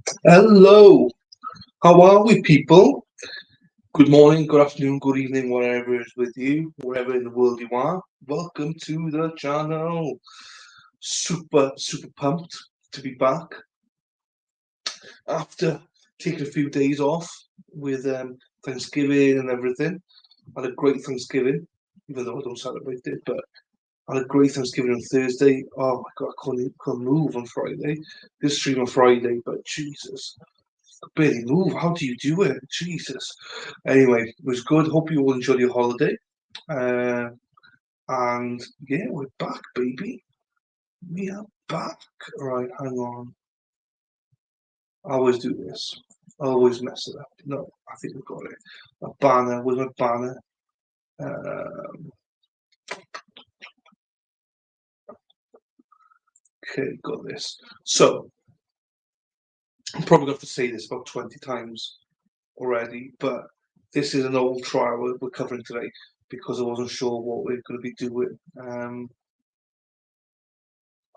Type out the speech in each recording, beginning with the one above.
Hello, how are we, people? Good morning, good afternoon, good evening, whatever is with you, wherever in the world you are. Welcome to the channel. Super pumped to be back after taking a few days off with Thanksgiving and everything. I had a great Thanksgiving, even though I don't celebrate it, but I had a great Thanksgiving on Thursday. Oh my god, couldn't move on Friday. This stream on Friday, but Jesus. Barely move. How do you do it? Jesus. Anyway, it was good. Hope you all enjoyed your holiday. Uh, and yeah, we're back, baby. We are back. Right, hang on. I always do this. I always mess it up. No, I think I've got it. A banner. Where's my banner? Okay, got this. So, I'm probably going to have to say this about 20 times already, but this is an old trial we're covering today because I wasn't sure what we're going to be doing. I'm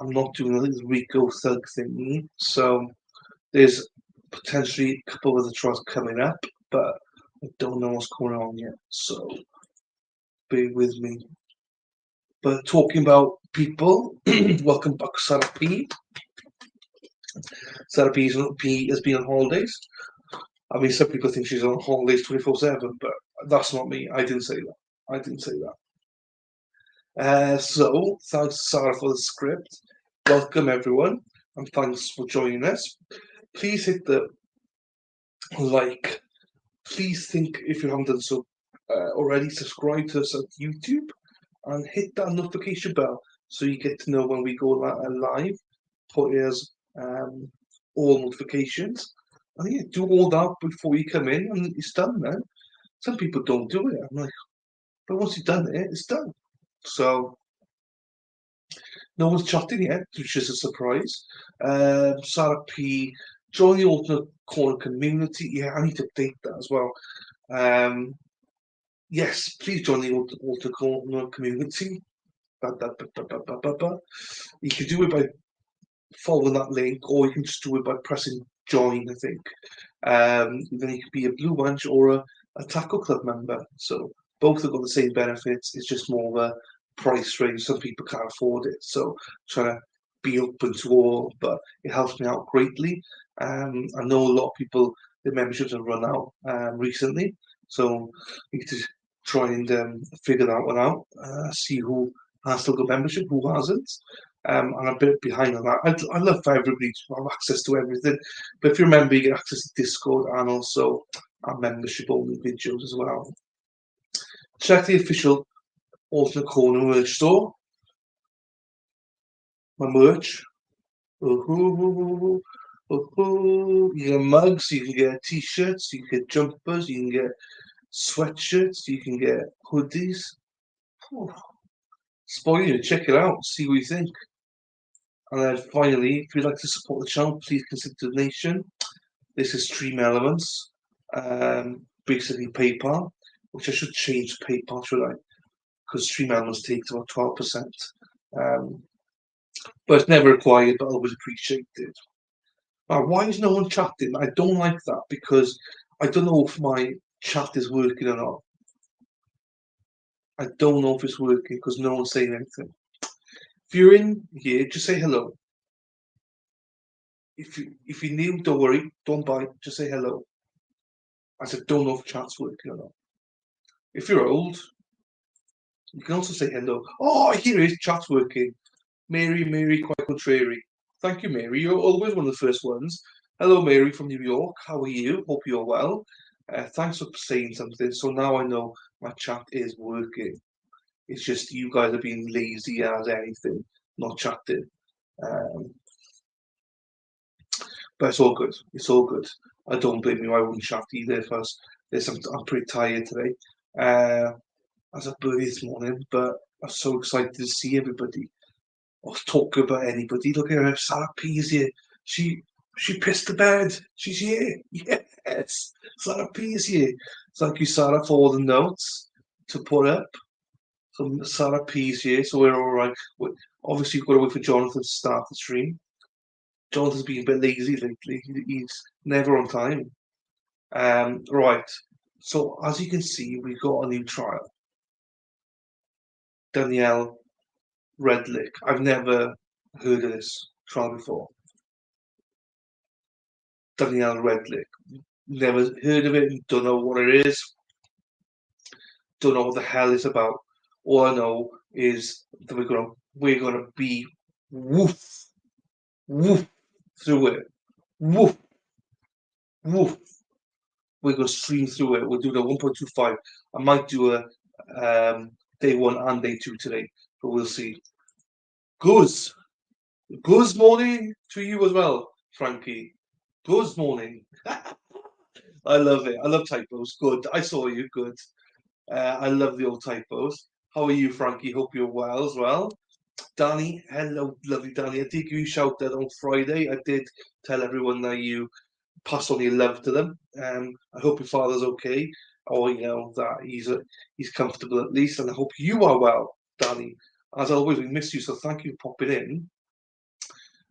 not doing a Rico Thug thingy, so there's potentially a couple of other trials coming up, but I don't know what's going on yet, so bear with me. But talking about people, welcome back, Sarah P. Sarah P has been on holidays. I mean, some people think she's on holidays 24/7, but that's not me. I didn't say that. I didn't say that. So, thanks, Sarah, for the script. Welcome, everyone, and thanks for joining us. Please hit the like. Please think, if you haven't done so already, subscribe to us on YouTube and hit that notification bell so you get to know when we go live. Put as all notifications. And yeah, do all that before you come in, and it's done then. Some people don't do it. I'm like, but once you've done it, it's done. So no one's chatting yet, which is a surprise. Sarah P. Join the alternate corner community. Yeah, I need to update that as well. Yes, please join the alternate corner community. You can do it by following that link, or you can just do it by pressing join, I think. Then you can be a Blue Bunch or a Tackle Club member. So both have got the same benefits. It's just more of a price range. Some people can't afford it. So trying to be open to all, but it helps me out greatly. I know a lot of people, their memberships have run out recently. So you need to try and figure that one out, see who has still got membership, who hasn't. I'm a bit behind on that. I love for everybody to have access to everything, but if you remember, you get access to Discord and also our membership only videos as well. Check the official Alternate Corner merch store. My merch. Ooh, ooh. You get mugs, you can get t-shirts, you can get jumpers, you can get sweatshirts, you can get hoodies. Oh, spoil you, check it out, see what you think. And then finally, if you'd like to support the channel, please consider donation. This is Stream Elements, basically PayPal, which I should change to PayPal, should I? Because Stream Elements takes about 12%. But it's never required, but always appreciated. Now, why is no one chatting? I don't like that because I don't know if my chat is working or not. I don't know if it's working because no one's saying anything. If you're in here, just say hello. If you're new, don't worry, don't bite, just say hello. I said, don't know if chat's working or not. If you're old, you can also say hello. Oh, here it is, chat's working. Mary, quite contrary. Thank you, Mary. You're always one of the first ones. Hello, Mary from New York. How are you? Hope you're well. Thanks for saying something. So now I know my chat is working. It's just you guys are being lazy as anything, not chatting. Um, but it's all good. It's all good. I don't blame you. I wouldn't chat either if I was. I'm pretty tired today. As a birthday this morning, but I'm so excited to see everybody. Or talk about anybody. Look at her, Sarah P's here. She pissed the bed. She's here. Yes, Sarah P's here. Thank you, Sarah, for all the notes to put up. So Sarah P's here, so we're all right. Obviously, you've got to wait for Jonathan to start the stream. Jonathan's been a bit lazy lately. He's never on time. Right. So as you can see, we've got a new trial. Danielle Redlick. I've never heard of this trial before. Danielle Redlick. Never heard of it. Don't know what it is. Don't know what the hell it's about. All I know is that we're gonna be woof woof through it. Woof woof. We're gonna stream through it. We'll do the 1.25. I might do a day one and day two today, but we'll see. Good. Good morning to you as well, Frankie. Good morning. I love it. I love typos. Good. I saw you. Good. I love the old typos. How are you, Frankie? Hope you're well as well. Danny, hello, lovely Danny. I did give you a shout out on Friday. I did tell everyone that you pass on your love to them. I hope your father's okay, or that he's comfortable at least, and I hope you are well, Danny. As always, we miss you, so thank you for popping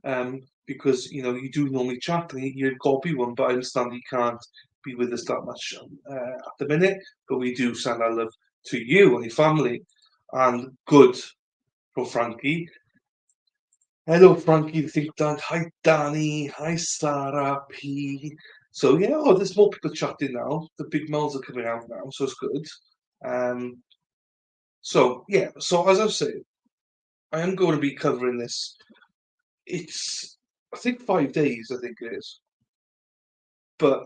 in. Because you do normally chat, and you've got to be one, but I understand you can't be with us that much at the minute. But we do send our love to you and your family, and good from Frankie. Hello, Frankie, the think tank. Hi, Danny. Hi, Sarah P. So yeah, there's more people chatting now. The big mouths are coming out now, so it's good. Um, so yeah, so as I was saying, I am going to be covering this. It's I think 5 days. I think it is. But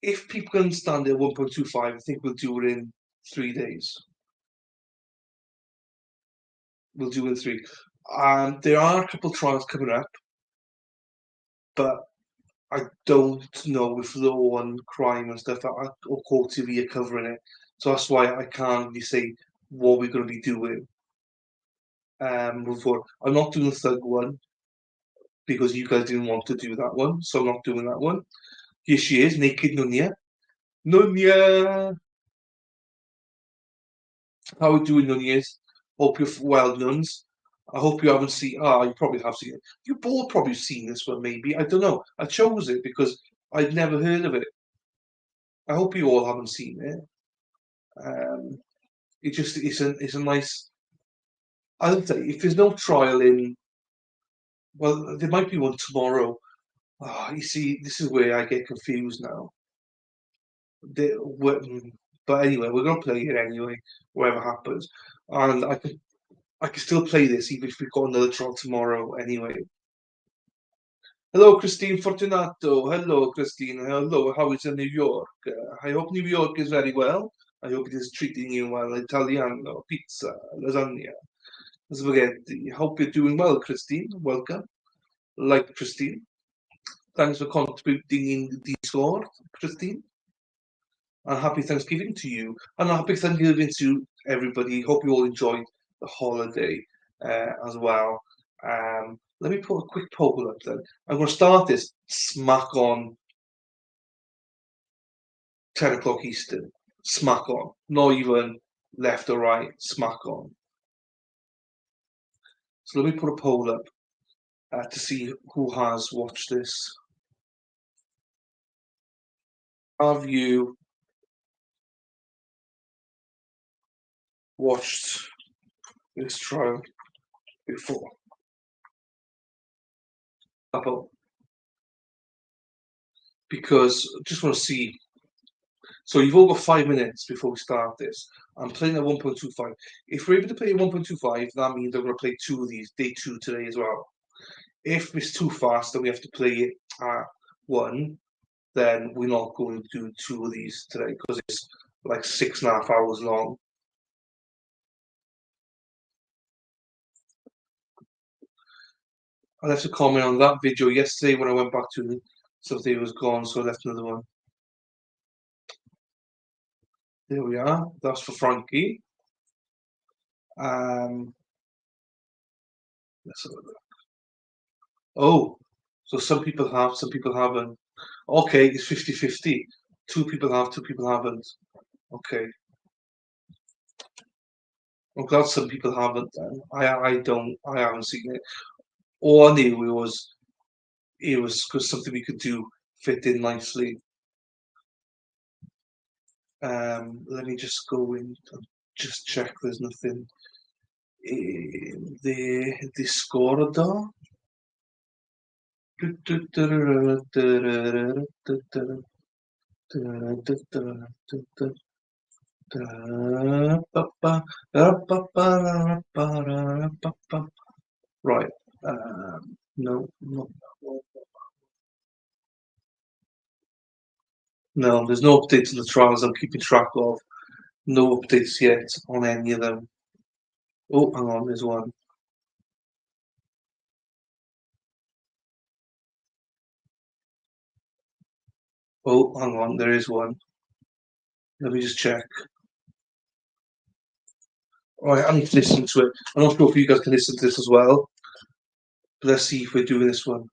if people can understand it at 1.25, I think we'll do it in 3 days. We'll do it in three. There are a couple of trials coming up, but I don't know if law and crime and stuff or court TV are covering it. So that's why I can't really say what we're going to be doing. Before I'm not doing the thug one because you guys didn't want to do that one, so I'm not doing that one. Here she is, naked Nunya. Nunya, how are you doing, Nunyas? Hope you're well, nuns. I hope you haven't seen. You probably have seen it. You both probably seen this one, maybe. I don't know. I chose it because I'd never heard of it. I hope you all haven't seen it. Um, it's a nice. I'll say if there's no trial in, well, there might be one tomorrow. You see, this is where I get confused now. But anyway, we're gonna play it anyway, whatever happens, and I can still play this even if we've got another trial tomorrow anyway. Hello, Christine Fortunato. Hello, Christine. Hello, how is New York? I hope New York is very well. I hope it is treating you well. Italiano, pizza, lasagna, spaghetti. Hope you're doing well, Christine. Welcome. Like Christine. Thanks for contributing in the Discord, Christine. And happy Thanksgiving to you. And happy Thanksgiving to everybody. Hope you all enjoyed the holiday as well. Let me put a quick poll up then. I'm going to start this smack on 10 o'clock Eastern. Smack on. Not even left or right. Smack on. So let me put a poll up to see who has watched this. Have you watched this trial before? Because I just want to see. So you've all got 5 minutes before we start this. I'm playing at 1.25. If we're able to play at 1.25, that means I'm going to play two of these, day two today as well. If it's too fast and we have to play it at one, then we're not going to do two of these today because it's like 6.5 hours long. I left a comment on that video yesterday when I went back to something was gone, so I left another one. There we are. That's for Frankie. Let's have a look. Oh, so some people have, some people haven't. Okay, it's 50-50. Two people have, two people haven't. Okay. I'm glad some people haven't then. I haven't seen it. All I knew was it was something we could do fit in nicely. Let me just go in and just check there's nothing in the Discord. Right. No, no, no, there's no updates on the trials I'm keeping track of. No updates yet on any of them. Oh, hang on, there's one. Oh, hang on, there is one. Let me just check. All right, I need to listen to it. I'm not sure if you guys can listen to this as well. But let's see if we're doing this one.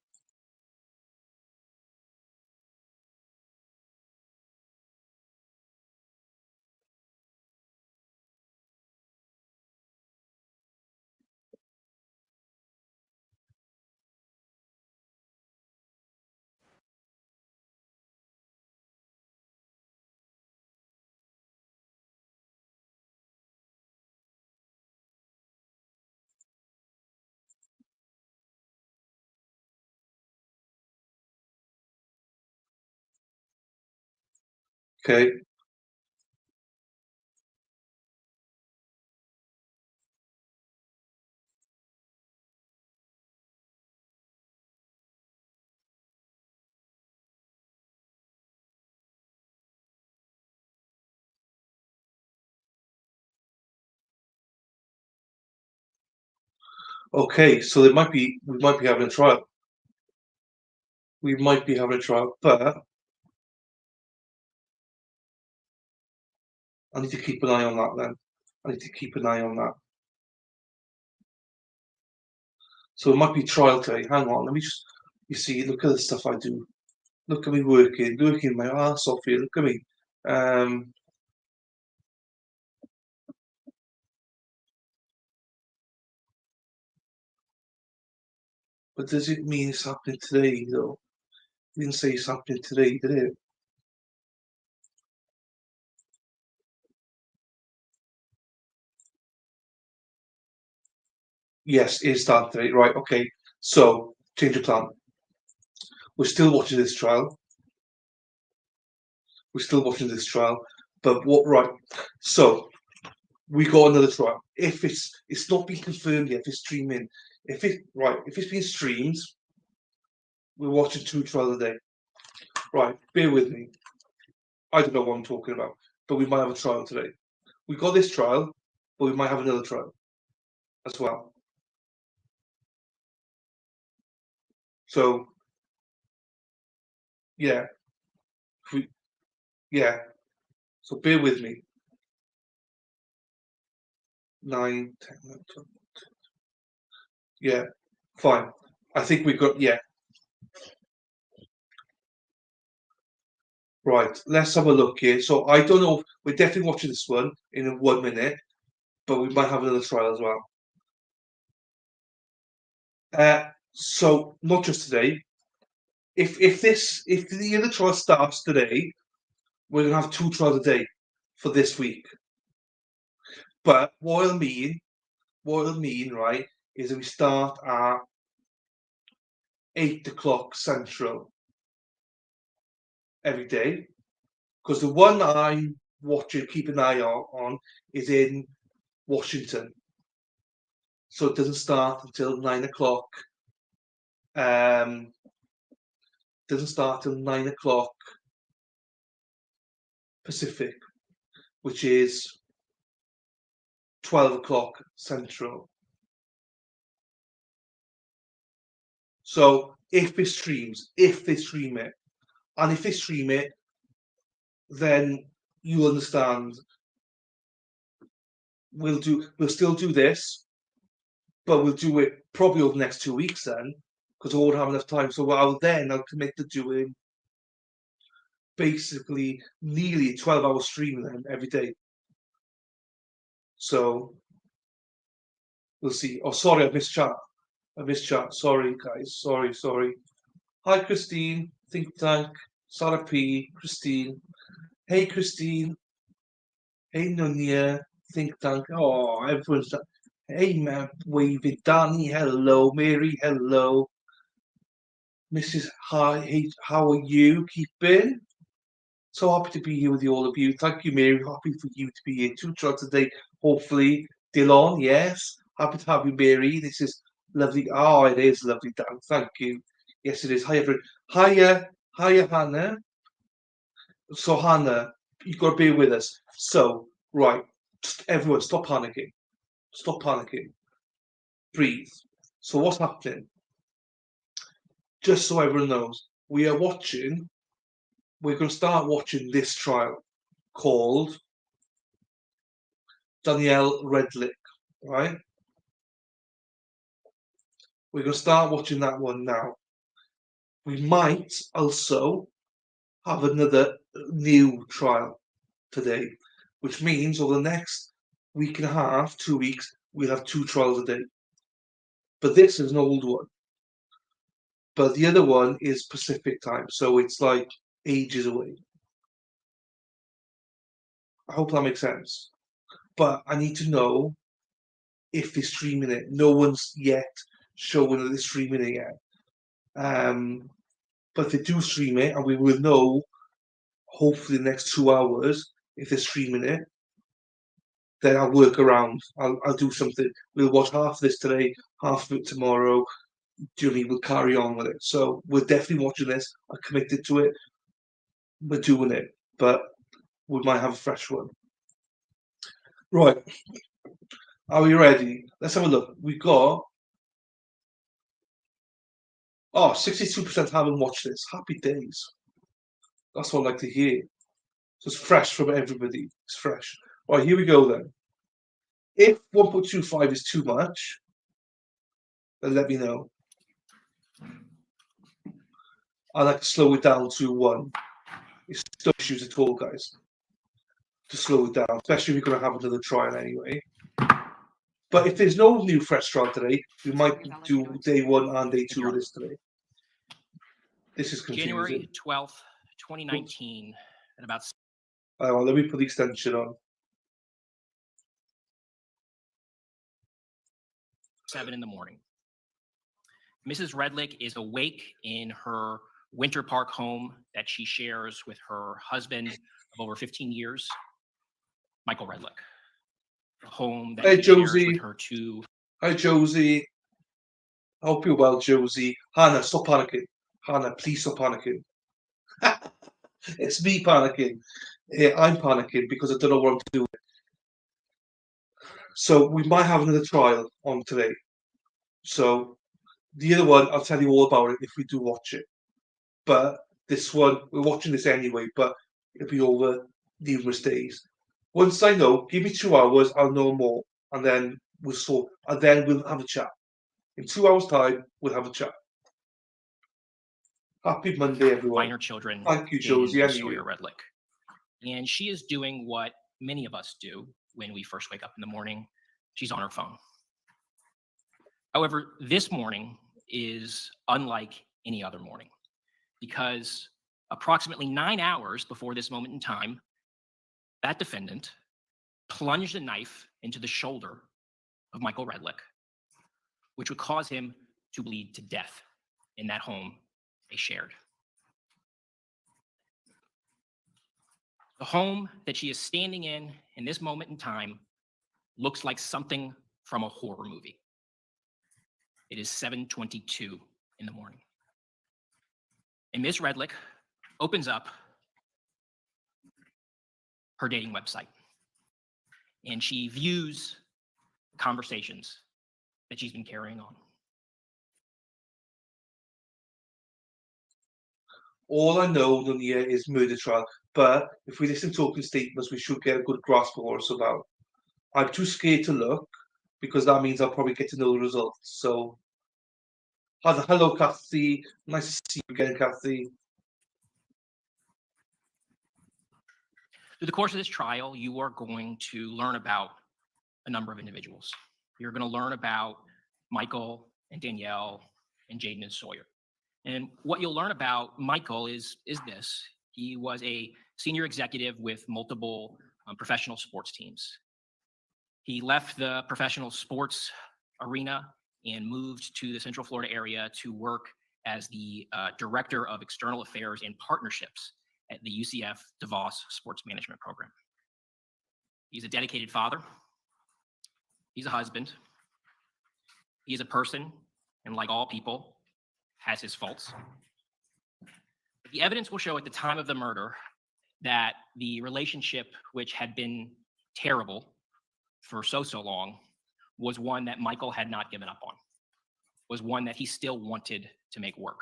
Okay. Okay, so we might be having a trial. We might be having a trial, but I need to keep an eye on that then. I need to keep an eye on that. So it might be trial today. Hang on, let me just, you see, look at the stuff I do. Look at me working my ass off here. Look at me. Um, but does it mean it's happening today, though? It didn't say it's happening today, did it? Yes, it is starting today. Right, okay. So, change of plan. We're still watching this trial. We're still watching this trial. But what, right. So, we got another trial. If it's not been confirmed yet, if it's streaming. If it's been streamed, we're watching 2 trials a day. Right, bear with me. I don't know what I'm talking about, but we might have a trial today. We got this trial, but we might have another trial as well. So yeah, we, yeah. So bear with me. 9, 10, 12. Yeah, fine. I think we've got yeah. Right, let's have a look here. So I don't know. We're definitely watching this one in 1 minute, but we might have another trial as well. So not just today. If the other trial starts today, we're gonna have 2 trials a day for this week. But what it'll mean, right, is that we start at 8 o'clock Central every day. Because the one I'm watching, keep an eye on, is in Washington. So it doesn't start until 9 o'clock. Doesn't start till 9 o'clock Pacific, which is 12 o'clock Central. So if they stream it, and if they stream it, then you understand we'll still do this, but we'll do it probably over the next 2 weeks then, because I won't have enough time. So I'll commit to doing basically nearly a 12-hour stream then every day. So we'll see. Oh, sorry, I missed chat. Sorry, guys. Sorry. Hi, Christine. Think Tank. Sarah P. Christine. Hey, Christine. Hey, Nunya. Think Tank. Oh, everyone's. Hey, man. Waving. Danny. Hello. Mary. Hello. Mrs. Hi. Hey, how are you? Keeping? So happy to be here with all of you. Thank you, Mary. Happy for you to be here too today. Hopefully, Dillon, yes. Happy to have you, Mary. This is lovely. Oh, it is lovely, Dan. Thank you. Yes, it is. Hi, everyone. Hiya, Hannah. So, Hannah, you've got to be with us. So, right, everyone, stop panicking. Stop panicking. Breathe. So, what's happening? Just so everyone knows, we're going to start watching this trial called Danielle Redlick, right? We're going to start watching that one now. We might also have another new trial today, which means over the next week and a half, 2 weeks, we'll have 2 trials a day. But this is an old one. But the other one is Pacific time, so it's like ages away. I hope that makes sense. But I need to know if they're streaming it. No one's yet showing that they're streaming it yet. But if they do stream it, and we will know hopefully the next 2 hours if they're streaming it, then I'll work around. I'll do something. We'll watch half of this today, half of it tomorrow. Julie will carry on with it. So we're definitely watching this. I'm committed to it. We're doing it, but we might have a fresh one. Right. Are we ready? Let's have a look. We got 62% haven't watched this. Happy days. That's what I like to hear. So it's fresh from everybody. It's fresh. Right, here we go then. If 1.25 is too much, then let me know. I like to slow it down to 1. It's no issues at all, guys. To slow it down, especially if you're going to have another trial anyway. But if there's no new fresh trial today, we might do day 1 and day 2 of this today. This is confusing. January 12th, 2019, at about. Let me put the extension on. 7 in the morning. Mrs. Redlick is awake in her Winter Park home that she shares with her husband of over 15 years, Michael Redlick. The home that she shares with her 2. Hi, Josie. I hope you're well, Josie. Hannah, stop panicking. Hannah, please stop panicking. It's me panicking. I'm panicking because I don't know what I'm doing. So we might have another trial on today. So the other one, I'll tell you all about it if we do watch it. But this one, we're watching this anyway, but it'll be over numerous days. Once I know, give me 2 hours, I'll know more, and then we'll have a chat. In 2 hours' time, we'll have a chat. Happy Monday, everyone. Minor children. Thank you, Josie. And Sawyer Redlick. And she is doing what many of us do when we first wake up in the morning. She's on her phone. However, this morning is unlike any other morning because approximately 9 hours before this moment in time, that defendant plunged a knife into the shoulder of Michael Redlick, which would cause him to bleed to death in that home they shared. The home that she is standing in this moment in time looks like something from a horror movie. It is 7:22 in the morning. And Miss Redlick opens up her dating website and she views conversations that she's been carrying on. All I know, Nunya, is murder trial. But if we listen to open statements, we should get a good grasp of what it's about. I'm too scared to look because that means I'll probably get to know the results. So, hello, Kathy. Nice to see you again, Kathy. Through the course of this trial, you are going to learn about a number of individuals. You're going to learn about Michael and Danielle and Jaden and Sawyer. And what you'll learn about Michael is this. He was a senior executive with multiple professional sports teams. He left the professional sports arena and moved to the Central Florida area to work as the Director of External Affairs and Partnerships at the UCF DeVos Sports Management Program. He's a dedicated father. He's a husband. He's a person, and like all people, has his faults. But the evidence will show at the time of the murder that the relationship, which had been terrible for so long, was one that Michael had not given up on, was one that he still wanted to make work.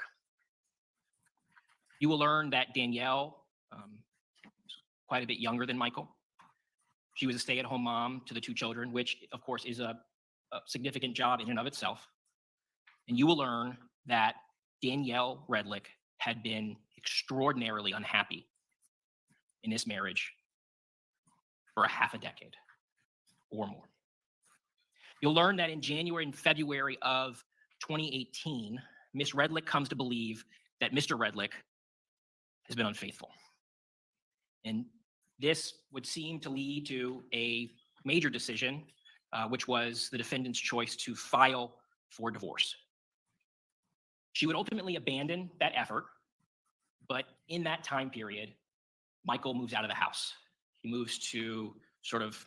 You will learn that Danielle was quite a bit younger than Michael. She was a stay-at-home mom to the two children, which of course is a significant job in and of itself. And you will learn that Danielle Redlick had been extraordinarily unhappy in this marriage for a half a decade or more. You'll learn that in January and February of 2018, Miss Redlick comes to believe that Mr. Redlick has been unfaithful. And this would seem to lead to a major decision, which was the defendant's choice to file for divorce. She would ultimately abandon that effort, but in that time period, Michael moves out of the house. He moves to sort of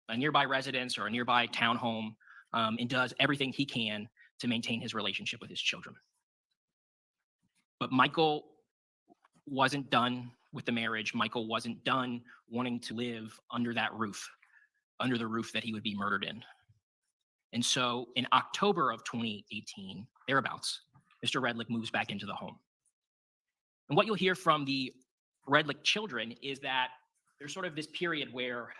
a nearby residence or a nearby townhome and does everything he can to maintain his relationship with his children. But Michael wasn't done with the marriage. Michael wasn't done wanting to live under that roof, under the roof that he would be murdered in. And so in October of 2018, thereabouts, Mr. Redlick moves back into the home. And what you'll hear from the Redlick children is that there's sort of this period where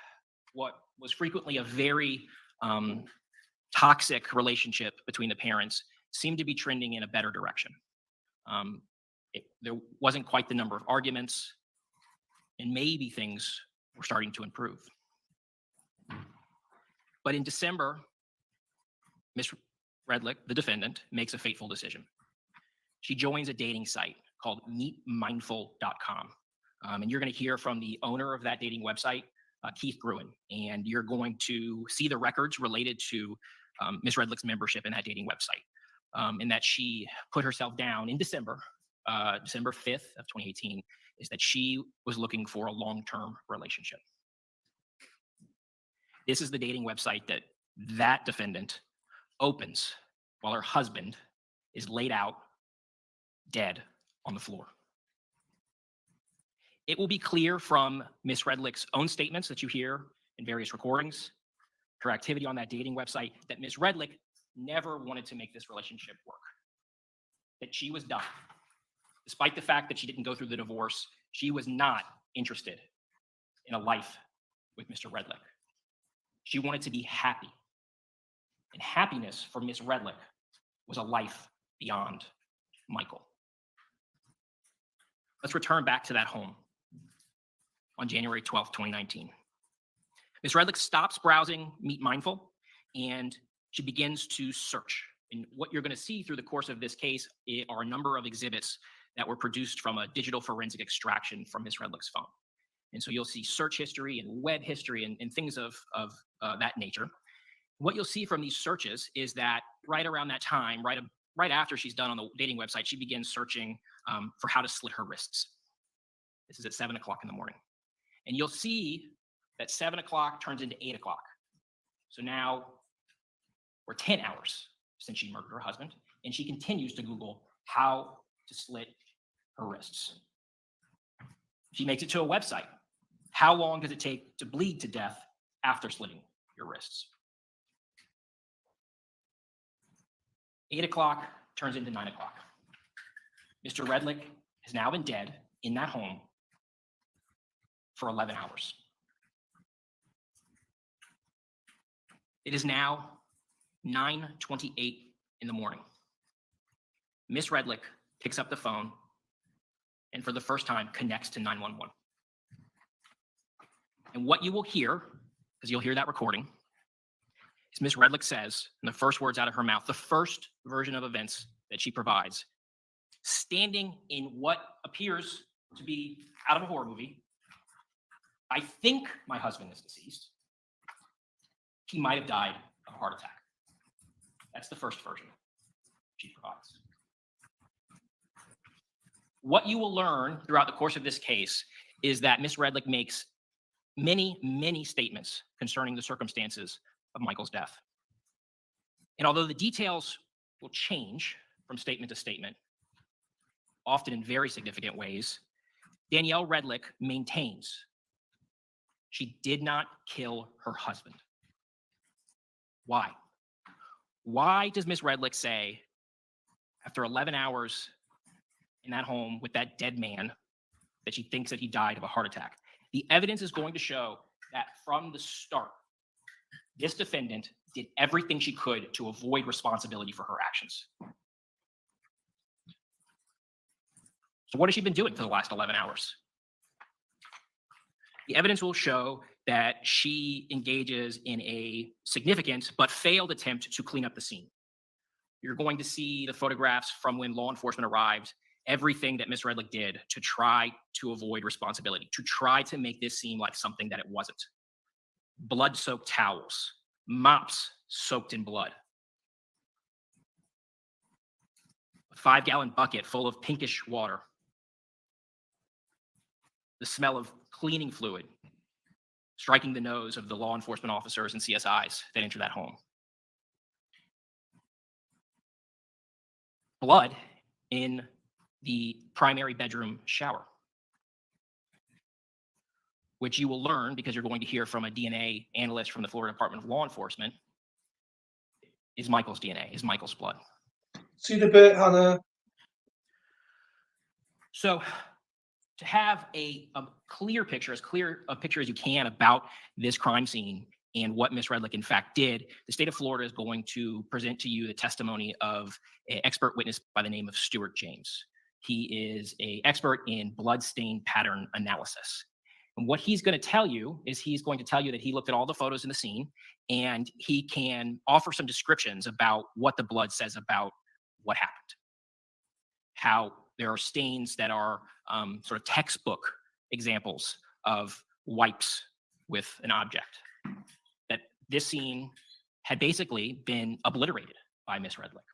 what was frequently a very toxic relationship between the parents seemed to be trending in a better direction. There wasn't quite the number of arguments, and maybe things were starting to improve. But in December, Ms. Redlick, the defendant, makes a fateful decision. She joins a dating site called meetmindful.com. And you're going to hear from the owner of that dating website, Keith Gruen, and you're going to see the records related to Ms. Redlick's membership in that dating website, and that she put herself down in December 5th of 2018, is that she was looking for a long-term relationship. This is the dating website that defendant opens while her husband is laid out dead on the floor. It will be clear from Ms. Redlick's own statements that you hear in various recordings, her activity on that dating website, that Ms. Redlick never wanted to make this relationship work, that she was done. Despite the fact that she didn't go through the divorce, she was not interested in a life with Mr. Redlick. She wanted to be happy. And happiness for Ms. Redlick was a life beyond Michael. Let's return back to that home on January 12th, 2019. Ms. Redlick stops browsing Meet Mindful and she begins to search. And what you're going to see through the course of this case are a number of exhibits that were produced from a digital forensic extraction from Ms. Redlick's phone. And so you'll see search history and web history and things of that nature. What you'll see from these searches is that right around that time, right after she's done on the dating website, she begins searching for how to slit her wrists. This is at 7 o'clock in the morning. And you'll see that 7 o'clock turns into 8 o'clock. So now we're 10 hours since she murdered her husband, and she continues to Google how to slit her wrists. She makes it to a website. How long does it take to bleed to death after slitting your wrists? 8 o'clock turns into 9 o'clock. Mr. Redlick has now been dead in that home for 11 hours. It is now 9:28 in the morning. Miss Redlick picks up the phone and for the first time connects to 911. And what you will hear, because you'll hear that recording, is Miss Redlick says, in the first words out of her mouth, the first version of events that she provides, standing in what appears to be out of a horror movie. I think my husband is deceased. He might have died of a heart attack. That's the first version she provides. What you will learn throughout the course of this case is that Miss Redlick makes many, many statements concerning the circumstances of Michael's death. And although the details will change from statement to statement, often in very significant ways, Danielle Redlick maintains she did not kill her husband. Why? Why does Miss Redlick say, after 11 hours in that home with that dead man, that she thinks that he died of a heart attack? The evidence is going to show that from the start, this defendant did everything she could to avoid responsibility for her actions. So what has she been doing for the last 11 hours? The evidence will show that she engages in a significant but failed attempt to clean up the scene. You're going to see the photographs from when law enforcement arrived, everything that Miss Redlick did to try to avoid responsibility, to try to make this seem like something that it wasn't. Blood-soaked towels, mops soaked in blood, a 5-gallon bucket full of pinkish water, the smell of cleaning fluid striking the nose of the law enforcement officers and CSIs that enter that home. Blood in the primary bedroom shower, which you will learn because you're going to hear from a DNA analyst from the Florida Department of Law Enforcement, is Michael's DNA, is Michael's blood. See the bit, Hannah? So to have a clear a picture as you can about this crime scene and what Miss Redlick in fact did, the state of Florida is going to present to you the testimony of an expert witness by the name of Stuart James. He is an expert in blood stain pattern analysis. And what he's going to tell you is he's going to tell you that he looked at all the photos in the scene and he can offer some descriptions about what the blood says about what happened. How there are stains that are sort of textbook examples of wipes with an object. That this scene had basically been obliterated by Miss Redlick.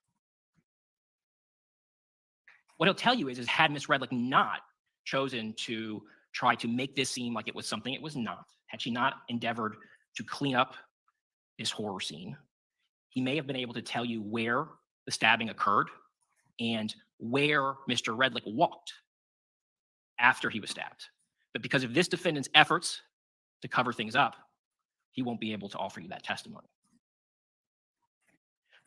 What he'll tell you is had Miss Redlick not chosen to try to make this seem like it was something it was not, had she not endeavored to clean up this horror scene, he may have been able to tell you where the stabbing occurred and where Mr. Redlick walked after he was stabbed. But because of this defendant's efforts to cover things up, he won't be able to offer you that testimony.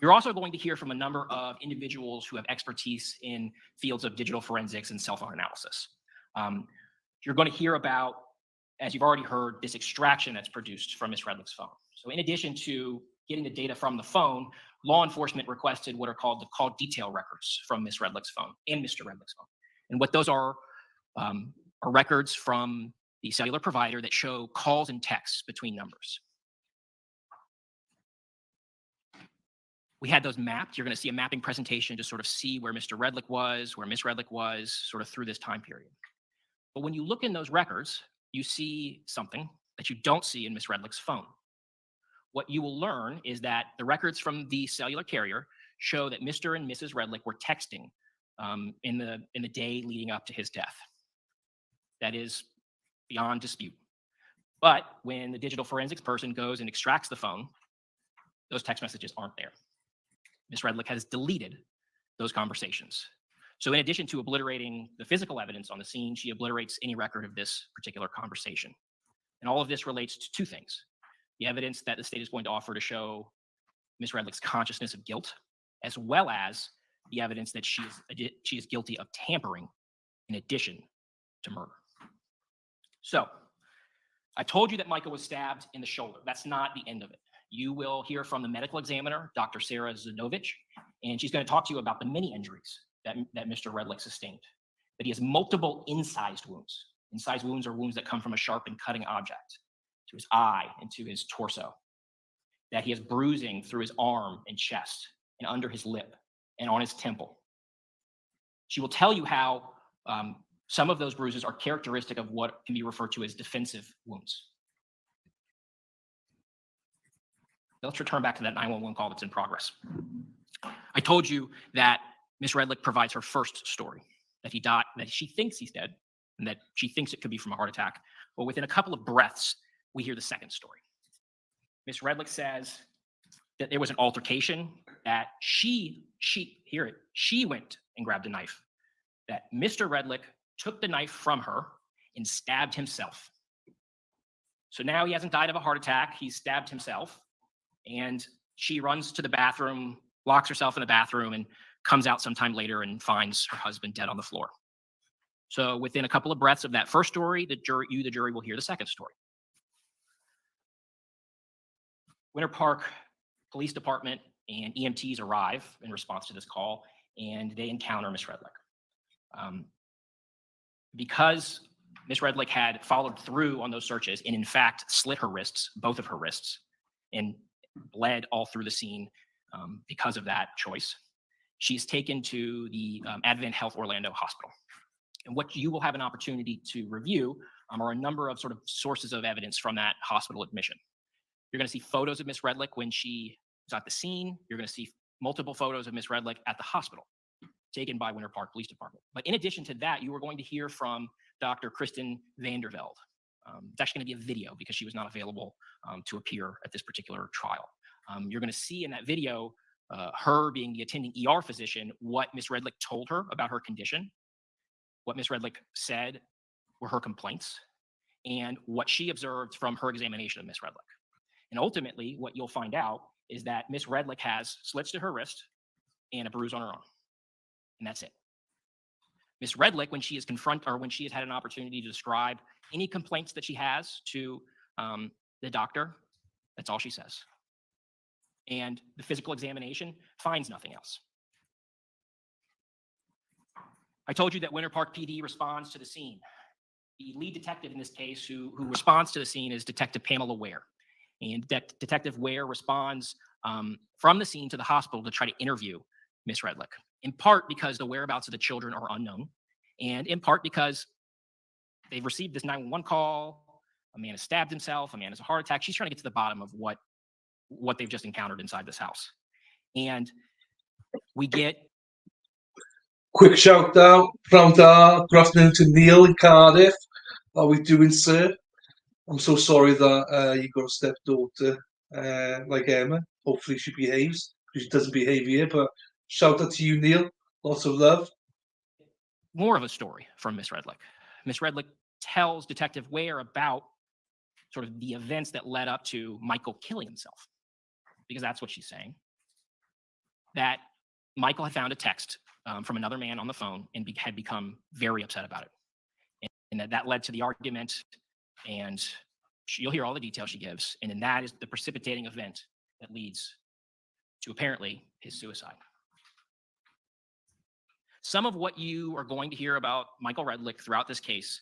You're also going to hear from a number of individuals who have expertise in fields of digital forensics and cell phone analysis. You're going to hear about, as you've already heard, this extraction that's produced from Miss Redlick's phone. So in addition to getting the data from the phone, law enforcement requested what are called the call detail records from Miss Redlick's phone and Mr. Redlick's phone. And what those are records from the cellular provider that show calls and texts between numbers. We had those mapped. You're going to see a mapping presentation to sort of see where Mr. Redlick was, where Miss Redlick was, sort of through this time period. But when you look in those records, you see something that you don't see in Miss Redlick's phone. What you will learn is that the records from the cellular carrier show that Mr. and Mrs. Redlick were texting in the day leading up to his death. That is beyond dispute. But when the digital forensics person goes and extracts the phone, those text messages aren't there. Miss Redlick has deleted those conversations. So in addition to obliterating the physical evidence on the scene, she obliterates any record of this particular conversation. And all of this relates to two things: the evidence that the state is going to offer to show Miss Redlick's consciousness of guilt, as well as the evidence that she is guilty of tampering in addition to murder. So I told you that Michael was stabbed in the shoulder. That's not the end of it. You will hear from the medical examiner, Dr. Sarah Zinovich, and she's going to talk to you about the many injuries that Mr. Redlick sustained. That he has multiple incised wounds. Incised wounds are wounds that come from a sharp and cutting object to his eye and to his torso. That he has bruising through his arm and chest and under his lip and on his temple. She will tell you how some of those bruises are characteristic of what can be referred to as defensive wounds. Let's return back to that 911 call that's in progress. I told you that Miss Redlick provides her first story, that he died, that she thinks he's dead, and that she thinks it could be from a heart attack. But within a couple of breaths, we hear the second story. Miss Redlick says that there was an altercation, that she went and grabbed a knife, that Mr. Redlick took the knife from her and stabbed himself. So now he hasn't died of a heart attack, he's stabbed himself. And she runs to the bathroom, locks herself in the bathroom, and comes out sometime later and finds her husband dead on the floor. So within a couple of breaths of that first story, the jury, will hear the second story. Winter Park Police Department and EMTs arrive in response to this call, and they encounter Miss Redlick. Because Miss Redlick had followed through on those searches and in fact slit her wrists, both of her wrists, and bled all through the scene because of that choice, she's taken to the Advent Health Orlando Hospital. And what you will have an opportunity to review are a number of sort of sources of evidence from that hospital admission. You're going to see photos of Miss Redlick when she was at the scene. You're going to see multiple photos of Miss Redlick at the hospital taken by Winter Park Police Department. But in addition to that, you are going to hear from Dr. Kristen Vandervelde. It's actually going to be a video because she was not available to appear at this particular trial. You're going to see in that video her being the attending ER physician, what Miss Redlick told her about her condition, what Miss Redlick said were her complaints, and what she observed from her examination of Miss Redlick. And ultimately, what you'll find out is that Miss Redlick has slits to her wrist and a bruise on her arm. And that's it. Miss Redlick, when she has had an opportunity to describe any complaints that she has to the doctor, that's all she says. And the physical examination finds nothing else. I told you that Winter Park PD responds to the scene. The lead detective in this case who responds to the scene is Detective Pamela Ware. And Detective Ware responds from the scene to the hospital to try to interview Miss Redlick, in part because the whereabouts of the children are unknown, and in part because they've received this 911 call, a man has stabbed himself, a man has a heart attack. She's trying to get to the bottom of what they've just encountered inside this house. And we get... Quick shout out from good afternoon to Neil in Cardiff. How are we doing, sir? I'm so sorry that you got a stepdaughter like Emma. Hopefully she behaves, because she doesn't behave here, but shout out to you, Neil. Lots of love. More of a story from Miss Redlick. Miss Redlick tells Detective Ware about sort of the events that led up to Michael killing himself, because that's what she's saying. That Michael had found a text from another man on the phone and had become very upset about it. And that led to the argument, and you'll hear all the details she gives. And then that is the precipitating event that leads to apparently his suicide. Some of what you are going to hear about Michael Redlick throughout this case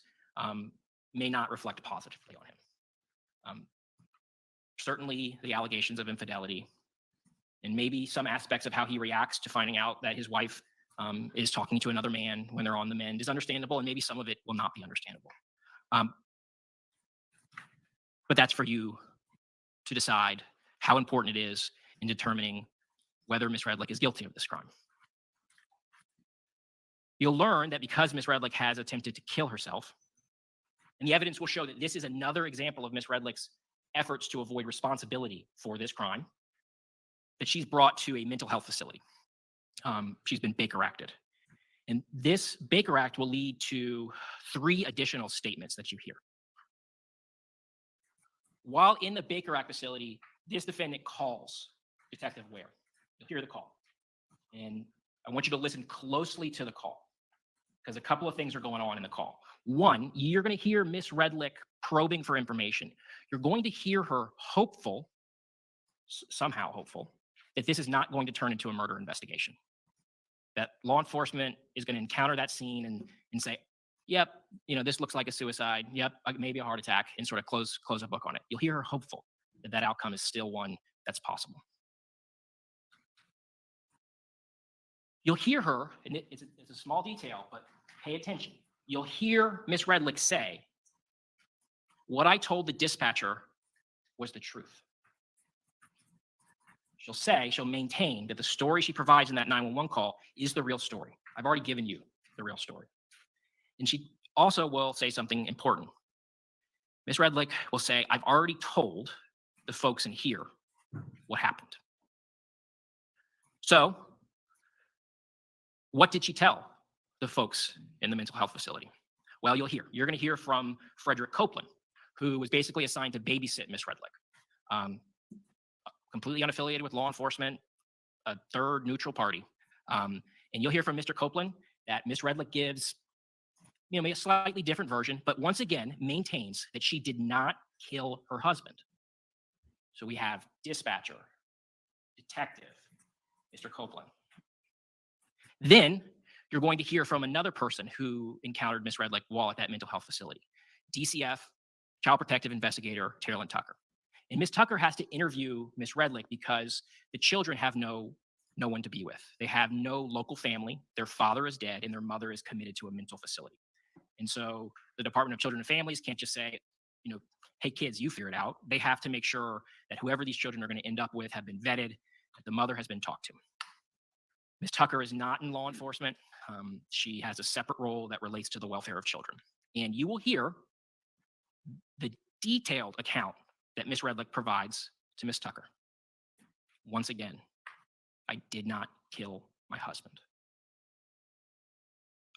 may not reflect positively on him. Certainly the allegations of infidelity, and maybe some aspects of how he reacts to finding out that his wife is talking to another man when they're on the mend is understandable, and maybe some of it will not be understandable. But that's for you to decide how important it is in determining whether Miss Redlick is guilty of this crime. You'll learn that because Miss Redlick has attempted to kill herself, and the evidence will show that this is another example of Miss Redlick's efforts to avoid responsibility for this crime, that she's brought to a mental health facility. She's been Baker Acted. And this Baker Act will lead to 3 additional statements that you hear. While in the Baker Act facility, this defendant calls Detective Ware. You'll hear the call. And I want you to listen closely to the call, because a couple of things are going on in the call. One, you're going to hear Miss Redlick probing for information. You're going to hear her hopeful, somehow hopeful, that this is not going to turn into a murder investigation. That law enforcement is going to encounter that scene and say, yep, this looks like a suicide. Yep, maybe a heart attack, and sort of close a book on it. You'll hear her hopeful that that outcome is still one that's possible. You'll hear her, and it's a small detail, but pay attention. You'll hear Miss Redlick say, "What I told the dispatcher was the truth." She'll maintain that the story she provides in that 911 call is the real story. I've already given you the real story. And she also will say something important. Miss Redlick will say, "I've already told the folks in here what happened." So, what did she tell the folks in the mental health facility? Well, you're going to hear from Frederick Copeland, who was basically assigned to babysit Miss Redlick, completely unaffiliated with law enforcement, a third neutral party. And you'll hear from Mr. Copeland that Miss Redlick gives maybe a slightly different version, but once again maintains that she did not kill her husband. So we have dispatcher, detective, Mr. Copeland. Then you're going to hear from another person who encountered Miss Redlick while at that mental health facility, DCF, Child Protective Investigator, Terrell Tucker. And Miss Tucker has to interview Miss Redlick because the children have no one to be with. They have no local family. Their father is dead and their mother is committed to a mental facility. And so the Department of Children and Families can't just say, hey kids, you figure it out. They have to make sure that whoever these children are going to end up with have been vetted, that the mother has been talked to. Ms. Tucker is not in law enforcement. She has a separate role that relates to the welfare of children. And you will hear the detailed account that Ms. Redlick provides to Ms. Tucker. Once again, I did not kill my husband.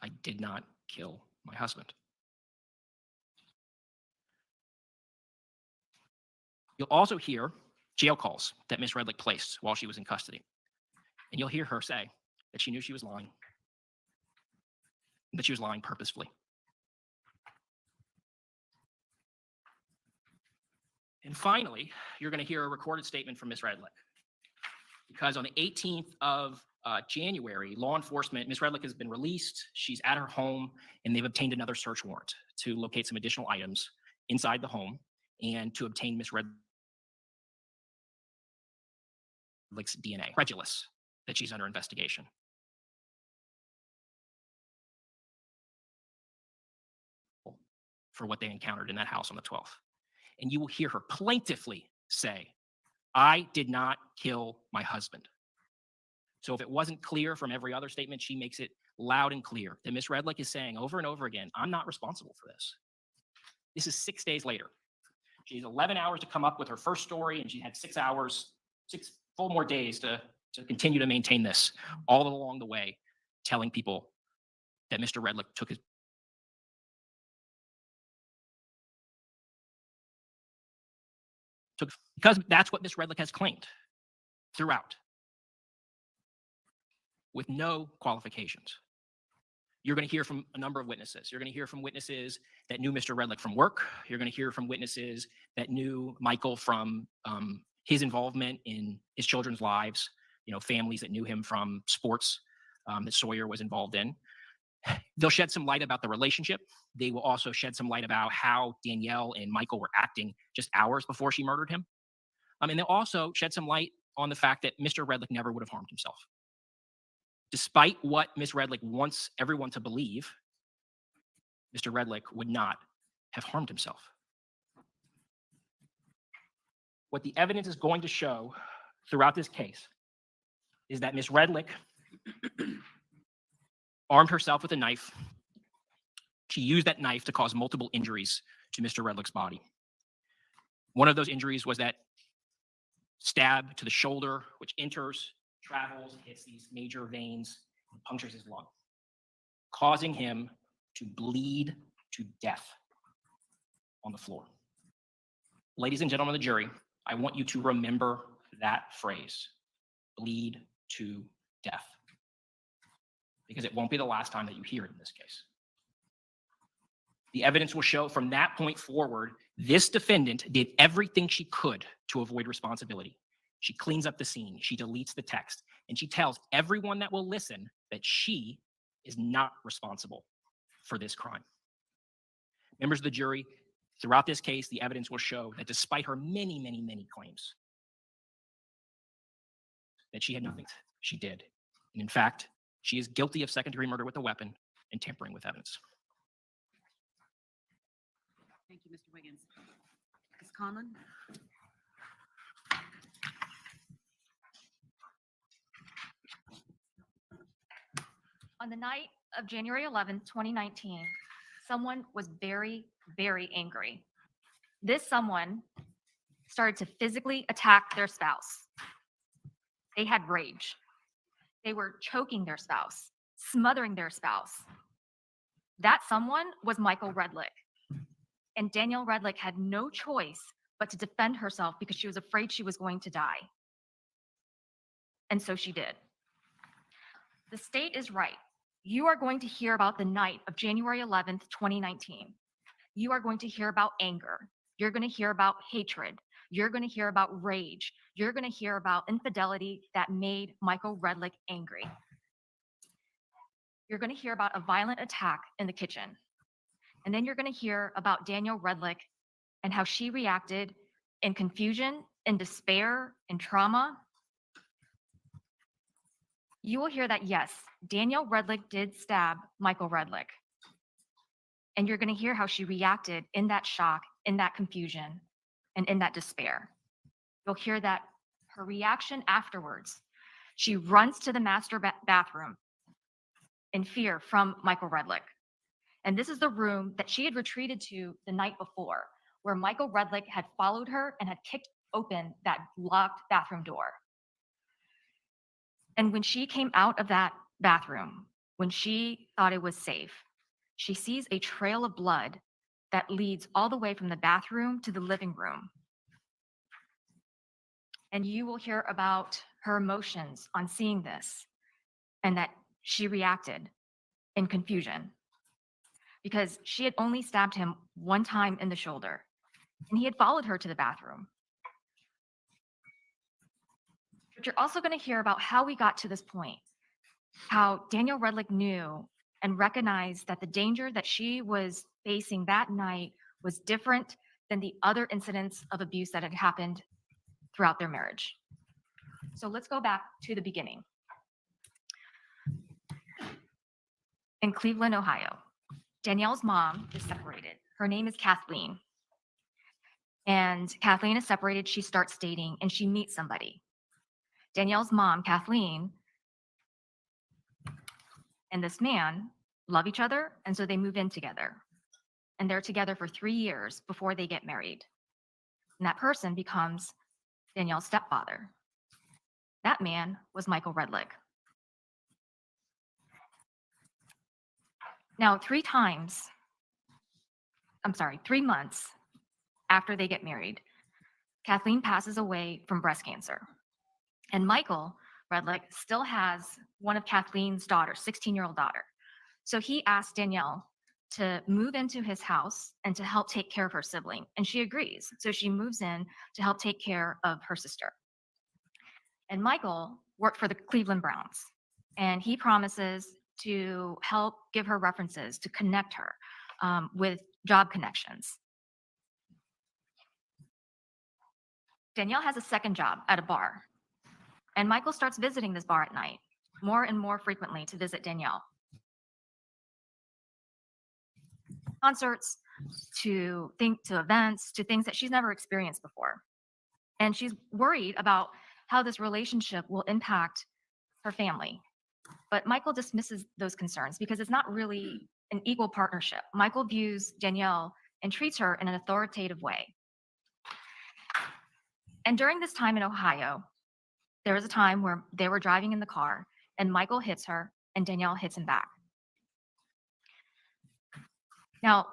I did not kill my husband. You'll also hear jail calls that Ms. Redlick placed while she was in custody. And you'll hear her say that she knew she was lying, that she was lying purposefully. And finally, you're going to hear a recorded statement from Ms. Redlick. Because on the 18th of January, law enforcement, Ms. Redlick has been released. She's at her home, and they've obtained another search warrant to locate some additional items inside the home and to obtain Ms. Redlick's DNA. Credulous that she's under investigation. For what they encountered in that house on the 12th. And you will hear her plaintively say, I did not kill my husband. So if it wasn't clear from every other statement, she makes it loud and clear that Ms. Redlick is saying over and over again, I'm not responsible for this. This is 6 days later. She has 11 hours to come up with her first story, and she had 6 full more days to continue to maintain this all along the way, telling people that Mr. Redlick took his because that's what Ms. Redlick has claimed throughout, with no qualifications. You're going to hear from a number of witnesses. You're going to hear from witnesses that knew Mr. Redlick from work. You're going to hear from witnesses that knew Michael from his involvement in his children's lives, families that knew him from sports that Sawyer was involved in. They'll shed some light about the relationship. They will also shed some light about how Danielle and Michael were acting just hours before she murdered him. And they'll also shed some light on the fact that Mr. Redlick never would have harmed himself. Despite what Ms. Redlick wants everyone to believe, Mr. Redlick would not have harmed himself. What the evidence is going to show throughout this case is that Ms. Redlick armed herself with a knife. She used that knife to cause multiple injuries to Mr. Redlick's body. One of those injuries was that stab to the shoulder, which enters, travels, hits these major veins, and punctures his lung, causing him to bleed to death on the floor. Ladies and gentlemen of the jury, I want you to remember that phrase, bleed to death, because it won't be the last time that you hear it in this case. The evidence will show from that point forward, this defendant did everything she could to avoid responsibility. She cleans up the scene, she deletes the text, and she tells everyone that will listen that she is not responsible for this crime. Members of the jury, throughout this case, the evidence will show that despite her many, many, many claims that she had nothing, she did. And in fact, She is guilty of second-degree murder with a weapon and tampering with evidence. Thank you, Mr. Wiggins. Ms. Conlon? On the night of January 11th, 2019, someone was very, very angry. This someone started to physically attack their spouse. They had rage. They were choking their spouse, smothering their spouse. That someone was Michael Redlick. And Danielle Redlick had no choice but to defend herself because she was afraid she was going to die. And so she did. The state is right. You are going to hear about the night of January 11th, 2019. You are going to hear about anger. You're going to hear about hatred. You're going to hear about rage. You're going to hear about infidelity that made Michael Redlick angry. You're going to hear about a violent attack in the kitchen. And then you're going to hear about Danielle Redlick and how she reacted in confusion, in despair, in trauma. You will hear that, yes, Danielle Redlick did stab Michael Redlick. And you're going to hear how she reacted in that shock, in that confusion, and in that despair. You'll hear that her reaction afterwards, she runs to the master bathroom in fear from Michael Redlick. And this is the room that she had retreated to the night before, where Michael Redlick had followed her and had kicked open that locked bathroom door. And when she came out of that bathroom, when she thought it was safe, she sees a trail of blood that leads all the way from the bathroom to the living room. And you will hear about her emotions on seeing this and that she reacted in confusion because she had only stabbed him one time in the shoulder and he had followed her to the bathroom. But you're also going to hear about how we got to this point, how Danielle Redlick knew and recognized that the danger that she was facing that night was different than the other incidents of abuse that had happened throughout their marriage. So let's go back to the beginning. In Cleveland, Ohio, Danielle's mom is separated. Her name is Kathleen. And Kathleen is separated. She starts dating and she meets somebody. Danielle's mom, Kathleen, and this man love each other, and so they move in together. And they're together for 3 years before they get married. And that person becomes Danielle's stepfather. That man was Michael Redlick. Now, 3 months after they get married, Kathleen passes away from breast cancer. And Michael Redlick still has one of Kathleen's daughters, 16-year-old daughter. So he asked Danielle to move into his house and to help take care of her sibling. And she agrees. So she moves in to help take care of her sister. And Michael worked for the Cleveland Browns. And he promises to help give her references, to connect her with job connections. Danielle has a second job at a bar. And Michael starts visiting this bar at night, more and more frequently to visit Danielle. Concerts, to events, to things that she's never experienced before. And she's worried about how this relationship will impact her family. But Michael dismisses those concerns because it's not really an equal partnership. Michael views Danielle and treats her in an authoritative way. And during this time in Ohio, there was a time where they were driving in the car and Michael hits her and Danielle hits him back. Now,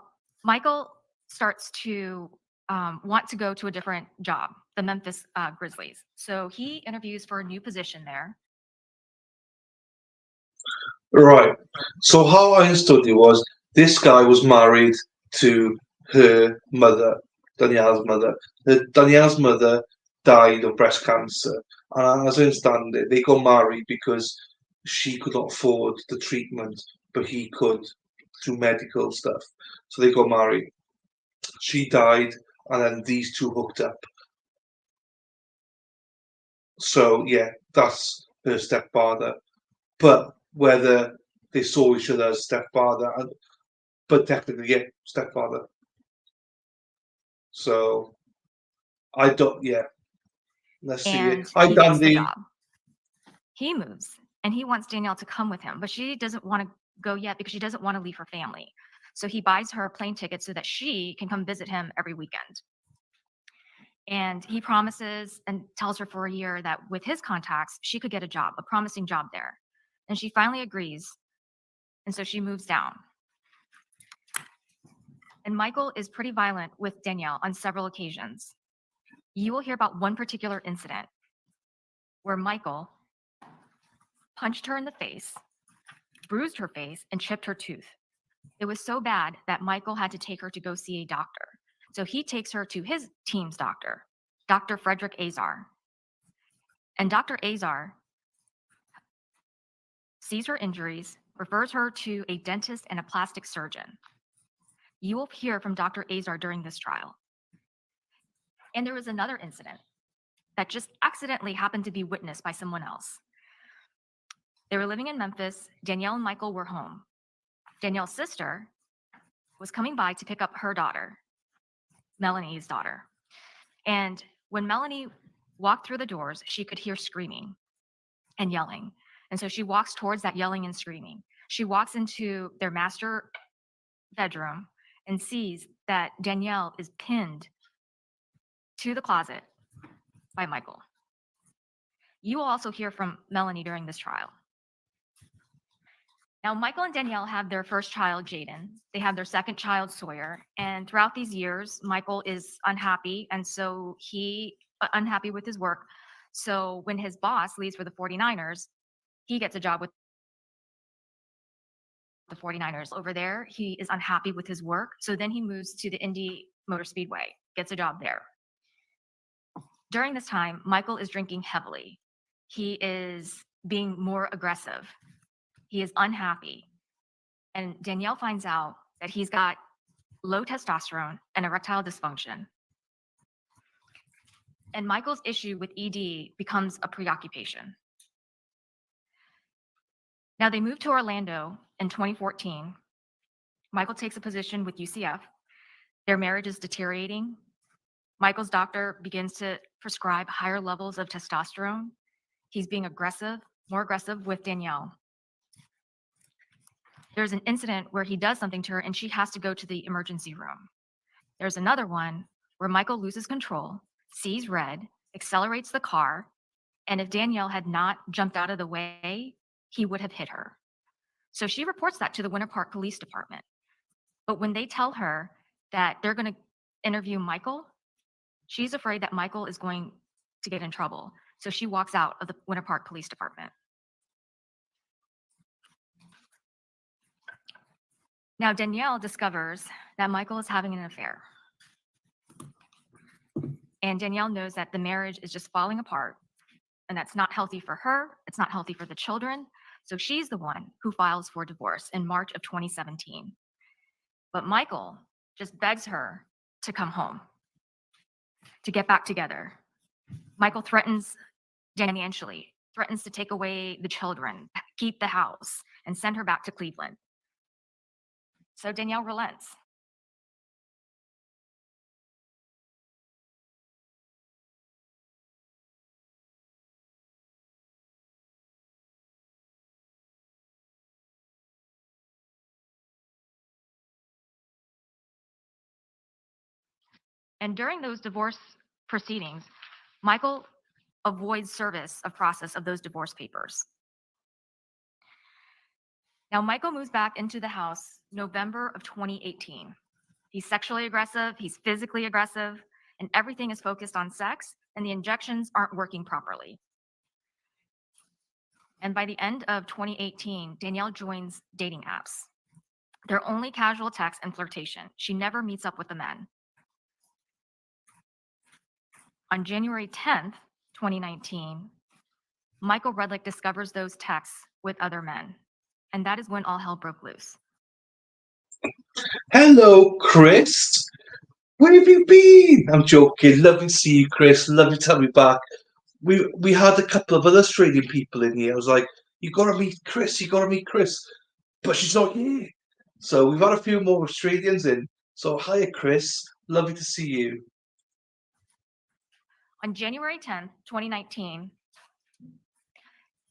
Michael starts to want to go to a different job, the Memphis Grizzlies. So he interviews for a new position there. Right. So how I understood it was this guy was married to her mother, Danielle's mother. Danielle's mother died of breast cancer. And as I understand it, they got married because she could not afford the treatment, but he could through medical stuff. So they got married. She died, and then these two hooked up. So yeah, that's her stepfather. But whether they saw each other as stepfather, but technically, yeah, stepfather. So I don't. Yeah, let's see it. And Hi, he gets the Dandy. job. He moves and he wants Danielle to come with him, but she doesn't want to go yet because she doesn't want to leave her family. So he buys her a plane ticket so that she can come visit him every weekend. And he promises and tells her for a year that with his contacts, she could get a job, a promising job there. And she finally agrees. And so she moves down. And Michael is pretty violent with Danielle on several occasions. You will hear about one particular incident where Michael punched her in the face, bruised her face, and chipped her tooth. It was so bad that Michael had to take her to go see a doctor. So he takes her to his team's doctor, Dr. Frederick Azar. And Dr. Azar sees her injuries, refers her to a dentist and a plastic surgeon. You will hear from Dr. Azar during this trial. And there was another incident that just accidentally happened to be witnessed by someone else. They were living in Memphis. Danielle and Michael were home. Danielle's sister was coming by to pick up her daughter, Melanie's daughter. And when Melanie walked through the doors, she could hear screaming and yelling. And so she walks towards that yelling and screaming. She walks into their master bedroom and sees that Danielle is pinned to the closet by Michael. You will also hear from Melanie during this trial. Now, Michael and Danielle have their first child, Jaden. They have their second child, Sawyer. And throughout these years, Michael is unhappy. And so unhappy with his work. So when his boss leaves for the 49ers, he gets a job with the 49ers. Over there, he is unhappy with his work. So then he moves to the Indy Motor Speedway, gets a job there. During this time, Michael is drinking heavily. He is being more aggressive. He is unhappy. And Danielle finds out that he's got low testosterone and erectile dysfunction. And Michael's issue with ED becomes a preoccupation. Now they move to Orlando in 2014. Michael takes a position with UCF. Their marriage is deteriorating. Michael's doctor begins to prescribe higher levels of testosterone. He's being more aggressive with Danielle. There's an incident where he does something to her and she has to go to the emergency room. There's another one where Michael loses control, sees red, accelerates the car, and if Danielle had not jumped out of the way, he would have hit her. So she reports that to the Winter Park Police Department. But when they tell her that they're going to interview Michael, she's afraid that Michael is going to get in trouble. So she walks out of the Winter Park Police Department. Now, Danielle discovers that Michael is having an affair. And Danielle knows that the marriage is just falling apart, and that's not healthy for her. It's not healthy for the children. So she's the one who files for divorce in March of 2017. But Michael just begs her to come home, to get back together. Michael threatens financially, threatens to take away the children, keep the house, and send her back to Cleveland. So Danielle relents. And during those divorce proceedings, Michael avoids service of process of those divorce papers. Now, Michael moves back into the house November of 2018. He's sexually aggressive, he's physically aggressive, and everything is focused on sex, and the injections aren't working properly. And by the end of 2018, Danielle joins dating apps. They're only casual text and flirtation. She never meets up with the men. On January 10th, 2019, Michael Redlick discovers those texts with other men. And that is when all hell broke loose. Hello, Chris. Where have you been? I'm joking. Lovely to see you, Chris. Lovely to have you back. We had a couple of other Australian people in here. I was like, you got to meet Chris. You got to meet Chris. But she's not here. So we've had a few more Australians in. So hiya, Chris. Lovely to see you. On January 10th, 2019,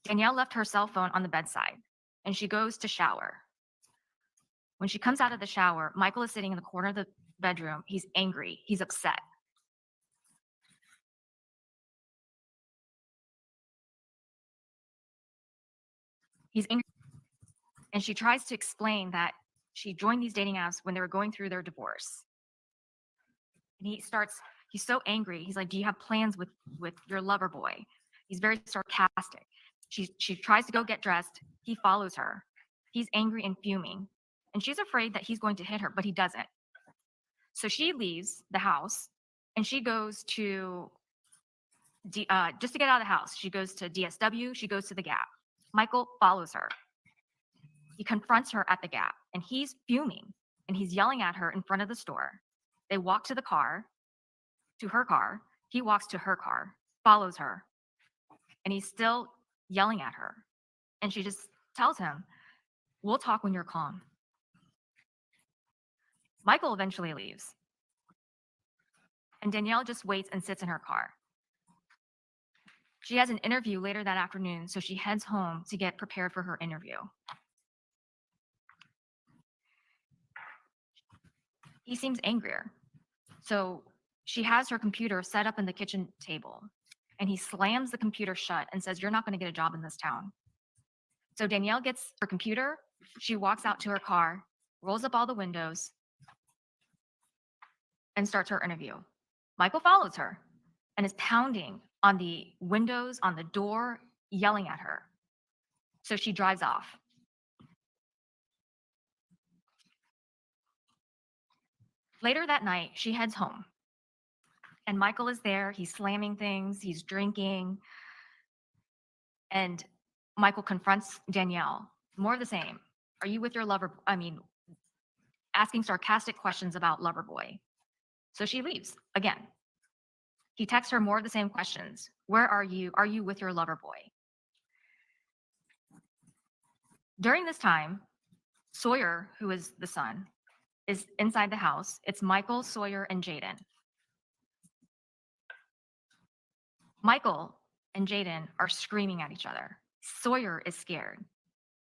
Danielle left her cell phone on the bedside and she goes to shower. When she comes out of the shower, Michael is sitting in the corner of the bedroom. He's angry. He's upset. He's angry. And she tries to explain that she joined these dating apps when they were going through their divorce. And he's so angry. He's like, do you have plans with your lover boy? He's very sarcastic. She tries to go get dressed. He follows her. He's angry and fuming. And she's afraid that he's going to hit her, but he doesn't. So she leaves the house and she goes to, just to get out of the house, she goes to DSW, she goes to the Gap. Michael follows her. He confronts her at the Gap and he's fuming and he's yelling at her in front of the store. They walk to her car. He walks to her car, follows her, and he's still yelling at her. And she just tells him, we'll talk when you're calm. Michael eventually leaves. And Danielle just waits and sits in her car. She has an interview later that afternoon, so she heads home to get prepared for her interview. He seems angrier. So she has her computer set up in the kitchen table, and he slams the computer shut and says, you're not going to get a job in this town. So Danielle gets her computer, she walks out to her car, rolls up all the windows, and starts her interview. Michael follows her and is pounding on the windows, on the door, yelling at her. So she drives off. Later that night, she heads home. And Michael is there. He's slamming things. He's drinking. And Michael confronts Danielle. More of the same. Are you with your lover? Asking sarcastic questions about lover boy. So she leaves again. He texts her more of the same questions. Where are you? Are you with your lover boy? During this time, Sawyer, who is the son, is inside the house. It's Michael, Sawyer, and Jaden. Michael and Jaden are screaming at each other. Sawyer is scared.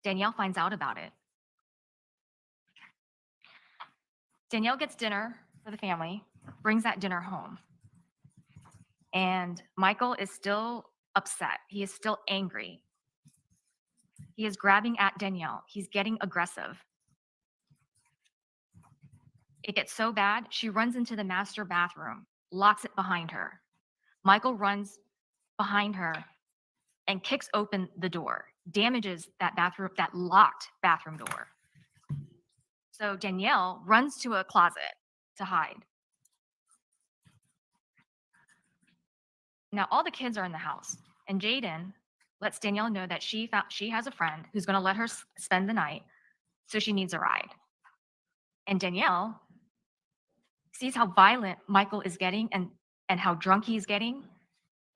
Danielle finds out about it. Danielle gets dinner for the family, brings that dinner home. And Michael is still upset. He is still angry. He is grabbing at Danielle. He's getting aggressive. It gets so bad, she runs into the master bathroom, locks it behind her. Michael runs behind her and kicks open the door, damages that locked bathroom door. So Danielle runs to a closet to hide. Now all the kids are in the house, and Jaden lets Danielle know that she has a friend who's going to let her spend the night, so she needs a ride. And Danielle sees how violent Michael is getting and how drunk he's getting,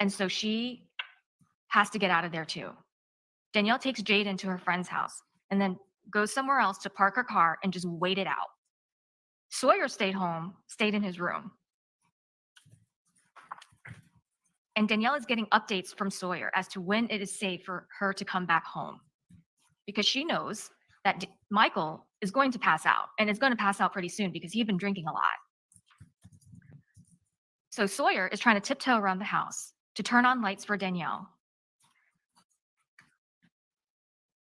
and so she has to get out of there too. Danielle takes Jaden to her friend's house and then goes somewhere else to park her car and just wait it out. Sawyer stayed in his room. And Danielle is getting updates from Sawyer as to when it is safe for her to come back home, because she knows that Michael is going to pass out, and is going to pass out pretty soon because he'd been drinking a lot. So Sawyer is trying to tiptoe around the house to turn on lights for Danielle.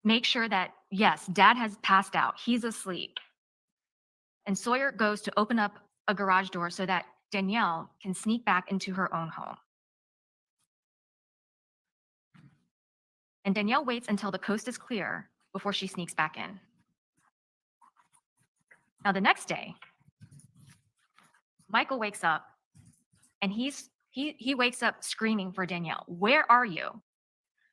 Make sure that, yes, Dad has passed out. He's asleep. And Sawyer goes to open up a garage door so that Danielle can sneak back into her own home. And Danielle waits until the coast is clear before she sneaks back in. Now the next day, Michael wakes up and he wakes up screaming for Danielle. Where are you?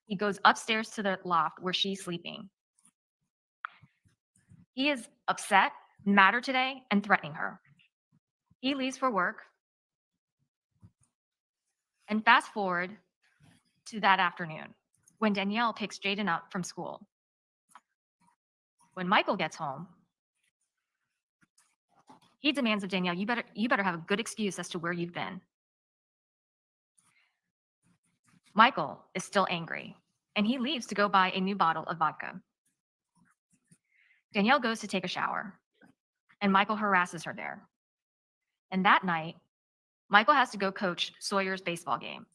He goes upstairs to the loft where she's sleeping. He is upset, madder today, and threatening her. He leaves for work. And fast forward to that afternoon. when Danielle picks Jaden up from school. When Michael gets home, he demands of Danielle, you better have a good excuse as to where you've been. Michael is still angry, and he leaves to go buy a new bottle of vodka. Danielle goes to take a shower, and Michael harasses her there. And that night, Michael has to go coach Sawyer's baseball game,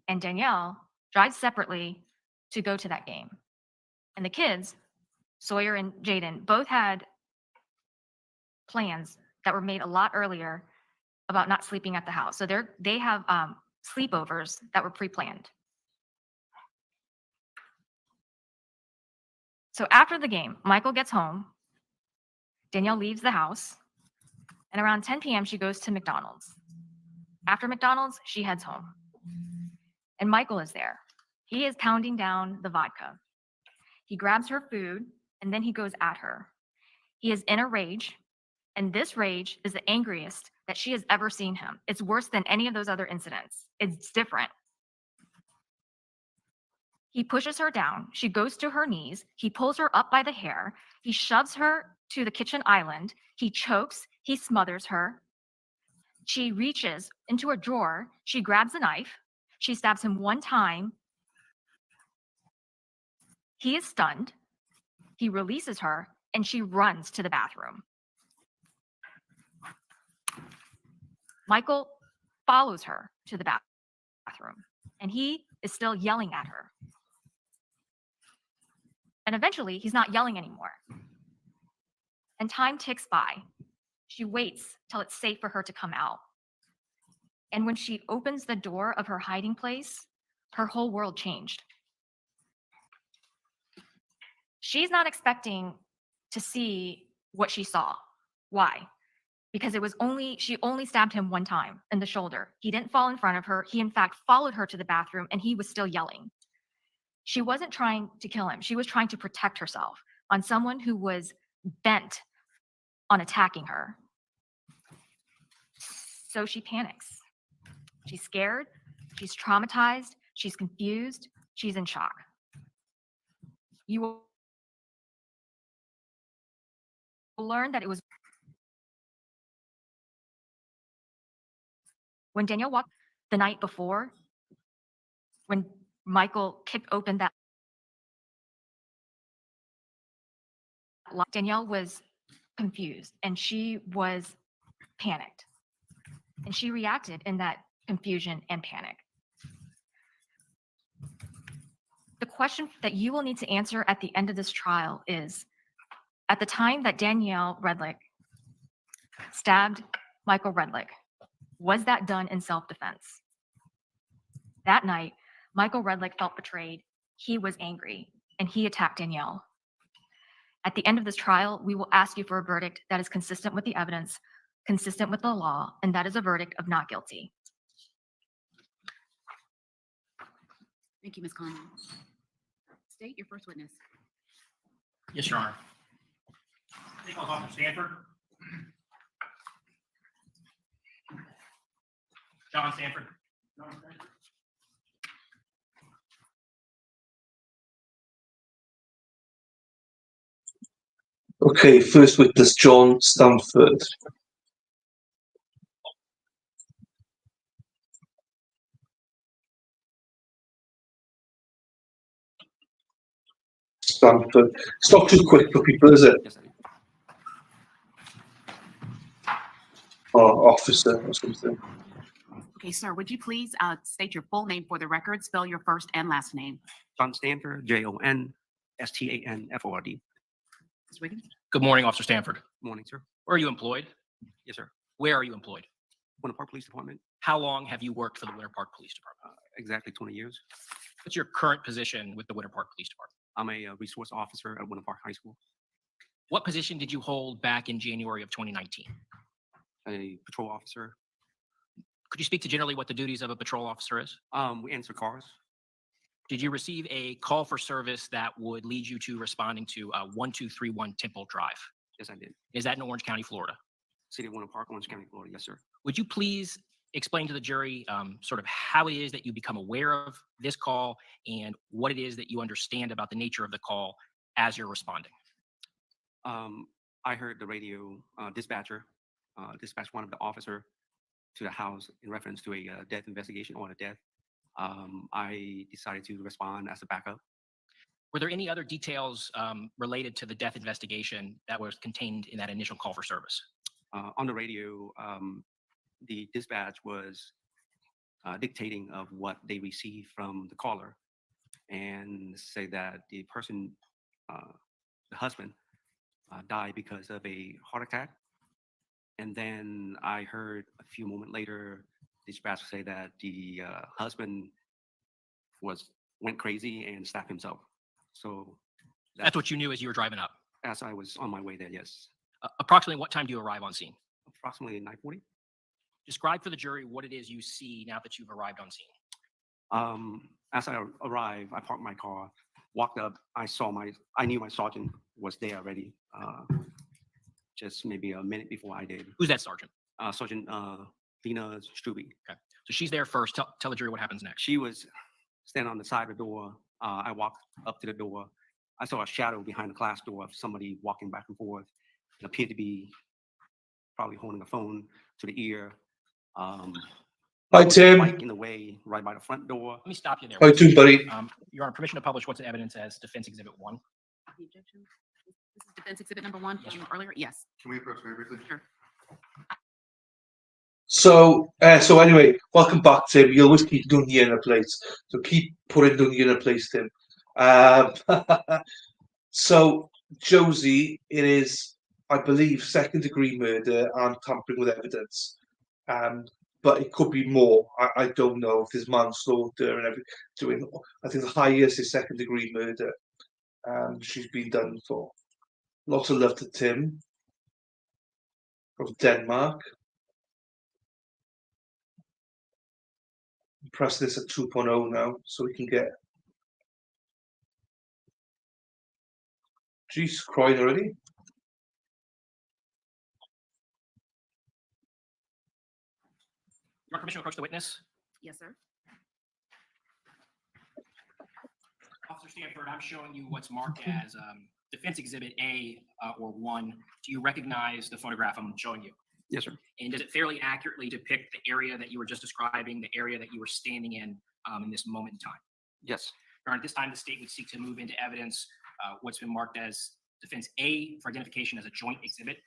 and Danielle drives separately to go to that game. And the kids, Sawyer and Jaden, both had plans that were made a lot earlier about not sleeping at the house. So they have sleepovers that were pre-planned. So after the game, Michael gets home, Danielle leaves the house, and around 10 p.m. she goes to McDonald's. After McDonald's, she heads home. And Michael is there. He is pounding down the vodka. He grabs her food, and then he goes at her. He is in a rage, and this rage is the angriest that she has ever seen him. It's worse than any of those other incidents. It's different. He pushes her down. She goes to her knees. He pulls her up by the hair. He shoves her to the kitchen island. He chokes. He smothers her. She reaches into a drawer. She grabs a knife. She stabs him one time. He is stunned. He releases her, and she runs to the bathroom. Michael follows her to the bathroom, and he is still yelling at her. And eventually, he's not yelling anymore. And time ticks by. She waits till it's safe for her to come out. And when she opens the door of her hiding place, her whole world changed. She's not expecting to see what she saw. Why? Because she only stabbed him one time in the shoulder. He didn't fall in front of her. He, in fact, followed her to the bathroom, and he was still yelling. She wasn't trying to kill him. She was trying to protect herself on someone who was bent on attacking her. So she panics. She's scared. She's traumatized. She's confused. She's in shock. You will learn that it was when Danielle walked the night before, when Michael kicked open that lock, Danielle was confused and she was panicked. And she reacted in that confusion and panic. The question that you will need to answer at the end of this trial is, at the time that Danielle Redlick stabbed Michael Redlick, was that done in self-defense? That night, Michael Redlick felt betrayed. He was angry, and he attacked Danielle. At the end of this trial, we will ask you for a verdict that is consistent with the evidence, consistent with the law, and that is a verdict of not guilty. Thank you, Ms. Conlon. State your first witness. Yes, Your Honor. Nicholas Officer Stanford. John Stanford. Okay, first witness, John Stanford. Stanford. It's not too quick for people, is it? Yes, I do. Or officer or something. Okay, sir, would you please state your full name for the record, spell your first and last name? John Stanford, Jonstanford. Ms. Wiggins? Good morning, Officer Stanford. Morning, sir. Where are you employed? Yes, sir. Where are you employed? Winter Park Police Department. How long have you worked for the Winter Park Police Department? Exactly 20 years. What's your current position with the Winter Park Police Department? I'm a resource officer at Winter Park High School. What position did you hold back in January of 2019? A patrol officer. Could you speak to generally what the duties of a patrol officer is? We answer cars. Did you receive a call for service that would lead you to responding to 1231 Temple Drive? Yes, I did. Is that in Orange County, Florida? City of Winter Park, Orange County, Florida. Yes, sir. Would you please explain to the jury sort of how it is that you become aware of this call and what it is that you understand about the nature of the call as you're responding. I heard the radio dispatcher dispatch one of the officer to the house in reference to a death investigation or a death. I decided to respond as a backup. Were there any other details related to the death investigation that was contained in that initial call for service? On the radio, the dispatch was dictating of what they received from the caller and say that the person, the husband, died because of a heart attack. And then I heard a few moments later, dispatch say that the husband went crazy and stabbed himself. So That's what you knew as you were driving up. as I was on my way there, yes, Approximately what time do you arrive on scene? approximately 9:40. Describe for the jury what it is you see now that you've arrived on scene. As I arrived, I parked my car, walked up. I knew my sergeant was there already. Just maybe a minute before I did. Who's that sergeant? Sergeant Lena Struby. So she's there first. Tell the jury what happens next. She was standing on the side of the door. I walked up to the door. I saw a shadow behind the glass door of somebody walking back and forth. It appeared to be probably holding a phone to the ear. Hi, Tim. Bike in the way right by the front door. Let me stop you there. How you doing, buddy? You're on permission to publish what's in evidence as Defense Exhibit 1. The objection? This is defense exhibit number 1 Yes, from ma'am. earlier? Yes. Can we approach very briefly? Sure. So anyway, welcome back, Tim. You always keep Dunya in a place. So keep putting Dunya in a place, Tim. So, Josie, it is, I believe, second-degree murder and tampering with evidence. But it could be more. I don't know if there's manslaughter and everything. I think the highest is second-degree murder. She's been done for. Lots of love to Tim from Denmark. Press this at 2.0 now, so we can get. Jeez, crying already. You want permission to approach the witness? Yes, sir. Officer Stanford, I'm showing you what's marked as Defense Exhibit A or 1. Do you recognize the photograph I'm showing you? Yes, sir. And does it fairly accurately depict the area that you were just describing, the area that you were standing in this moment in time? Yes. Your Honor, at this time, the state would seek to move into evidence what's been marked as Defense A for identification as a joint exhibit.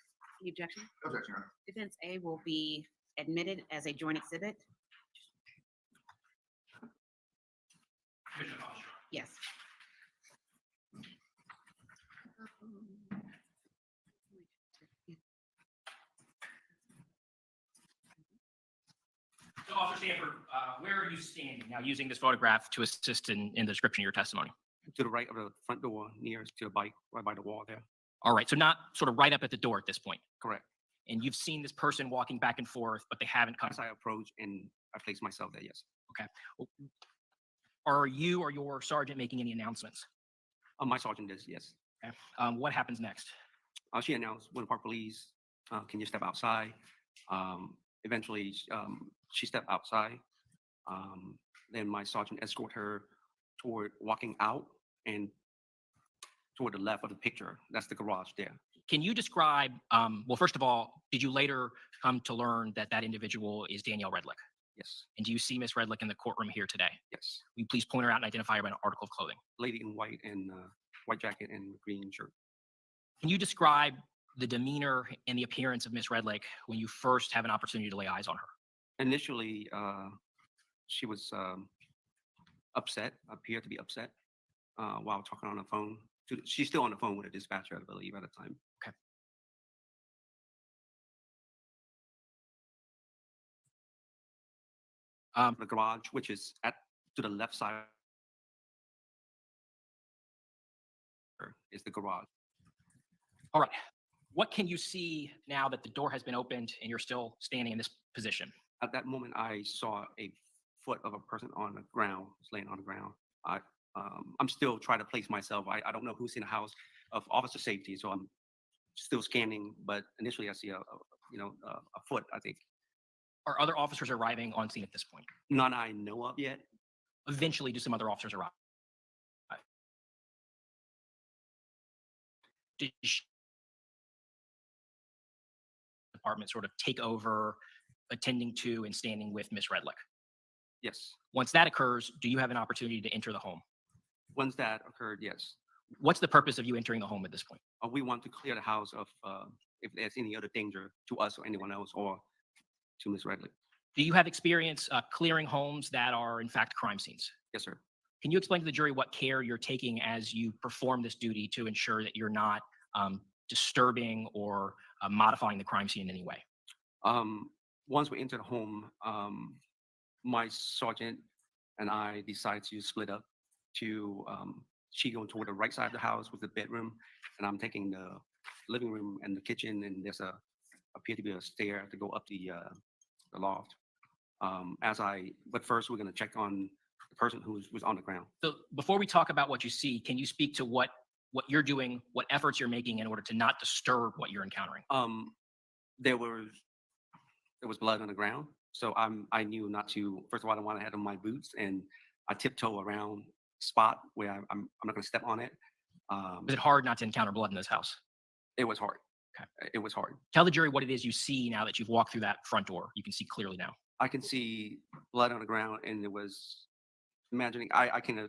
The objection? Objection, Your Honor. Defense A will be admitted as a joint exhibit. Permission to publish. Yes. So, Officer Stanford, where are you standing now using this photograph to assist in the description of your testimony? To the right of the front door, nearest to the bike, right by the wall there. All right, so not sort of right up at the door at this point. Correct. And you've seen this person walking back and forth, but they haven't come. As I approach and I place myself there, yes. Are you or your sergeant making any announcements? My sergeant does, yes. Okay. What happens next? She announced, Winter Park Police, can you step outside? Eventually, she stepped outside. Then my sergeant escort her toward walking out and toward the left of the picture. That's the garage there. Can you describe, well, first of all, did you later come to learn that that individual is Danielle Redlick? Yes, And do you see Miss Redlick in the courtroom here today? yes. Will you please point her out and identify her by an article of clothing? Lady in white and white jacket and green shirt. Can you describe the demeanor and the appearance of Miss Redlick when you first have an opportunity to lay eyes on her? Initially, she was upset, appeared to be upset while talking on the phone. She's still on the phone with a dispatcher, I believe, at the time. The garage, which is to the left side, is the garage. All right. What can you see now that the door has been opened and you're still standing in this position? At that moment, I saw a foot of a person on the ground, laying on the ground. I'm still trying to place myself. I don't know who's in the house of officer safety, so I'm still scanning. But initially, I see a foot, I think, Are other officers arriving on scene at this point? None I know of yet. Eventually, do some other officers arrive? Did department sort of take over attending to and standing with Miss Redlick? Yes. Once that occurs, do you have an opportunity to enter the home? Once that occurred, yes. What's the purpose of you entering the home at this point? We want to clear the house of if there's any other danger to us or anyone else or to Ms. Redlick. Do you have experience clearing homes that are in fact crime scenes? Yes, sir. Can you explain to the jury what care you're taking as you perform this duty to ensure that you're not disturbing or modifying the crime scene in any way? Once we enter the home, my sergeant and I decide to split up to she going toward the right side of the house with the bedroom, and I'm taking the living room and the kitchen, and there's appear to be a stair to go up the loft. But first we're going to check on the person who's on the ground. So before we talk about what you see, can you speak to what you're doing, what efforts you're making in order to not disturb what you're encountering? There was blood on the ground, so I knew not to. First of all, I want to have on my boots, and I tiptoe around spot where I'm not going to step on it. Is it hard not to encounter blood in this house? It was hard. Okay. It was hard. Tell the jury what it is you see now that you've walked through that front door. You can see clearly now. I can see blood on the ground, and it was imagining. I can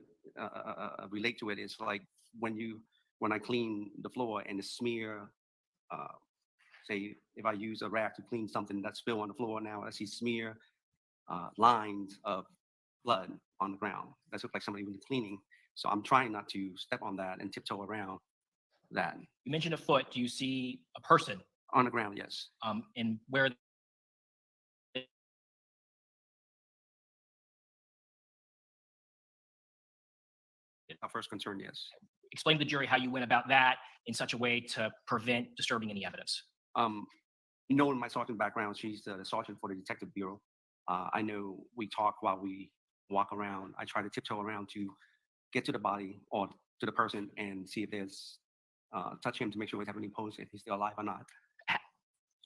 relate to it. It's like when I clean the floor and the smear. Say if I use a rag to clean something that's spilled on the floor, now I see smear lines of blood on the ground. That looks like somebody really cleaning. So I'm trying not to step on that and tiptoe around that. You mentioned a foot. Do you see a person On the ground, yes. and where? Our first concern, yes. Explain to the jury how you went about that in such a way to prevent disturbing any evidence. Knowing my sergeant background, she's the sergeant for the detective bureau. I know we talk while we walk around. I try to tiptoe around to get to the body or to the person and see if there's touch him to make sure we have any pulse, if he's still alive or not.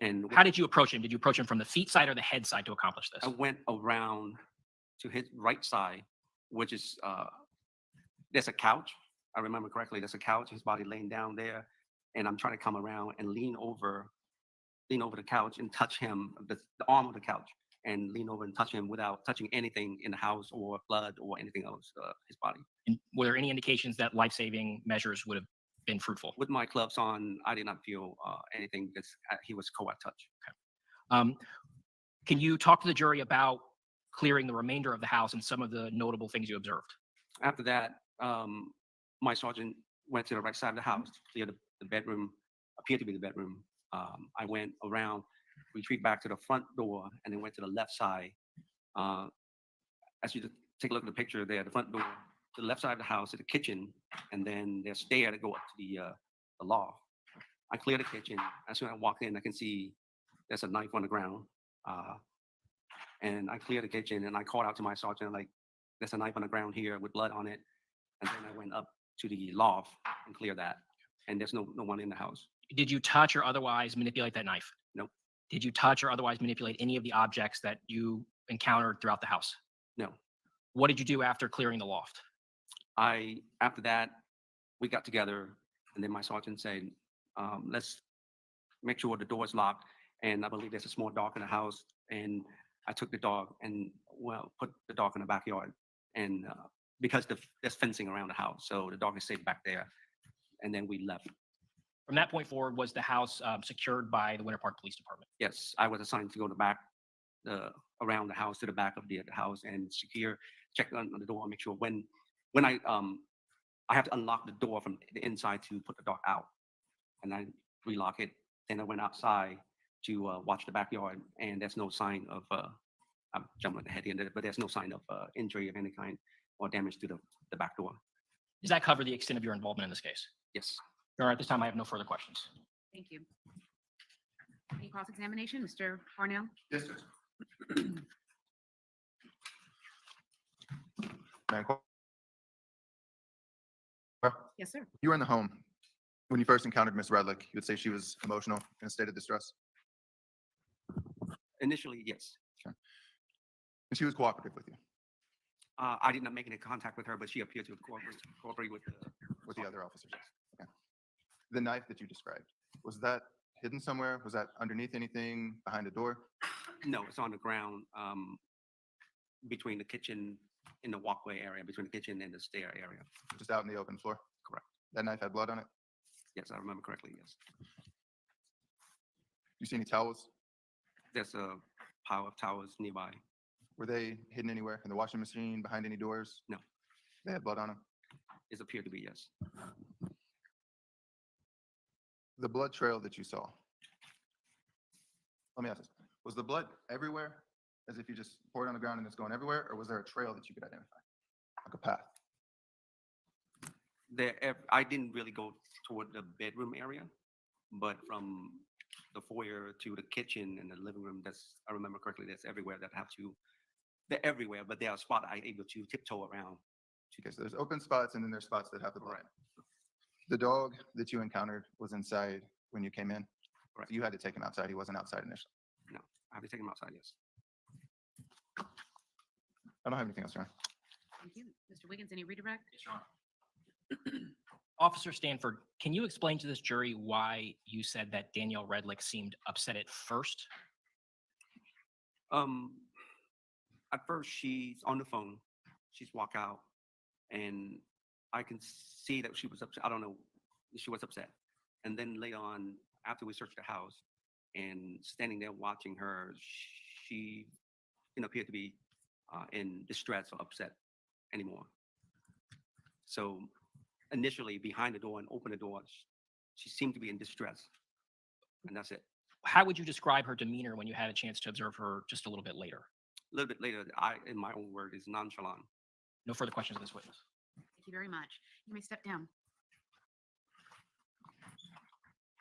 And How did you approach him? Did you approach him from the feet side or the head side to accomplish this? I went around to his right side, which is there's a couch. I remember correctly. There's a couch. His body laying down there, and I'm trying to come around and lean over the couch and touch him, the arm of the couch, and lean over and touch him without touching anything in the house or blood or anything else, his body. And were there any indications that life-saving measures would have been fruitful? With my gloves on, I did not feel anything because he was cold at touch. Can you talk to the jury about clearing the remainder of the house and some of the notable things you observed? After that, my sergeant went to the right side of the house to clear the bedroom, appeared to be the bedroom. I went around, retreat back to the front door, and then went to the left side. As you take a look at the picture there, the front door, to the left side of the house, to the kitchen, and then there's stairs that go up to the loft. I cleared the kitchen. As soon as I walked in, I can see there's a knife on the ground. And I cleared the kitchen, and I called out to my sergeant, like, there's a knife on the ground here with blood on it. And then I went up to the loft and cleared that. And there's no one in the house. Did you touch or otherwise manipulate that knife? Nope. Did you touch or otherwise manipulate any of the objects that you encountered throughout the house? No. What did you do after clearing the loft? After that, we got together, and then my sergeant said, let's make sure the door is locked. And I believe there's a small dog in the house. And I took the dog and, put the dog in the backyard. And because there's fencing around the house, so the dog is safe back there. And then we left. From that point forward, was the house secured by the Winter Park Police Department? Yes, I was assigned to go around the house to the back of the house and check on the door, make sure when I have to unlock the door from the inside to put the dog out, and I relock it. Then I went outside to watch the backyard, and there's no sign of I'm jumping ahead here, but there's no sign of injury of any kind or damage to the back door. Does that cover the extent of your involvement in this case? Yes. All right, at this time, I have no further questions. Thank you. Any cross-examination, Mr. Parnell? Yes, sir. Madam Clerk, Yes, sir. you were in the home. When you first encountered Ms. Redlick, you would say she was emotional in a state of distress. Initially, yes. And she was cooperative with you, I did not make any contact with her, but she appeared to cooperate with with the other officers. Okay. The knife that you described, was that hidden somewhere? Was that underneath anything, behind a door? No, it's on the ground between the kitchen, in the walkway area, between the kitchen and the stair area. Just out in the open floor? Correct. That knife had blood on it? Yes, I remember correctly, yes. You see any towels? There's a pile of towels nearby. Were they hidden anywhere? In the washing machine, behind any doors? No. They had blood on them? It appeared to be, yes. The blood trail that you saw, let me ask this. Was the blood everywhere? As if you just poured it on the ground and it's going everywhere? Or was there a trail that you could identify? Like a path? I didn't really go toward the bedroom area, but from the foyer to the kitchen and the living room, I remember correctly, that's everywhere they're everywhere, but there are spots I'm able to tiptoe around. Okay, so there's open spots and then there's spots that have the blood. Right. The dog that you encountered was inside when you came in? Correct. You had to take him outside. He wasn't outside initially. No, I have to take him outside, yes. I don't have anything else, Your Honor. Thank you. Mr. Wiggins, any redirect? Yes, Your Honor. Officer Stanford, can you explain to this jury why you said that Danielle Redlick seemed upset at first? At first, she's on the phone. She's walked out, and I can see that she was upset. I don't know, she was upset. And then later on, after we searched the house and standing there watching her, she didn't appear to be in distress or upset anymore. So initially, behind the door and open the door, she seemed to be in distress, and that's it. How would you describe her demeanor when you had a chance to observe her just a little bit later? A little bit later, in my own word, is nonchalant. No further questions of this witness. Thank you very much. You may step down.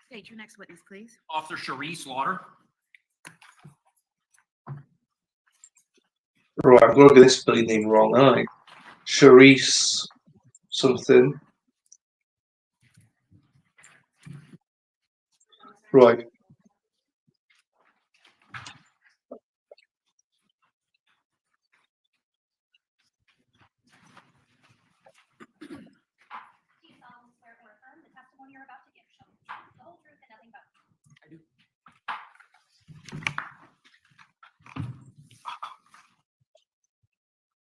State your next witness, please. Officer Cherie Slaughter. Right, I'm going to get this spelling name wrong, aren't I? Charisse something. Right. Do you solemnly swear or affirm the testimony you're about to give shall be the truth, the whole truth, and nothing but the truth? I do.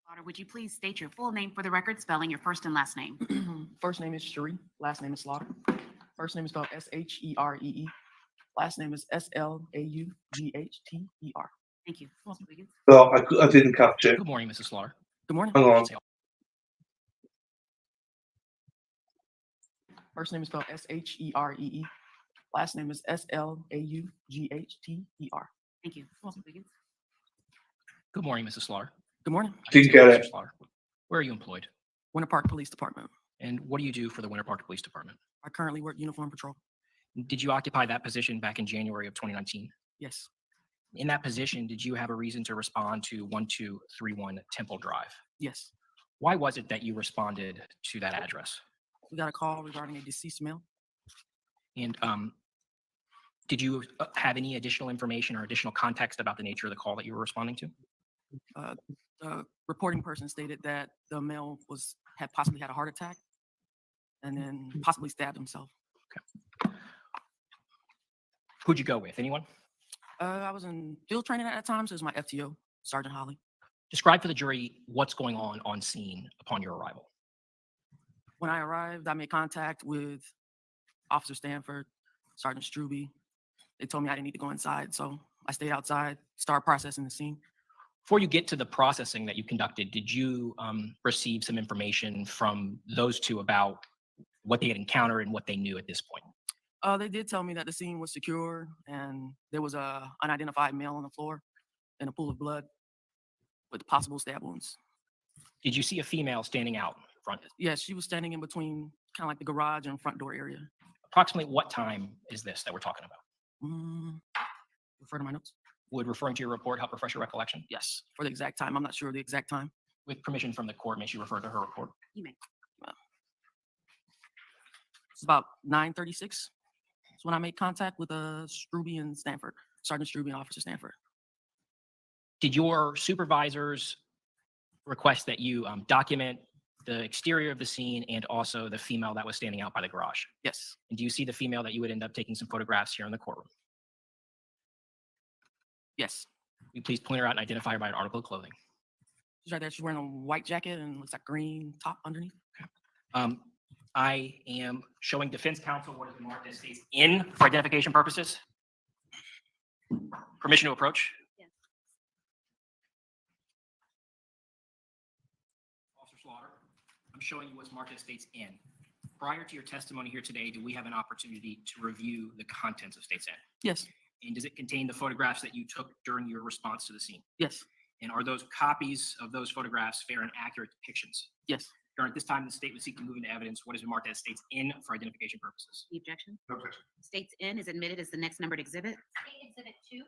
Slaughter, would you please state your full name for the record, spelling your first and last name? First name is Cherie, last name is Slaughter. First name is spelled Sheree. Last name is Slaughter. Thank you. Mr. Wiggins. No, I didn't capture. Good morning, Mrs. Slaughter. Good morning. Hang on. First name is spelled Sheree. Last name is Slaughter. Thank you. Mr. Wiggins. Good morning, Mrs. Slaughter. Good morning. Didn't get Officer it. Slaughter. Where are you employed? Winter Park Police Department. And what do you do for the Winter Park Police Department? I currently work uniform patrol. Did you occupy that position back in January of 2019? Yes. In that position, did you have a reason to respond to 1231 Temple Drive? Yes. Why was it that you responded to that address? We got a call regarding a deceased male. And did you have any additional information or additional context about the nature of the call that you were responding to? The reporting person stated that the male had possibly had a heart attack and then possibly stabbed himself. Who'd you go with? Anyone? I was in field training at that time, so it was my FTO, Sergeant Holly. Describe for the jury what's going on scene upon your arrival. When I arrived, I made contact with Officer Stanford, Sergeant Struby. They told me I didn't need to go inside, so I stayed outside, started processing the scene. Before you get to the processing that you conducted, did you receive some information from those two about what they had encountered and what they knew at this point? They did tell me that the scene was secure and there was a unidentified male on the floor in a pool of blood with possible stab wounds. Did you see a female standing out front? Yes, she was standing in between kind of like the garage and front door area. Approximately what time is this that we're talking about? Refer to my notes. Would referring to your report help refresh your recollection? Yes, for the exact time. I'm not sure the exact time. With permission from the court, may she refer to her report? You may. It's about 9:36. It's when I made contact with Struby and Stanford, Sergeant Struby and Officer Stanford. Did your supervisors request that you document the exterior of the scene and also the female that was standing out by the garage? Yes. And do you see the female that you would end up taking some photographs here in the courtroom? Yes. Will you please point her out and identify her by an article of clothing? She's right there. She's wearing a white jacket and looks like green top underneath. I am showing defense counsel what is marked as states in for identification purposes. Permission to approach? Yes. Officer Slaughter, I'm showing you what's marked as states in. Prior to your testimony here today, do we have an opportunity to review the contents of states in? Yes. And does it contain the photographs that you took during your response to the scene? Yes. And are those copies of those photographs fair and accurate depictions? Yes. Your Honor, at this time, the state would seek to move into evidence what has been marked as states in for identification purposes. The objection? No objection. States in is admitted as the next numbered exhibit. State Exhibit 2.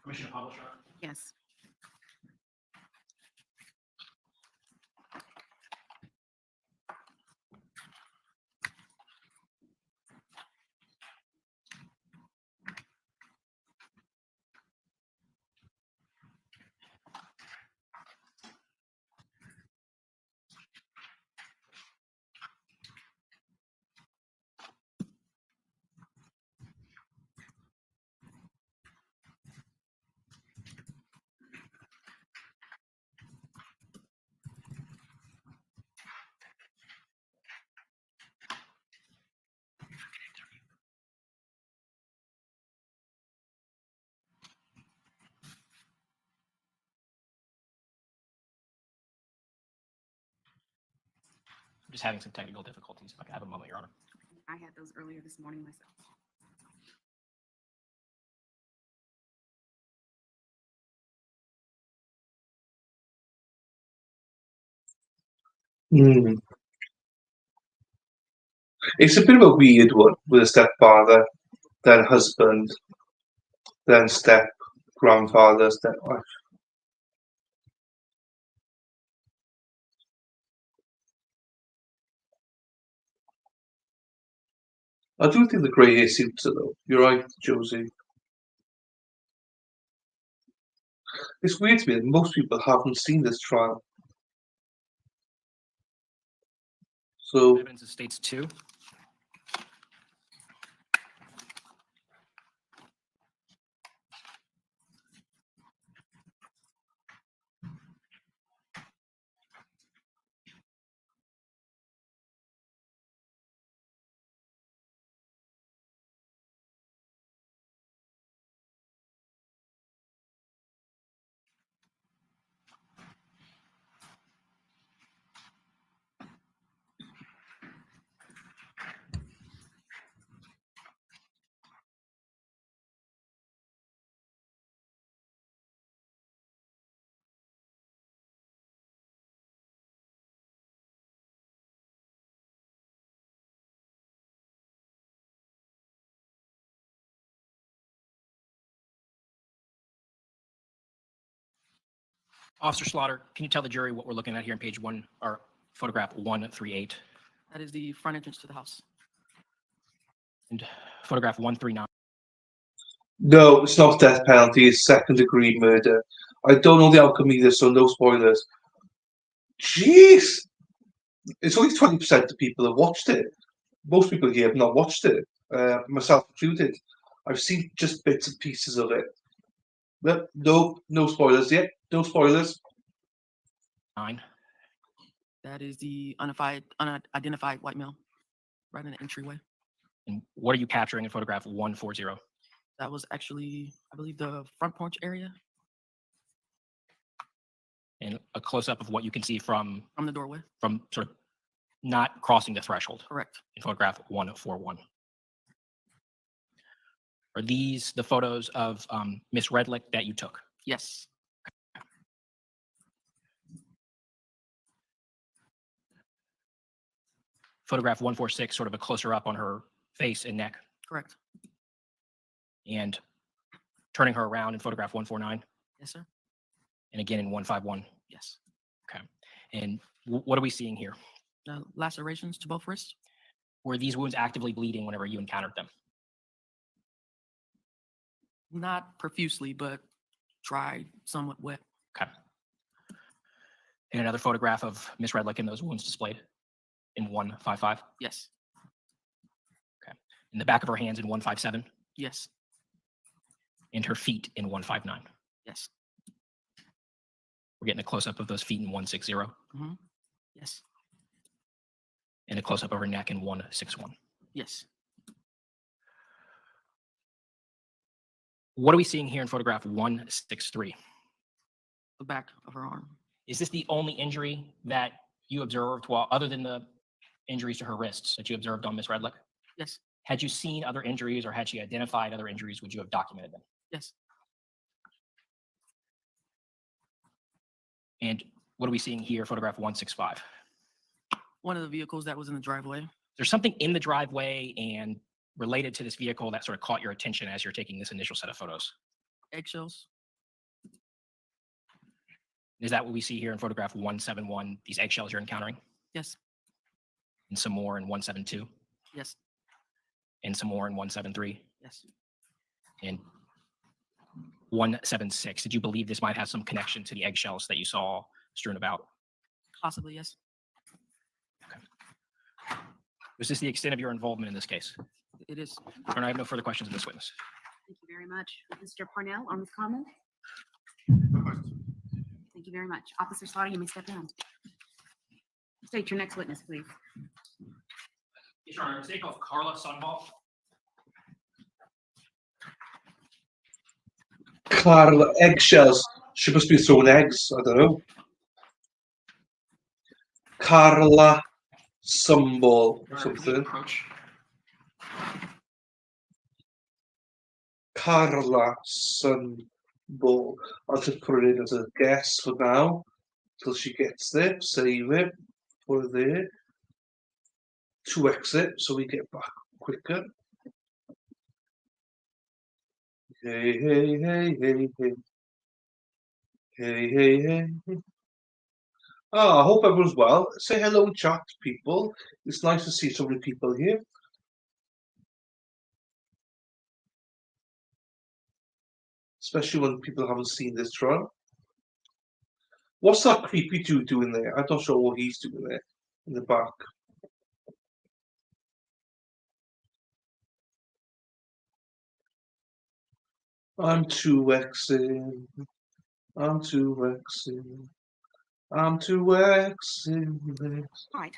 Permission to publish, Your Honor? Yes. I'm just having some technical difficulties. If I can have a moment, Your Honor. I had those earlier this morning myself. Hmm. It's a bit of a weird one with a stepfather, then husband, then step grandfather, step wife. I do think the grey hair suits her though. You're right, Josie. It's weird to me that most people haven't seen this trial. So Evidence of states 2. Officer Slaughter, can you tell the jury what we're looking at here on page 1 or photograph 138 That is the front entrance to the house. and photograph 139? no, it's not death penalty. It's second-degree murder. I don't know the outcome either, so no spoilers. Jeez, it's only 20% of people have watched it. Most people here have not watched it, myself included. I've seen just bits and pieces of it. But no spoilers yet. No spoilers. 9. That is the unidentified white male right in the entryway. And what are you capturing in photograph 140? That was actually, I believe, the front porch area And a close-up of what you can see from from the doorway. sort of not crossing the threshold Correct. in photograph 141. Are these the photos of Miss Redlick that you took? Yes. Photograph 146, sort of a closer up on her face and neck, Correct. and turning her around in photograph 149. Yes, sir. And again in 151. Yes. Okay. And what are we seeing here? Lacerations to both wrists. Were these wounds actively bleeding whenever you encountered them? Not profusely, but dry, somewhat wet. Okay. And another photograph of Miss Redlick and those wounds displayed in 155. Yes. Okay. In the back of her hands in 157 Yes. and her feet in 159. Yes. We're getting a close up of those feet in 160 Yes. and a close up of her neck in 161. Yes. What are we seeing here in photograph 163? The back of her arm. Is this the only injury that you observed, well, other than the injuries to her wrists that you observed on Miss Redlick? Yes. Had you seen other injuries or had she identified other injuries, would you have documented them? Yes. And what are we seeing here, photograph 165? One of the vehicles that was in the driveway. There's something in the driveway and related to this vehicle that sort of caught your attention as you're taking this initial set of photos. Eggshells. Is that what we see here in photograph 171, these eggshells you're encountering? Yes. And some more in 172? Yes. And some more in 173? Yes. And 176, did you believe this might have some connection to the eggshells that you saw strewn about? Possibly, yes. Was this the extent of your involvement in this case? It is. I have no further questions of this witness. Thank you very much. Mr. Parnell on this comment? Thank you very much. Officer Slaughter, you may step down. State your next witness, please. Yes, Your Honor, mistake of Carla Sunball. Carla, eggshells. She must be throwing eggs. I don't know. Carla Sunball or something. Approach. Carla Sunball. I'll just put it in as a guess for now. Till she gets there. Save it. Put it there. To exit so we get back quicker. Hey, hey, hey, hey, hey. Hey, hey, hey. I hope everyone's well. Say hello in chat, people. It's nice to see so many people here. Especially when people haven't seen this trial. What's that creepy dude doing there? I'm not sure what he's doing there in the back. I'm 2xing. I'm 2xing. I'm 2xing this. All right,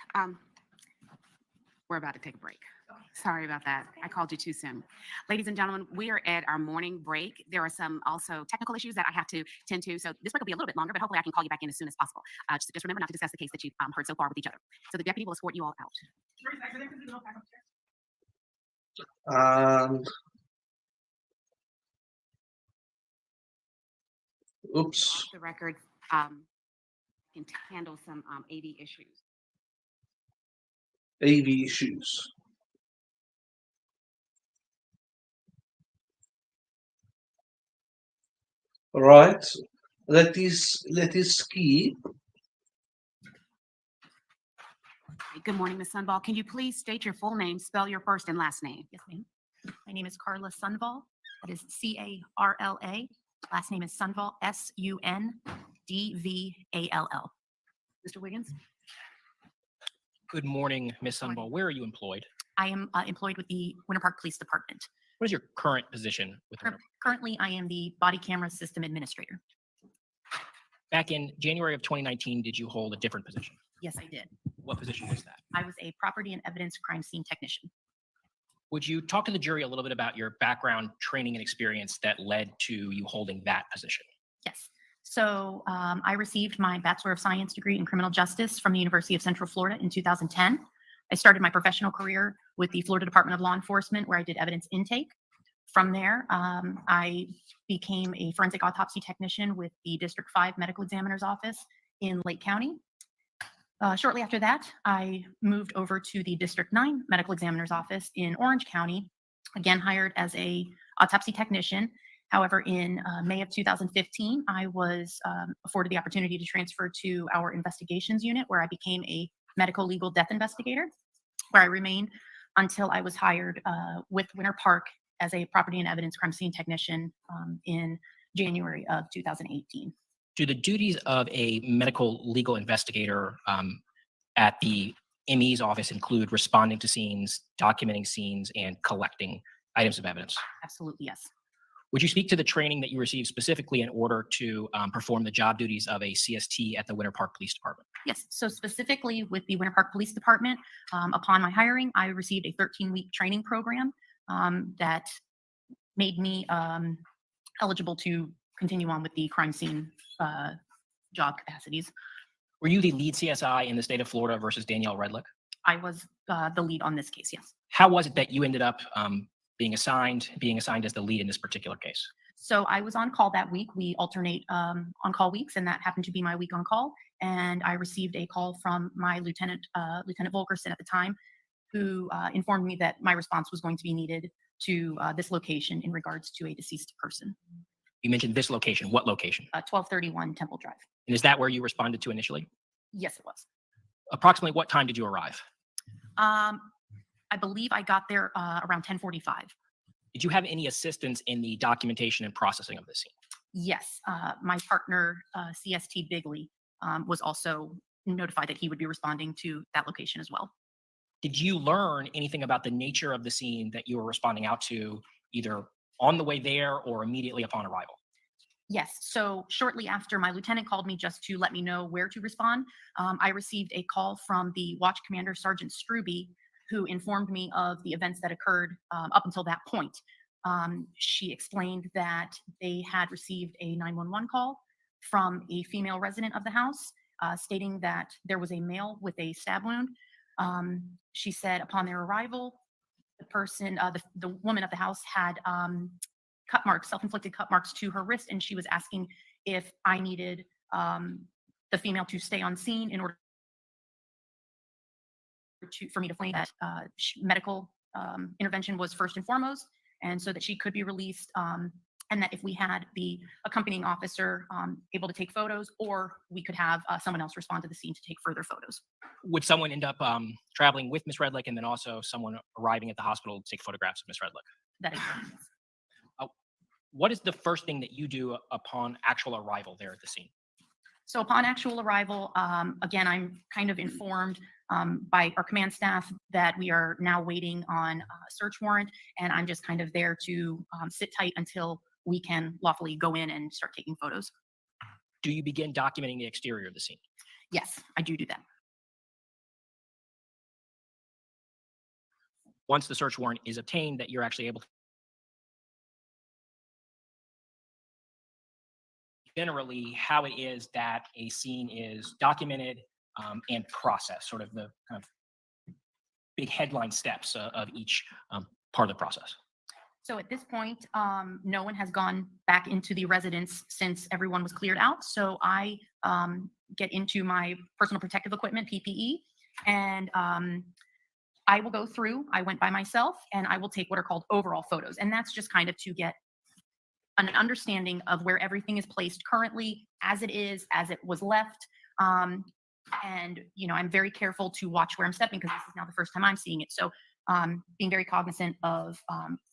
we're about to take a break. Sorry about that. I called you too soon. Ladies and gentlemen, we are at our morning break. There are some also technical issues that I have to tend to, so this break will be a little bit longer, but hopefully I can call you back in as soon as possible. Just remember not to discuss the case that you've heard so far with each other. So the deputy will escort you all out. And oops. Off the record, can handle some AV issues. AV issues. All right. Let this ski. Good morning, Ms. Sunball. Can you please state your full name, spell your first and last name? Yes, ma'am. My name is Carla Sunval. That is C-A-R-L-A. Last name is Sunval, S-U-N-D-V-A-L-L. Mr. Wiggins? Good morning, Ms. Morning. Sunball. Where are you employed? I am employed with the Winter Park Police Department. What is your current position with Cur- Winter? Currently, I am the body camera system administrator. Back in January of 2019, did you hold a different position? Yes, I did. What position was that? I was a property and evidence crime scene technician. Would you talk to the jury a little bit about your background, training, and experience that led to you holding that position? Yes. So I received my Bachelor of Science degree in criminal justice from the University of Central Florida in 2010. I started my professional career with the Florida Department of Law Enforcement, where I did evidence intake. From there, I became a forensic autopsy technician with the District 5 Medical Examiner's Office in Lake County. Shortly after that, I moved over to the District 9 Medical Examiner's Office in Orange County, again hired as a autopsy technician. However, in May of 2015, I was afforded the opportunity to transfer to our investigations unit, where I became a medical legal death investigator, where I remained until I was hired with Winter Park as a property and evidence crime scene technician in January of 2018. Do the duties of a medical legal investigator at the ME's office include responding to scenes, documenting scenes, and collecting items of evidence? Absolutely, yes. Would you speak to the training that you received specifically in order to perform the job duties of a CST at the Winter Park Police Department? Yes. So specifically with the Winter Park Police Department, upon my hiring, I received a 13-week training program that made me eligible to continue on with the crime scene job capacities. Were you the lead CSI in the state of Florida versus Danielle Redlick? I was the lead on this case, yes. How was it that you ended up being assigned as the lead in this particular case? So I was on call that week. We alternate on-call weeks, and that happened to be my week on call. And I received a call from my Lieutenant Volkerson at the time, who informed me that my response was going to be needed to this location in regards to a deceased person. You mentioned this location. What location? 1231 Temple Drive. And is that where you responded to initially? Yes, it was. Approximately what time did you arrive? I believe I got there around 10:45. Did you have any assistance in the documentation and processing of the scene? Yes, my partner, CST Bigley, was also notified that he would be responding to that location as well. Did you learn anything about the nature of the scene that you were responding out to, either on the way there or immediately upon arrival? Yes. So shortly after, my lieutenant called me just to let me know where to respond. I received a call from the watch commander, Sergeant Struby, who informed me of the events that occurred up until that point. She explained that they had received a 911 call from a female resident of the house stating that there was a male with a stab wound. She said upon their arrival, the person, the woman of the house had cut marks, self-inflicted cut marks to her wrist, and she was asking if I needed the female to stay on scene in order for me to explain that medical intervention was first and foremost, and so that she could be released, and that if we had the accompanying officer able to take photos, or we could have someone else respond to the scene to take further photos. Would someone end up traveling with Miss Redlick and then also someone arriving at the hospital to take photographs of Miss Redlick? That is correct. What is the first thing that you do upon actual arrival there at the scene? So upon actual arrival, again, I'm kind of informed by our command staff that we are now waiting on a search warrant, and I'm just kind of there to sit tight until we can lawfully go in and start taking photos. Do you begin documenting the exterior of the scene? Yes, I do that. Once the search warrant is obtained, that you're actually able to generally how it is that a scene is documented and processed, sort of the kind of big headline steps of each part of the process. So at this point, no one has gone back into the residence since everyone was cleared out. So I get into my personal protective equipment, PPE, and I will go through. I went by myself, and I will take what are called overall photos. And that's just kind of to get an understanding of where everything is placed currently, as it was left. And, you know, I'm very careful to watch where I'm stepping because this is now the first time I'm seeing it. So being very cognizant of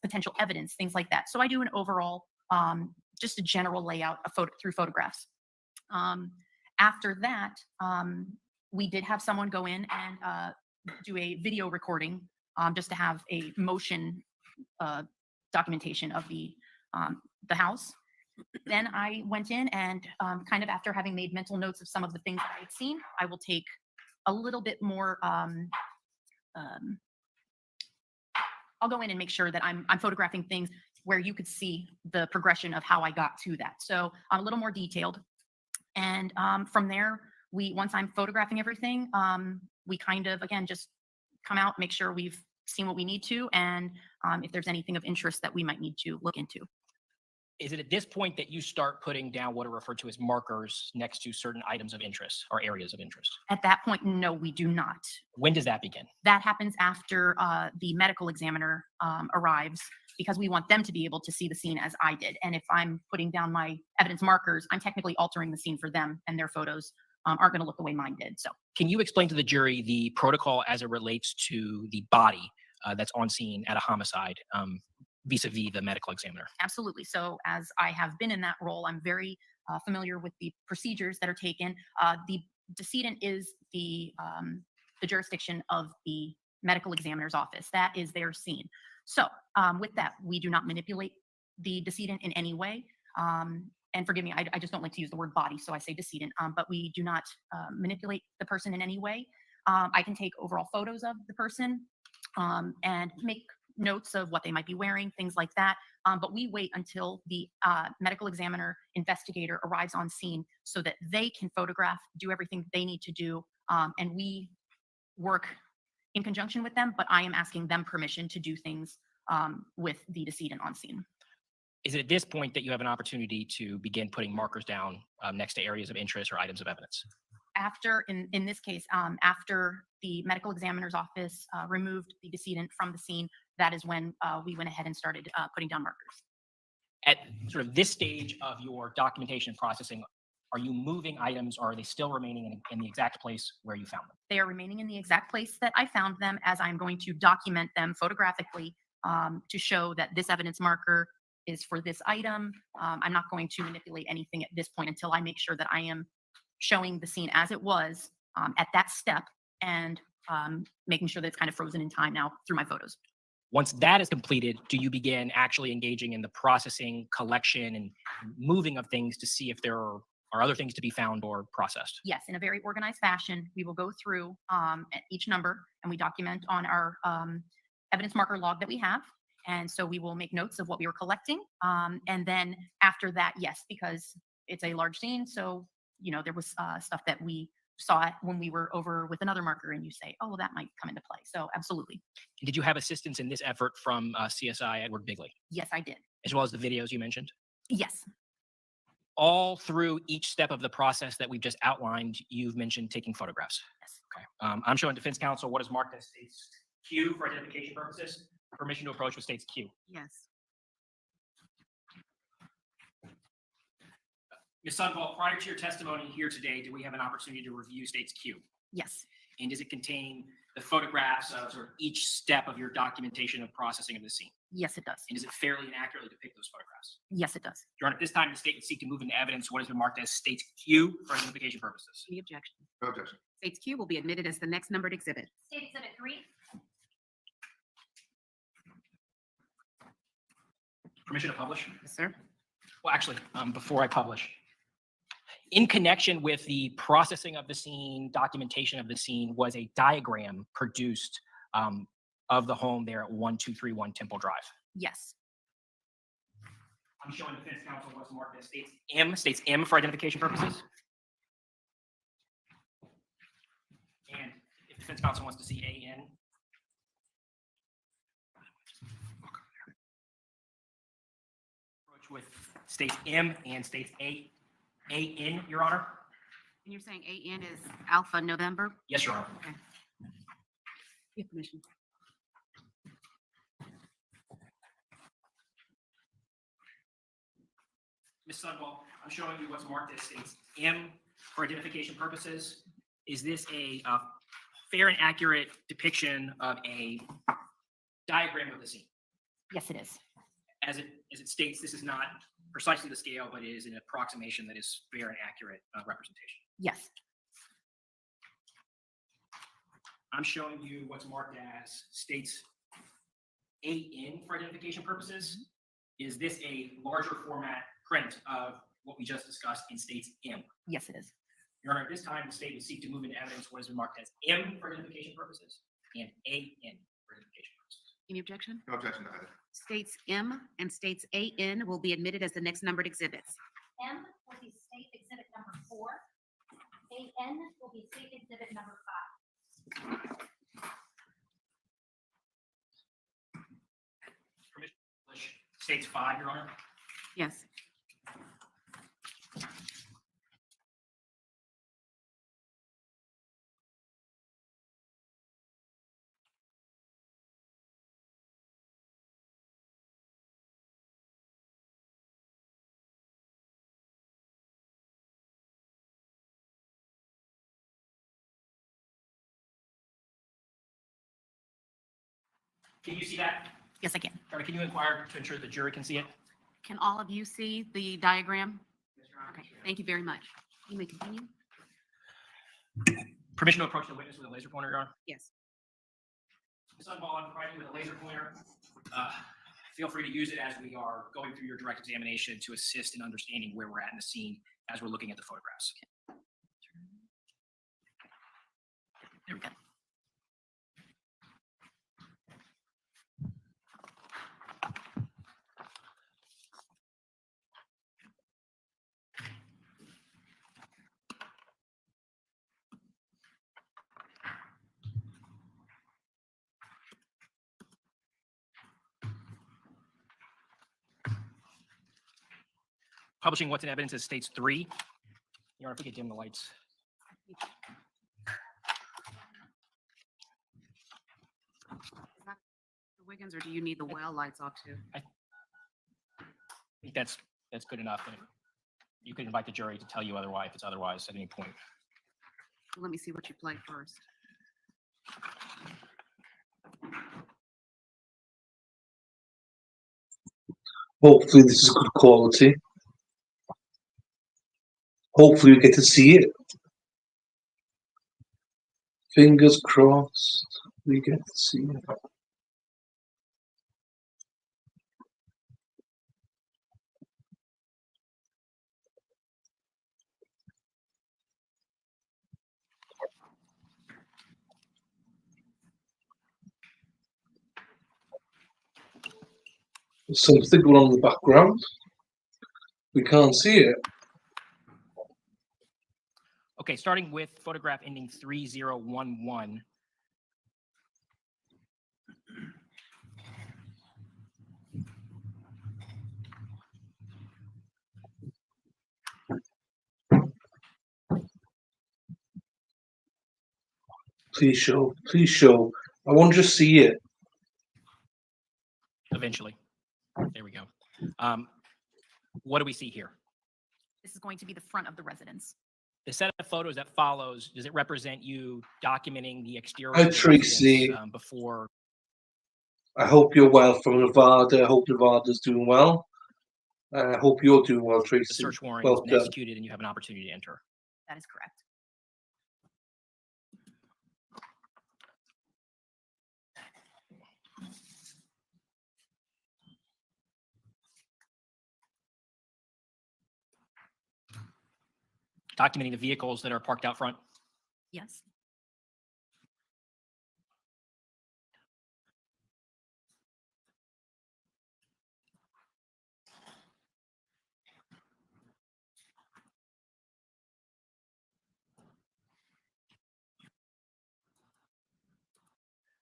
potential evidence, things like that. So I do an overall, just a general layout of through photographs. After that, we did have someone go in and do a video recording just to have a motion documentation of the house. Then I went in and kind of after having made mental notes of some of the things that I had seen, I will take a little bit more, I'll go in and make sure that I'm photographing things where you could see the progression of how I got to that. So I'm a little more detailed. And from there, once I'm photographing everything, we kind of, again, just come out, make sure we've seen what we need to, and if there's anything of interest that we might need to look into. Is it at this point that you start putting down what are referred to as markers next to certain items of interest or areas of interest? At that point, no, we do not. When does that begin? That happens after the medical examiner arrives because we want them to be able to see the scene as I did. And if I'm putting down my evidence markers, I'm technically altering the scene for them, and their photos aren't going to look the way mine did. So Can you explain to the jury the protocol as it relates to the body that's on scene at a homicide vis-a-vis the medical examiner? absolutely. So as I have been in that role, I'm very familiar with the procedures that are taken. The decedent is the jurisdiction of the medical examiner's office. That is their scene. So with that, we do not manipulate the decedent in any way. And forgive me, I just don't like to use the word body, so I say decedent, but we do not manipulate the person in any way. I can take overall photos of the person and make notes of what they might be wearing, things like that. But we wait until the medical examiner investigator arrives on scene so that they can photograph, do everything they need to do, and we work in conjunction with them, but I am asking them permission to do things with the decedent on scene. Is it at this point that you have an opportunity to begin putting markers down next to areas of interest or items of evidence? After, in this case, after the medical examiner's office removed the decedent from the scene, that is when we went ahead and started putting down markers. At sort of this stage of your documentation processing, are you moving items, or are they still remaining in the exact place where you found them? They are remaining in the exact place that I found them, as I'm going to document them photographically to show that this evidence marker is for this item. I'm not going to manipulate anything at this point until I make sure that I am showing the scene as it was at that step, and making sure that it's kind of frozen in time now through my photos. Once that is completed, do you begin actually engaging in the processing, collection, and moving of things to see if there are other things to be found or processed? Yes, in a very organized fashion, we will go through each number, and we document on our evidence marker log that we have. And so we will make notes of what we were collecting. And then after that, yes, because it's a large scene. So, there was stuff that we saw when we were over with another marker, and you say, oh, well, that might come into play. So absolutely. And did you have assistance in this effort from CSI Edward Bigley, Yes, I did. as well as the videos you mentioned? Yes. All through each step of the process that we've just outlined, you've mentioned taking photographs. Yes. Okay. I'm showing defense counsel what is marked as states Q for identification purposes. Permission to approach with states Q. Yes. Ms. Sundvall, prior to your testimony here today, do we have an opportunity to review states Q? Yes. And does it contain the photographs of sort of each step of your documentation of processing of the scene? Yes, it does. And does it fairly and accurately depict those photographs? Yes, it does. Your Honor, at this time, the state would seek to move into evidence what has been marked as states Q for identification purposes. Any objection? No objection. States Q will be admitted as the next numbered exhibit. State Exhibit 3. Permission to publish? Yes, sir. Well, actually, before I publish, in connection with the processing of the scene, documentation of the scene, was a diagram produced of the home there at 1231 Temple Drive. Yes. I'm showing defense counsel what's marked as states M for identification purposes. And if defense counsel wants to see AN, approach with states M and states AN, Your Honor. And you're saying AN is Alpha November? Yes, Your Honor. Okay. You have permission. Ms. Sundvall, I'm showing you what's marked as states M for identification purposes. Is this a fair and accurate depiction of a diagram of the scene? Yes, it is. As it states, this is not precisely the scale, but it is an approximation that is fair and accurate representation. Yes. I'm showing you what's marked as states AN for identification purposes. Is this a larger format print of what we just discussed in states M? Yes, it is. Your Honor, at this time, the state would seek to move into evidence what has been marked as M for identification purposes and AN for identification purposes. Any objection? No objection to either. States M and states AN will be admitted as the next numbered exhibits. M will be State Exhibit number 4. AN will be State Exhibit number 5. Permission to publish states 5, Your Honor. Yes. Can you see that? Yes, I can. Carter, can you inquire to ensure the jury can see it? Can all of you see the diagram? Okay, thank you very much. You may continue. Permission to approach the witness with a laser pointer, Your Honor? Yes. Ms. Unball, I'm providing you with a laser pointer. Feel free to use it as we are going through your direct examination to assist in understanding where we're at in the scene as we're looking at the photographs. There we go. Publishing what's in evidence as states 3. Your Honor, if we could dim the lights. Is that the Wiggins, or do you need the well lights off too? I think that's good enough. And you could invite the jury to tell you otherwise if it's otherwise at any point. Let me see what you play first. Hopefully this is good quality. Hopefully we get to see it. Fingers crossed we get to see it. There's something going on in the background. We can't see it. Okay, starting with photograph ending 3011. Please show. Please show. I want to just see it. Eventually. There we go. What do we see here? This is going to be the front of the residence. The set of photos that follows, does it represent you documenting the exterior Hi, of the Tracy. residence, before? I hope you're well from Nevada. I hope Nevada's doing well. I hope you're doing well, Tracy. The search warrant Well has been done. executed and you have an opportunity to enter. That is correct. Documenting the vehicles that are parked out front. Yes.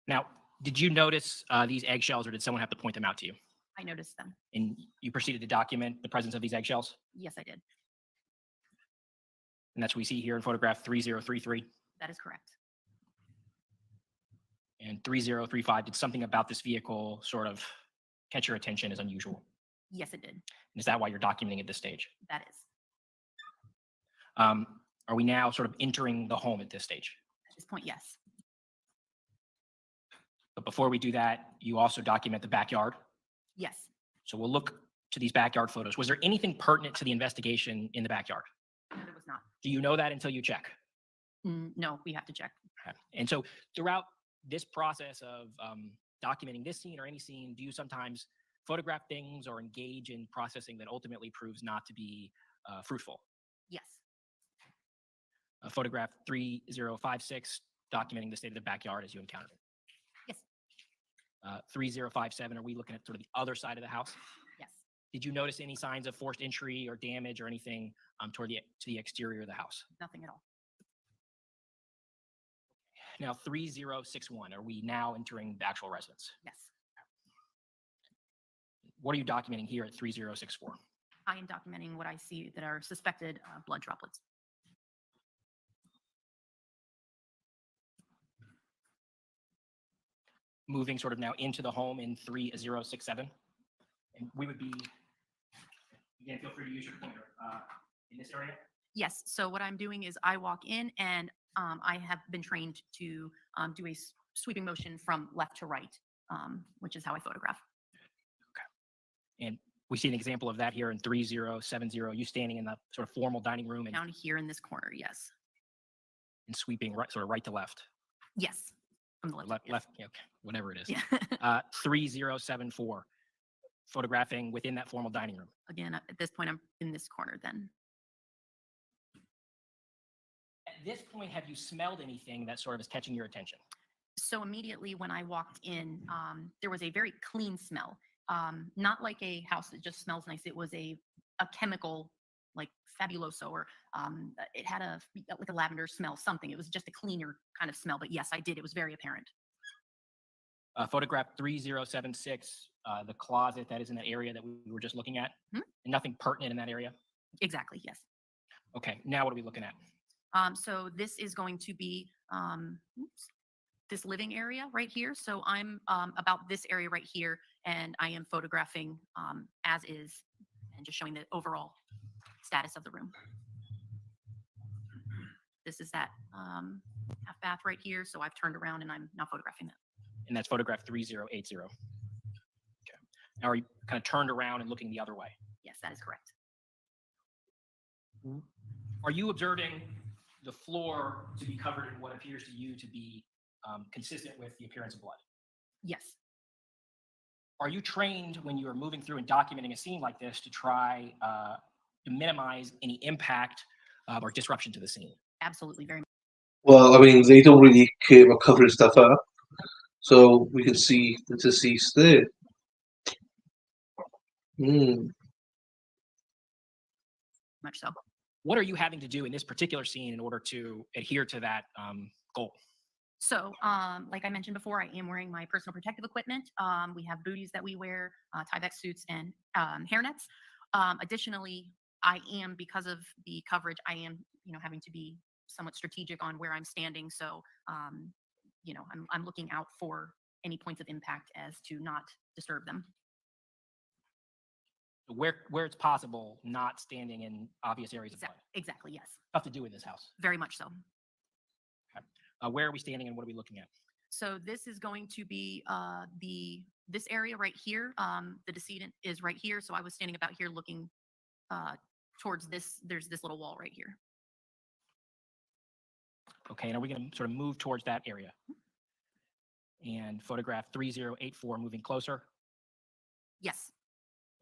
Now, did you notice these eggshells or did someone have to point them out to you? I noticed them. And you proceeded to document the presence of these eggshells? Yes, I did. And that's what we see here in photograph 3033 That is correct. and 3035. Did something about this vehicle sort of catch your attention as unusual? Yes, it did. And is that why you're documenting at this stage? That is. Are we now sort of entering the home at this stage? At this point, yes. But before we do that, you also document the backyard. Yes. So we'll look to these backyard photos. Was there anything pertinent to the investigation in the backyard? No, there was not. Do you know that until you check? No, we have to check. Okay. And so throughout this process of documenting this scene or any scene, do you sometimes photograph things or engage in processing that ultimately proves not to be fruitful? Yes. Photograph 3056, documenting the state of the backyard as you encountered it. Yes. 3057, are we looking at sort of the other side of the house? Yes. Did you notice any signs of forced entry or damage or anything to the exterior of the house? Nothing at all. Now, 3061, are we now entering the actual residence? Yes. What are you documenting here at 3064? I am documenting what I see that are suspected blood droplets. Moving sort of now into the home in 3067. And we would be, again, feel free to use your pointer in this area. Yes. So what I'm doing is I walk in and I have been trained to do a sweeping motion from left to right which is how I photograph. And we see an example of that here in 3070, you standing in the sort of formal dining room and Down here in this corner, yes. sweeping right, sort of right to left, Yes. From the left. left, yes. left, yeah, okay, whatever it is. Yeah. 3074, photographing within that formal dining room. Again, at this point, I'm in this corner then. At this point, have you smelled anything that sort of is catching your attention? So immediately when I walked in, there was a very clean smell. Not like a house that just smells nice. It was a chemical, like Fabuloso, or it had like a lavender smell, something. It was just a cleaner kind of smell. But yes, I did. It was very apparent. Photograph 3076, the closet that is in that area that we were just looking at. Mhm. And nothing pertinent in that area. Exactly. Yes. Okay, now what are we looking at? So this is going to be this living area right here. So I'm about this area right here, and I am photographing as is, and just showing the overall status of the room. This is that half bath right here. So I've turned around and I'm now photographing that. And that's photograph 3080. Okay. Now are you kind of turned around and looking the other way? Yes, that is correct. Are you observing the floor to be covered in what appears to you to be consistent with the appearance of blood? Yes. Are you trained when you are moving through and documenting a scene like this to try to minimize any impact or disruption to the scene? Absolutely. Very much. Well, I mean, they don't really care about covering stuff up, so we can see the deceased there. Much so. What are you having to do in this particular scene in order to adhere to that goal? So, like I mentioned before, I am wearing my personal protective equipment. We have booties that we wear, tie-back suits, and hairnets. Additionally, I am, because of the coverage, I am, having to be somewhat strategic on where I'm standing. So, I'm looking out for any points of impact as to not disturb them. Where it's possible, not standing in obvious areas of blood. Exactly. Yes. Stuff to do in this house. Very much so. Where are we standing and what are we looking at? So this is going to be this area right here. The decedent is right here. So I was standing about here looking towards this. There's this little wall right here. Okay, and are we going to sort of move towards that area? And photograph 3084 moving closer, Yes,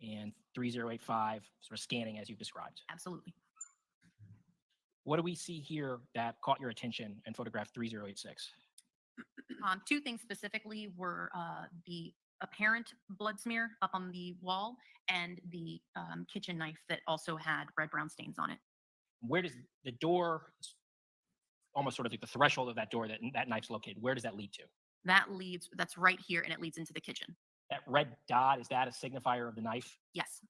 and 3085 sort of scanning as you've described. absolutely. What do we see here that caught your attention in photograph 3086? Two things specifically were the apparent blood smear up on the wall and the kitchen knife that also had red-brown stains on it. Where does the door, almost sort of like the threshold of that door that knife's located, where does that lead to? That's right here, and it leads into the kitchen. That red dot, is that a signifier of the knife? Yes.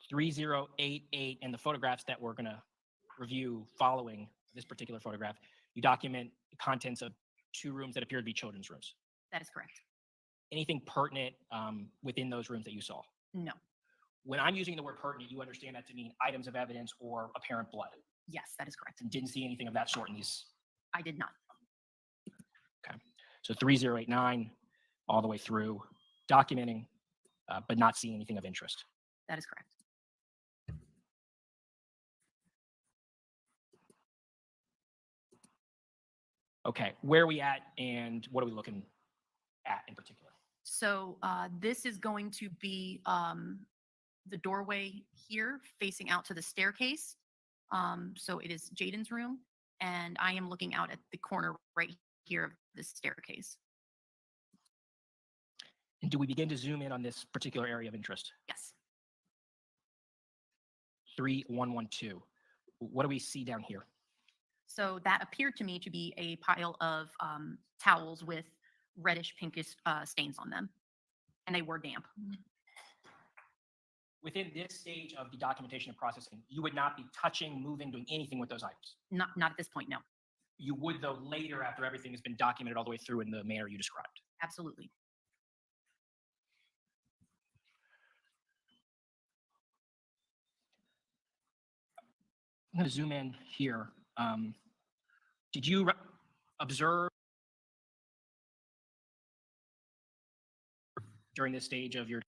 3088 and the photographs that we're going to review following this particular photograph, you document the contents of 2 rooms that appear to be children's rooms. That is correct. Anything pertinent within those rooms that you saw? No. When I'm using the word pertinent, you understand that to mean items of evidence or apparent blood. Yes, that is correct. And didn't see anything of that sort in these. I did not. Okay. So 3089 all the way through, documenting, but not seeing anything of interest. That is correct. Okay, where are we at and what are we looking at in particular? So this is going to be the doorway here facing out to the staircase. So it is Jaden's room, and I am looking out at the corner right here of the staircase. And do we begin to zoom in on this particular area of interest? Yes. 3112. What do we see down here? So that appeared to me to be a pile of towels with reddish pinkish stains on them, and they were damp. Within this stage of the documentation and processing, you would not be touching, moving, doing anything with those items. Not at this point, no. You would, though, later after everything has been documented all the way through in the manner you described. Absolutely. I'm going to zoom in here. Did you observe during this stage of your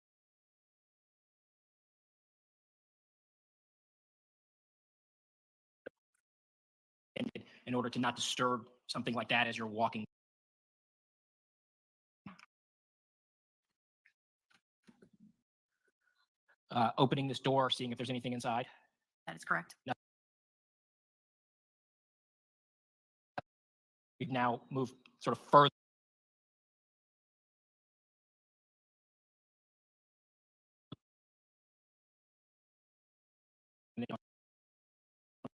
in order to not disturb something like that as you're walking? Opening this door, seeing if there's anything inside. That is correct. We've now moved sort of further.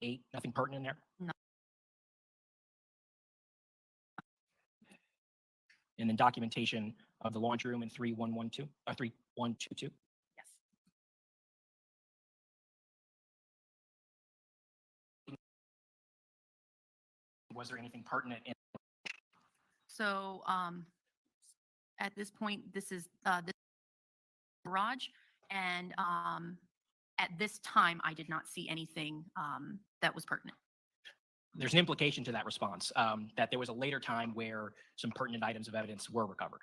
Eight, nothing pertinent there? No. And then documentation of the laundry room in 3112 or 3122. Yes. Was there anything pertinent in? So at this point, this is the garage, and at this time, I did not see anything that was pertinent. There's an implication to that response that there was a later time where some pertinent items of evidence were recovered.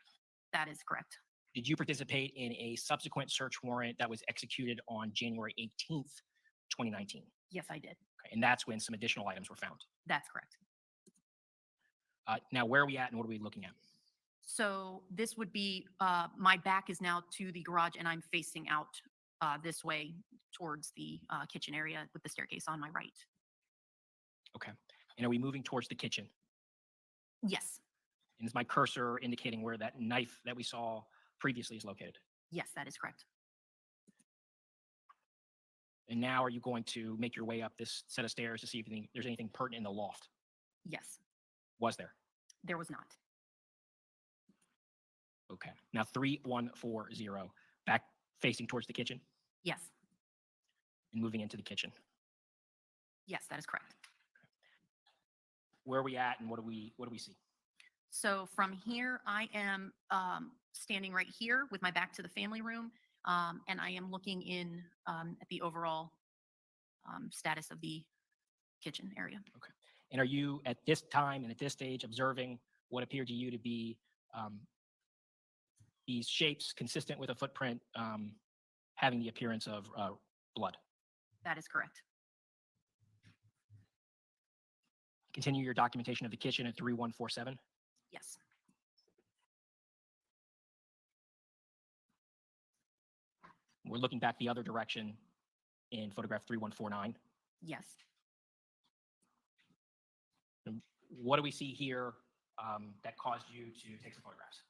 That is correct. Did you participate in a subsequent search warrant that was executed on January 18th, 2019? Yes, I did. Okay, and that's when some additional items were found. That's correct. Now, where are we at and what are we looking at? So this would be, my back is now to the garage and I'm facing out this way towards the kitchen area with the staircase on my right. Okay. And are we moving towards the kitchen? Yes. And is my cursor indicating where that knife that we saw previously is located? Yes, that is correct. And now are you going to make your way up this set of stairs to see if there's anything pertinent in the loft? Yes, Was there? there was not. Okay. Now 3140, back facing towards the kitchen Yes. and moving into the kitchen. Yes, that is correct. Where are we at and what do we see? So from here, I am standing right here with my back to the family room, and I am looking in at the overall status of the kitchen area. And are you at this time and at this stage observing what appeared to you to be these shapes consistent with a footprint having the appearance of blood? That is correct. Continue your documentation of the kitchen at 3147. Yes. We're looking back the other direction in photograph 3149. Yes. And what do we see here that caused you to take some photographs?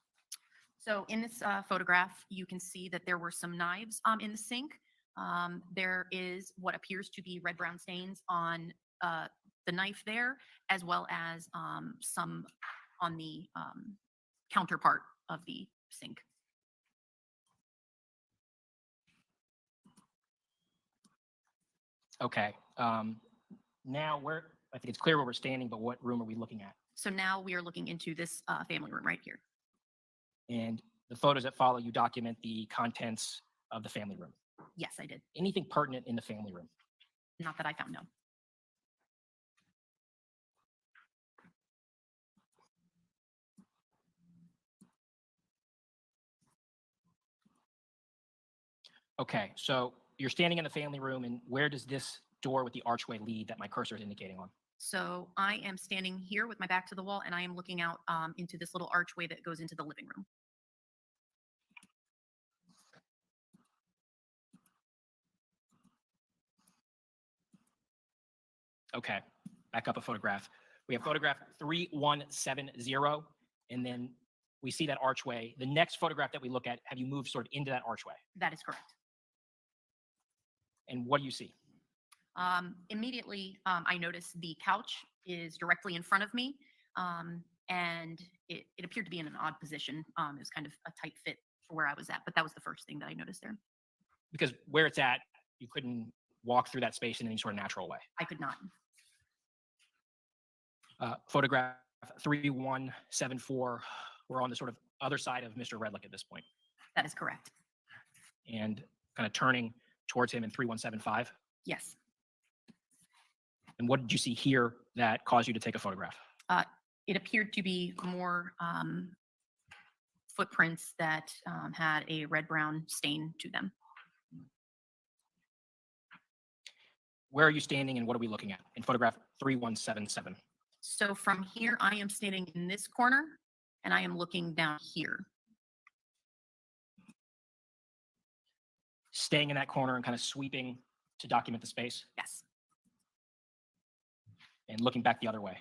So in this photograph, you can see that there were some knives in the sink. There is what appears to be red-brown stains on the knife there, as well as some on the counterpart of the sink. Okay. Now I think it's clear where we're standing, but what room are we looking at? So now we are looking into this family room right here. And the photos that follow, you document the contents of the family room. Yes, I did. Anything pertinent in the family room? Not that I found, no. Okay, so you're standing in the family room, and where does this door with the archway lead that my cursor is indicating on? So I am standing here with my back to the wall, and I am looking out into this little archway that goes into the living room. Okay, back up a photograph. We have photograph 3170, and then we see that archway. The next photograph that we look at, have you moved sort of into that archway? That is correct. And what do you see? Immediately, I notice the couch is directly in front of me, and it appeared to be in an odd position. It was kind of a tight fit for where I was at, but that was the first thing that I noticed there. Because where it's at, you couldn't walk through that space in any sort of natural way. I could not. Photograph 3174, we're on the sort of other side of Mr. Redlick at this point, That is correct. and kind of turning towards him in 3175. Yes. And what did you see here that caused you to take a photograph? It appeared to be more footprints that had a red-brown stain to them. Where are you standing and what are we looking at in photograph 3177? So from here, I am standing in this corner and I am looking down here. Staying in that corner and kind of sweeping to document the space Yes, and looking back the other way.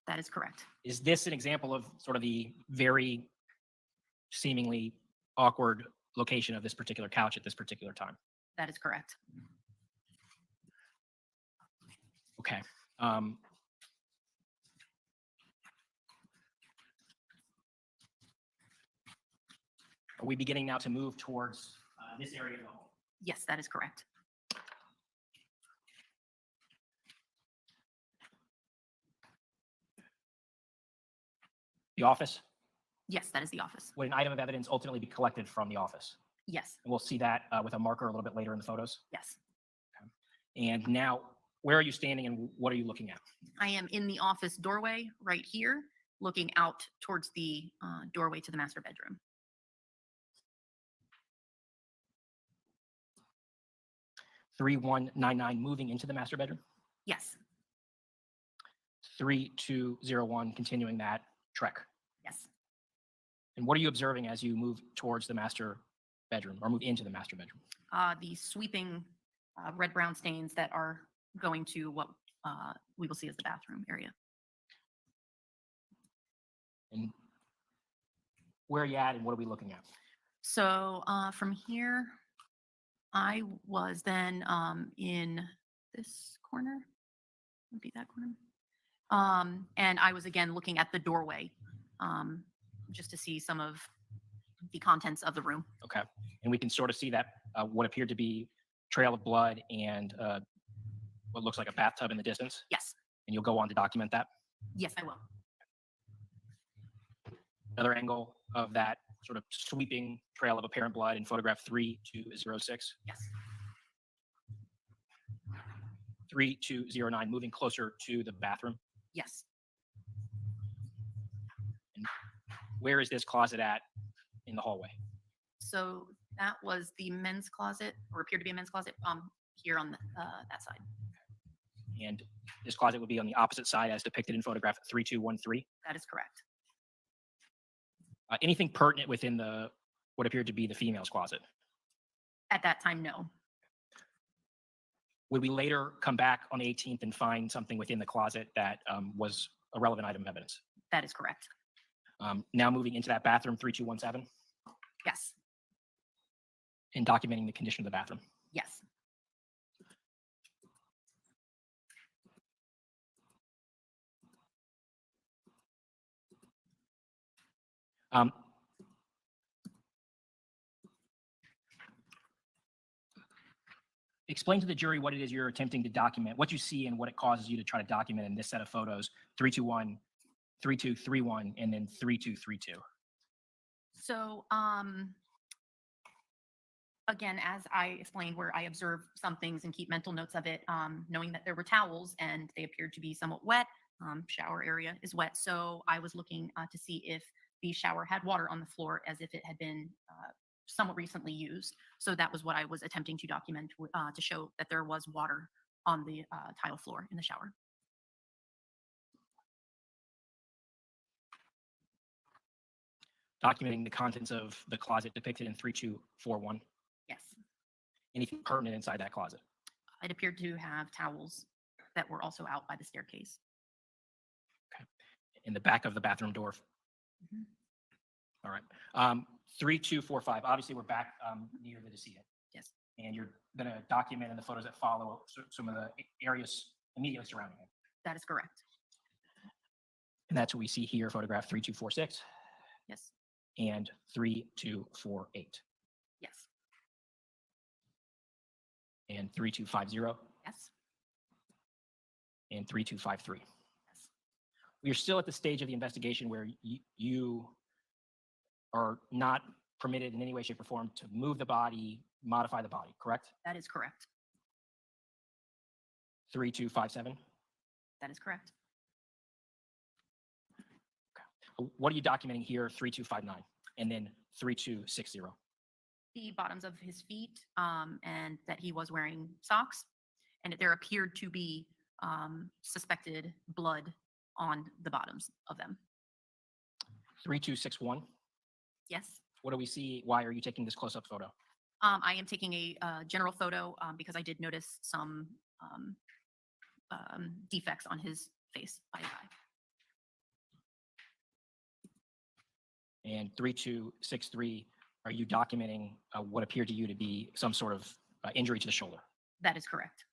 that is correct. Is this an example of sort of the very seemingly awkward location of this particular couch at this particular time? That is correct. Okay. Are we beginning now to move towards this area of the home? Yes, that is correct. The office? Yes, that is the office. Would an item of evidence ultimately be collected from the office? Yes, And we'll see that with a marker a little bit later in the photos. yes. And now, where are you standing and what are you looking at? I am in the office doorway right here, looking out towards the doorway to the master bedroom. 3199 moving into the master bedroom. Yes, 3201 continuing that trek. yes. And what are you observing as you move towards the master bedroom or move into the master bedroom? The sweeping red-brown stains that are going to what we will see as the bathroom area. And where are you at and what are we looking at? So from here, I was then in this corner, would be that corner. And I was again looking at the doorway just to see some of the contents of the room. Okay. And we can sort of see that what appeared to be trail of blood and what looks like a bathtub in the distance. Yes, And you'll go on to document that. yes, I will. Another angle of that sort of sweeping trail of apparent blood in photograph 3206. Yes, 3209 moving closer to the bathroom. yes. And where is this closet at in the hallway? So that was the men's closet, or appeared to be a men's closet, here on the, that side. And this closet would be on the opposite side as depicted in photograph 3213. That is correct. Anything pertinent within the what appeared to be the female's closet? At that time, no. Would we later come back on the 18th and find something within the closet that was a relevant item of evidence? That is correct. Now moving into that bathroom 3217 Yes, and documenting the condition of the bathroom. yes. Explain to the jury what it is you're attempting to document, what you see and what it causes you to try to document in this set of photos, 321, 3231, and then 3232. So, again, as I explained, where I observe some things and keep mental notes of it, knowing that there were towels and they appeared to be somewhat wet, shower area is wet. So I was looking to see if the shower had water on the floor as if it had been somewhat recently used. So that was what I was attempting to document to show that there was water on the tile floor in the shower. Documenting the contents of the closet depicted in 3241. Yes, Anything pertinent inside that closet? it appeared to have towels that were also out by the staircase. In the back of the bathroom door. Mhm. All right. 3245. Obviously, we're back near the decedent. Yes, And you're going to document in the photos that follow some of the areas immediately surrounding it. that is correct. And that's what we see here, photograph 3246 Yes, and 3248 yes, and 3250 yes, and 3253. yes. We're still at the stage of the investigation where you are not permitted in any way, shape, or form to move the body, modify the body, correct? That is correct. 3257 That is correct. What are you documenting here, 3259, and then 3260? The bottoms of his feet, and that he was wearing socks, and that there appeared to be suspected blood on the bottoms of them. 3261, Yes. what do we see? Why are you taking this close-up photo? I am taking a general photo because I did notice some defects on his face by his eye. And 3263, are you documenting what appeared to you to be some sort of injury to the shoulder? That is correct.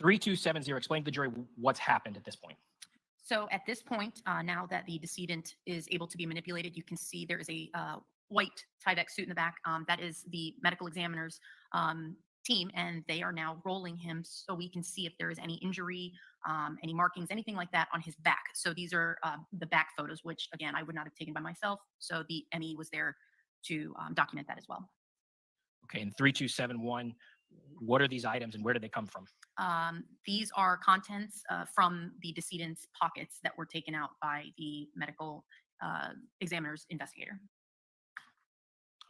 $3270, explain to the jury what's happened at this point. So at this point, now that the decedent is able to be manipulated, you can see there is a white Tyvek suit in the back. That is the medical examiner's team, and they are now rolling him so we can see if there is any injury, any markings, anything like that on his back. So these are the back photos, which again, I would not have taken by myself. So the ME was there to document that as well. Okay, and 3271, what are these items and where did they come from? These are contents from the decedent's pockets that were taken out by the medical examiner's investigator.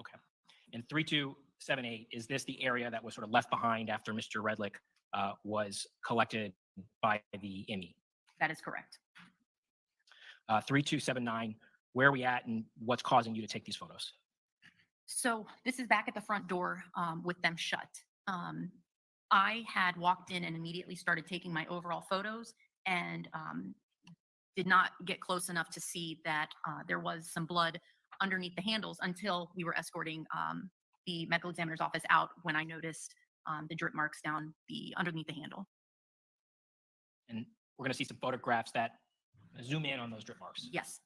Okay. And 3278, is this the area that was sort of left behind after Mr. Redlick was collected by the ME? That is correct. 3279, where are we at and what's causing you to take these photos? So this is back at the front door with them shut. I had walked in and immediately started taking my overall photos and did not get close enough to see that there was some blood underneath the handles until we were escorting the medical examiner's office out when I noticed the drip marks down underneath the handle. And we're going to see some photographs that zoom in on those drip marks. Yes,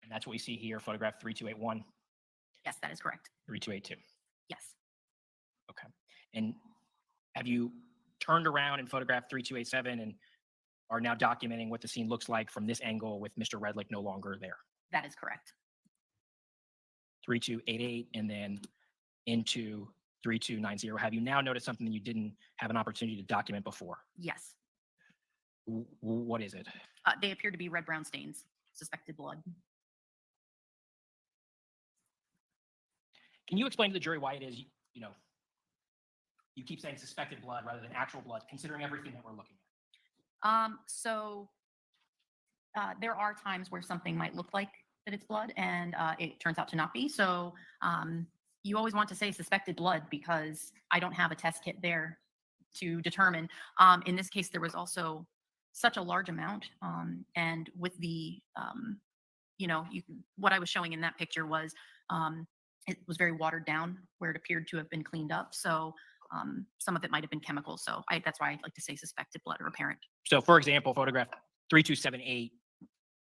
And that's what we see here, photograph 3281, yes, that is correct. 3282. Yes. Okay. And have you turned around and photographed 3287 and are now documenting what the scene looks like from this angle with Mr. Redlick no longer there? That is correct. 3288 and then into 3290. Have you now noticed something that you didn't have an opportunity to document before? Yes. What is it? They appear to be red-brown stains, suspected blood. Can you explain to the jury why it is, you keep saying suspected blood rather than actual blood, considering everything that we're looking at? There are times where something might look like that it's blood and it turns out to not be. So you always want to say suspected blood because I don't have a test kit there to determine. In this case, there was also such a large amount. And with the, what I was showing in that picture was it was very watered down where it appeared to have been cleaned up. So some of it might have been chemical. So that's why I like to say suspected blood or apparent. So for example, photograph 3278,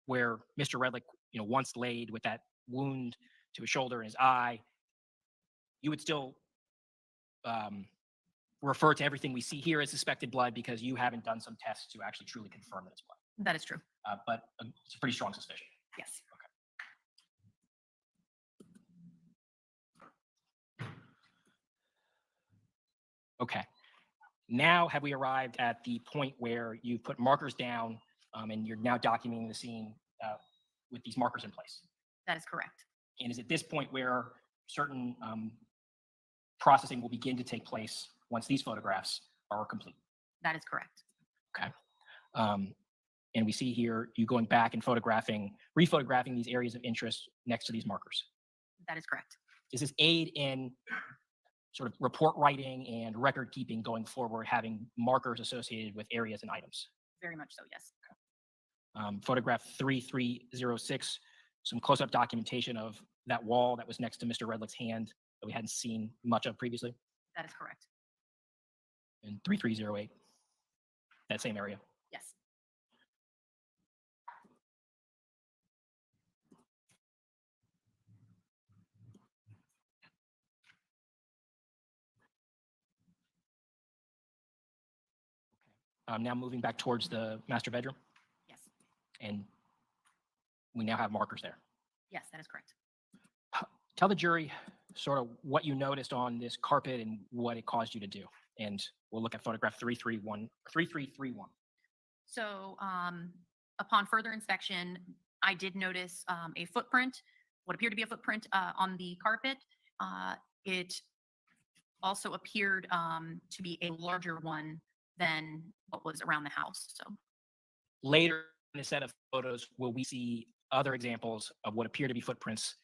where Mr. Redlick, once laid with that wound to his shoulder and his eye, you would still refer to everything we see here as suspected blood because you haven't done some tests to actually truly confirm that it's blood. That is true. But it's a pretty strong suspicion. Yes. Okay. Now have we arrived at the point where you put markers down and you're now documenting the scene with these markers in place? That is correct. And is it this point where certain processing will begin to take place once these photographs are complete? That is correct. Okay. And we see here you going back and rephotographing these areas of interest next to these markers. That is correct. Does this aid in sort of report writing and record keeping going forward, having markers associated with areas and items? Very much so, yes. Photograph 3306, some close-up documentation of that wall that was next to Mr. Redlick's hand that we hadn't seen much of previously. That is correct. And 3308, that same area. Yes. Now moving back towards the master bedroom, Yes. and we now have markers there. Yes, that is correct. Tell the jury sort of what you noticed on this carpet and what it caused you to do. And we'll look at photograph 3331. So upon further inspection, I did notice a footprint, what appeared to be a footprint on the carpet. It also appeared to be a larger one than what was around the house. So Later in the set of photos, will we see other examples of what appear to be footprints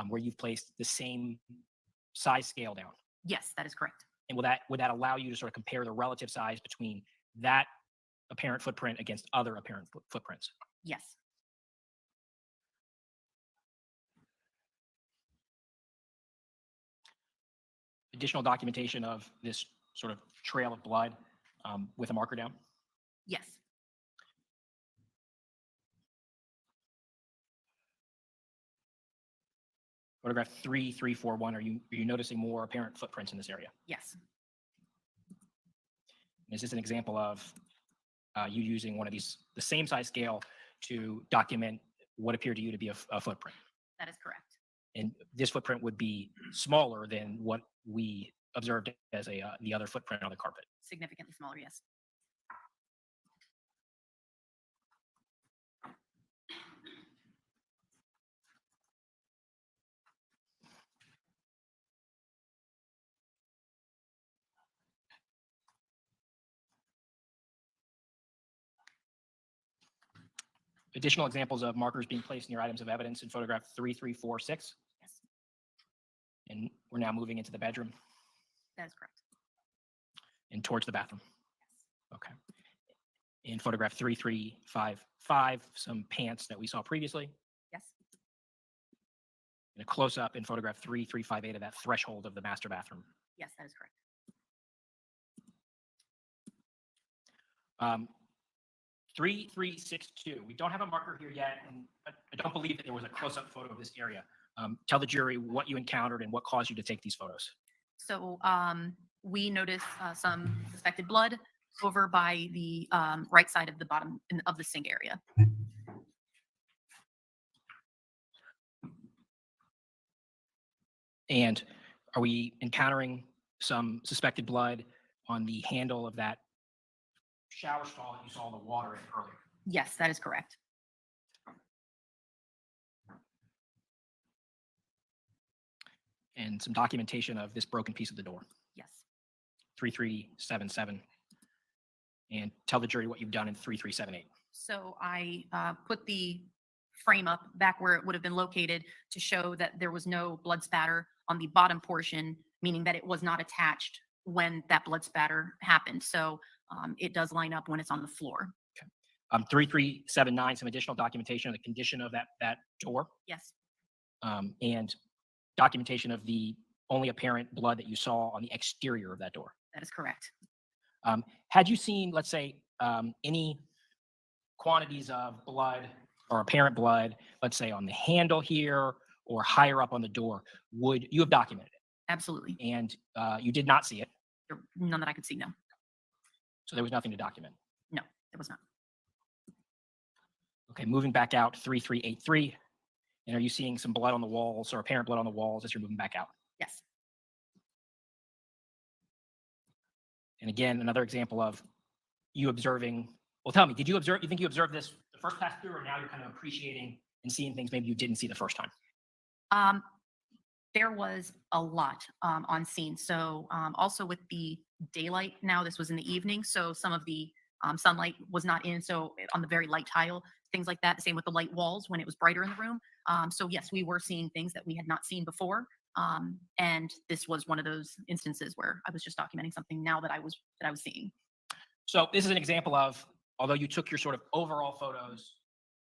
where you've placed the same size scale down? yes, that is correct. And would that allow you to sort of compare the relative size between that apparent footprint against other apparent footprints? Yes. Additional documentation of this sort of trail of blood with a marker down? Yes. Photograph 3341, are you noticing more apparent footprints in this area? Yes. Is this an example of you using one of these, the same size scale to document what appeared to you to be a footprint? That is correct. And this footprint would be smaller than what we observed as the other footprint on the carpet. Significantly smaller, yes. Additional examples of markers being placed near items of evidence in photograph 3346. Yes, And we're now moving into the bedroom that is correct. and towards the bathroom. Okay. In photograph 3355, some pants that we saw previously. Yes. And a close-up in photograph 3358 of that threshold of the master bathroom. Yes, that is correct. 3362. We don't have a marker here yet, and I don't believe that there was a close-up photo of this area. Tell the jury what you encountered and what caused you to take these photos. So we noticed some suspected blood over by the right side of the bottom of the sink area. And are we encountering some suspected blood on the handle of that shower stall that you saw the water in earlier? Yes, that is correct. And some documentation of this broken piece of the door. Yes. 3377. And tell the jury what you've done in 3378. So I put the frame up back where it would have been located to show that there was no blood spatter on the bottom portion, meaning that it was not attached when that blood spatter happened. So it does line up when it's on the floor. 3379, some additional documentation of the condition of that door, Yes. and documentation of the only apparent blood that you saw on the exterior of that door. That is correct. Had you seen, let's say, any quantities of blood or apparent blood, let's say on the handle here or higher up on the door, would you have documented it? Absolutely. And you did not see it, None that I could see, no. so there was nothing to document. No, there was not. Okay, moving back out, 3383. And are you seeing some blood on the walls or apparent blood on the walls as you're moving back out? Yes. And again, another example of you observing. Well, tell me, did you think you observed this the first pass through, or now you're kind of appreciating and seeing things maybe you didn't see the first time? There was a lot on scene. So also with the daylight now, this was in the evening. So some of the sunlight was not in. So on the very light tile, things like that. Same with the light walls when it was brighter in the room. So yes, we were seeing things that we had not seen before. And this was one of those instances where I was just documenting something now that I was seeing. So this is an example of, although you took your sort of overall photos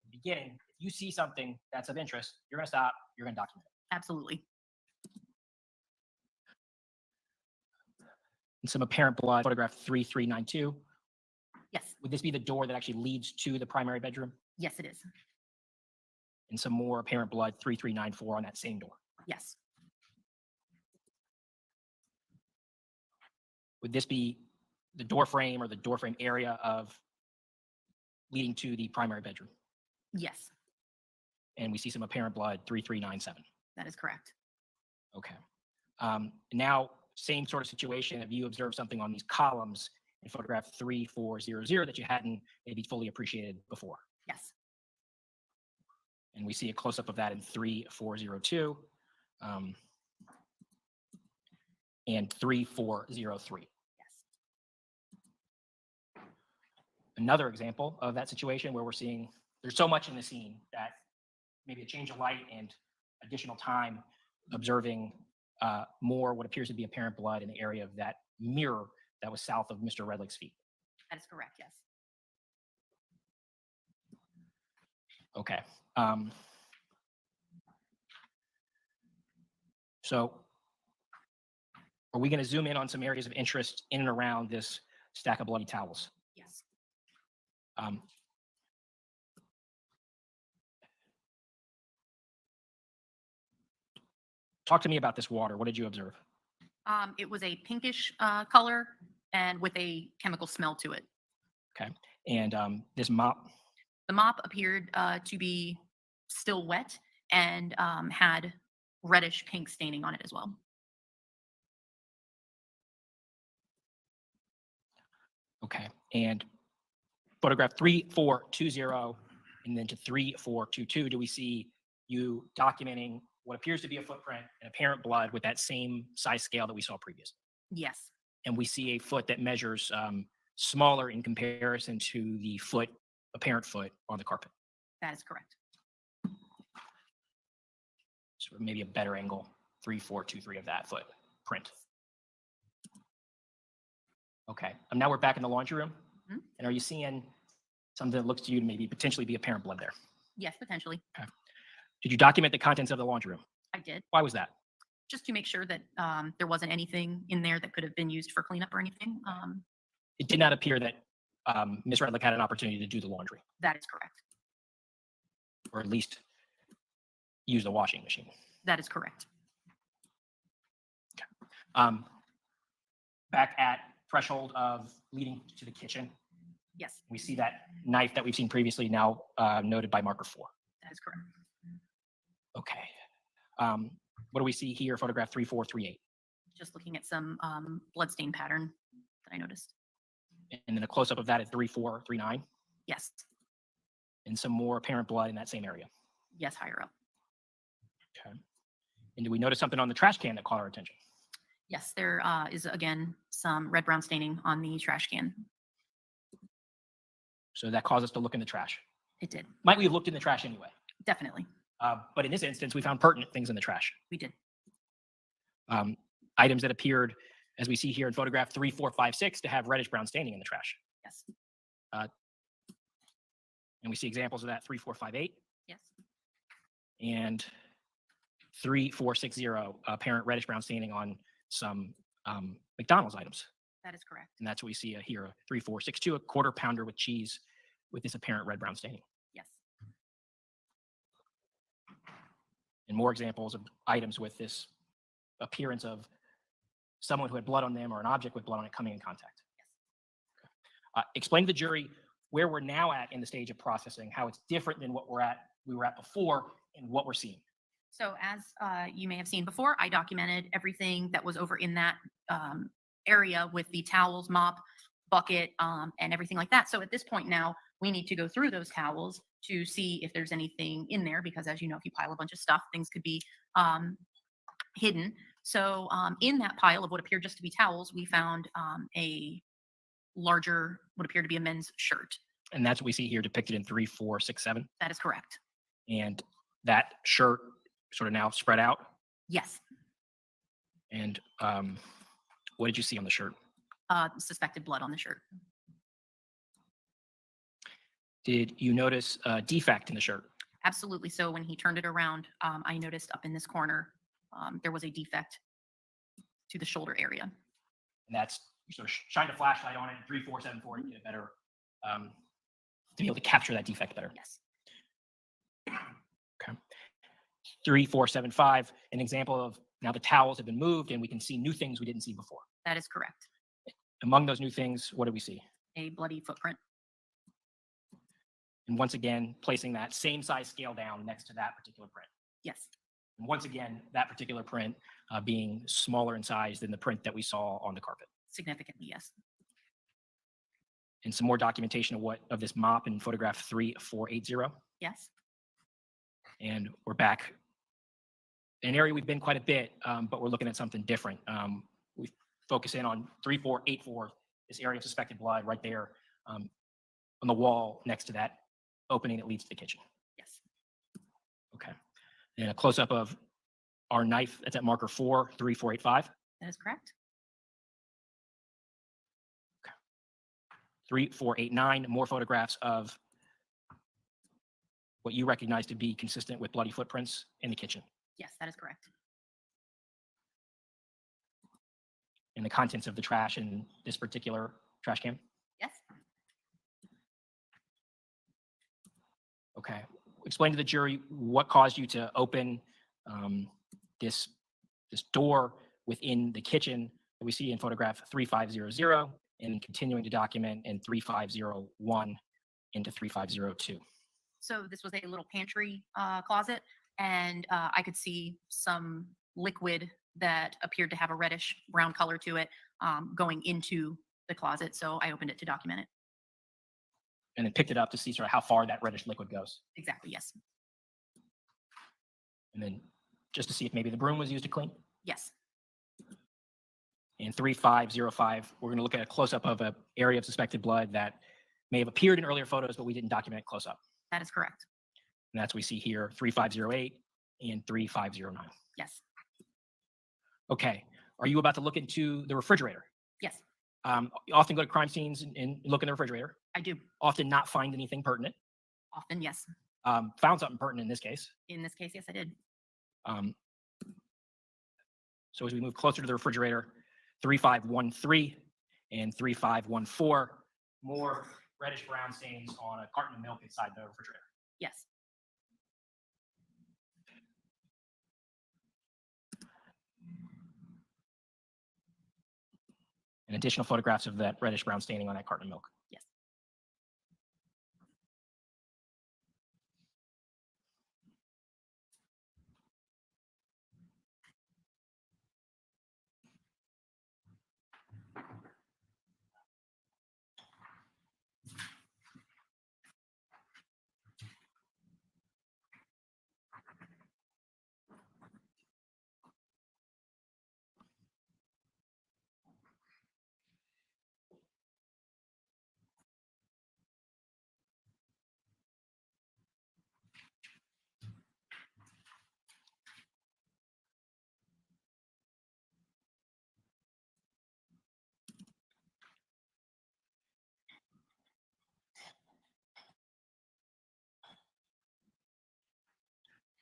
at the beginning, if you see something that's of interest, you're going to stop, you're going to document it. Absolutely. And some apparent blood, photograph 3392. Yes. Would this be the door that actually leads to the primary bedroom? Yes, it is. And some more apparent blood, 3394 on that same door. Yes. Would this be the door frame or the door frame area of leading to the primary bedroom? Yes, And we see some apparent blood, 3397. that is correct. Okay. Now same sort of situation, have you observed something on these columns in photograph 3400 that you hadn't maybe fully appreciated before? Yes. And we see a close-up of that in 3402 and 3403. Yes. Another example of that situation where we're seeing there's so much in the scene that maybe a change of light and additional time observing more what appears to be apparent blood in the area of that mirror that was south of Mr. Redlick's feet. That is correct. Yes. Okay. So are we going to zoom in on some areas of interest in and around this stack of bloody towels? Yes. Talk to me about this water. What did you observe? It was a pinkish color and with a chemical smell to it. Okay. And this mop, The mop appeared to be still wet and had reddish pink staining on it as well. okay. And photograph 3420 and then to 3422, do we see you documenting what appears to be a footprint and apparent blood with that same size scale that we saw previously? Yes. And we see a foot that measures smaller in comparison to the apparent foot on the carpet. That is correct. So maybe a better angle, 3423 of that footprint. Okay, now we're back in the laundry room. Mhm. And are you seeing something that looks to you to maybe potentially be apparent blood there? Yes, potentially. Did you document the contents of the laundry room? I did, Why was that? just to make sure that there wasn't anything in there that could have been used for cleanup or anything. It did not appear that Ms. Redlick had an opportunity to do the laundry, That is correct. or at least use the washing machine. That is correct. Back at threshold of leading to the kitchen, Yes, we see that knife that we've seen previously now noted by marker 4. that is correct. Okay. What do we see here? Photograph 3438. Just looking at some bloodstain pattern that I noticed. And then a close-up of that at 3439 Yes, and some more apparent blood in that same area. yes, higher up. Okay. And do we notice something on the trash can that caught our attention? Yes, there is again some red-brown staining on the trash can. So that caused us to look in the trash. It did, Might we have looked in the trash anyway? definitely. But in this instance, we found pertinent things in the trash. We did. Items that appeared, as we see here in photograph 3456, to have reddish brown staining in the trash. Yes, And we see examples of that 3458 yes, and 3460, apparent reddish brown staining on some McDonald's items. that is correct. And that's what we see here, a 3462, a quarter pounder with cheese with this apparent red brown staining. Yes, And more examples of items with this appearance of someone who had blood on them or an object with blood on it coming in contact. Explain to the jury where we're now at in the stage of processing, how it's different than what we were at before and what we're seeing. so as you may have seen before, I documented everything that was over in that area with the towels, mop, bucket, and everything like that. So at this point now, we need to go through those towels to see if there's anything in there, because as you know, if you pile a bunch of stuff, things could be hidden. So in that pile of what appeared just to be towels, we found a larger, what appeared to be a men's shirt. And that's what we see here depicted in 3467. That is correct. And that shirt sort of now spread out. Yes, And what did you see on the shirt? suspected blood on the shirt. Did you notice a defect in the shirt? Absolutely. So when he turned it around, I noticed up in this corner, there was a defect to the shoulder area. And that's, you sort of shined a flashlight on it in 3474 to get a better, to be able to capture that defect better. Yes, Okay. 3475, an example of now the towels have been moved and we can see new things we didn't see before. that is correct. Among those new things, what do we see? A bloody footprint. And once again, placing that same size scale down next to that particular print. Yes, And once again, that particular print being smaller in size than the print that we saw on the carpet. Significantly, yes. And some more documentation of this mop in photograph 3480. Yes. And we're back in an area we've been quite a bit, but we're looking at something different. We focus in on 3484, this area of suspected blood right there on the wall next to that opening that leads to the kitchen. Yes. Okay. And a close-up of our knife that's at marker 43485. That is correct. 3489, more photographs of what you recognize to be consistent with bloody footprints in the kitchen. Yes, that is correct. And the contents of the trash in this particular trash can. Yes. Okay. Explain to the jury what caused you to open this door within the kitchen that we see in photograph 3500 and continuing to document in 3501 into 3502. So this was a little pantry closet, and I could see some liquid that appeared to have a reddish brown color to it going into the closet. So I opened it to document it. And then picked it up to see sort of how far that reddish liquid goes. Exactly, yes. And then just to see if maybe the broom was used to clean. Yes. In 3505, we're going to look at a close-up of an area of suspected blood that may have appeared in earlier photos, but we didn't document close-up. That is correct. And that's what we see here, 3508 and 3509. Yes. Okay. Are you about to look into the refrigerator? Yes, You often go to crime scenes and look in the refrigerator. I do. Often not find anything pertinent. Often, yes. Found something pertinent in this case. In this case, yes, I did. So as we move closer to the refrigerator, 3513 and 3514, more reddish brown stains on a carton of milk inside the refrigerator. Yes. And additional photographs of that reddish brown staining on that carton of milk. Yes.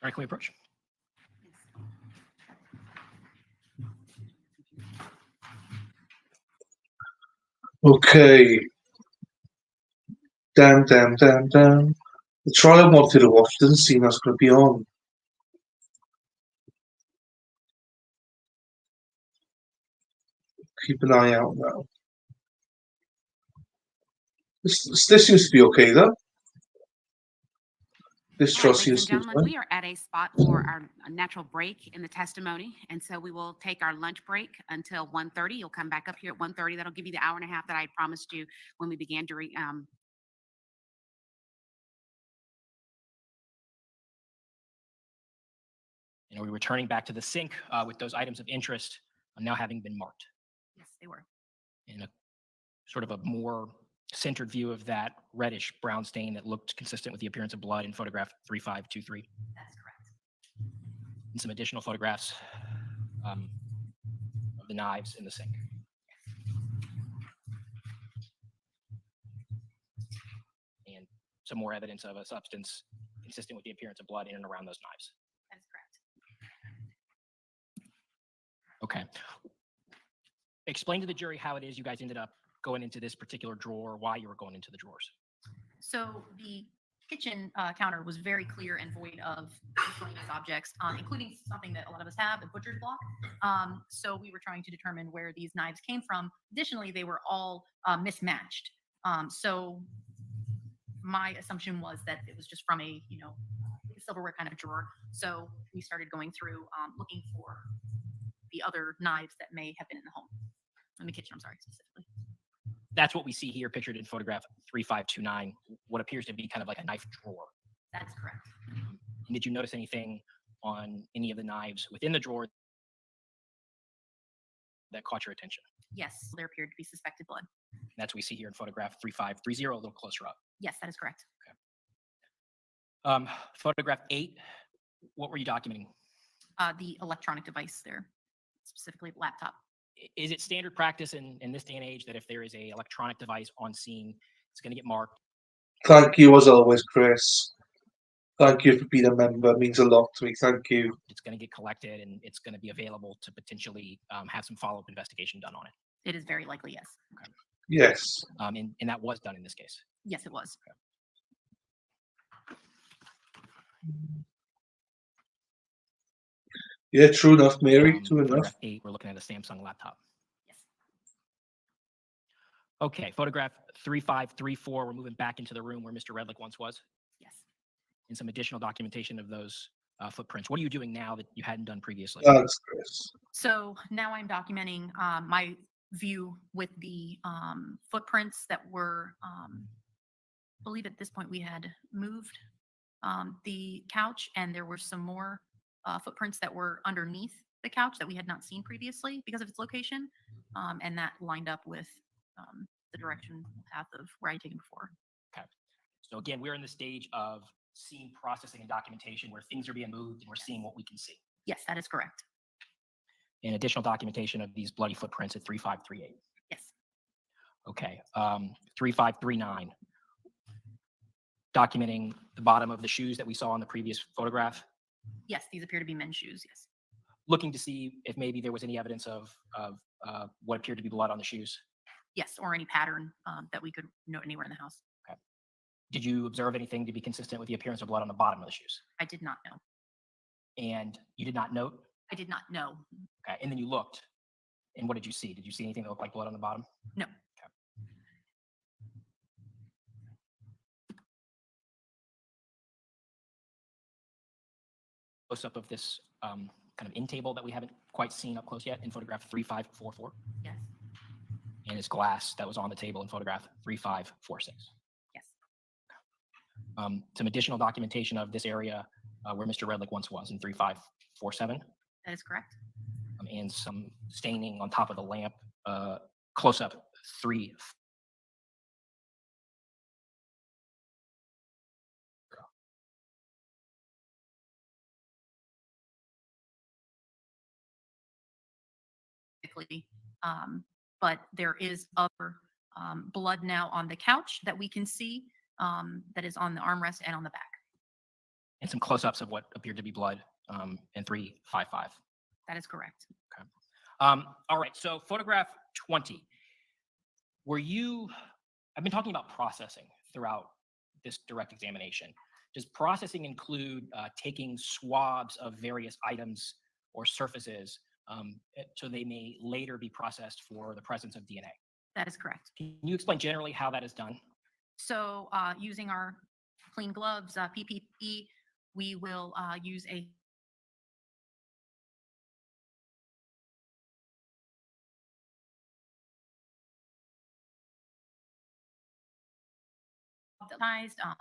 All right, can we approach? Okay. Damn. The trial I wanted to watch doesn't seem that's going to be on. Keep an eye out now. This seems to be okay, though. This All right, trial ladies and seems to be gentlemen, fine. we are at a spot for our natural break in the testimony. And so we will take our lunch break until 1:30. You'll come back up here at 1:30. That'll give you the hour and a half that I promised you when we began to And are we returning back to the sink with those items of interest now having been marked? Yes, they were. In a sort of a more centered view of that reddish brown stain that looked consistent with the appearance of blood in photograph 3523. That is correct. And some additional photographs of the knives in the sink. And some more evidence of a substance consistent with the appearance of blood in and around those knives. That is correct. Okay. Explain to the jury how it is you guys ended up going into this particular drawer, why you were going into the drawers. So the kitchen counter was very clear and void of miscellaneous objects, including something that a lot of us have, a butcher's block. So we were trying to determine where these knives came from. Additionally, they were all mismatched. So my assumption was that it was just from a a silverware kind of drawer. So we started going through, looking for the other knives that may have been in the home, in the kitchen, I'm sorry, specifically. That's what we see here pictured in photograph 3529, what appears to be kind of like a knife drawer. That is correct. And did you notice anything on any of the knives within the drawer that caught your attention? Yes, there appeared to be suspected blood. That's what we see here in photograph 3530, a little closer up. Yes, that is correct. Photograph 8, what were you documenting? The electronic device there, specifically the laptop. Is it standard practice in this day and age that if there is a electronic device on scene, it's going to get marked? Thank you as always, Chris. Thank you for being a member. It means a lot to me. Thank you. It's going to get collected and it's going to be available to potentially have some follow-up investigation done on it. It is very likely, yes. Yes. And that was done in this case. Yes, it was. Yeah, true enough, Mary. True enough. Photograph 8, we're looking at a Samsung laptop. Yes. Okay, photograph 3534, we're moving back into the room where Mr. Redlick once was, Yes. and some additional documentation of those footprints. What are you doing now that you hadn't done previously? Thanks, Chris. So now I'm documenting my view with the footprints that were, I believe at this point we had moved the couch, and there were some more footprints that were underneath the couch that we had not seen previously because of its location, and that lined up with the direction path of where I had taken before. Okay. So again, we're in the stage of scene processing and documentation where things are being moved and we're seeing what we can see. Yes, that is correct. And additional documentation of these bloody footprints at 3538. Yes. Okay. 3539. Documenting the bottom of the shoes that we saw in the previous photograph. Yes, these appear to be men's shoes. Yes. Looking to see if maybe there was any evidence of what appeared to be blood on the shoes. Yes, or any pattern that we could note anywhere in the house. Okay. Did you observe anything to be consistent with the appearance of blood on the bottom of the shoes? I did not know. And you did not note? I did not know. Okay. And then you looked. And what did you see? Did you see anything that looked like blood on the bottom? No. Okay. Close up of this kind of end table that we haven't quite seen up close yet in photograph 3544. Yes. And his glass that was on the table in photograph 3546. Yes. Some additional documentation of this area where Mr. Redlick once was in 3547. That is correct. And some staining on top of the lamp, close up 3. But there is other blood now on the couch that we can see that is on the armrest and on the back. And some close-ups of what appeared to be blood in 355. That is correct. Okay. All right. So photograph 20. I've been talking about processing throughout this direct examination. Does processing include taking swabs of various items or surfaces so they may later be processed for the presence of DNA? That is correct. Can you explain generally how that is done? So using our clean gloves, PPE, we will use a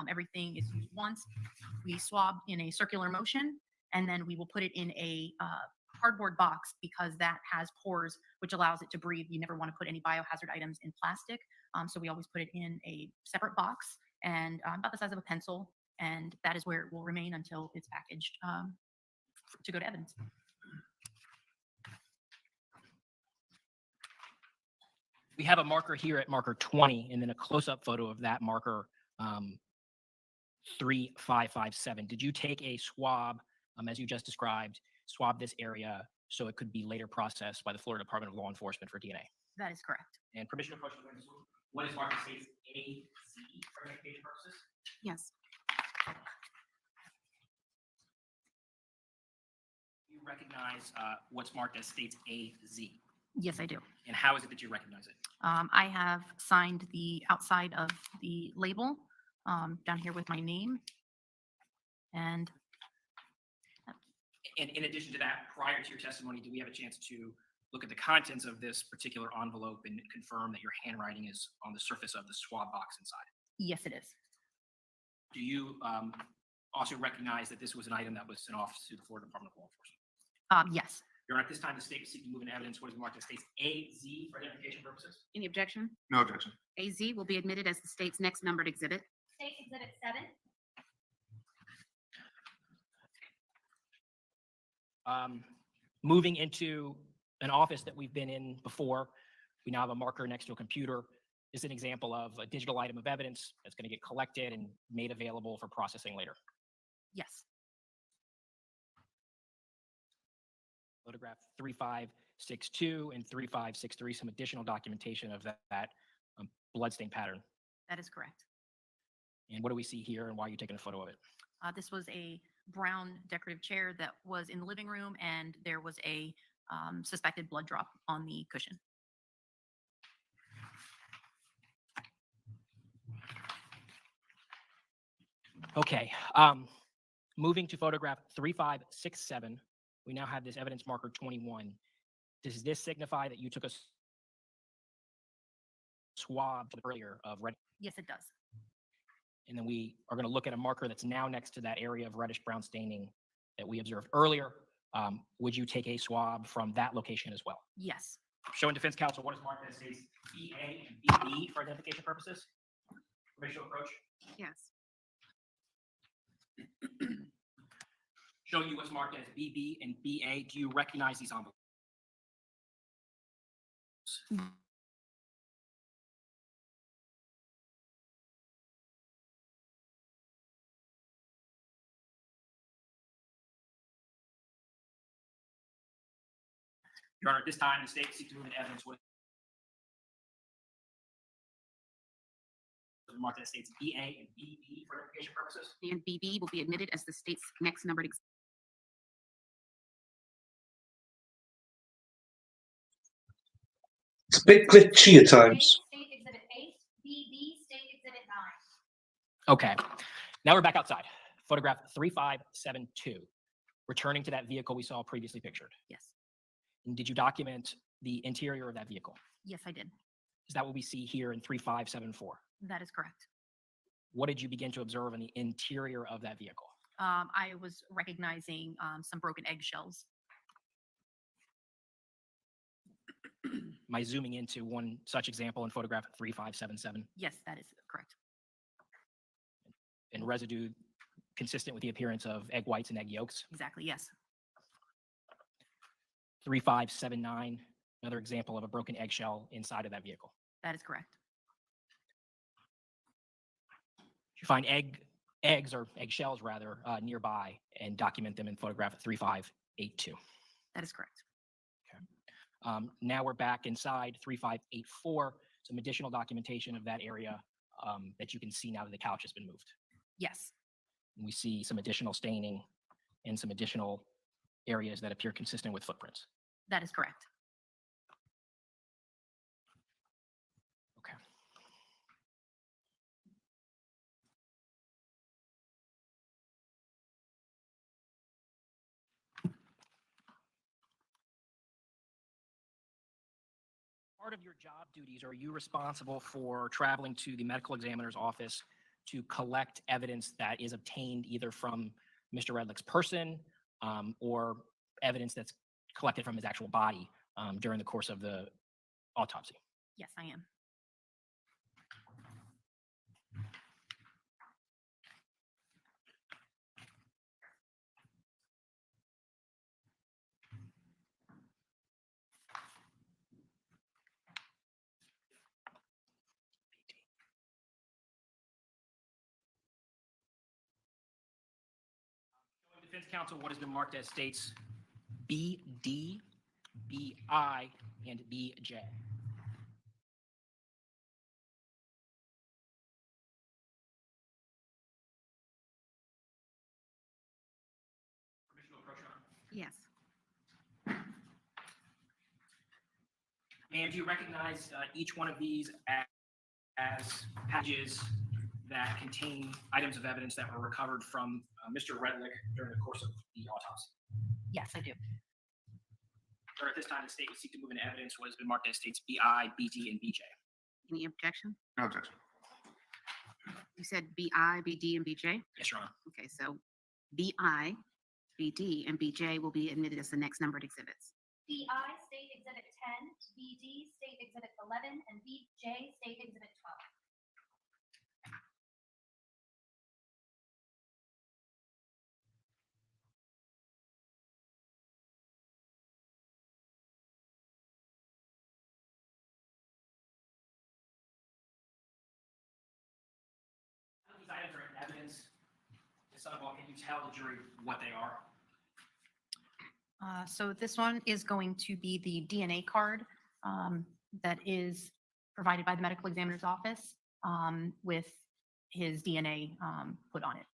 everything is used once. We swab in a circular motion, and then we will put it in a cardboard box because that has pores, which allows it to breathe. You never want to put any biohazard items in plastic. So we always put it in a separate box and about the size of a pencil. And that is where it will remain until it's packaged to go to evidence. We have a marker here at marker 20, and then a close-up photo of that marker 3557. Did you take a swab, as you just described, swab this area so it could be later processed by the Florida Department of Law Enforcement for DNA? That is correct. And permission to approach the witness. What is marked as states AZ for identification purposes? Yes. You recognize what's marked as states AZ. Yes, I do. And how is it that you recognize it? I have signed the outside of the label down here with my name. And And in addition to that, prior to your testimony, do we have a chance to look at the contents of this particular envelope and confirm that your handwriting is on the surface of the swab box inside? Yes, it is. Do you also recognize that this was an item that was sent off to the Florida Department of Law Enforcement? Yes. Your Honor, at this time, the state is seeking to move in evidence what is marked as state's AZ for identification purposes. Any objection? No objection. AZ will be admitted as the state's next numbered exhibit. State Exhibit 7. Moving into an office that we've been in before, we now have a marker next to a computer. This is an example of a digital item of evidence that's going to get collected and made available for processing later. Yes. Photograph 3562 and 3563, some additional documentation of that bloodstain pattern. That is correct. And what do we see here, and why are you taking a photo of it? This was a brown decorative chair that was in the living room, and there was a suspected blood drop on the cushion. Okay. Moving to photograph 3567, we now have this evidence marker 21. Does this signify that you took a swab earlier of red? Yes, it does. And then we are going to look at a marker that's now next to that area of reddish brown staining that we observed earlier. Would you take a swab from that location as well? Yes. Showing defense counsel what is marked as states BA and BB for identification purposes. Permission to approach. Yes. Showing you what's marked as BB and BA. Do you recognize these envelopes? Your Honor, at this time, the state seeks to move in evidence with marked as states BA and BB for identification purposes. And BB will be admitted as the state's next numbered exhibit. It's a bit glitchy at times. State Exhibit 8, BB, State Exhibit 9. Okay, now we're back outside. Photograph 3572, returning to that vehicle we saw previously pictured. Yes. And did you document the interior of that vehicle? Yes, I did. Is that what we see here in 3574? That is correct. What did you begin to observe in the interior of that vehicle? I was recognizing some broken eggshells. Am I zooming into one such example in photograph 3577? Yes, that is correct. And residue consistent with the appearance of egg whites and egg yolks? Exactly, yes. 3579, another example of a broken eggshell inside of that vehicle. That is correct. You find eggs or eggshells rather nearby and document them in photograph 3582. That is correct. Now we're back inside 3584, some additional documentation of that area that you can see now that the couch has been moved. Yes. And we see some additional staining and some additional areas that appear consistent with footprints. That is correct. Okay. Part of your job duties, are you responsible for traveling to the medical examiner's office to collect evidence that is obtained either from Mr. Redlick's person or evidence that's collected from his actual body during the course of the autopsy? Yes, I am. Defense counsel, what has been marked as states BD, BI, and BJ. Permission to approach, Your Honor. Yes. And do you recognize each one of these as packages that contain items of evidence that were recovered from Mr. Redlick during the course of the autopsy? Yes, I do. Or at this time, the state would seek to move into evidence what has been marked as states BI, BD, and BJ. Any objection? No objection. You said BI, BD, and BJ? Yes, Your Honor. Okay, so BI, BD, and BJ will be admitted as the next numbered exhibits. BI State Exhibit 10, BD State Exhibit 11, and BJ State Exhibit 12. These items are in evidence. Ms. Sunderwall, can you tell the jury what they are? So this one is going to be the DNA card that is provided by the medical examiner's office with his DNA put on it.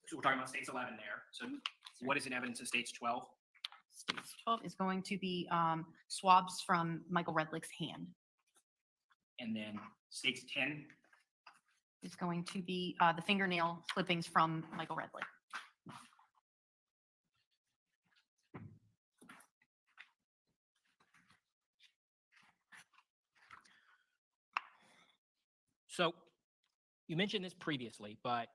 So we're talking about states 11 there. So what is in evidence in states 12? States 12 is going to be swabs from Michael Redlick's hand. And then states 10? Is going to be the fingernail clippings from Michael Redlick. So you mentioned this previously, but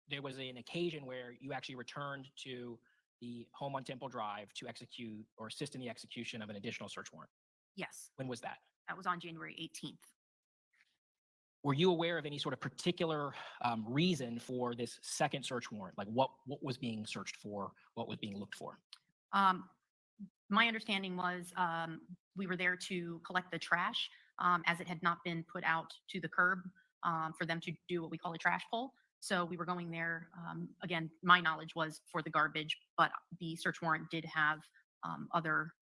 there was an occasion where you actually returned to the home on Temple Drive to execute or assist in the execution of an additional search warrant. Yes, When was that? that was on January 18th. Were you aware of any sort of particular reason for this second search warrant? Like what was being searched for? What was being looked for? My understanding was we were there to collect the trash as it had not been put out to the curb for them to do what we call a trash pull. So we were going there. Again, my knowledge was for the garbage, but the search warrant did have other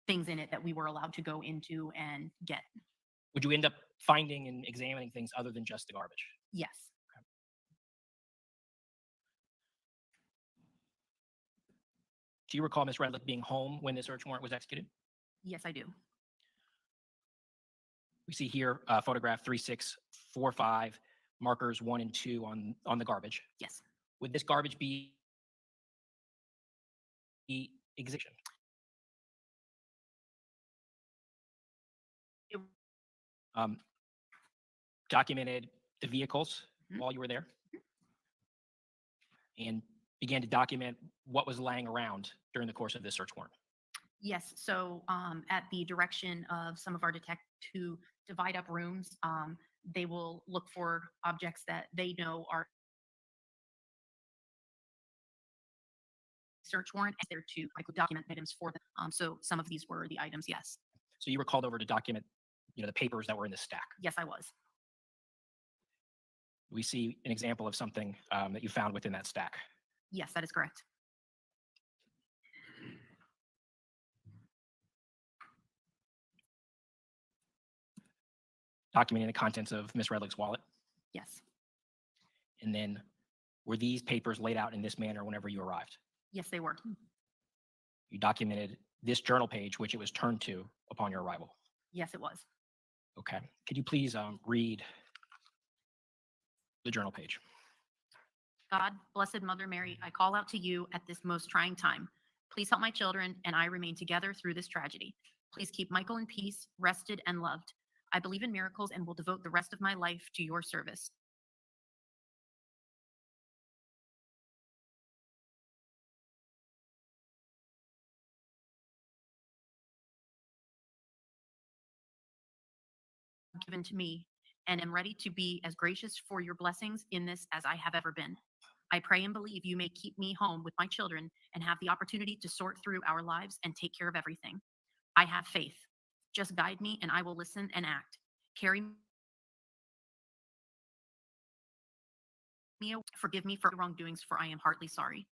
things in it that we were allowed to go into and get. Would you end up finding and examining things other than just the garbage? Yes. Do you recall Ms. Redlick being home when the search warrant was executed? Yes, I do. We see here photograph 3645, markers 1 and 2 on the garbage. Yes. Would this garbage be exhibition? It- Documented the vehicles Mhm. while you were there, and began to document what was laying around during the course of this search warrant. Yes. So at the direction of some of our detectives who divide up rooms, they will look for objects that they know are search warrant and they're to document items for them. So some of these were the items. Yes. So you were called over to document, the papers that were in the stack. Yes, I was. We see an example of something that you found within that stack. Yes, that is correct. Documenting the contents of Ms. Redlick's wallet. Yes. And then were these papers laid out in this manner whenever you arrived? Yes, they were. You documented this journal page, which it was turned to upon your arrival. Yes, it was. Okay. Could you please read the journal page? God, Blessed Mother Mary, I call out to you at this most trying time. Please help my children and I remain together through this tragedy. Please keep Michael in peace, rested and loved. I believe in miracles and will devote the rest of my life to your service. Given to me and am ready to be as gracious for your blessings in this as I have ever been. I pray and believe you may keep me home with my children and have the opportunity to sort through our lives and take care of everything. I have faith. Just guide me and I will listen and act. Carry me away. Forgive me for wrongdoings, for I am heartily sorry.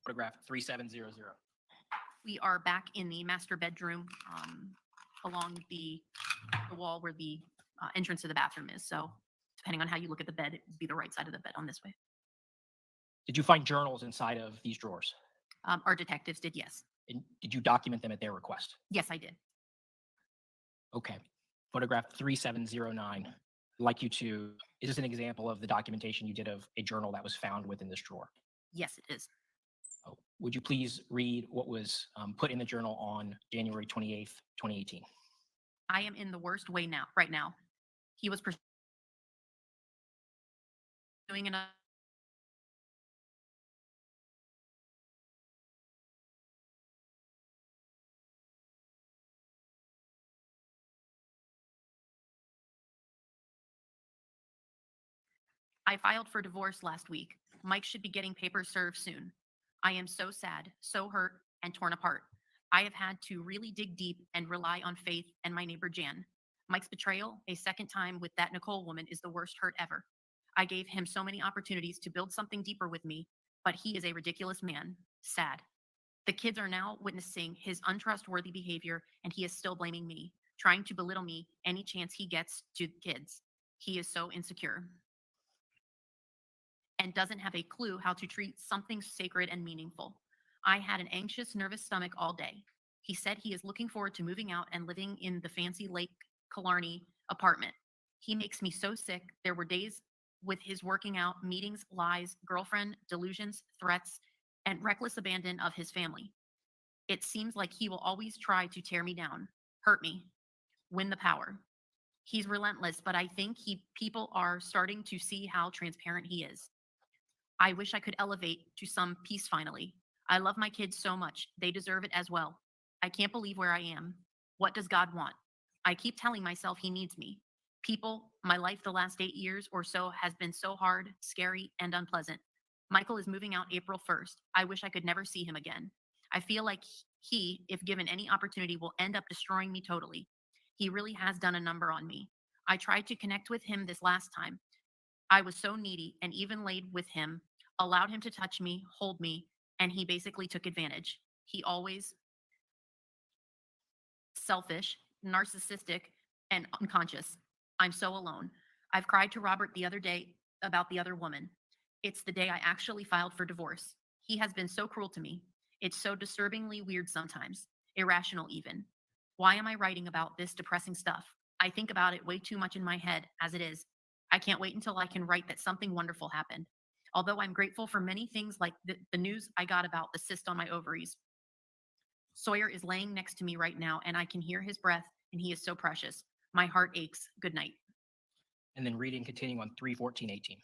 Photograph 3700. We are back in the master bedroom along the wall where the entrance to the bathroom is. So depending on how you look at the bed, it would be the right side of the bed on this way. Did you find journals inside of these drawers? Our detectives did, yes. And did you document them at their request? Yes, I did. Okay. Photograph 3709. like you to, is this an example of the documentation you did of a journal that was found within this drawer? Yes, it is. Oh, would you please read what was put in the journal on January 28th, 2018? I am in the worst way now, right now. He was pursuing another. I filed for divorce last week. Mike should be getting papers served soon. I am so sad, so hurt, and torn apart. I have had to really dig deep and rely on faith and my neighbor Jan. Mike's betrayal, a second time with that Nicole woman, is the worst hurt ever. I gave him so many opportunities to build something deeper with me, but he is a ridiculous man. Sad. The kids are now witnessing his untrustworthy behavior, and he is still blaming me, trying to belittle me any chance he gets to the kids. He is so insecure and doesn't have a clue how to treat something sacred and meaningful. I had an anxious, nervous stomach all day. He said he is looking forward to moving out and living in the fancy Lake Killarney apartment. He makes me so sick. There were days with his working out, meetings, lies, girlfriend, delusions, threats, and reckless abandon of his family. It seems like he will always try to tear me down, hurt me, win the power. He's relentless, but I think people are starting to see how transparent he is. I wish I could elevate to some peace finally. I love my kids so much. They deserve it as well. I can't believe where I am. What does God want? I keep telling myself he needs me. People, my life the last 8 years or so has been so hard, scary, and unpleasant. Michael is moving out April 1st. I wish I could never see him again. I feel like he, if given any opportunity, will end up destroying me totally. He really has done a number on me. I tried to connect with him this last time. I was so needy and even laid with him, allowed him to touch me, hold me, and he basically took advantage. He always selfish, narcissistic, and unconscious. I'm so alone. I've cried to Robert the other day about the other woman. It's the day I actually filed for divorce. He has been so cruel to me. It's so disturbingly weird sometimes, irrational even. Why am I writing about this depressing stuff? I think about it way too much in my head as it is. I can't wait until I can write that something wonderful happened. Although I'm grateful for many things like the news I got about the cyst on my ovaries. Sawyer is laying next to me right now, and I can hear his breath, and he is so precious. My heart aches. Good night. And then reading continuing on 3/14/18.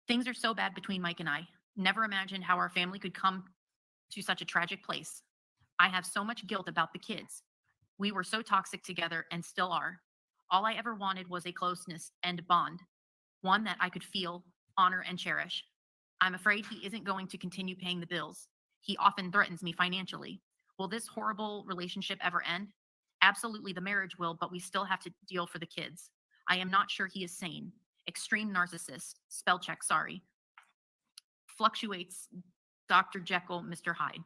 Things are so bad between Mike and I. Never imagined how our family could come to such a tragic place. I have so much guilt about the kids. We were so toxic together and still are. All I ever wanted was a closeness and bond, one that I could feel, honor, and cherish. I'm afraid he isn't going to continue paying the bills. He often threatens me financially. Will this horrible relationship ever end? Absolutely, the marriage will, but we still have to deal for the kids. I am not sure he is sane. Extreme narcissist. Spell check, sorry. Fluctuates Dr. Jekyll, Mr. Hyde.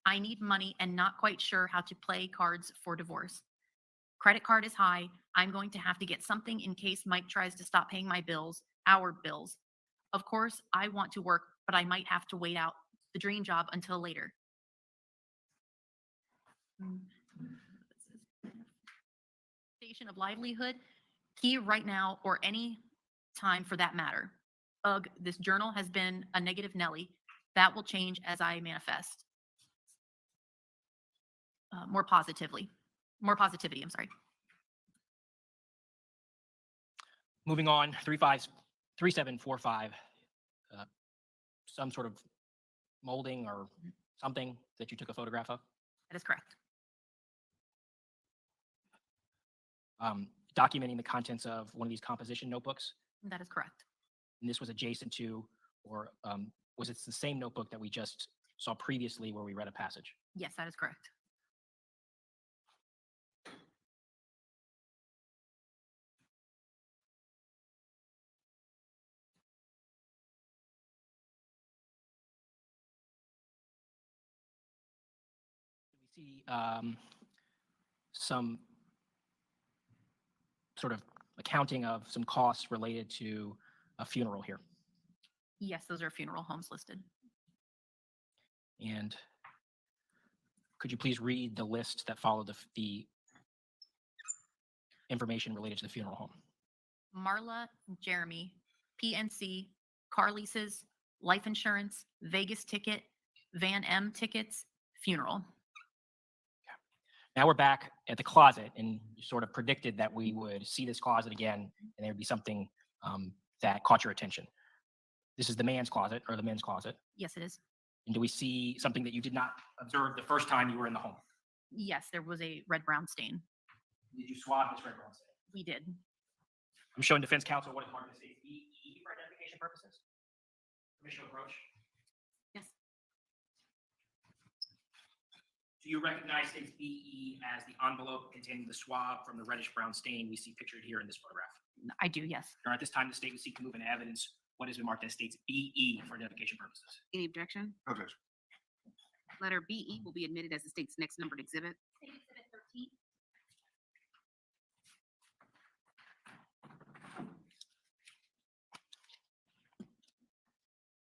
I need money and not quite sure how to play cards for divorce. Credit card is high. I'm going to have to get something in case Mike tries to stop paying my bills, our bills. Of course, I want to work, but I might have to wait out the dream job until later. Station of livelihood, key right now or any time for that matter. Ugh, this journal has been a negative Nelly. That will change as I manifest. More positivity, I'm sorry. Moving on, 3745, some sort of molding or something that you took a photograph of. That is correct. Documenting the contents of one of these composition notebooks. That is correct. And this was adjacent to, or was it the same notebook that we just saw previously where we read a passage? Yes, that is correct. We see some sort of accounting of some costs related to a funeral here. Yes, those are funeral homes listed. And could you please read the list that followed the information related to the funeral home? Marla, Jeremy, PNC, car leases, life insurance, Vegas ticket, Van M tickets, funeral. Now we're back at the closet, and you sort of predicted that we would see this closet again, and there would be something that caught your attention. This is the man's closet, or the men's closet. Yes, it is. And do we see something that you did not observe the first time you were in the home? Yes, there was a red-brown stain. Did you swab this red-brown stain? We did. I'm showing defense counsel what is marked as BE for identification purposes. Permission to approach. Yes. Do you recognize states BE as the envelope containing the swab from the reddish-brown stain we see pictured here in this photograph? I do, yes. Or at this time, the state would seek to move into evidence what has been marked as states BE for identification purposes. Any objection? No objection. Letter BE will be admitted as the state's next numbered exhibit. State Exhibit 13.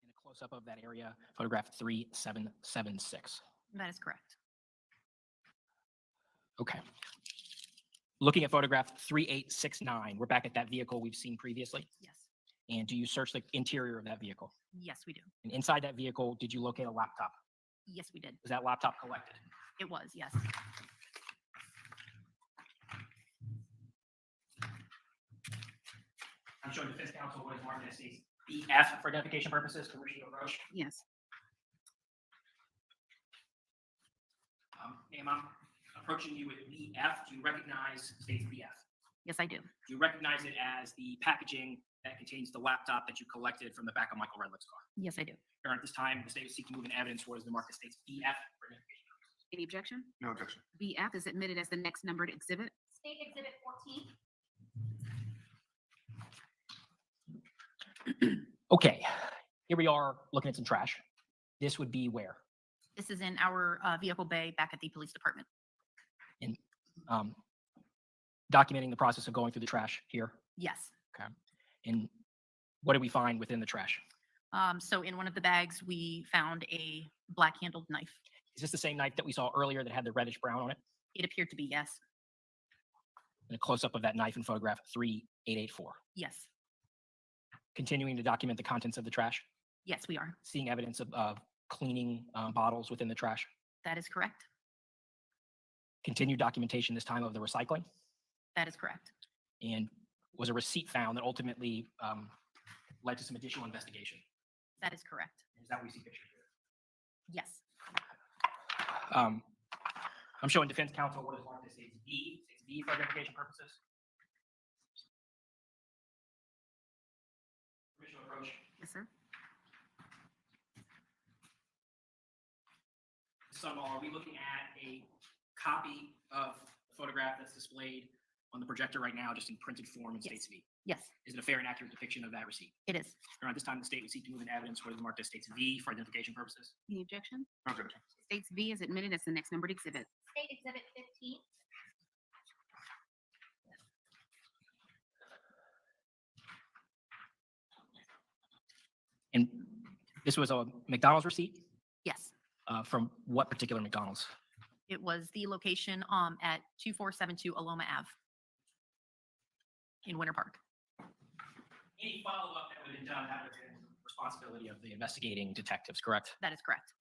In a close-up of that area, photograph 3776. That is correct. Okay. Looking at photograph 3869, we're back at that vehicle we've seen previously. Yes. And do you search the interior of that vehicle? Yes, we do. And inside that vehicle, did you locate a laptop? Yes, we did. Was that laptop collected? It was, yes. I'm showing defense counsel what is marked as states BF for identification purposes. Permission to approach. Yes. Ma'am, I'm approaching you with BF. Do you recognize states BF? Yes, I do. Do you recognize it as the packaging that contains the laptop that you collected from the back of Michael Redlick's car? Yes, I do. Your Honor, at this time, the state is seeking to move in evidence what is the marked as states BF for identification purposes. Any objection? No objection. BF is admitted as the next numbered exhibit. State Exhibit 14. Okay, here we are looking at some trash. This would be where? This is in our vehicle bay back at the police department. Documenting the process of going through the trash here. Yes. And what did we find within the trash? So in one of the bags, we found a black-handled knife. Is this the same knife that we saw earlier that had the reddish brown on it? It appeared to be, yes. And a close-up of that knife in photograph 3884. Yes. Continuing to document the contents of the trash, Yes, we are. seeing evidence of cleaning bottles within the trash. That is correct. Continued documentation this time of the recycling. That is correct. And was a receipt found that ultimately led to some additional investigation. That is correct. Is that what we see pictured here? Yes. I'm showing defense counsel what is marked as states B for identification purposes. Permission to approach. Yes, sir. So are we looking at a copy of the photograph that's displayed on the projector right now, just in printed form in Yes. states V? Yes, Is it a fair and accurate depiction of that receipt? it is. Your Honor, at this time, the state would seek to move in evidence what is marked as states V for identification purposes. Any objection? No objection. States V is admitted as the next numbered exhibit. State Exhibit 15. And this was a McDonald's receipt Yes. from what particular McDonald's? It was the location at 2472 Aloma Ave in Winter Park. Any follow-up that would have been done, that would have been responsibility of the investigating detectives, correct? That is correct.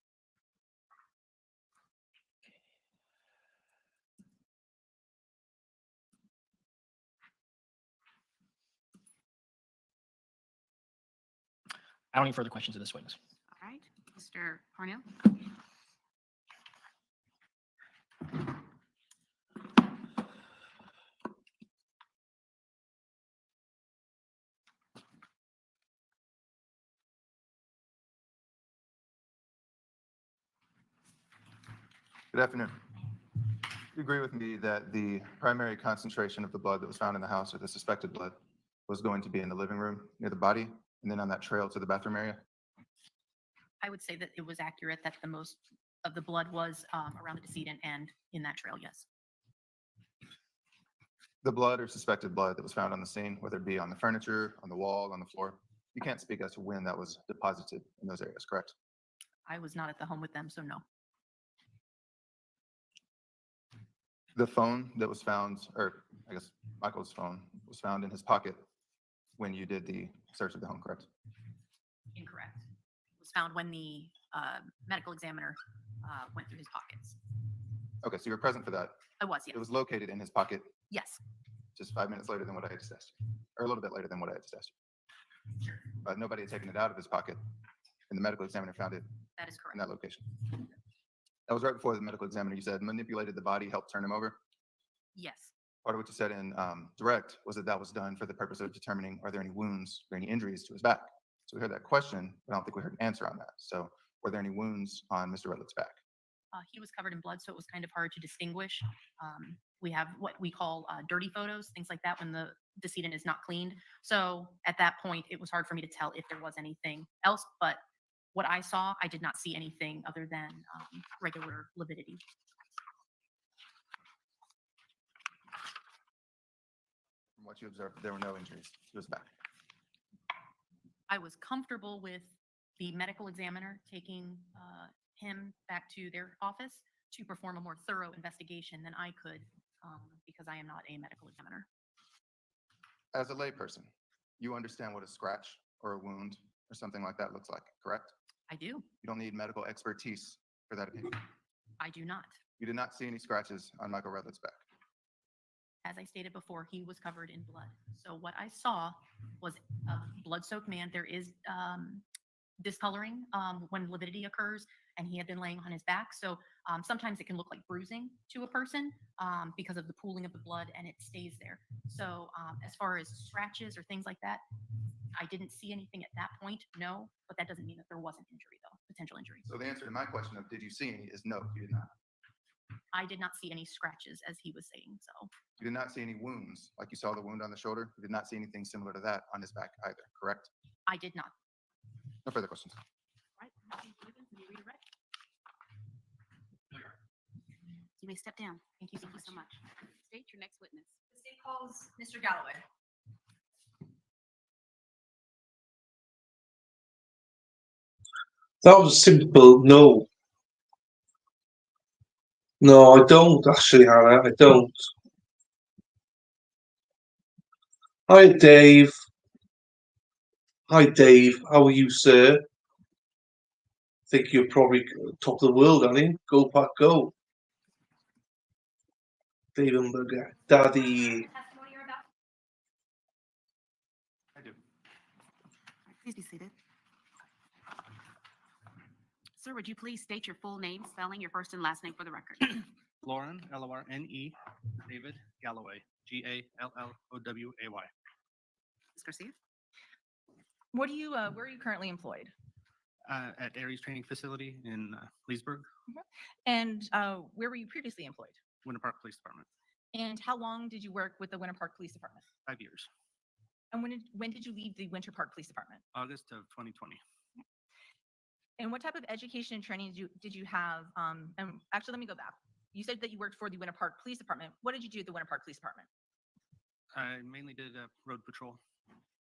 I don't need further questions of this witness. All right, Mr. Parnell. Good afternoon. You agree with me that the primary concentration of the blood that was found in the house, or the suspected blood, was going to be in the living room near the body and then on that trail to the bathroom area? I would say that it was accurate that the most of the blood was around the decedent and in that trail, yes. The blood or suspected blood that was found on the scene, whether it be on the furniture, on the wall, on the floor, you can't speak as to when that was deposited in those areas, correct? I was not at the home with them, so no. The phone that was found, or I guess Michael's phone, was found in his pocket when you did the search of the home, correct? Incorrect. It was found when the medical examiner went through his pockets. Okay, so you were present for that. I was, yes. It was located in his pocket Yes. just 5 minutes later than what I had just asked you, or a little bit later than what I had just asked you. Sure. But nobody had taken it out of his pocket, and the medical examiner found it That is in correct. that location. That was right before the medical examiner, you said, manipulated the body, helped turn him over. Yes. Part of what you said in direct was that that was done for the purpose of determining are there any wounds or any injuries to his back. So we heard that question, but I don't think we heard an answer on that. So were there any wounds on Mr. Redlick's back? He was covered in blood, so it was kind of hard to distinguish. We have what we call dirty photos, things like that, when the decedent is not cleaned. So at that point, it was hard for me to tell if there was anything else. But what I saw, I did not see anything other than regular lividity. From what you observed, there were no injuries to his back. I was comfortable with the medical examiner taking him back to their office to perform a more thorough investigation than I could because I am not a medical examiner. As a layperson, you understand what a scratch or a wound or something like that looks like, correct? I do. You don't need medical expertise for that opinion. I do not. You did not see any scratches on Michael Redlick's back. As I stated before, he was covered in blood. So what I saw was a blood-soaked man. There is discoloring when lividity occurs, and he had been laying on his back. So sometimes it can look like bruising to a person because of the pooling of the blood, and it stays there. So as far as scratches or things like that, I didn't see anything at that point, no, but that doesn't mean that there wasn't injury, though, potential injury. So the answer to my question of did you see any is no, you did not. I did not see any scratches, as he was saying, so. You did not see any wounds, like you saw the wound on the shoulder. You did not see anything similar to that on his back either, correct? I did not. No further questions. Right. You may step down. Thank you Thank you so much. State your next witness. The state calls Mr. Galloway. That was a simple no. No, I don't actually, Hannah. I don't. Hi, Dave. Hi, Dave. How are you, sir? Think you're probably top of the world, aren't you? Go, Pack, go. Dave Umberger. Daddy. Testimony you're about I do. Please be seated. Sir, would you please state your full name, spelling your first and last name for the record? Lauren, L-O-R-N-E, David Galloway, G-A-L-L-O-W-A-Y. Ms. Garcia? What do you, where are you currently employed? At Aries Training Facility in Leesburg, And where were you previously employed? Winter Park Police Department, And how long did you work with the Winter Park Police Department? 5 years, And when did you leave the Winter Park Police Department? August of 2020. And what type of education and training did you have? And actually, let me go back. You said that you worked for the Winter Park Police Department. What did you do at the Winter Park Police Department? I mainly did road patrol.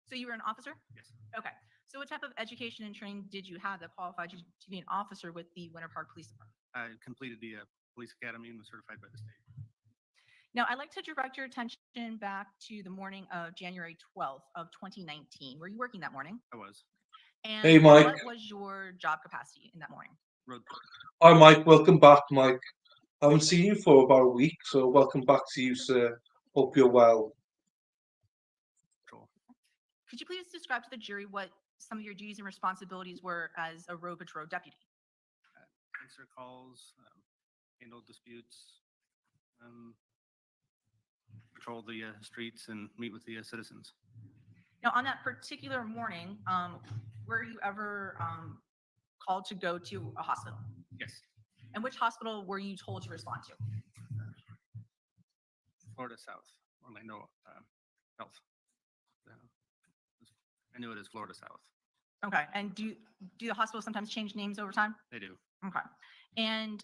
So you were an officer? Yes. Okay. So what type of education and training did you have that qualified you to be an officer with the Winter Park Police Department? I completed the police academy and was certified by the state. Now, I'd like to direct your attention back to the morning of January 12th of 2019. Were you working that morning? I was And Hey, Mike. what was your job capacity in that morning? road patrol. Hi, Mike. Welcome back, Mike. I haven't seen you for about a week, so welcome back to you, sir. Hope you're well. Could you please describe to the jury what some of your duties and responsibilities were as a road patrol deputy? Answer calls, handle disputes, patrol the streets and meet with the citizens. Now, on that particular morning, were you ever called to go to a hospital? Yes, And which hospital were you told to respond to? Florida South, Orlando Health. I knew it as Florida South. Okay. And do the hospitals sometimes change names over time? They do. Okay. And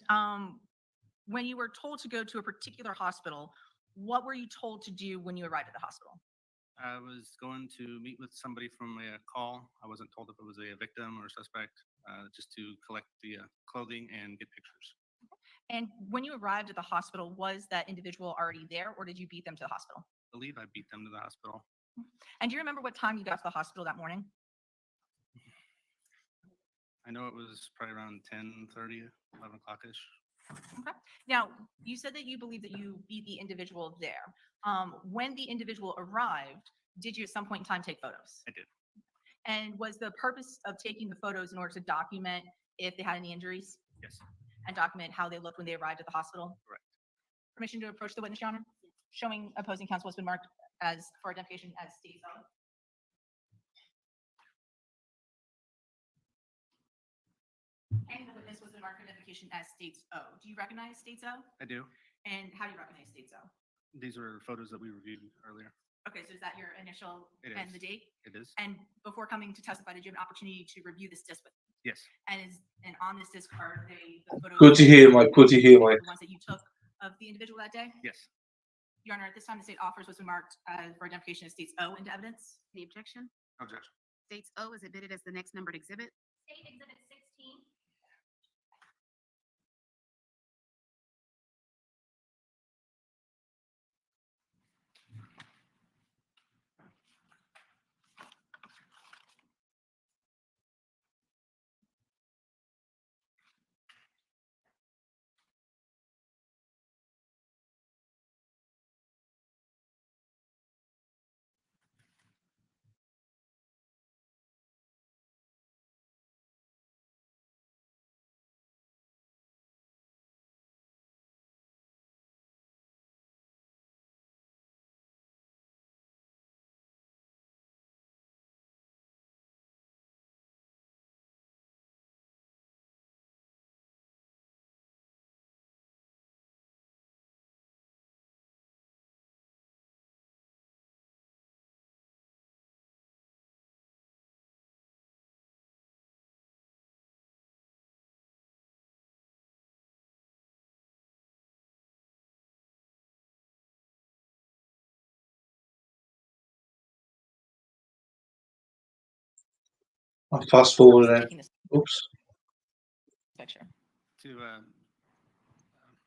when you were told to go to a particular hospital, what were you told to do when you arrived at the hospital? I was going to meet with somebody from a call. I wasn't told if it was a victim or suspect, just to collect the clothing and get pictures. And when you arrived at the hospital, was that individual already there or did you beat them to the hospital? I believe I beat them to the hospital. And do you remember what time you got to the hospital that morning? I know it was probably around 10:30, 11 o'clock-ish. Okay. Now, you said that you believe that you beat the individual there. When the individual arrived, did you at some point in time take photos? I did. And was the purpose of taking the photos in order to document if they had any injuries Yes. and document how they looked when they arrived at the hospital? Correct. Permission to approach the witness, Your Honor? Showing opposing counsel has been marked as for identification as state zone. And the witness was marked for identification as States O. Do you recognize States O? I do. And how do you recognize States O? These were photos that we reviewed earlier. Okay, so is that your initial It and is. the date? It is. And before coming to testify, did you have an opportunity to review this disc with? Yes. And on this disc are the photos? Good to hear, Mike. Good to hear, Mike. The ones that you took of the individual that day? Yes. Your Honor, at this time, the state offers what's been marked for identification as States O into evidence. Any objection? Objection. States O is admitted as the next numbered exhibit. State Exhibit 16. I'll fast forward there. Taking this Oops. picture. To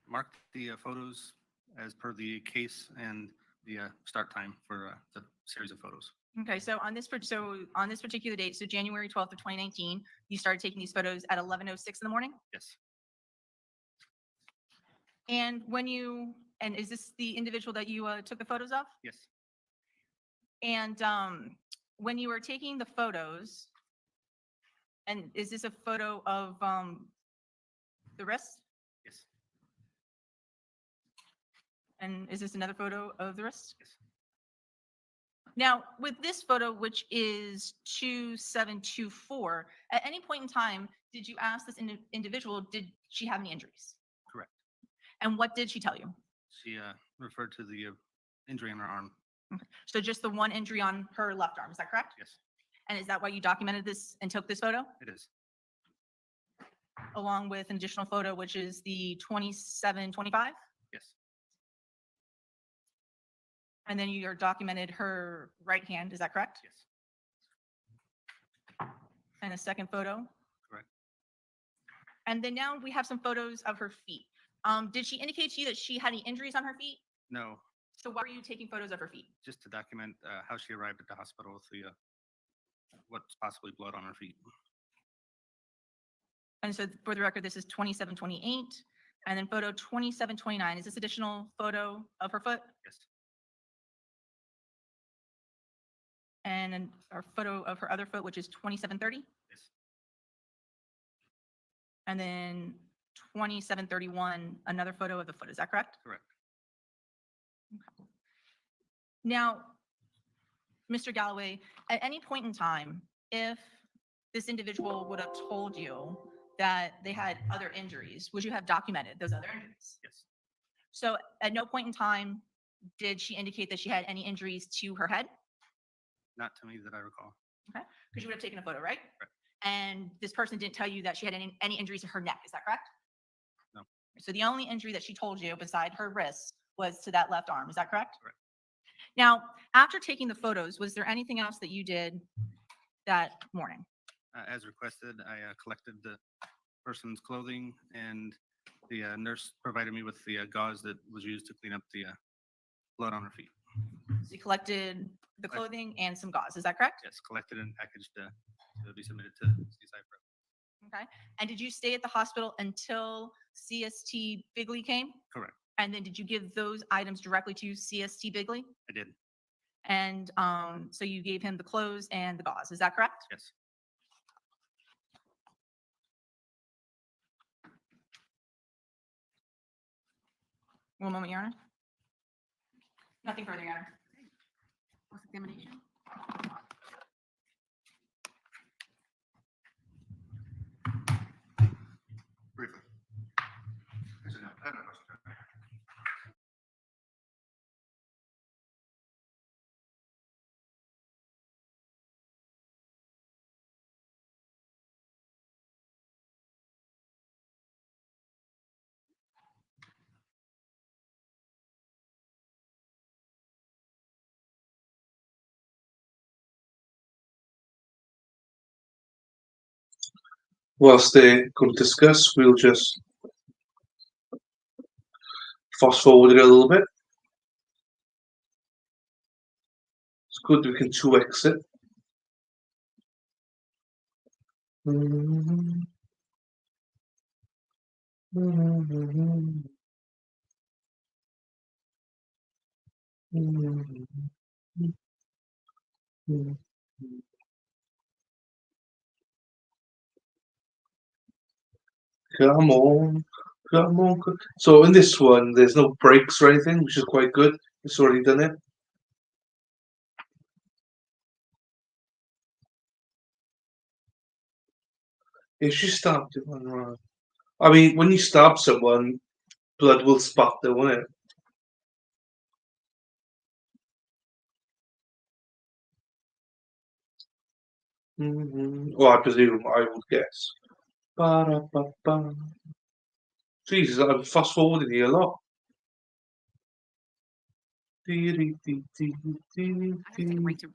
mark the photos as per the case and the start time for the series of photos. Okay, so on this particular date, so January 12th of 2019, you started taking these photos at 11:06 in the morning? Yes. And is this the individual that you took the photos of? Yes. And when you were taking the photos, and is this a photo of the wrist? Yes. And is this another photo of the wrist? Yes. Now, with this photo, which is 2724, at any point in time, did you ask this individual, did she have any injuries? Correct. And what did she tell you? She referred to the injury on her arm. Okay. So just the one injury on her left arm, is that correct? Yes, And is that why you documented this and took this photo? it is. Along with an additional photo, which is the 2725? Yes. And then you documented her right hand, is that correct? Yes. And a second photo? Correct. And then now we have some photos of her feet. Did she indicate to you that she had any injuries on her feet? No, So why are you taking photos of her feet? just to document how she arrived at the hospital with the what's possibly blood on her feet. And so for the record, this is 2728. And then photo 2729, is this additional photo of her foot? Yes. And then our photo of her other foot, which is 2730? Yes. And then 2731, another photo of the foot, is that correct? Correct. Now, Mr. Galloway, at any point in time, if this individual would have told you that they had other injuries, would you have documented those other injuries? Yes. So at no point in time did she indicate that she had any injuries to her head? Not to me that I recall. Because you would have taken a photo, right? Correct. And this person didn't tell you that she had any injuries to her neck, is that correct? No. So the only injury that she told you beside her wrist was to that left arm, is that correct? Correct. Now, after taking the photos, was there anything else that you did that morning? As requested, I collected the person's clothing and The nurse provided me with the gauze that was used to clean up the blood on her feet. So you collected the I- clothing and some gauze, is that correct? Yes, collected and packaged to be submitted to CSI Pro. Okay. And did you stay at the hospital until CST Bigley came? Correct. And then did you give those items directly to CST Bigley? I did. And so you gave him the clothes and the gauze, is that correct? Yes. One moment, Your Honor. Nothing further, Your Honor. Cross-examination? Briefly. Yes or no? I have no questions. Whilst they're going to discuss, we'll just fast forward it a little bit. It's good we can 2x it. Come on, come on. So in this one, there's no breaks or anything, which is quite good. It's already done it. If she stabbed it, right. I mean, when you stab someone, blood will spatter, won't it? Or I presume, I would guess. Ba-da-ba-ba. Jesus, I'm fast forwarding here a lot. I have to take a break to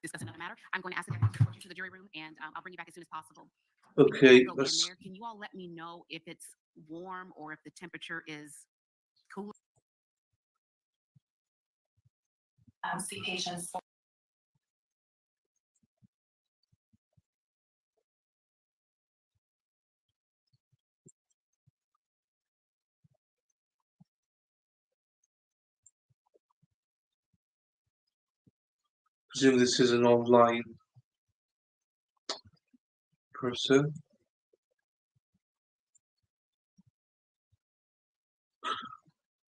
discuss another matter. I'm going to ask the deputy to report you to the jury room, and I'll bring you back as soon as possible. When you all Okay, go in let's. there, can you all let me know if it's warm or if the temperature is cool? See patients. Presume this is an online person.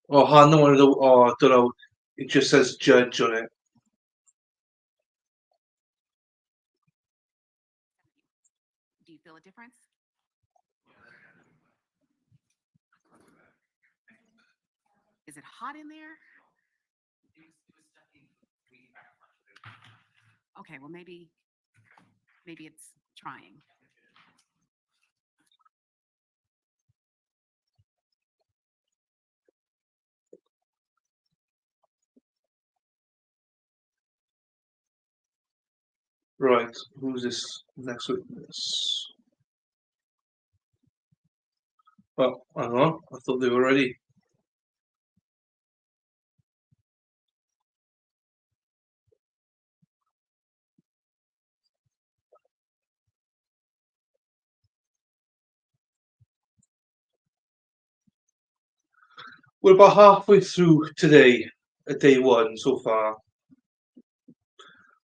Oh, I know. Oh, I don't know. It just says judge on it. Do you feel a difference? Is it hot in there? Okay, well, maybe it's trying. Right, who's this next witness? Oh, hang on. I thought they were ready. We're about halfway through today, at day one so far.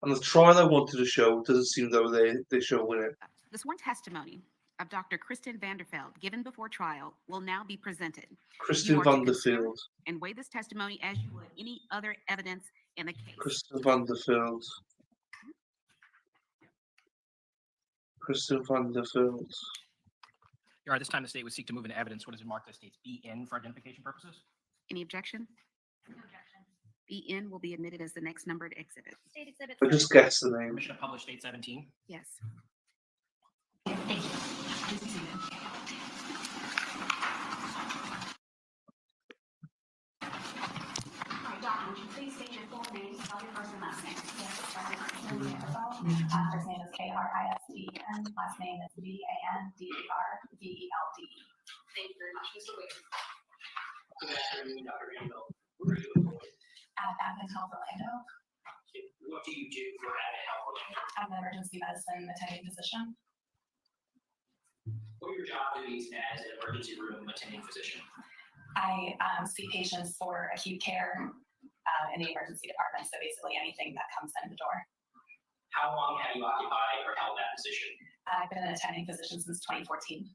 And the trial I wanted to show doesn't seem though they're showing it. The sworn testimony of Dr. Kristen Vanderveld given before trial will now be presented. Kristen You are to consider Vanderfield. and weigh this testimony as you would any other evidence in the case. Kristen Vanderfield. Kristen Vanderfield. Your Honor, this time the state would seek to move into evidence what is marked as states B in for identification purposes. Any objection? No objection. BN will be admitted as the next numbered exhibit. State exhibit. I just guessed the name. Permission to publish state 17. Yes. Thank you. Please be seated. All right, Doctor, would you please state your full name, spell your first and last name? First name is K-R-I-S-T, and last name is V-A-N-D-E-R-V-E-L-D. Thank you very much, Mr. Wade. Good afternoon, Dr. Randall. Where are you employed? At Advent Health Orlando, What do you do for Advent Health Orlando? I'm an emergency medicine attending physician. What are your job duties as an emergency room attending physician? I see patients for acute care in the emergency department, so basically anything that comes in the door. How long have you occupied or held that position? I've been an attending physician since 2014.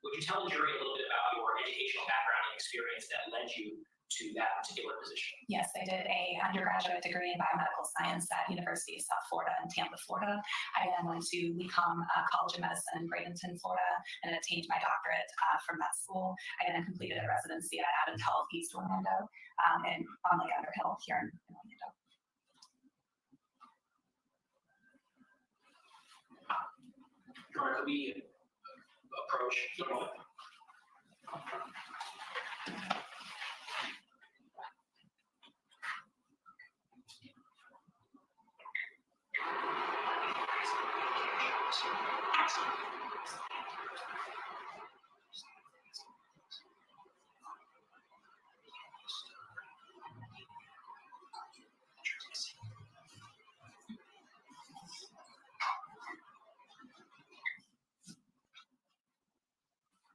Would you tell the jury a little bit about your educational background and experience that led you to that particular position? Yes, I did a undergraduate degree in biomedical science at University of South Florida in Tampa, Florida. I then went to Lecom College of Medicine in Bradenton, Florida, and attained my doctorate from that school. I then completed a residency at Advent Health East Orlando and on Lake Underhill here in Orlando. Could we approach?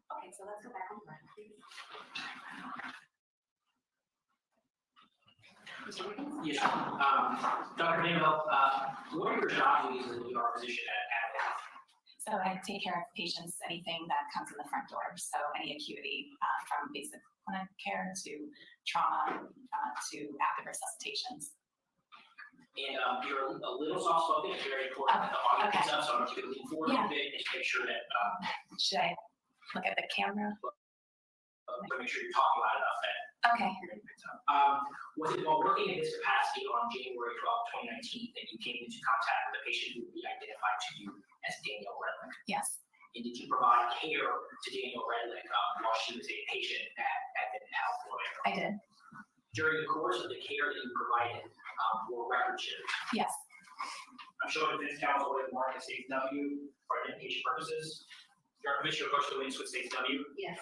Okay, so let's go back on track, please. Yes, Dr. Randall, what are your job duties in your position at Advent Health? So I take care of patients, anything that comes in the front door. So any acuity from basic clinic care to trauma to active resuscitations. And you're a little soft spoken. It's very important that the audio Okay. picks up. So I'm going to lean forward a little bit and just make sure that Should I look at the camera? make sure you're talking loud enough that Okay. you're going to pick up. Was it while working in this capacity on January 12, 2019 that you came into contact with a patient who would be identified to you as Danielle Redlick? Yes. And did you provide care to Danielle Redlick while she was a patient at Advent Health Orlando? I did. During the course of the care that you provided, were records shared? Yes. I'm showing defense counsel with mark as states W for identification purposes. Your permission to approach the witness with states W. Yes.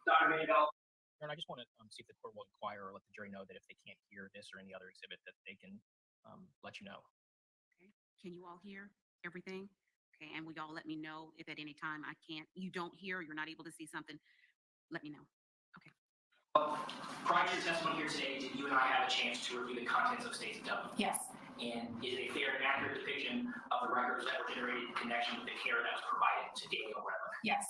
Dr. Mandel. And I just want to see if the court will inquire or let the jury know that if they can't hear this or any other exhibit that they can let you know. Okay. Can you all hear everything? Okay, and will y'all let me know if at any time you don't hear, you're not able to see something, let me know. Okay. Prior to your testimony here today, did you and I have a chance to review the contents of states W? Yes. And is it a fair and accurate depiction of the records that were generated in connection with the care that was provided to Danielle Redlick? Yes.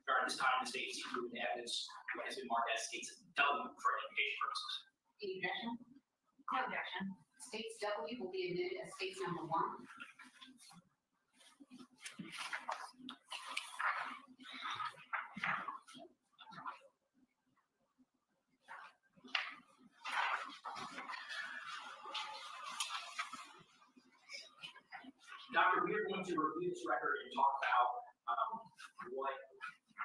During this time, the state is including the evidence what has been marked as states W for identification purposes. Any objection? No objection. States W will be admitted as states number 1. Doctor, we are going to review this record and talk about what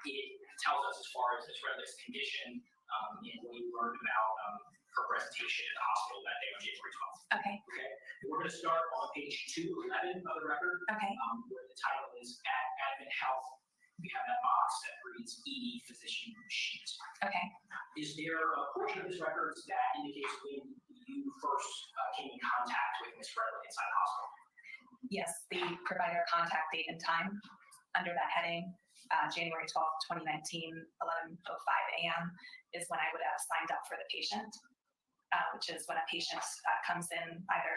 it tells us as far as this Redlick's condition and what you learned about her presentation at the hospital that day on January 12th. Okay. Okay. And we're going to start on page 211 of the record, Okay. where the title is Advent Health. We have that box that reads ED physician sheet. Okay. Is there a portion of this record that indicates when you first came in contact with Ms. Redlick inside the hospital? Yes, the provider contact date and time under that heading, January 12th, 2019, 11:05 a.m. is when I would have signed up for the patient, which is when a patient comes in either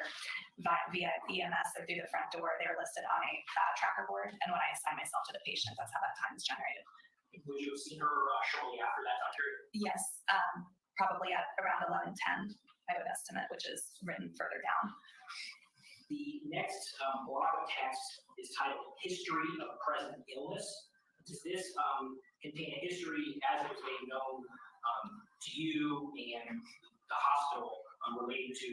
via EMS or through the front door. They're listed on a tracker board, and when I assign myself to the patient, that's how that time is generated. Would you have seen her shortly after that time period? Yes, probably at around 11:10, I would estimate, which is written further down. The next block of text is titled History of Present Illness. Does this contain a history as it was made known to you and the hospital related to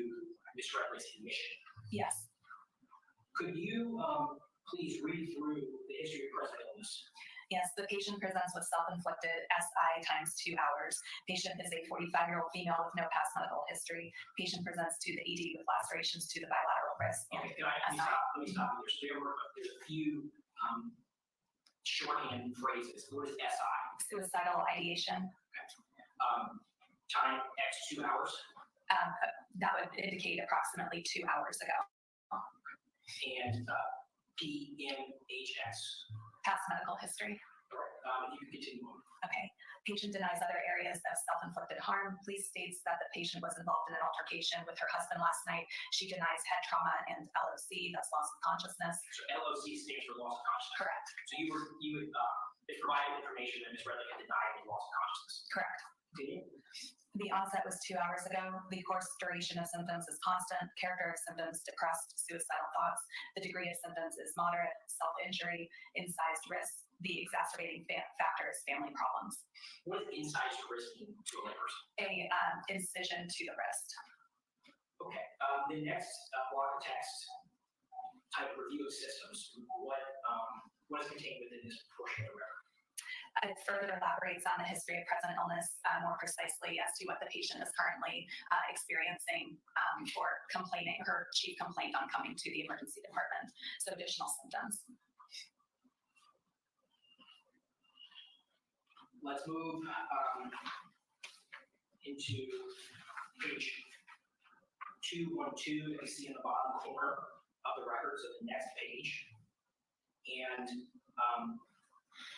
Ms. Redlick's admission? Yes. Could you please read through the history of present illness? Yes, the patient presents with self-inflicted SI times 2 hours. Patient is a 45-year-old female with no past medical history. Patient presents to the ED with lacerations to the bilateral wrist. Okay, let me stop. There's a few shorthand phrases. What is SI? Suicidal ideation. Time X 2 hours. That would indicate approximately 2 hours ago. And PMHS. Past medical history. If you could continue on. Okay. Patient denies other areas of self-inflicted harm. Police states that the patient was involved in an altercation with her husband last night. She denies head trauma and LOC, that's loss of consciousness. So LOC stands for loss of consciousness. Correct. So it provided information that Ms. Redlick had denied the loss of consciousness. Correct. Continue. The onset was 2 hours ago. The course duration of symptoms is constant. Character of symptoms, depressed, suicidal thoughts. The degree of symptoms is moderate, self-injury, incised wrist. The exacerbating factor is family problems. What does incised wrist mean to a layperson? A incision to the wrist. Okay. The next block of text, type review of systems. What is contained within this portion of the record? It further elaborates on the history of present illness, more precisely as to what the patient is currently experiencing or complaining, her chief complaint on coming to the emergency department. So additional symptoms. Let's move into page 212 that we see in the bottom corner of the record, so the next page, and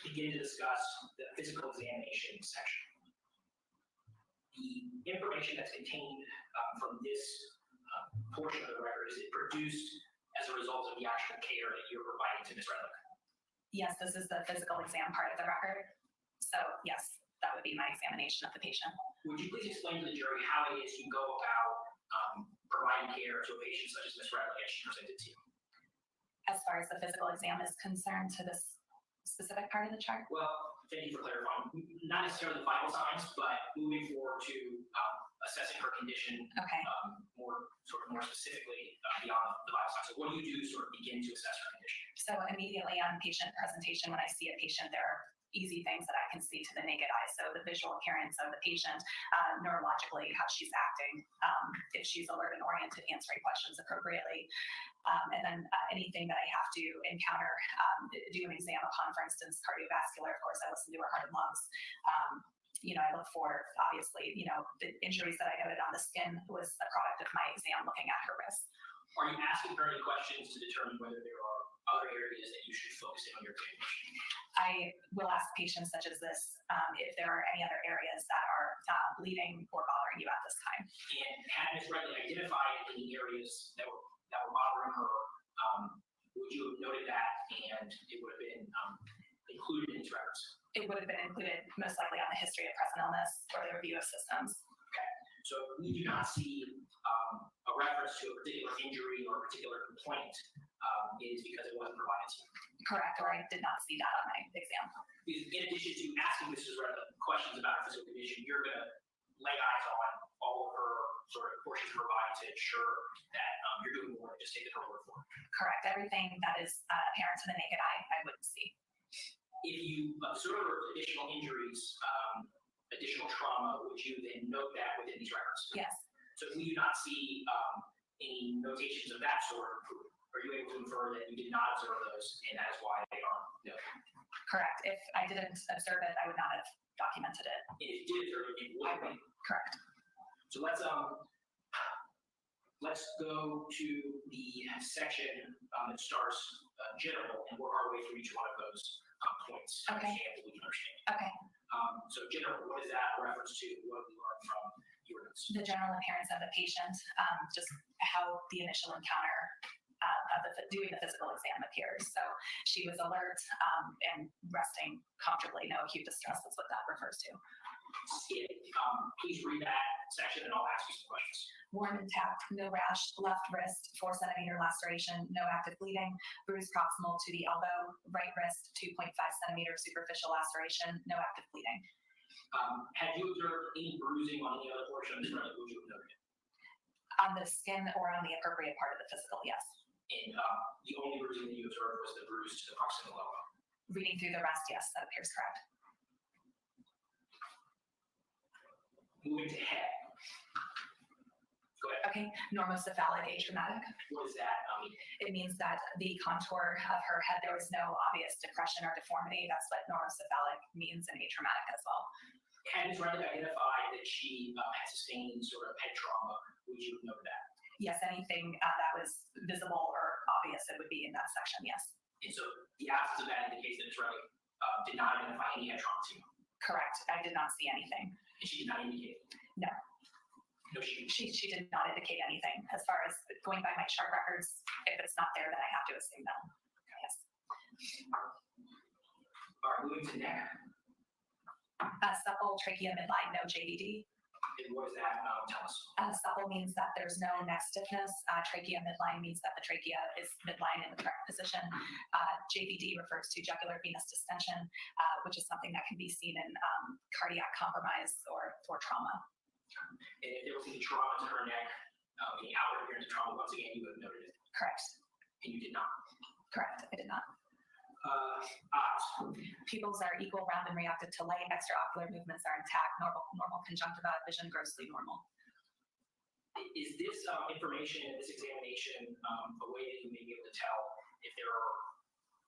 begin to discuss the physical examination section. The information that's contained from this portion of the record, is it produced as a result of the actual care that you're providing to Ms. Redlick? Yes, this is the physical exam part of the record. So yes, that would be my examination of the patient. Would you please explain to the jury how it is you go about providing care to a patient such as Ms. Redlick as she presented to you? As far as the physical exam is concerned to this specific part of the chart? Well, thank you for clarifying. Not necessarily the vital signs, but moving forward to assessing her condition Okay. more specifically beyond the vital signs. So what do you do to sort of begin to assess her condition? So immediately on patient presentation, when I see a patient, there are easy things that I can see to the naked eye. So the visual appearance of the patient, neurologically, how she's acting, if she's alert and oriented, answering questions appropriately. And then anything that I have to encounter, do an exam upon, for instance, cardiovascular. Of course, I listen to her heart and lungs. I look for, obviously, the injuries that I noted on the skin was a product of my exam looking at her wrist. Are you asking her any questions to determine whether there are other areas that you should focus in on your condition? I will ask patients such as this if there are any other areas that are bleeding or bothering you at this time. And had Ms. Redlick identified any areas that were bothering her, would you have noted that and it would have been included in these records? It would have been included most likely on the history of present illness or the review of systems. Okay, so we do not see a reference to a particular injury or a particular complaint. It is because it wasn't provided to you. Correct, or I did not see that on my exam. Because in addition to asking Mrs. Redlick questions about her physical condition, you're going to lay eyes on all of her sort of portions of her body to ensure that you're doing more than just taking her word for it. Correct, everything that is apparent to the naked eye, I wouldn't see. If you observe additional injuries, additional trauma, would you then note that within these records? Yes. So if we do not see any notations of that sort, are you able to infer that you did not observe those and that is why they aren't noted? Correct. If I didn't observe it, I would not have documented it. And if you did observe it, it would be. Correct. So let's go to the section that starts general and work our way through each one of those points. Okay. We can understand. Okay. So general, what is that reference to? What we learned from your notes? The general appearance of the patient, just how the initial encounter of doing the physical exam appears. So she was alert and resting comfortably, no acute distress is what that refers to. Please read that section and I'll ask you some questions. Warm intact, no rash, left wrist, 4 centimeter laceration, no active bleeding, bruise proximal to the elbow, right wrist, 2.5 centimeter superficial laceration, no active bleeding. Have you observed any bruising on any other portion of this record? Would you have noted it? On the skin or on the appropriate part of the physical, yes. And the only bruising that you observed was the bruise to the proximal elbow. Reading through the rest, yes, that appears correct. Moving to head. Go Go ahead. Okay, normocephalic atraumatic. What does that mean? It means that the contour of her head, there was no obvious depression or deformity. That's what normocephalic means in atraumatic as well. Had Ms. Redlick identified that she had sustained sort of head trauma? Would you have noted that? Yes, anything that was visible or obvious, it would be in that section, yes. And so the absence of that indicates that Ms. Redlick did not identify any head trauma to you? Correct. I did not see anything. And she did not indicate? No. No, she She did not indicate anything. As far as going by my chart records, if it's not there, then I have to assume no. Yes. All right, moving to neck. Supple, trachea, midline, no JVD. And what does that tell us? Supple means that there's no neck stiffness. Trachea midline means that the trachea is midline in the correct position. JVD refers to jugular venous distension, which is something that can be seen in cardiac compromise or trauma. And if there was any trauma to her neck, any outward appearance of trauma, once again, you would have noted it. Correct. And you did not. Correct. I did not. Eyes. Pupils are equal, round, and reactive to light. Extraocular movements are intact. Normal conjunctiva, vision grossly normal. Is this information in this examination a way that you may be able to tell if there are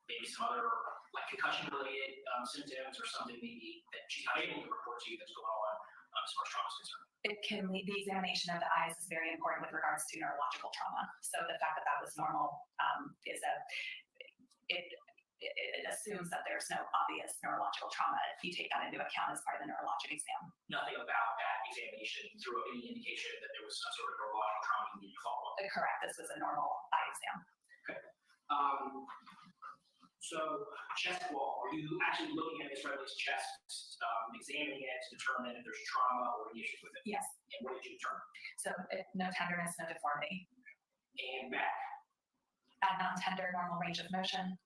maybe some other like concussion-related symptoms or something maybe that she's not able to report to you that's going on as far as trauma is concerned? It can lead, the examination of the eyes is very important with regards to neurological trauma. So the fact that that was normal it assumes that there's no obvious neurological trauma if you take that into account as part of the neurologic exam. Nothing about that examination threw up any indication that there was some sort of neurological trauma you need to follow up. Correct. This was a normal eye exam. Okay. So chest wall, are you actually looking at Ms. Redlick's chest, examining it to determine if there's trauma or any issues with it? Yes. And what did you determine? So no tenderness, no deformity. And back. Non-tender, normal range of motion.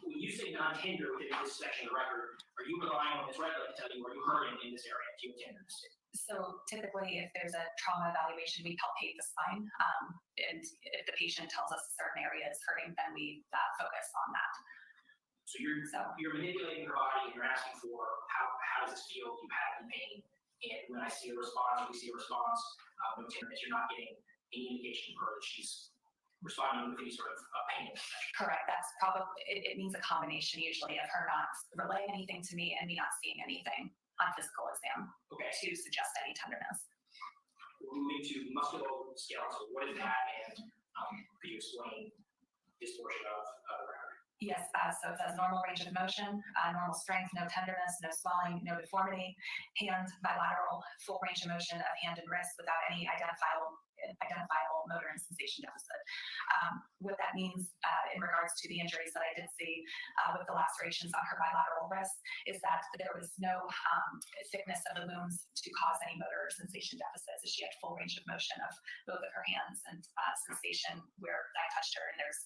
When you say non-tender within this section of the record, are you relying on Ms. Redlick to tell you, are you hurting in this area? Do you have tenderness? So typically, if there's a trauma evaluation, we palpate the spine. And if the patient tells us a certain area is hurting, then we focus on that. So you're manipulating her body and you're asking for how does this feel? Do you have any pain? And when I see a response, we see a response, no tenderness, you're not getting any indication from her that she's responding with any sort of pain. Correct. That's probably, it means a combination usually of her not relaying anything to me and me not seeing anything on physical exam to suggest any tenderness. We're moving to musculoskeletal. What is that? And could you explain this portion of the record? Yes, so it says normal range of motion, normal strength, no tenderness, no swelling, no deformity, hand bilateral, full range of motion of hand and wrist without any identifiable motor and sensation deficit. What that means in regards to the injuries that I did see with the lacerations on her bilateral wrist is that there was no thickness of the wounds to cause any motor or sensation deficits. She had full range of motion of both of her hands and sensation where I touched her. And there's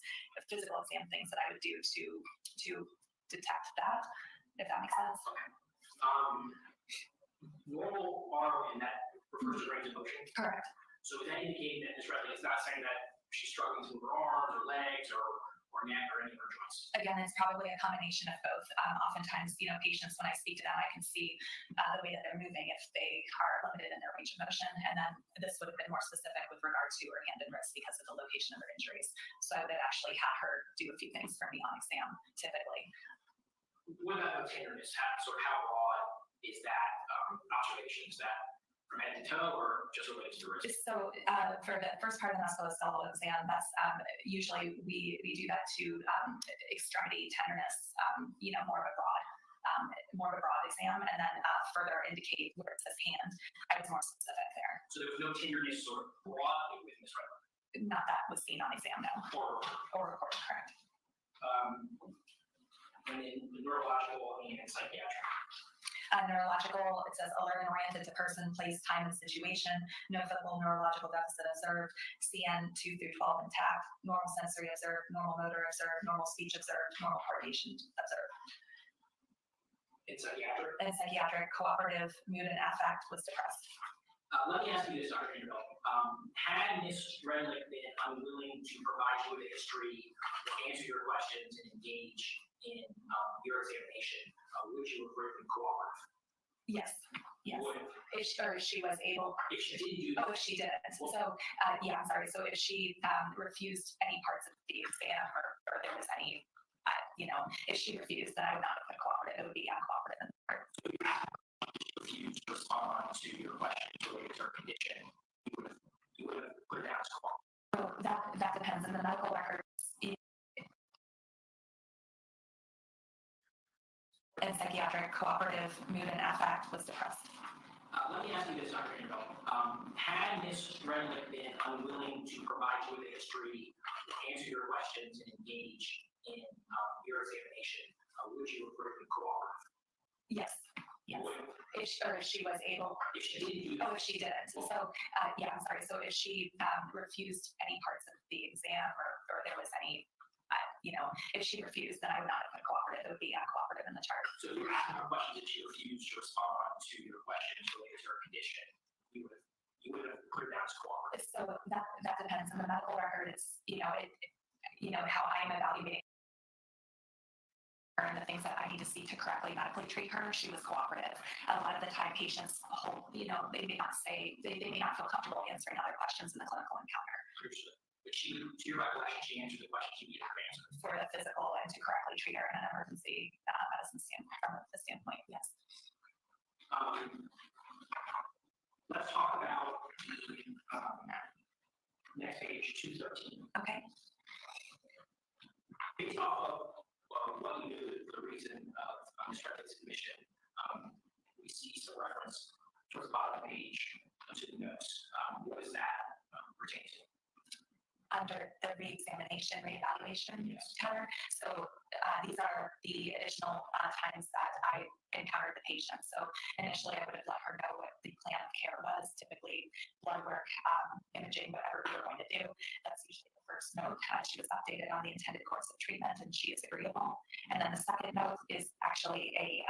physical exam things that I would do to detect that, if that makes sense. Okay. Normal arm, and that refers to range of motion? Correct. So is that indicating that Ms. Redlick is not saying that she's struggling to move her arms or legs or neck or any of her joints? Again, it's probably a combination of both. Oftentimes, patients, when I speak to them, I can see the way that they're moving if they are limited in their range of motion. And then this would have been more specific with regard to her hand and wrist because of the location of her injuries. So I would have actually had her do a few things for me on exam, typically. What about tenderness? How broad is that observation? Is that from head to toe or just related to the wrist? So for the first part of the musculoskeletal exam, that's usually we do that to extremity tenderness, more of a broad exam, and then further indicate where it says hand. I was more specific there. So there was no tenderness sort of broadly with Ms. Redlick? Not that was seen on exam, no. Or reported, correct. And then the neurological and psychiatric. Neurological, it says alert and oriented to person, place, time, and situation. No visible neurological deficit observed. CN 2 through 12 intact. Normal sensory observed. Normal motor observed. Normal speech observed. Normal coordination observed. In psychiatric? In psychiatric, cooperative, mood and affect was depressed. Let me ask you this, Dr. Vanderbilt. Had Ms. Redlick been unwilling to provide you with a history, answer your questions, and engage in your examination, would you have been cooperative? Yes. Yes. If she was able. If she didn't do Oh, if she didn't. So, yeah, I'm sorry. So if she refused any parts of the exam or there was any, if she refused, then I would not have put cooperative. It would be uncooperative. refused to respond to your questions related to her condition, you would have put it down as cooperative. So that depends on the medical records. And psychiatric cooperative mood and affect was depressed. Let me ask you this, Dr. Annabelle. Had Ms. Redlick been unwilling to provide you with a history, answer your questions, and engage in your examination, would you have been cooperative? Yes. Yes. If she was able. If she didn't do that. Oh, if she didn't. So, yeah, I'm sorry. So if she refused any parts of the exam or there was any, if she refused, then I would not have put cooperative. It would be uncooperative in the chart. So you're asking her questions that she refused to respond to your questions related to her condition, you would have put it down as cooperative. So that depends on the medical record. It's, how I'm evaluating her and the things that I need to see to correctly medically treat her. She was cooperative. A lot of the time patients hold, they may not say, they may not feel comfortable answering other questions in the clinical encounter. Understood. But she, to your recollection, she answered the questions you needed her to answer. For the physical and to correctly treat her in an emergency medicine standpoint, from the standpoint, yes. Let's talk about the next page, 213. Okay. Based off of what you knew, the reason of Ms. Redlick's admission, we see some reference towards the bottom of the page to the notes. What does that pertain to? Under the re-examination, reevaluation Yes. counter. So these are the additional times that I encountered the patient. So initially I would have let her know what the plan of care was, typically blood work, imaging, whatever we were going to do. That's usually the first note. She was updated on the intended course of treatment and she is agreeable. And then the second note is actually a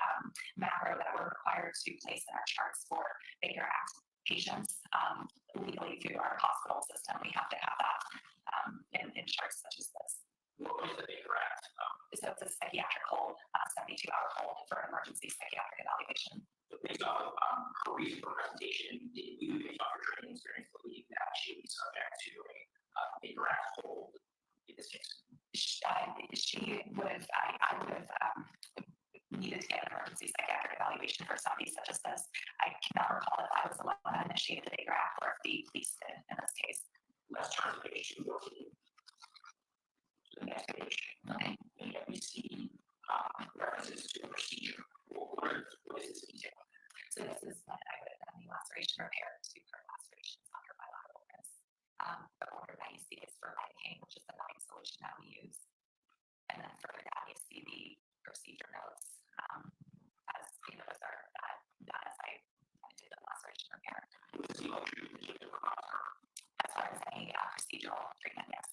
macro that we're required to place in our charts for Baker Act patients legally through our hospital system. We have to have that in charts such as this. What is the Baker Act? So it's a psychiatric hold, 72-hour hold for an emergency psychiatric evaluation. So based off of her reason for presentation, did you, based off her training experience, believe that she would be subject to a Baker Act hold in this case? She would have, I would have needed to get an emergency psychiatric evaluation for somebody such as this. I cannot recall if I was the one that initiated the Baker Act or if the police did in this case. Let's turn to page 214. The next page. Okay. And yet we see references to a procedure. What is this detail? So this is when I would have done the laceration repair to her lacerations on her bilateral wrist. The order that you see is for lidocaine, which is the body solution that we use. And then further down, you see the procedure notes. As those are done as I did the laceration repair. As far as any procedural treatment, yes.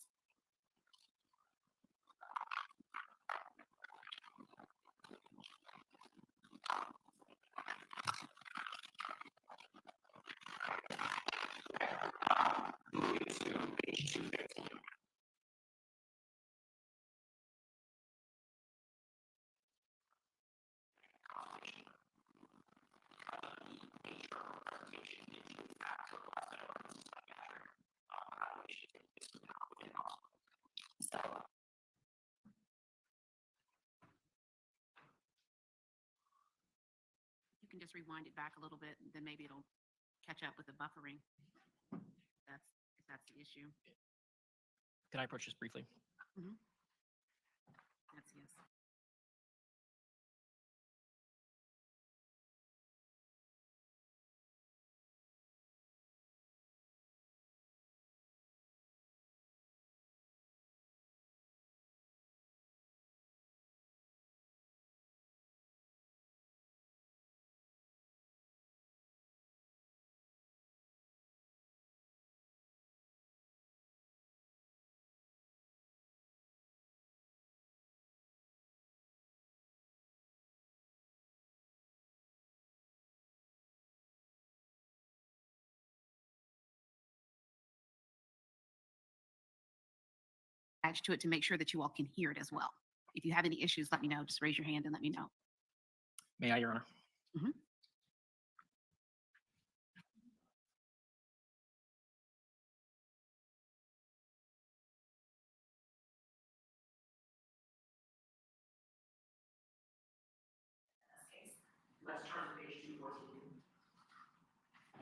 Moving to page 215. So you can just rewind it back a little bit, then maybe it'll catch up with the buffering. If that's the issue. Can I approach this briefly? That's yes. Attached to it to make sure that you all can hear it as well. If you have any issues, let me know. Just raise your hand and let me know. May I, Your Honor?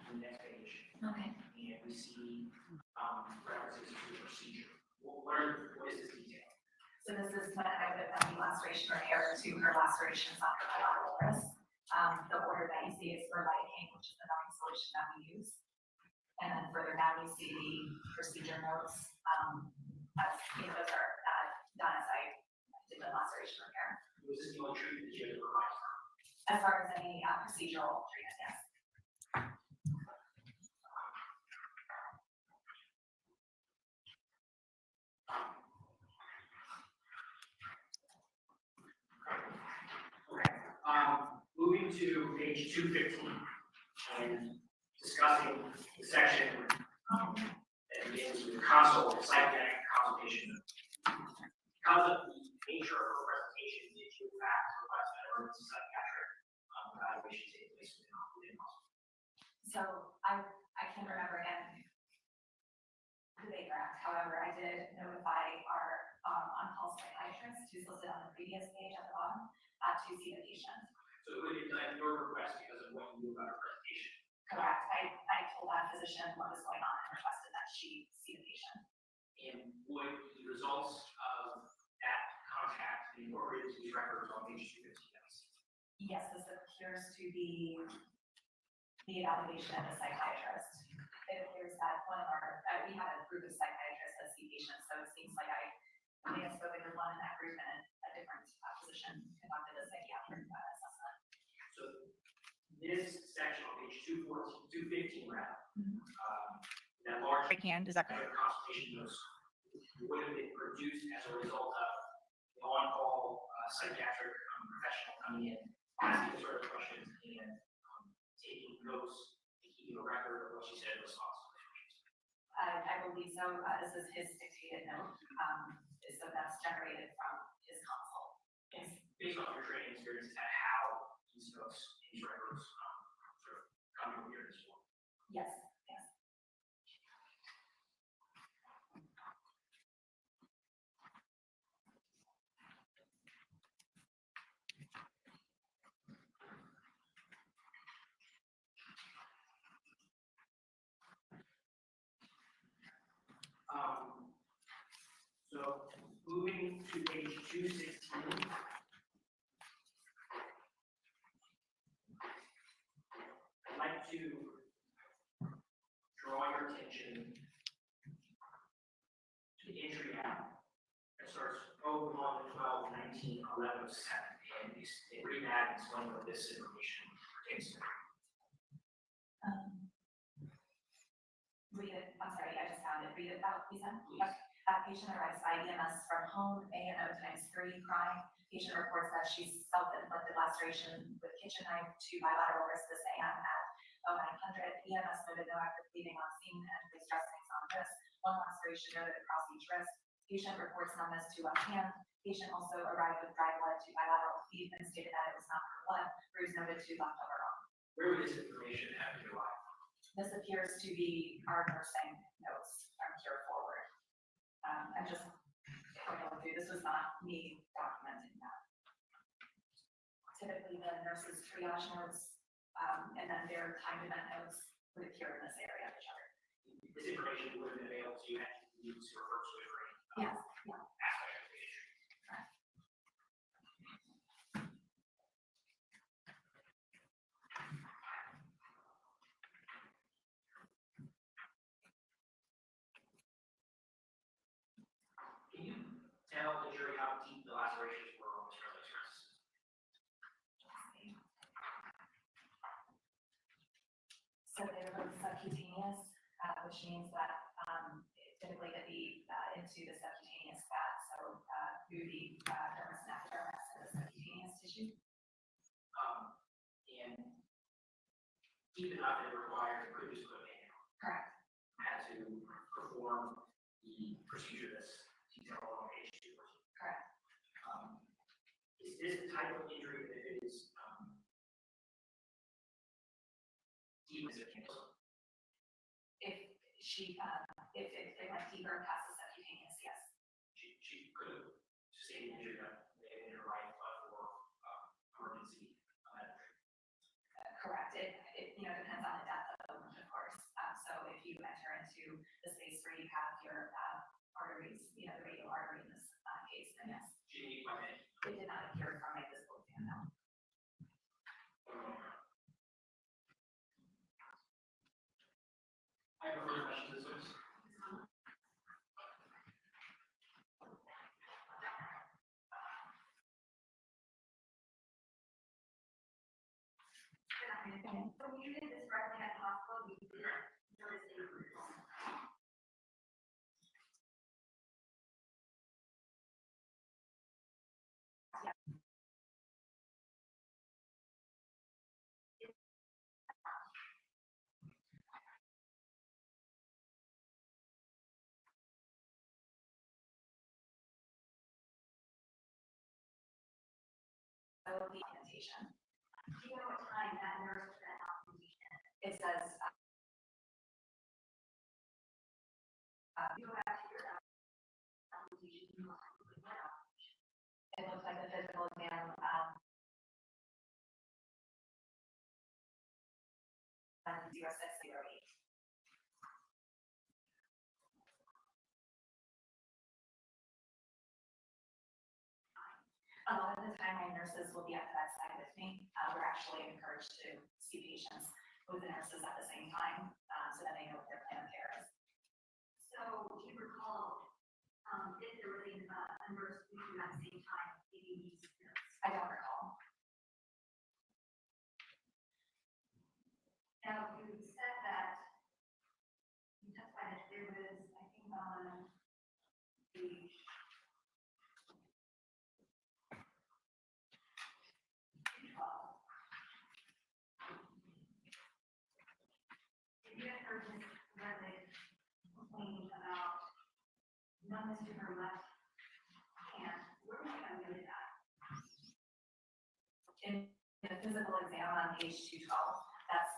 the next page, Okay. and we see references to the procedure. What is this detail? So this is when I would have done the laceration repair to her lacerations on her bilateral wrist. The order that you see is for lidocaine, which is the numbing solution that we use. And then further down, you see the procedure notes. As those are done as I did the laceration repair. Was this the only treatment that you had to provide for? As far as any procedural treatment, yes. Moving to page 215 and discussing the section that begins with the consult, psychiatric consultation. Because of the nature of her presentation, did you in fact request that emergency psychiatric evaluation take place within hospital? So I can remember again the Baker Act. However, I did notify our on-call psychiatrist who's listed on the previous page at the bottom to see the patient. So it would have been your request because of what you knew about her presentation. Correct. I told that physician what was going on and requested that she see the patient. And would the results of that contact be incorporated into these records on page 215? Yes, this appears to be the evaluation of the psychiatrist. It appears that one of our, we have a group of psychiatrists that see patients, so it seems like I may have spoken with one in that group and a different physician conducted a psychiatric assessment. So this section on page 215 rather, that large Hand, is that correct? consultation notes would have been produced as a result of the on-call psychiatric professional coming in, asking sort of questions and taking notes and keeping a record of what she said in response to the questions. I believe so. This is his dictated note. So that's generated from his consult. And based on your training experience, is that how these notes, these records sort of come to here as well? Yes, yes. So moving to page 216. I'd like to draw your attention to the entry app that starts 01/12/19/11/07, and they read that and explain what this information pertains to. Read it. I'm sorry, I just found it. Read it out, please. Patient arrives by EMS from home, A&O ×3, crying. Patient reports that she's self-inflicted laceration with kitchen knife to bilateral wrist this AM at 0900. EMS noted no active bleeding on scene and placed dressings on wrist. One laceration noted across each wrist. Patient reports numbness to left hand. Patient also arrived with dry blood to bilateral feet and stated that it was not her blood. Bruise noted to left overarm. Where would this information have to go? This appears to be our nursing notes from here forward. I'm just going through, this was not me documenting that. Typically, the nurses' triage notes and then their time event notes would appear in this area of each other. This information would have been available to you and you to refer to it for Yes, yeah. aspect of the issue. Correct. Can you tell the jury how deep the lacerations were on Ms. Redlick's wrists? So they were both subcutaneous, which means that typically to be into the subcutaneous fat, so through the dermis and epidermis of the subcutaneous tissue. And deep enough that it required the previous equipment Correct. had to perform the procedure that's detailed on page 2. Correct. Is this the type of injury that is deep as it can go? If they went deeper past the subcutaneous, yes. She could have sustained an injury that may have been her right for emergency medical treatment. Correct. It depends on the depth of the the space where you have your arteries, the radial artery in this case, then yes. It did not appear from my physical exam, no. I have a further question to this. So when you did this directly at the hospital, you did notice a bruise. So the indentation. Do you know what time that nurse was at documentation? It says. You go back to your documentation. It looks like the physical exam. And 0608. A lot of the time, my nurses will be at the bedside with me. We're actually encouraged to see patients with the nurses at the same time, so that they know what their plan of care is. So, do you recall if there was a nurse with you at the same time giving these notes? I don't recall. Now, you said that you testified that there was, I think, on page 12. If you had heard Ms. Redlick complain about numbness to her left hand, where would you have noted that? In the physical exam on page 212, that's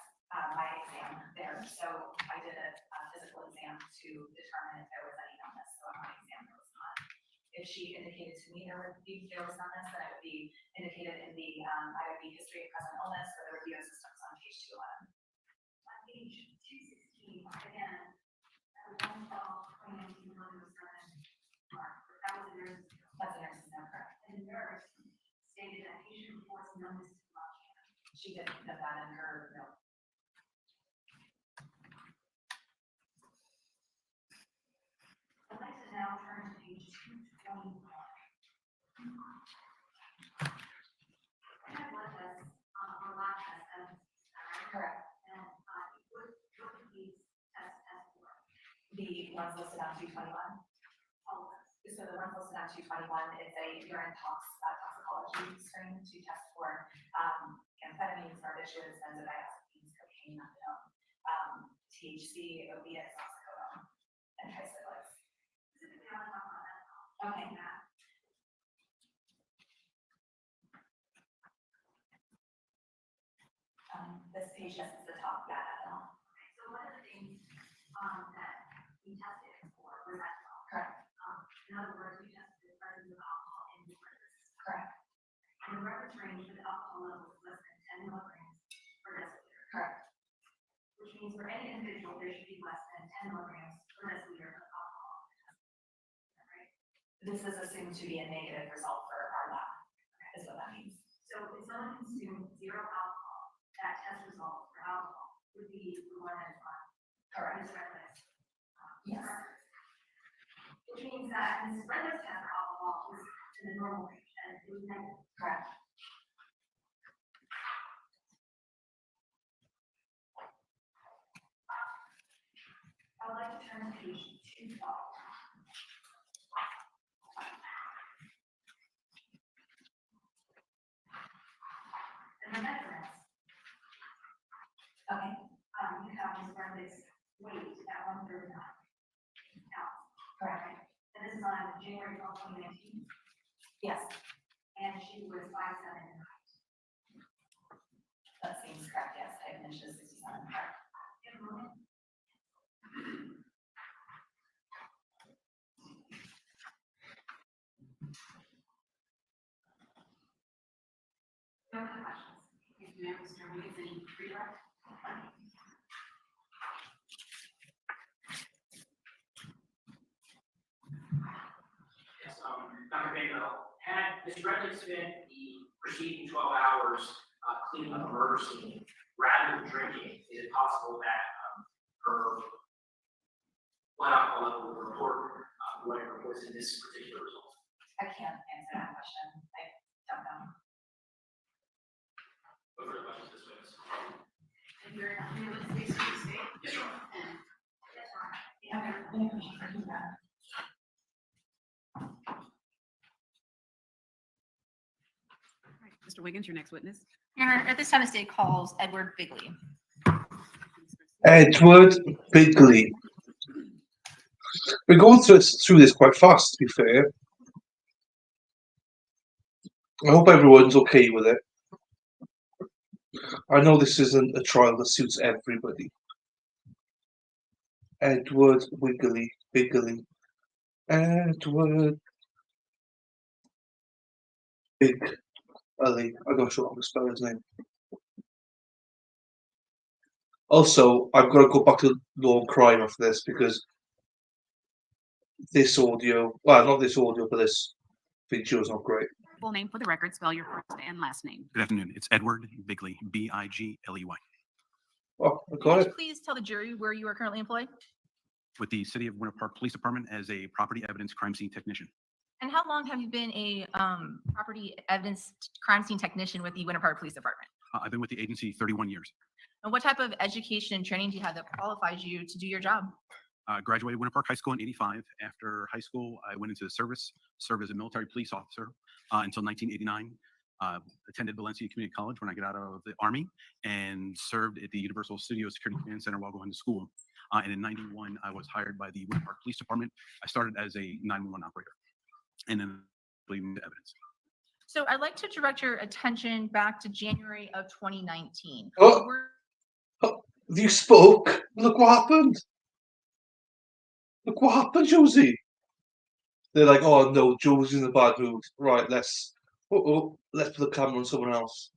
my exam there. So I did a physical exam to determine if there was any numbness. So on my exam, there was not. If she indicated to me there was numbness, then it would be indicated in the IOB history of present illness or the review of systems on page 211. On page 216, again, that was 1/12/2019 was mark. That was a nurse's note. That's a nurse's note, correct. And the nurse stated that patient reports numbness to left hand. She did put that in her note. I'd like to now turn to page 221. I have blood tests or lab test evidence. Correct. And what do these tests test for? The ones listed on 221. All of them. So the ones listed on 221 is a urine toxicology screen to test for amphetamines, barbiturates, benzodiazepines, cocaine, methadone, THC, opiates, oxycodone, and tricyclics. Specifically, I want to talk about that. Okay. This page is the top ethanol. Okay, so one of the things that we tested for was ethanol. Correct. In other words, we tested the presence of alcohol in the urine. Correct. And the reference range for the alcohol level is less than 10 milligrams per deciliter. Correct. Which means for any individual, there should be less than 10 milligrams per deciliter of alcohol. Right? This is assumed to be a negative result for our lab, is what that means. So if someone consumed 0 alcohol, that test result for alcohol would be the one that's on. Correct. Yes. Which means that Mrs. Redlick's test for alcohol was in the normal range and it was negative. Correct. I would like to turn to page 212. And the measurements. Okay. You have Mrs. Redlick's weight at 139 pounds. Correct. And this is on January 12, 2019? Yes. And she was 5'7" in height. That seems correct, yes. I mentioned 67. Correct. In a moment. No other questions? Yes, ma'am, Mr. Williams, any redirect? may know, had Mr. Redlick spent the preceding 12 hours cleaning up a murder scene rather than drinking, is it possible that her blood alcohol level will report whatever was in this particular result? I can't answer that question. I don't know. What further questions this witness? If you're happy with the case, you say. Yes, Your Honor. And that's fine. Okay, any questions for that? Mr. Wiggins, your next witness. Your Honor, at this time, the state calls Edward Bigley. Edward Bigley. We're going through this quite fast, to be fair. I hope everyone's okay with it. I know this isn't a trial that suits everybody. Edward Bigley. Edward Bigley. I'm not sure how to spell his name. Also, I've got to go back to law and crime after this because this audio, well, not this audio, but this video is not great. Full name for the record, spell your first and last name. Good afternoon. It's Edward Bigley, Bigley. Oh, I Would got you it. please tell the jury where you are currently employed? With the City of Winter Park Police Department as a property evidence crime scene technician. And how long have you been a property evidence crime scene technician with the Winter Park Police Department? I've been with the agency 31 years. And what type of education and training do you have that qualifies you to do your job? Graduated Winter Park High School in '85. After high school, I went into the service, served as a military police officer until 1989. Attended Valencia Community College when I got out of the Army and served at the Universal Studio Security Command Center while going to school. And in '91, I was hired by the Winter Park Police Department. I started as a 911 operator and then moved to evidence. So I'd like to direct your attention back to January of 2019. Oh. We're- You spoke. Look what happened. Look what happened, Josie. They're like, oh no, Josie's in a bad mood. Right, let's put the camera on someone else.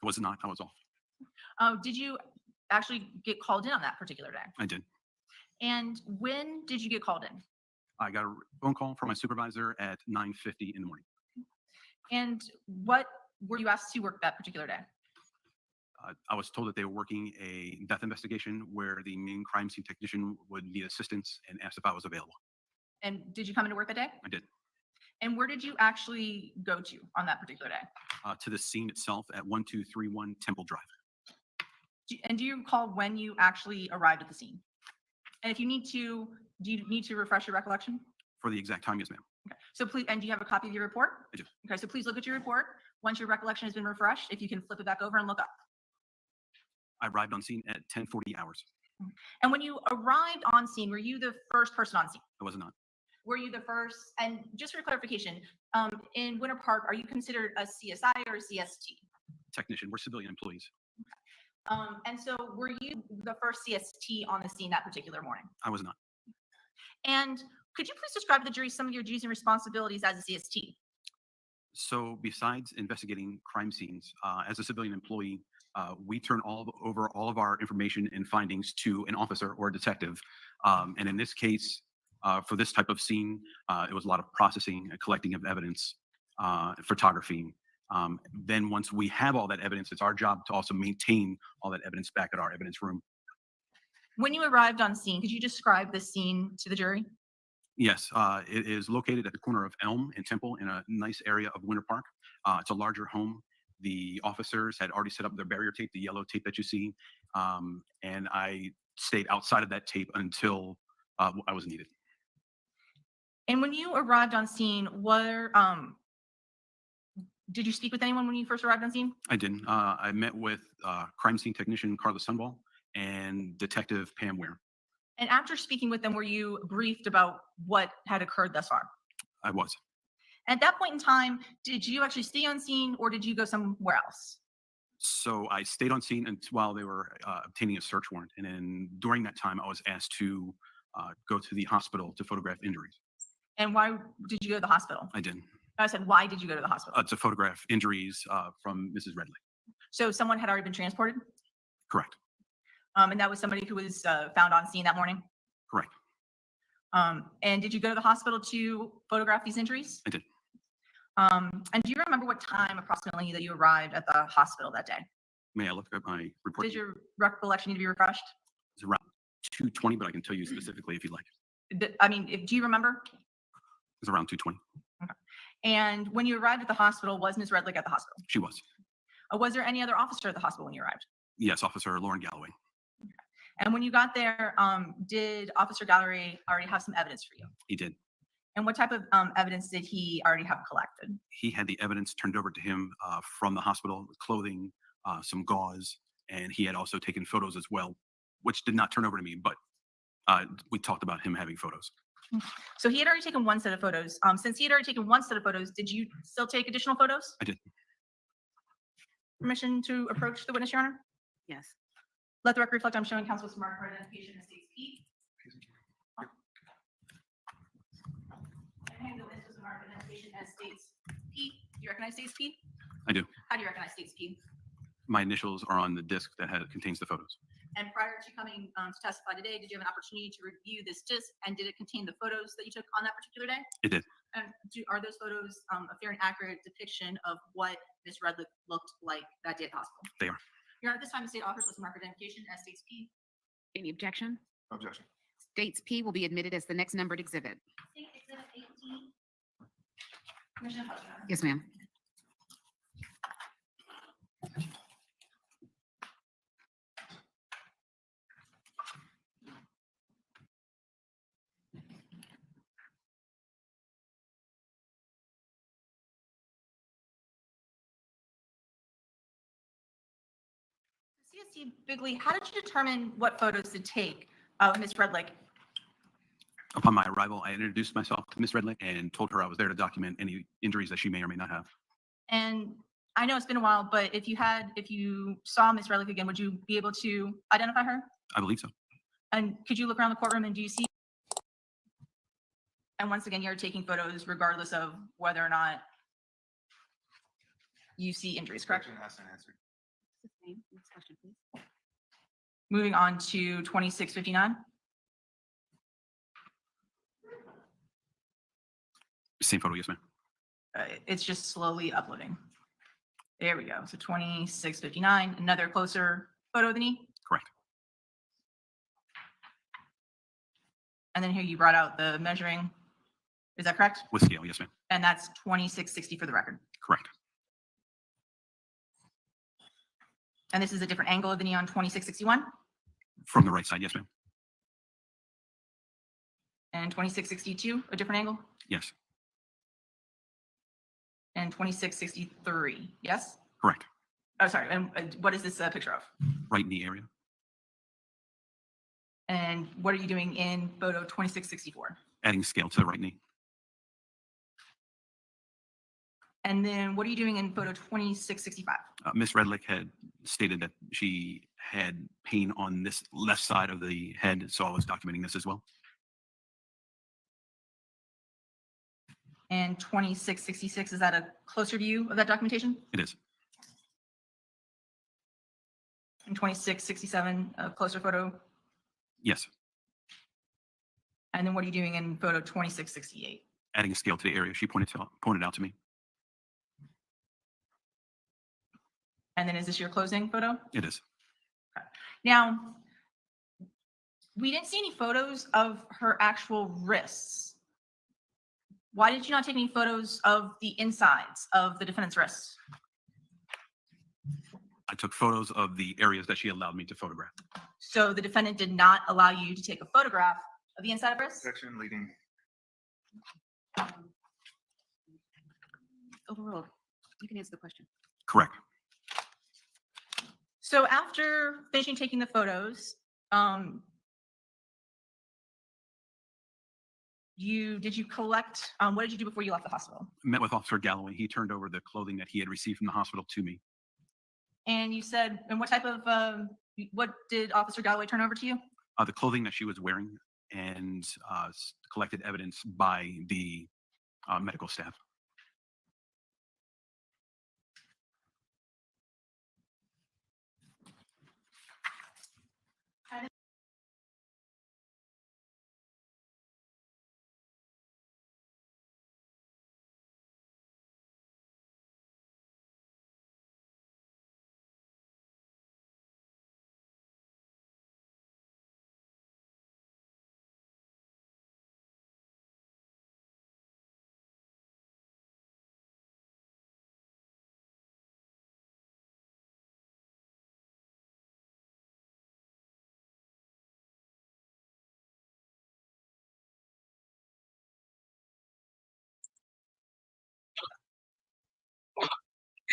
Was not. I was off. Did you actually get called in on that particular day? I did. And when did you get called in? I got a phone call from my supervisor at 9:50 in the morning. And what were you asked to work that particular day? I was told that they were working a death investigation where the main crime scene technician would need assistance and asked if I was available. And did you come into work that day? I did. And where did you actually go to on that particular day? To the scene itself at 1231 Temple Drive. And do you recall when you actually arrived at the scene? And if you need to, do you need to refresh your recollection? For the exact time, yes, ma'am. Okay. So please, and do you have a copy of your report? I do. Okay, so please look at your report. Once your recollection has been refreshed, if you can flip it back over and look up. I arrived on scene at 10:40 hours. And when you arrived on scene, were you the first person on scene? I was not. Were you the first? And just for clarification, in Winter Park, are you considered a CSI or a CST? Technician, we're civilian employees. And so were you the first CST on the scene that particular morning? I was not. And could you please describe to the jury some of your duties and responsibilities as a CST? So besides investigating crime scenes, as a civilian employee, we turn over all of our information and findings to an officer or a detective. And in this case, for this type of scene, it was a lot of processing, collecting of evidence, photography. Then once we have all that evidence, it's our job to also maintain all that evidence back at our evidence room. When you arrived on scene, could you describe the scene to the jury? Yes, it is located at the corner of Elm and Temple in a nice area of Winter Park. It's a larger home. The officers had already set up their barrier tape, the yellow tape that you see, and I stayed outside of that tape until I was needed. And when you arrived on scene, did you speak with anyone when you first arrived on scene? I didn't. I met with crime scene technician Carla Sunball and Detective Pam Ware. And after speaking with them, were you briefed about what had occurred thus far? I was. At that point in time, did you actually stay on scene or did you go somewhere else? So I stayed on scene while they were obtaining a search warrant. And then during that time, I was asked to go to the hospital to photograph injuries. And why did you go to the hospital? I didn't. I said, why did you go to the hospital? To photograph injuries from Mrs. Redlick. So someone had already been transported? Correct. And that was somebody who was found on scene that morning? Correct. And did you go to the hospital to photograph these injuries? I did. And do you remember what time approximately that you arrived at the hospital that day? May I look at my report? Did your recollection need to be refreshed? It's around 2:20, but I can tell you specifically if you'd like. I mean, do you remember? It's around 2:20. And when you arrived at the hospital, was Ms. Redlick at the hospital? She was. Was there any other officer at the hospital when you arrived? Yes, Officer Lauren Galloway. And when you got there, did Officer Galloway already have some evidence for you? He did. And what type of evidence did he already have collected? He had the evidence turned over to him from the hospital, clothing, some gauze, and he had also taken photos as well, which did not turn over to me, but we talked about him having photos. So he had already taken one set of photos. Since he had already taken one set of photos, did you still take additional photos? I did. Permission to approach the witness, Your Honor? Yes. Let the record reflect I'm showing counsel's mark for identification as states P. And the witness was marked identification as states P. Do you recognize states P? I do. How do you recognize states P? My initials are on the disc that contains the photos. And prior to coming to testify today, did you have an opportunity to review this disc, and did it contain the photos that you took on that particular day? It did. And are those photos a fair and accurate depiction of what Ms. Redlick looked like that day at the hospital? They are. Your Honor, at this time, the state offers us mark identification as states P. Any objection? Objection. States P will be admitted as the next numbered exhibit. State exhibit 18. Commissioner Hudson. Yes, ma'am. CSC Bigley, how did you determine what photos to take of Ms. Redlick? Upon my arrival, I introduced myself to Ms. Redlick and told her I was there to document any injuries that she may or may not have. And I know it's been a while, but if you saw Ms. Redlick again, would you be able to identify her? I believe so. And could you look around the courtroom and do you see? And once again, you're taking photos regardless of whether or not you see injuries, correct? Objection has been answered. Next question, please. Moving on to 2659. Same photo, yes, ma'am. It's just slowly uploading. There we go. So 2659, another closer photo of the knee. Correct. And then here you brought out the measuring. Is that correct? With scale, yes, ma'am. And that's 2660 for the record. Correct. And this is a different angle of the knee on 2661 From the right side, yes, ma'am. and 2662, a different angle, Yes. and 2663. Yes? Correct. Oh, sorry. And what is this picture of? Right knee area. And what are you doing in photo 2664? Adding scale to the right knee. And then what are you doing in photo 2665? Ms. Redlick had stated that she had pain on this left side of the head, so I was documenting this as well. And 2666, is that a closer view of that documentation? It is. And 2667, a closer photo? Yes. And then what are you doing in photo 2668? Adding a scale to the area she pointed out to me. And then is this your closing photo? It is. Now, we didn't see any photos of her actual wrists. Why did you not take any photos of the insides of the defendant's wrists? I took photos of the areas that she allowed me to photograph. So the defendant did not allow you to take a photograph of the inside of wrists? Objection leading. Overruled. You can answer the question. Correct. So after finishing taking the photos, did you collect, what did you do before you left the hospital? Met with Officer Galloway. He turned over the clothing that he had received from the hospital to me. And you said, and what type of, what did Officer Galloway turn over to you? The clothing that she was wearing and collected evidence by the medical staff.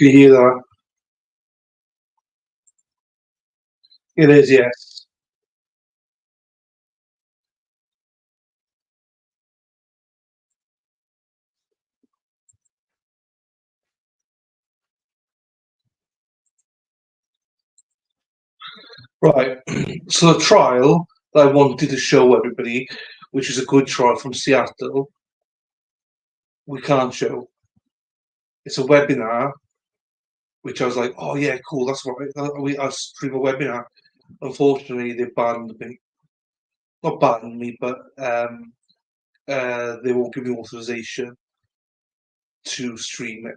Can you hear that? It is, yes. Right. So the trial that I wanted to show everybody, which is a good trial from Seattle, we can't show. It's a webinar, which I was like, oh yeah, cool, that's right. I'll stream a webinar. Unfortunately, they banned me. Not banned me, but they won't give me authorization to stream it.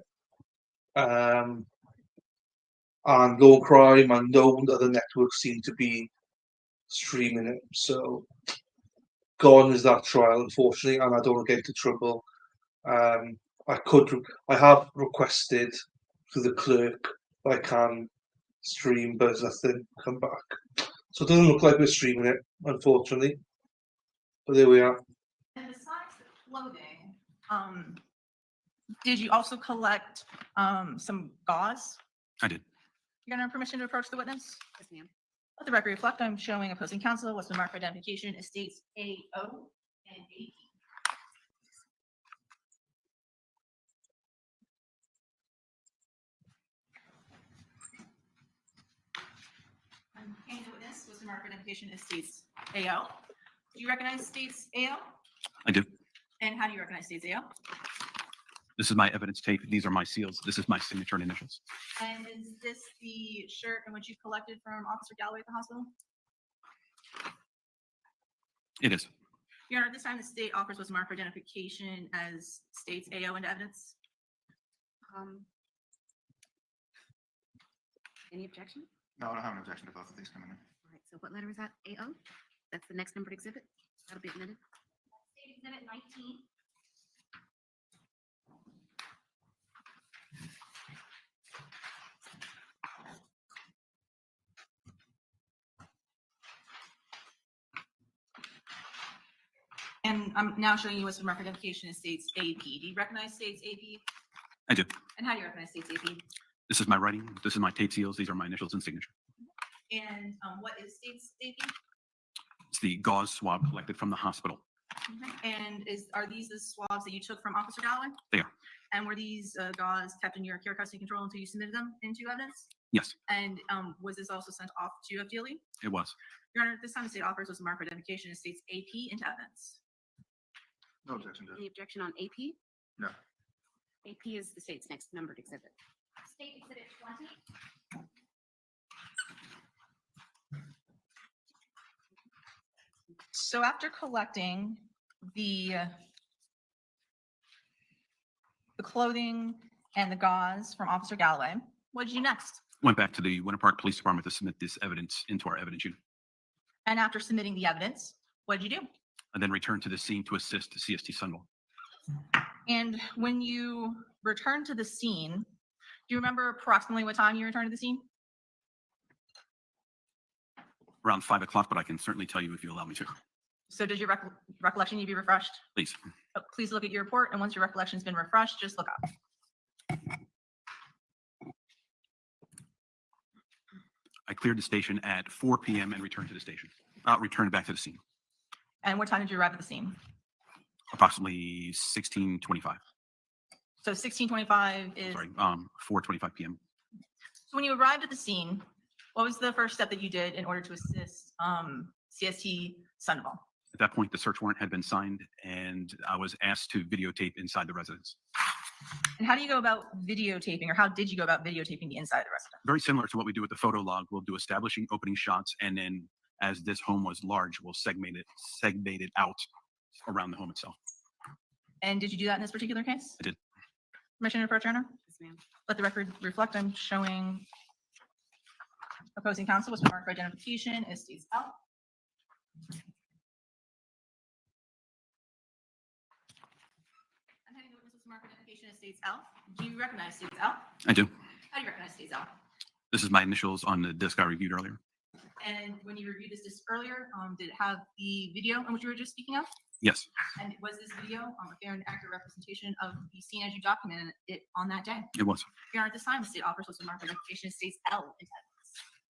And Law Crime and no other networks seem to be streaming it. So gone is that trial, unfortunately, and I don't want to get into trouble. I have requested to the clerk that I can stream, but there's nothing come back. So it doesn't look like we're streaming it, unfortunately. But there we are. And besides the clothing, did you also collect some gauze? I did. You're gonna have permission to approach the witness? Yes, ma'am. Let the record reflect, I'm showing opposing counsel what's been marked for identification as states AO and AP. I'm handing the witness what's been marked for identification as states AO. Do you recognize states AO? I do. And how do you recognize states AO? This is my evidence tape. These are my seals. This is my signature and initials. And is this the shirt in which you collected from Officer Galloway at the hospital? It is. Your Honor, at this time, the state offers what's marked for identification as states AO into evidence. Any objection? No, I don't have an objection to both of these coming in. All right, so what letter is that? AO? That's the next numbered exhibit? That'll be admitted. State Exhibit 19. And I'm now showing you what's been marked for identification as states AP. Do you recognize states AP? I do. And how do you recognize states AP? This is my writing. This is my tape seals. These are my initials and signature. And what is states AP? It's the gauze swab collected from the hospital. And are these the swabs that you took from Officer Galloway? They are. And were these gauze kept in your care, custody, control until you submitted them into evidence? Yes, And was this also sent off to FDLE? it was. Your Honor, at this time, the state offers was marked for identification as states AP into evidence. No objection, Judge. Any objection on AP? No. AP is the state's next numbered exhibit. State Exhibit 20. So after collecting the clothing and the gauze from Officer Galloway, what did you do next? Went back to the Winter Park Police Department to submit this evidence into our evidence unit, And after submitting the evidence, what did you do? and then returned to the scene to assist CST Sunville. And when you returned to the scene, do you remember approximately what time you returned to the scene? Around 5 o'clock, but I can certainly tell you if you allow me to. So does your recollection need to be refreshed? Please. Please look at your report, and once your recollection's been refreshed, just look up. I cleared the station at 4 p.m. and returned to the station. Returned back to the scene. And what time did you arrive at the scene? Approximately 16:25. So 16:25 is, Sorry, 4:25 p.m. so when you arrived at the scene, what was the first step that you did in order to assist CST Sunnyvale? At that point, the search warrant had been signed, and I was asked to videotape inside the residence. And how do you go about videotaping, or how did you go about videotaping the inside of the residence? Very similar to what we do with the photo log. We'll do establishing opening shots, and then as this home was large, we'll segment it out around the home itself. And did you do that in this particular case? I did. Permission to approach, Your Honor? Yes, ma'am. Let the record reflect, I'm showing opposing counsel was marked for identification as states L. I'm having the witness was marked for identification as states L. Do you recognize states L? I do. How do you recognize states L? This is my initials on the disc I reviewed earlier. And when you reviewed this earlier, did it have the video in which you were just speaking of? Yes, And was this video a fair and accurate representation of the scene as you documented it on that day? it was. Your Honor, at this time, the state officer was to mark the identification as states L in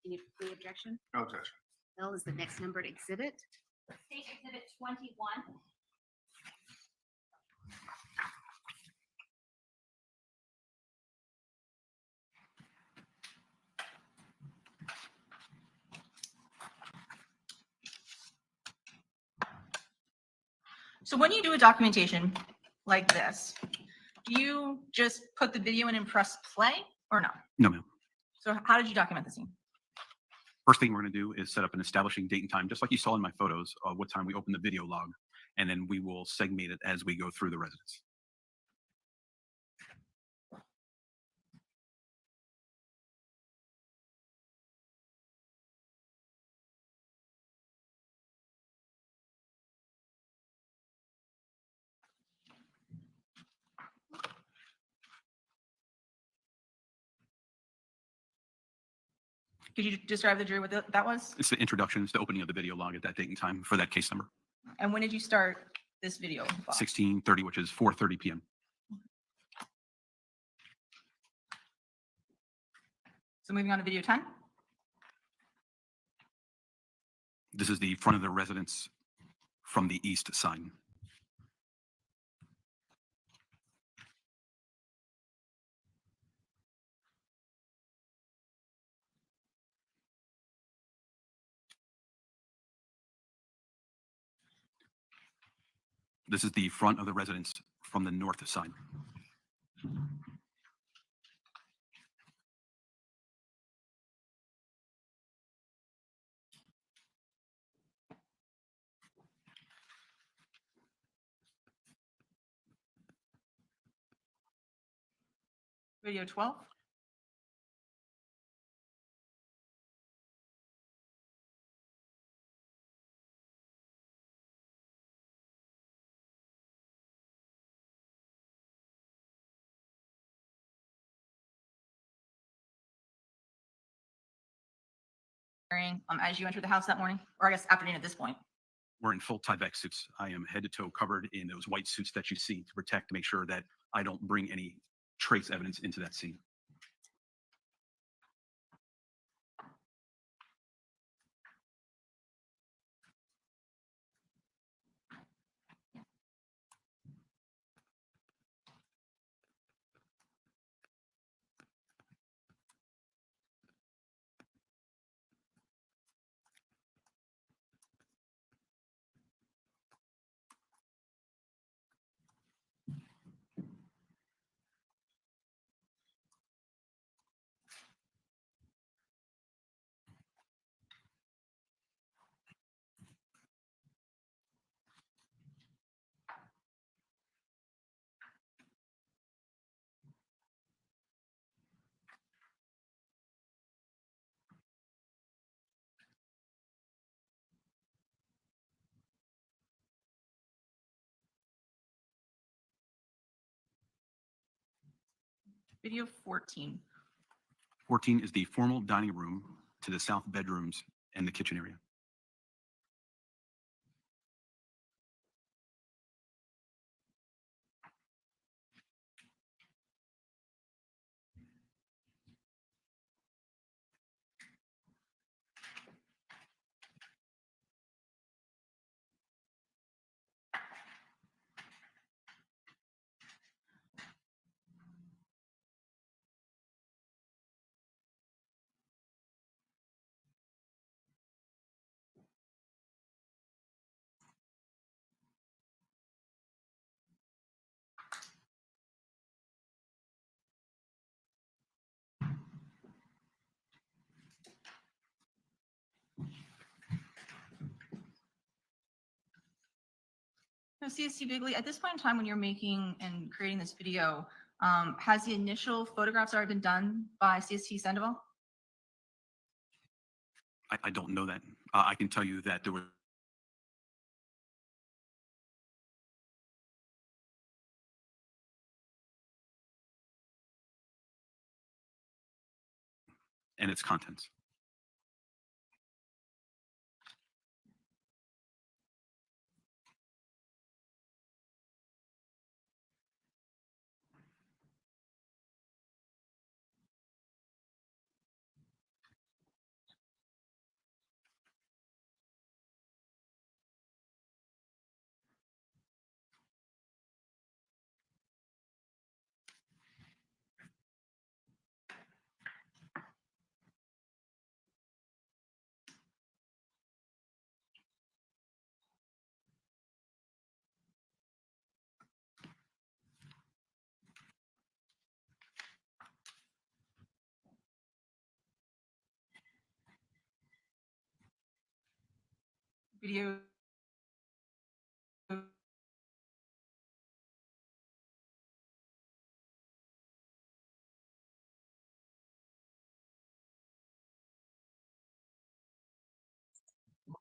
Any objection? No objection. L is the next numbered exhibit. State Exhibit 21. So when you do a documentation like this, do you just put the video in and press play or no? No, ma'am. So how did you document the scene? First thing we're going to do is set up an establishing date and time, just like you saw in my photos, what time we open the video log, and then we will segment it as we go through the residence. Could you describe the jury what that was? It's the introduction, it's the opening of the video log at that date and time for that case number. And when did you start this video? log? 16:30, which is 4:30 p.m. So moving on to video 10. This is the front of the residence from the east side. This is the front of the residence from the north side. Video 12. As you entered the house that morning, or I guess afternoon at this point. We're in full Tyvek suits. I am head to toe covered in those white suits that you see to protect, to make sure that I don't bring any trace evidence into that scene. Video 14. 14 is the formal dining room to the south bedrooms and the kitchen area. Now, CST Bigley, at this point in time when you're making and creating this video, has the initial photographs already been done by CST Sandoval? I don't know that. I can tell you that there was and its contents. video.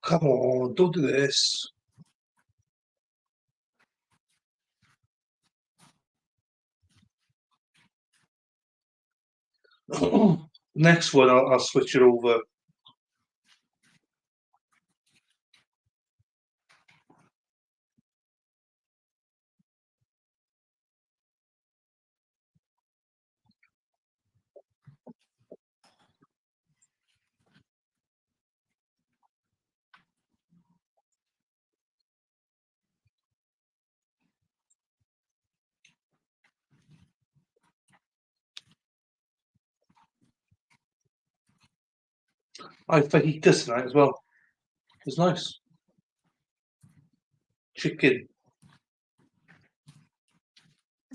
Come on, don't do this. Next one, I'll switch it over. I had fajitas tonight as well. It was nice. Chicken.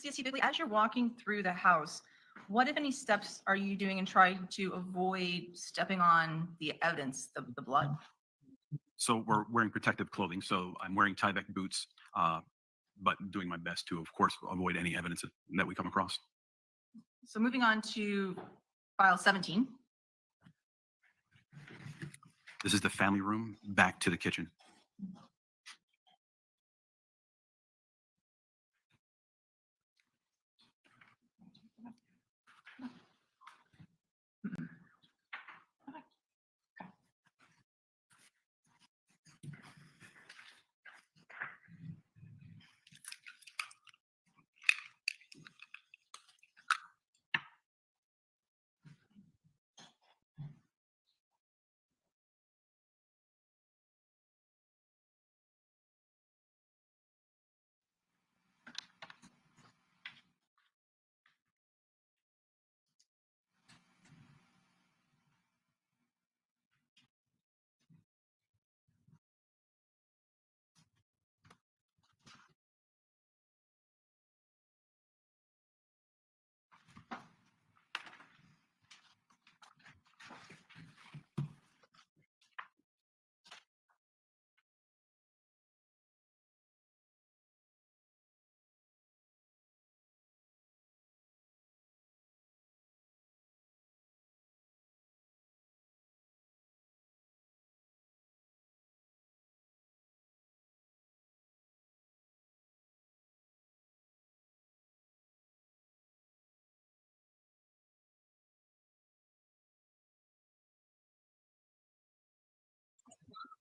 Yes, typically, as you're walking through the house, what, if any, steps are you doing in trying to avoid stepping on the evidence, the blood? So we're wearing protective clothing. So I'm wearing Tyvek boots, but doing my best to, of course, avoid any evidence that we come across. So moving on to file 17. This is the family room back to the kitchen.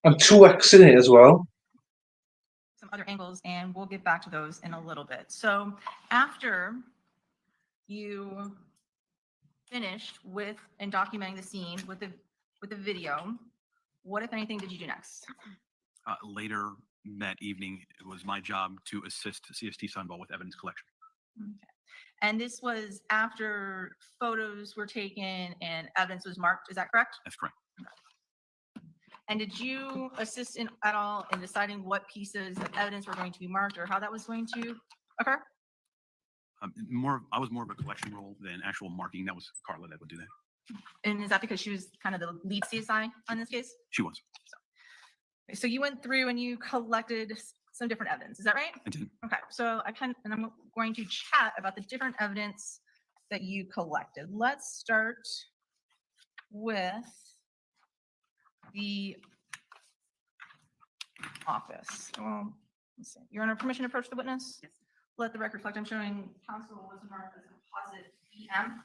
I'm 2Xing it as well. Some other angles, and we'll get back to those in a little bit. So after you finished with and documenting the scene with the video, what, if anything, did you do next? Later that evening, it was my job to assist CST Sunball with evidence collection. Okay. And this was after photos were taken and evidence was marked, is that correct? That's correct. And did you assist at all in deciding what pieces of evidence were going to be marked or how that was going to occur? I was more of a collection role than actual marking. That was Carla that would do that. And is that because she was kind of the lead CSI on this case? She was. So you went through and you collected some different evidence, is that right? I did. Okay, so and I'm going to chat about the different evidence that you collected. Let's start with the office. Well, let's see. You're under permission to approach the witness? Yes. Let the record reflect. I'm showing counsel was marked as composite EM.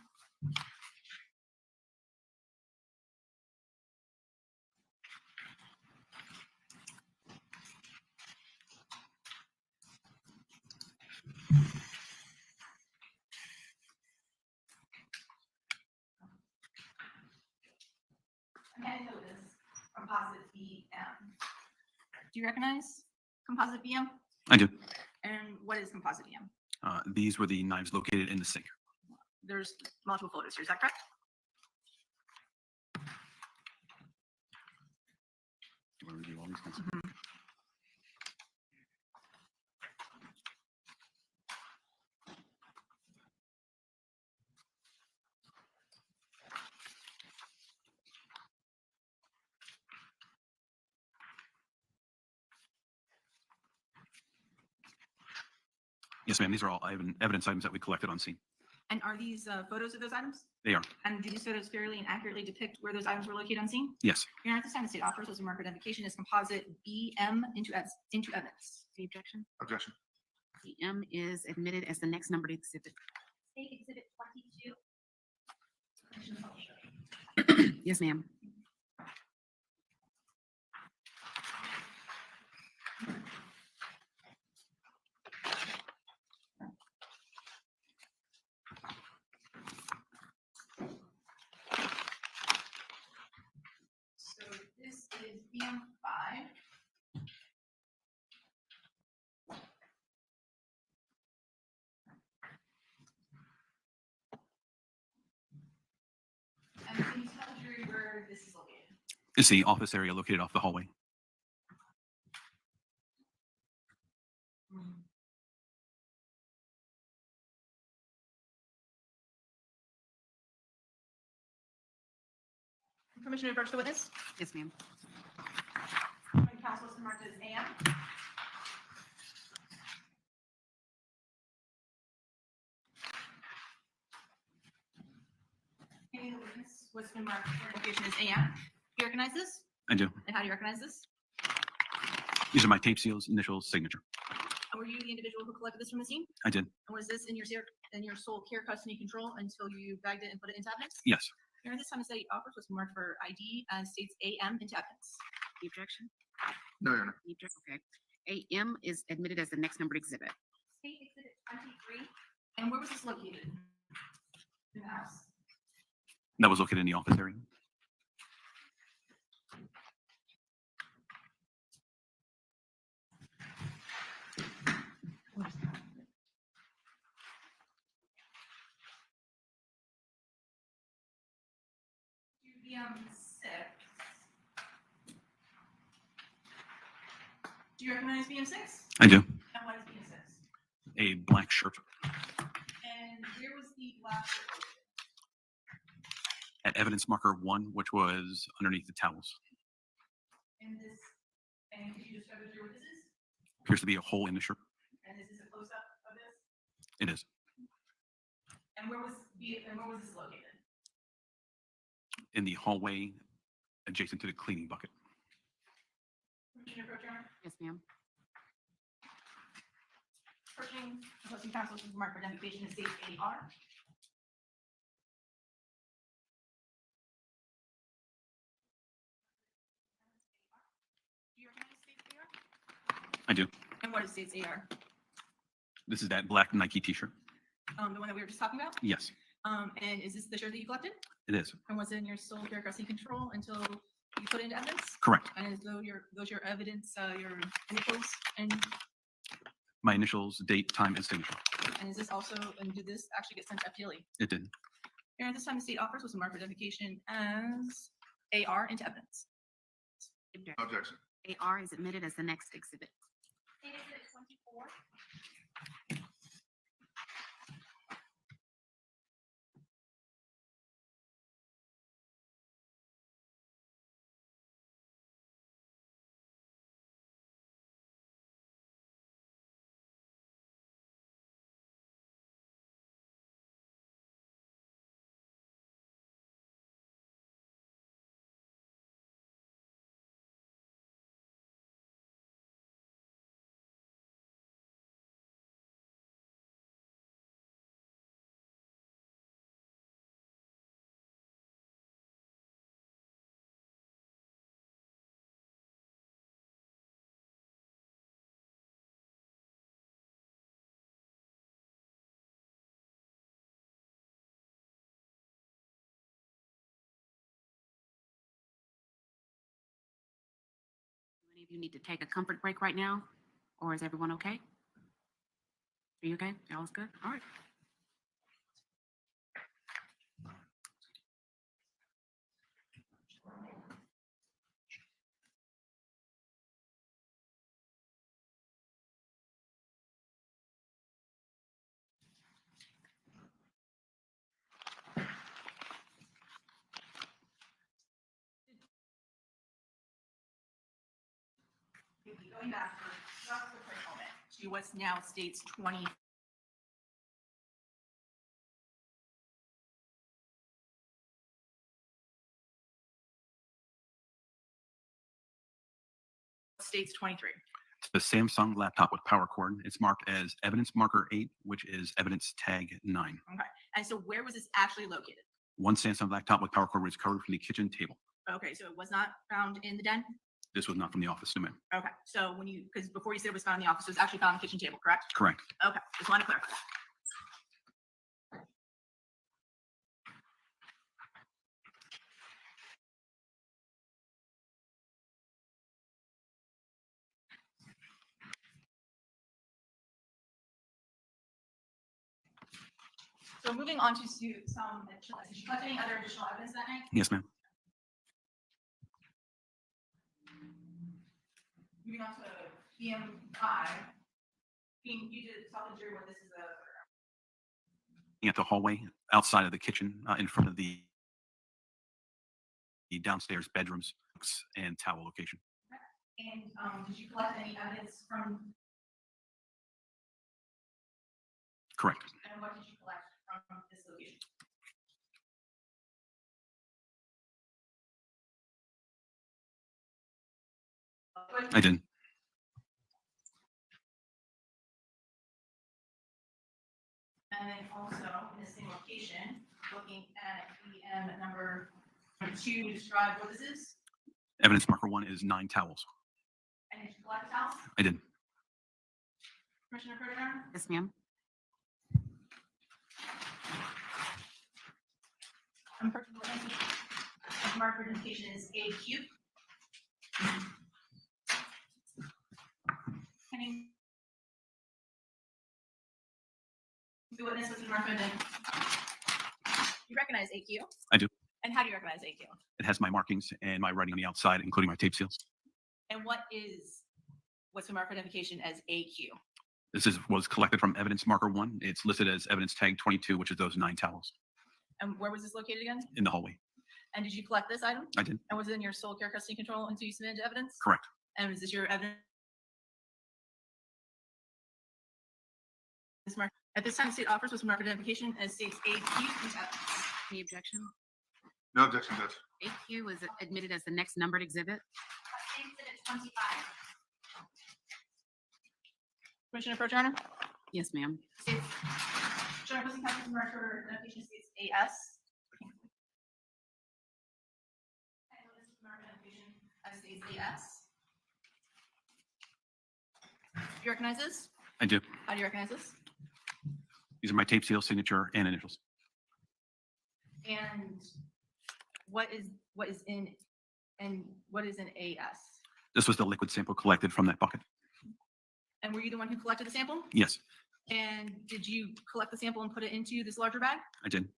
And notice composite VM. Do you recognize composite VM? I do. And what is composite VM? These were the knives located in the sink. There's multiple photos here, is that correct? Do you want to review all these things? Mhm. Yes, ma'am. These are all evidence items that we collected on scene. And are these photos of those items? They are. And do these photos fairly and accurately depict where those items were located on scene? Yes. Your Honor, at this time, the state offers was a marker identification as composite BM into evidence. Any objection? Objection. The M is admitted as the next numbered exhibit. State Exhibit 22. Yes, ma'am. So this is BM5. And can you tell the jury where this is located? It's the office area located off the hallway. Permission to approach the witness? Yes, ma'am. Counsel is marked as AM. Okay, the witness was been marked for identification as AM. Do you recognize this? I do. And how do you recognize this? These are my tape seals, initial signature. And were you the individual who collected this from the scene? I did. And was this in your sole care, custody, control until you bagged it and put it into evidence? Yes. During this time, the state offers was marked for ID and states AM into evidence. The objection? No, Your Honor. The objection, okay. AM is admitted as the next numbered exhibit. State Exhibit 23. And where was this located? In the house. That was located in the office area. BM6. Do you recognize BM6? I do. And what is BM6? A black shirt And where was the black shirt located? at evidence marker 1, which was underneath the towels. And could you describe it to your witnesses? Appears to be a hole in the shirt. And is this a close-up of this? It is. And where was this located? In the hallway adjacent to the cleaning bucket. Permission to approach, Your Honor? Yes, ma'am. Approaching opposing counsel to mark for identification as state AR. Do you recognize state's AR? I do. And what is state's AR? This is that black Nike t-shirt. The one that we were just talking about? Yes, And is this the shirt that you collected? it is. And was it in your sole care, custody, control until you put it into evidence? Correct. And is those your evidence, your initials, and My initials, date, time, and signature. is this also, and did this actually get sent to FDLE? It did. Here, at this time, the state offers was a mark for identification as AR into evidence. Objection. AR is admitted as the next exhibit. State Exhibit 24. Do any of you need to take a comfort break right now? Or is everyone okay? Are you okay? Y'all is good? All right. Going back for just a quick moment to what's now states 20 states 23. It's the Samsung laptop with power cord. It's marked as evidence marker 8, which is evidence tag 9. Okay. And so where was this actually located? One Samsung laptop with power cord was recovered from the kitchen table. Okay, so it was not found in the den? This was not from the office, no ma'am. Okay, so because before you said it was found in the office, it was actually found on the kitchen table, correct? Correct. Okay, just want to clarify that. So moving on to some additional, did you collect any other additional evidence that night? Yes, ma'am. Moving on to PM5. You did tell the jury what this is At the hallway outside of the kitchen, in front of the downstairs bedrooms and towel location. and did you collect any evidence from, Correct. and what did you collect from this location? I didn't. And then also in the same location, looking at EM number 2, describe what this is, Evidence marker 1 is 9 towels. and did you collect the towels? I didn't. Commissioner Prodan? Yes, ma'am. Personal marker identification is AQ. Any the witness was marked identity. You recognize AQ? I do. And how do you recognize AQ? It has my markings and my writing on the outside, including my tape seals. And what's the marker identification as AQ? Was collected from evidence marker 1. It's listed as evidence tag 22, which is those 9 towels And where was this located again? in the hallway. And did you collect this item? I did. And was it in your sole care, custody, control until you submitted evidence? Correct. And was this your evidence? At this time, the state offers was marker identification as states AQ. Any objection? No objection, Judge. AQ was admitted as the next numbered exhibit. State Exhibit 25. Commissioner Proturner? Yes, ma'am. States. Joint opposing counsel's marker identification states AS. And what is the marker identification as states AS? Do you recognize this? I do. How do you recognize this? These are my tape seal, signature, and initials. And what is in AS? This was the liquid sample collected from that bucket. And were you the one who collected the sample? Yes, And did you collect the sample and put it into this larger bag? I did.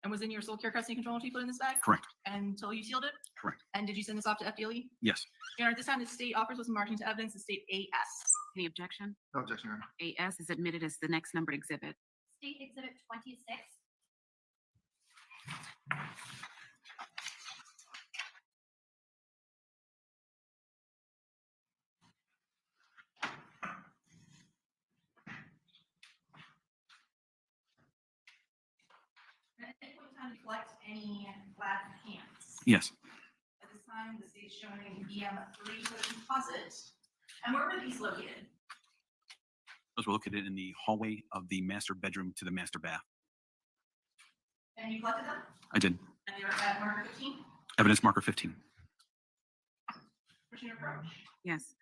And was in your sole care, custody, control until you put it in this bag? Correct. Until you sealed it? Correct. And did you send this off to FDLE? Yes. Your Honor, at this time, the state offers was marking to evidence the state AS. Any objection? No objection, Your Honor. AS is admitted as the next numbered exhibit. State Exhibit 26. At any point in time, to collect any glass cans? Yes. At this time, the state's showing EM3 for the composite. And where were these located? Those were located in the hallway of the master bedroom to the master bath. And you collected them? I did. And they were at marker 15? Evidence marker 15. Commissioner Approach. Yes.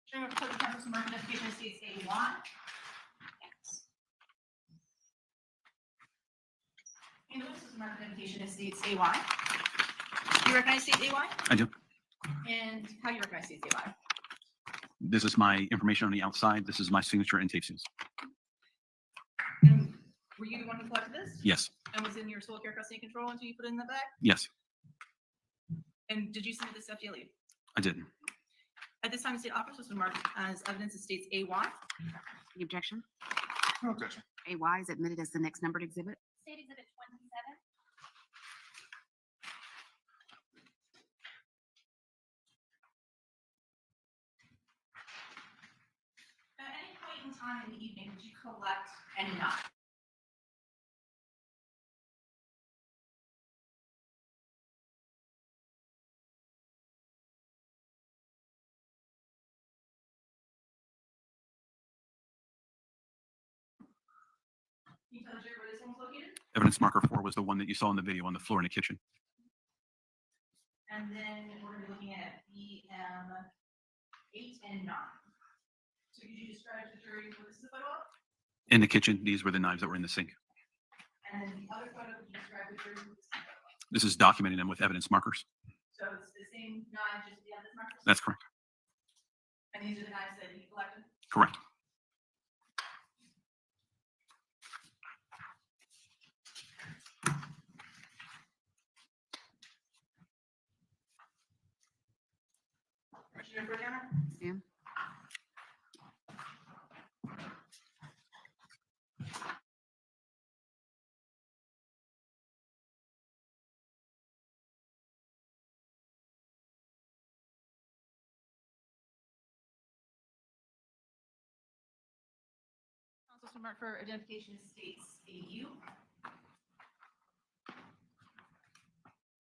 Showing up for the council's mark identification states A1. And the witness's mark identification states AY. Do you recognize state AY? I do. And how do you recognize state AY? This is my information on the outside. This is my signature and tape seals. And were you the one who collected this? Yes. And was in your sole care, custody, and control until you put it in that bag? Yes, And did you submit this to FDLE? I did. At this time, the state office was marked as evidence that states AY. Any objection? No objection. AY is admitted as the next numbered exhibit. State Exhibit 27. At any point in time in the evening, did you collect any knowledge? Can you tell the jury where this one was located? Evidence marker 4 was the one that you saw in the video on the floor in the kitchen. And then we're going to be looking at BM 8 and 9. So could you describe to the jury what this is a photo of? In the kitchen, these were the knives that were in the sink. And then the other photo, could you describe to the jury what this is a photo of? This is documenting them with evidence markers. So it's the same knife, just the other markers? That's correct. And these are the knives that you collected? Correct. Commissioner Burgana? Sam? Council mark for identification states AU.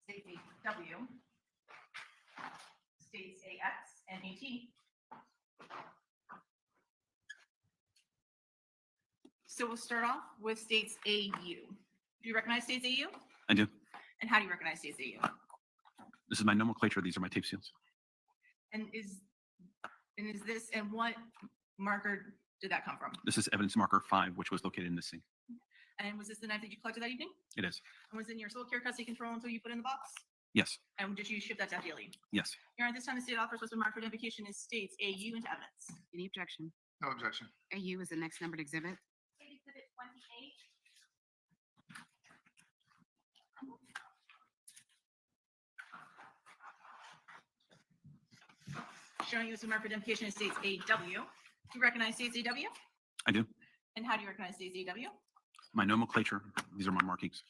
States AW. States AX and AT. So we'll start off with states AU. Do you recognize states AU? I do. And how do you recognize states AU? This is my nomenclature. These are my tape seals. And what marker did that come from? This is evidence marker 5, which was located in the sink. And was this the knife that you collected that evening? It is. And was it in your sole care custody control until you put it in the box? Yes. And did you ship that to FDLE? Yes. Your Honor, this time the state offers was marked for identification as states AU into evidence. Any objection? No objection. AU is the next numbered exhibit. State Exhibit 28. Showing you as a mark for identification as states AW. Do you recognize states AW? I do. And how do you recognize states AW? My nomenclature. These are my markings.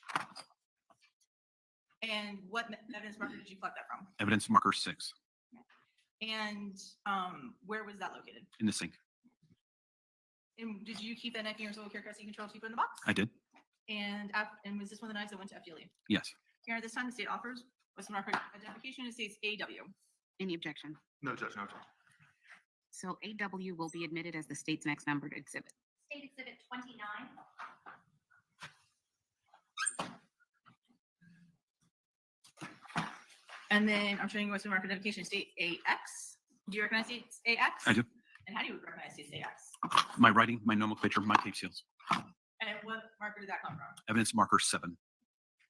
And what evidence marker did you collect that from? Evidence marker 6 And where was that located? in the sink. And did you keep that knife in your sole care custody control to put it in the box? I did. And was this one of the knives that went to FDLE? Yes. Your Honor, this time the state offers was mark for identification as states AW. Any objection? No objection. No objection. So AW will be admitted as the state's next numbered exhibit. State Exhibit 29. And then I'm showing you what's the mark for identification as state AX. Do you recognize states AX? I do. And how do you recognize states AX? My writing, my nomenclature, my tape seals. And what marker did that come from? Evidence marker 7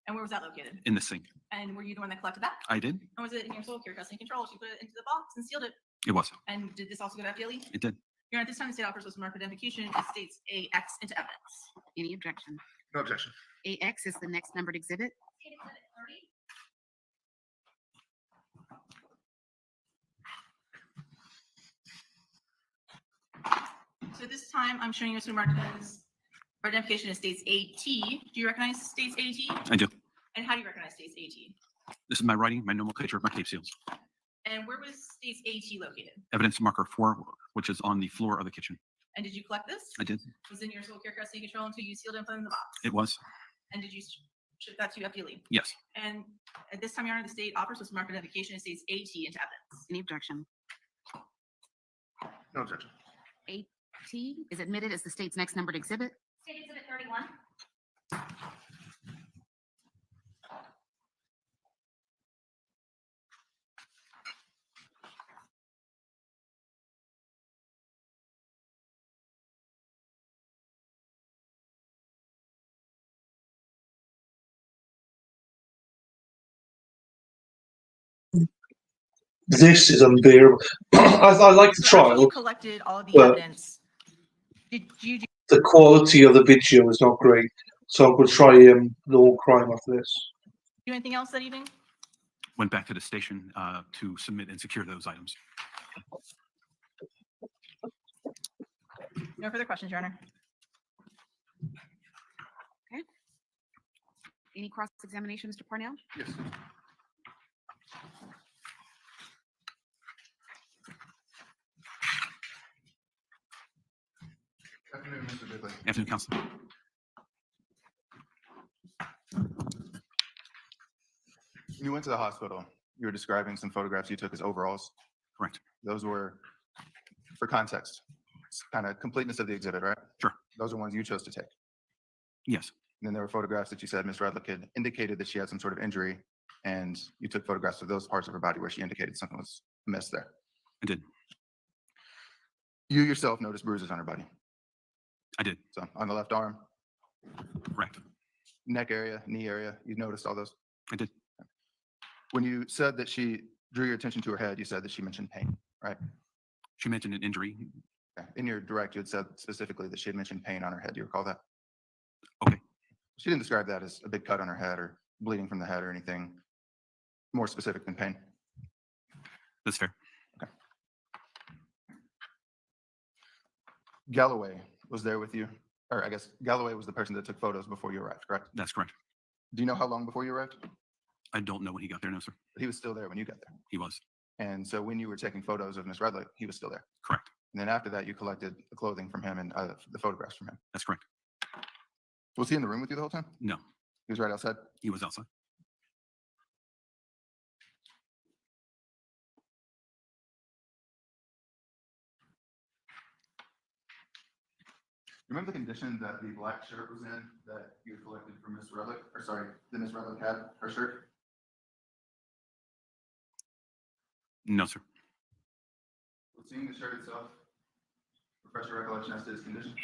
And where was that located? in the sink. And were you the one that collected that? I did. And was it in your sole care custody control? You put it into the box and sealed it. It was. And did this also go to FDLE? It did. Your Honor, at this time the state offers was mark for identification as states AX into evidence. Any objection? No objection. AX is the next numbered exhibit. State Exhibit 30. So this time I'm showing you what's marked as for identification as states AT. Do you recognize states AT? I do. And how do you recognize states AT? This is my writing, my nomenclature, my tape seals. And where was states AT located? Evidence marker 4, which is on the floor of the kitchen. And did you collect this? I did. Was it in your sole care custody control until you sealed it and put it in the box? It was. And did you ship that to FDLE? Yes. And at this time, Your Honor, the state offers was marked identification as states AT into evidence. Any objection? No objection. AT is admitted as the state's next numbered exhibit. State Exhibit 31. This is unbearable. I like the So after you trial. collected all of the but- evidence. Did you do The quality of the video is not great, so I'm going to try law crime after this. anything else that evening? Went back to the station to submit and secure those items. No further questions, Your Honor. Any cross-examination, Mr. Parnell? Yes. Afternoon, Mr. Redlick. Afternoon, Council. You went to the hospital. You were describing some photographs you took as overalls. Correct. Those were, for context, kind of completeness of the exhibit, right? Sure. Those are ones you chose to take. Yes, And then there were photographs that you said Ms. Redlick had indicated that she had some sort of injury, and you took photographs of those parts of her body where she indicated something was amiss there. I did. You yourself noticed bruises on her body. I did. So on the left arm, Correct. neck area, knee area, you noticed all those? I did. When you said that she drew your attention to her head, you said that she mentioned pain, right? She mentioned an injury. Okay. In your direct, you had said specifically that she had mentioned pain on her head. Do you recall that? Okay. She didn't describe that as a big cut on her head or bleeding from the head or anything more specific than pain. That's fair. Galloway was there with you, or I guess Galloway was the person that took photos before you arrived, correct? That's correct. Do you know how long before you arrived? I don't know when he got there, no, sir. But he was still there when you got there. He was. And so when you were taking photos of Ms. Redlick, he was still there. Correct. And then after that, you collected the clothing from him and the photographs from him. That's correct. Was he in the room with you the whole time? No, He was right outside? he was outside. Remember the condition that the black shirt was in that you had collected from Ms. Redlick, or sorry, that Ms. Redlick had, her shirt? No, sir. Was seeing the shirt itself refresh your recollection as to its condition?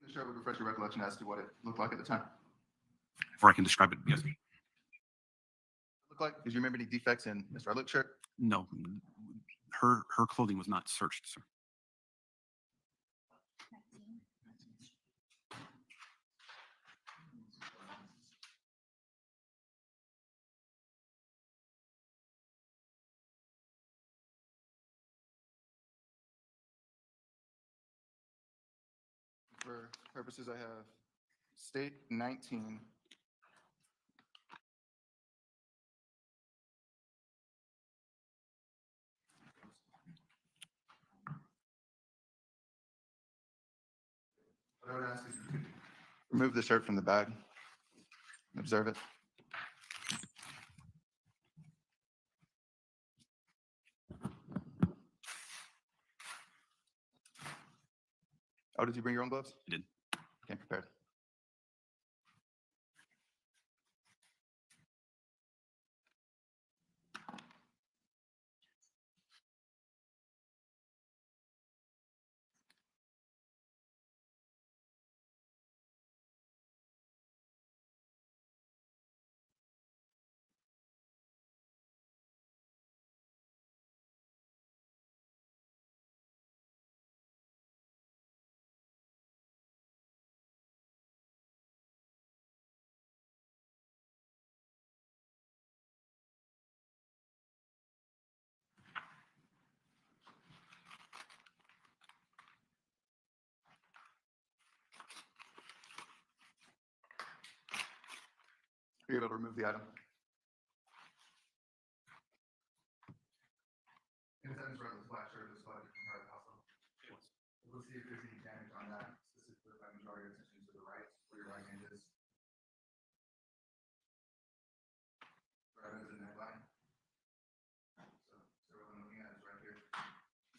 The shirt would refresh your recollection as to what it looked like at the time. Before I can describe it, yes. Look like? Did you remember any defects in Ms. Redlick's shirt? No, her clothing was not searched, sir. For purposes, I have state 19. What I would ask is you could remove the shirt from the bag and observe it. Oh, did you bring your own gloves? I did. Came prepared. Are you able to remove the item? And Ms. Redlick's black shirt was collected from her at the hospital. It was. We'll see if there's any damage on that, specifically if I can draw your attention to the right, where your right hand is. Right as the neckline. So what I'm looking at is right here.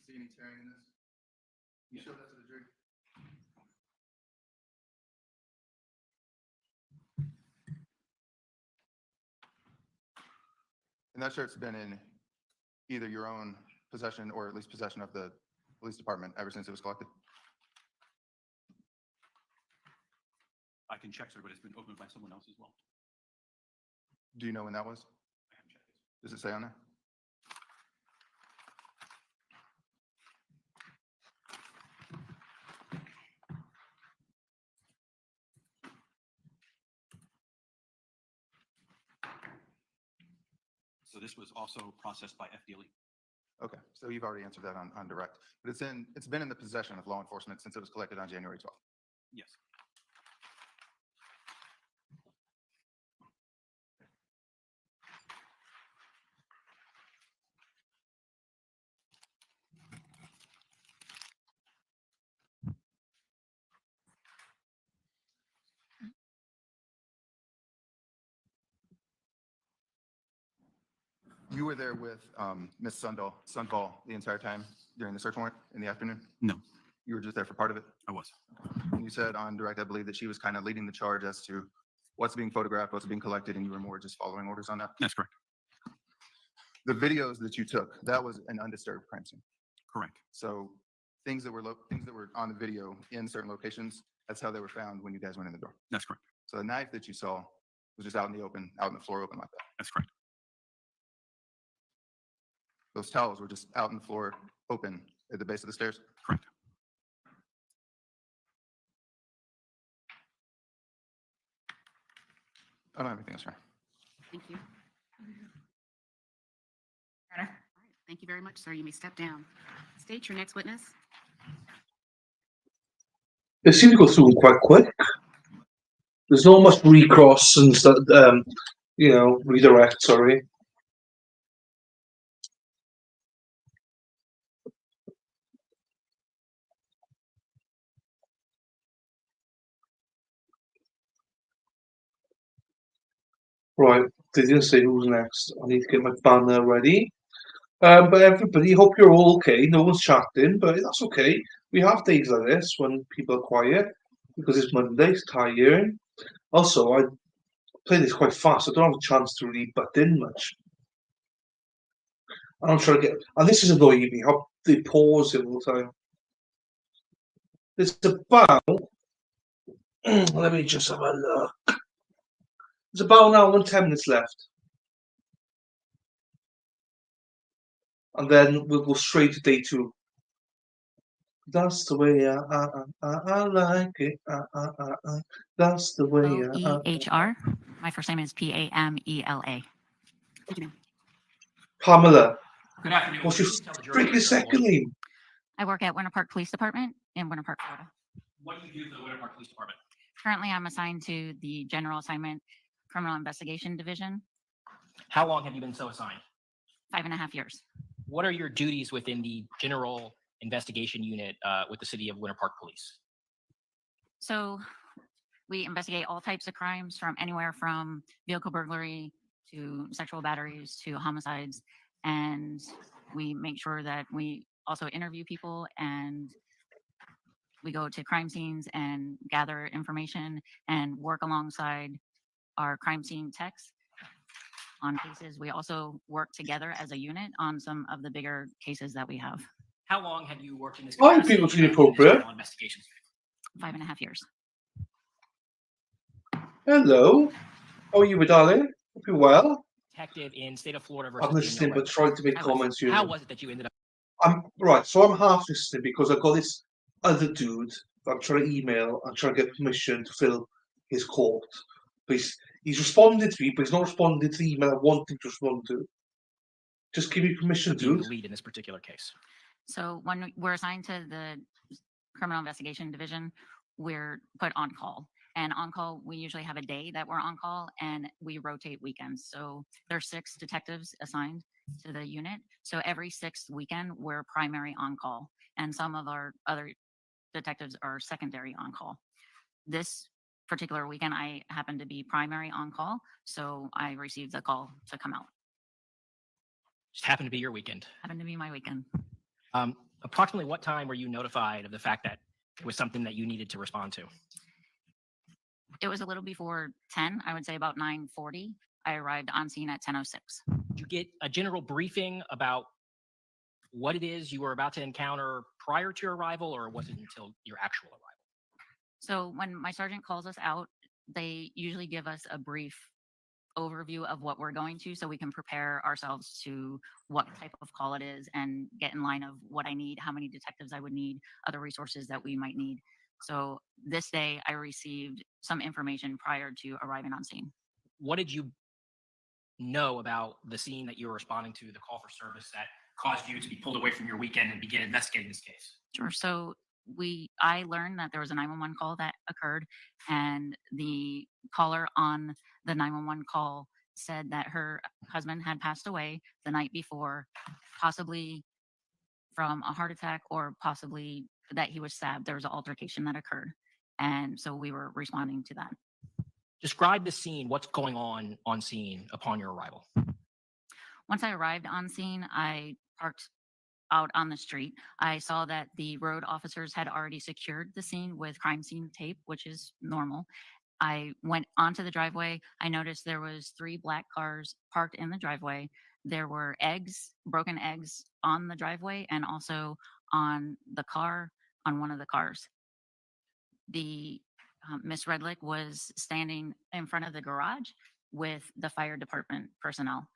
See any tearing in this? Can you show that to the jury? And that shirt's been in either your own possession or at least possession of the police department ever since it was collected? I can check, sir, but it's been opened by someone else as well. Do you know when that was? I can check it. Does it say on there? So this was also processed by FDLE. Okay, so you've already answered that on direct, but it's been in the possession of law enforcement since it was collected on January 12th. Yes. You were there with Ms. Sundval the entire time during the search warrant in the afternoon? No, You were just there for part of it? I was. And you said on direct, I believe, that she was kind of leading the charge as to what's being photographed, what's being collected, and you were more just following orders on that? That's correct. The videos that you took, that was an undisturbed crime scene. Correct. So things that were on the video in certain locations, that's how they were found when you guys went in the door. That's correct. So the knife that you saw was just out in the open, out on the floor open like that. That's correct. Those towels were just out on the floor open at the base of the stairs? Correct. I don't have anything else, right? Thank you. All right. Thank you very much, sir. You may step down. State your next witness. They seem to go through them quite quick. There's not much recross and stuff, redirect, sorry. Right, they didn't say who's next. I need to get my banner ready. But everybody, hope you're all okay. No one's chatting, but that's okay. We have days like this when people are quiet because it's Monday, it's tiring. Also, I play this quite fast. I don't have a chance to really butt in much. I'm trying to get, and this is annoying me how they pause it all the time. It's about, let me just have a look. It's about an hour and 10 minutes left. And then we'll go straight to day 2. That's the way I like it. That's the way OEHR. My first name is Pamela. Pamela. Good afternoon. What's your Please tell the jury freaking second name? I work at Winter Park Police Department in Winter Park, Florida. What do you do for the Winter Park Police Department? Currently, I'm assigned to the General Assignment Criminal Investigation Division. How long have you been so assigned? 5.5 years. What are your duties within the General Investigation Unit with the City of Winter Park Police? So we investigate all types of crimes from anywhere from vehicle burglary to sexual batteries to homicides. And we make sure that we also interview people and we go to crime scenes and gather information and work alongside our crime scene techs on cases. We also work together as a unit on some of the bigger cases that we have. How long have you worked in this I capacity think it's in the inappropriate. General Investigations Unit? 5.5 years. Hello. How are you, darling? Hope you're well. Detective in state of Florida versus I'm listening, Danielle but Redlick. trying to make I was. comments here. How was it that you ended up? So I'm half listening because I got this other dude that I'm trying to email and trying to get permission to fill his court. But he's responded to me, but he's not responded to the email I want him to respond to. Just give me permission, being dude. the lead in this particular case? So when we're assigned to the Criminal Investigation Division, we're put on call. And on call, we usually have a day that we're on call and we rotate weekends. So there's 6 detectives assigned to the unit. So every 6th weekend, we're primary on call. And some of our other detectives are secondary on call. This particular weekend, I happened to be primary on call. So I received the call to come out. Just happened to be your weekend. Happened to be my weekend. Approximately what time were you notified of the fact that it was something that you needed to respond to? It was a little before 10, I would say about 9:40. I arrived on scene at 10:06. Did you get a general briefing about what it is you were about to encounter prior to your arrival, or was it until your actual arrival? So when my sergeant calls us out, they usually give us a brief overview of what we're going to so we can prepare ourselves to what type of call it is and get in line of what I need, how many detectives I would need, other resources that we might need. So this day I received some information prior to arriving on scene. What did you know about the scene that you were responding to, the call for service that caused you to be pulled away from your weekend and begin investigating this case? Sure. So I learned that there was a 911 call that occurred, and the caller on the 911 call said that her husband had passed away the night before, possibly from a heart attack or possibly that he was stabbed. There was an altercation that occurred. And so we were responding to that. Describe the scene, what's going on scene upon your arrival. Once I arrived on scene, I parked out on the street. I saw that the road officers had already secured the scene with crime scene tape, which is normal. I went onto the driveway. I noticed there was 3 black cars parked in the driveway. There were eggs, broken eggs on the driveway and also on the car, on one of the cars. The Miss Redlick was standing in front of the garage with the fire department personnel.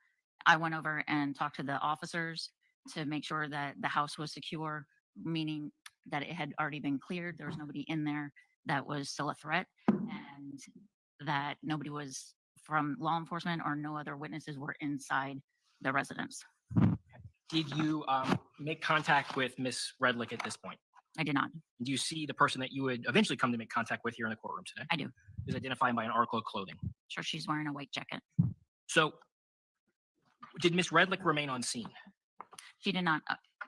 I went over and talked to the officers to make sure that the house was secure, meaning that it had already been cleared. There was nobody in there that was still a threat, and that nobody was from law enforcement or no other witnesses were inside the residence. Did you make contact with Miss Redlick at this point? I did not. Do you see the person that you would eventually come to make contact with here in the courtroom today? I do. Is identified by an article of clothing. Sure, she's wearing a white jacket. So, did Miss Redlick remain on scene? She did not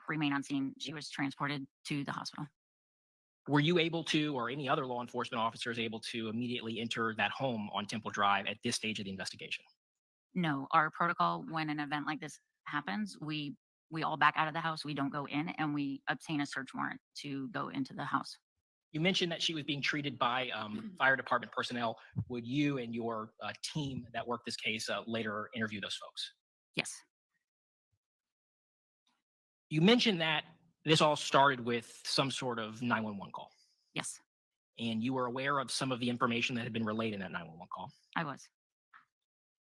remain on scene. She was transported to the hospital. Were you able to, or any other law enforcement officers able to immediately enter that home on Temple Drive at this stage of the investigation? No, our protocol when an event like this happens, we all back out of the house. We don't go in, and we obtain a search warrant to go into the house. You mentioned that she was being treated by fire department personnel. Would you and your team that worked this case later interview those folks? Yes. You mentioned that this all started with some sort of 911 call. Yes, And you were aware of some of the information that had been relayed in that 911 call. I was.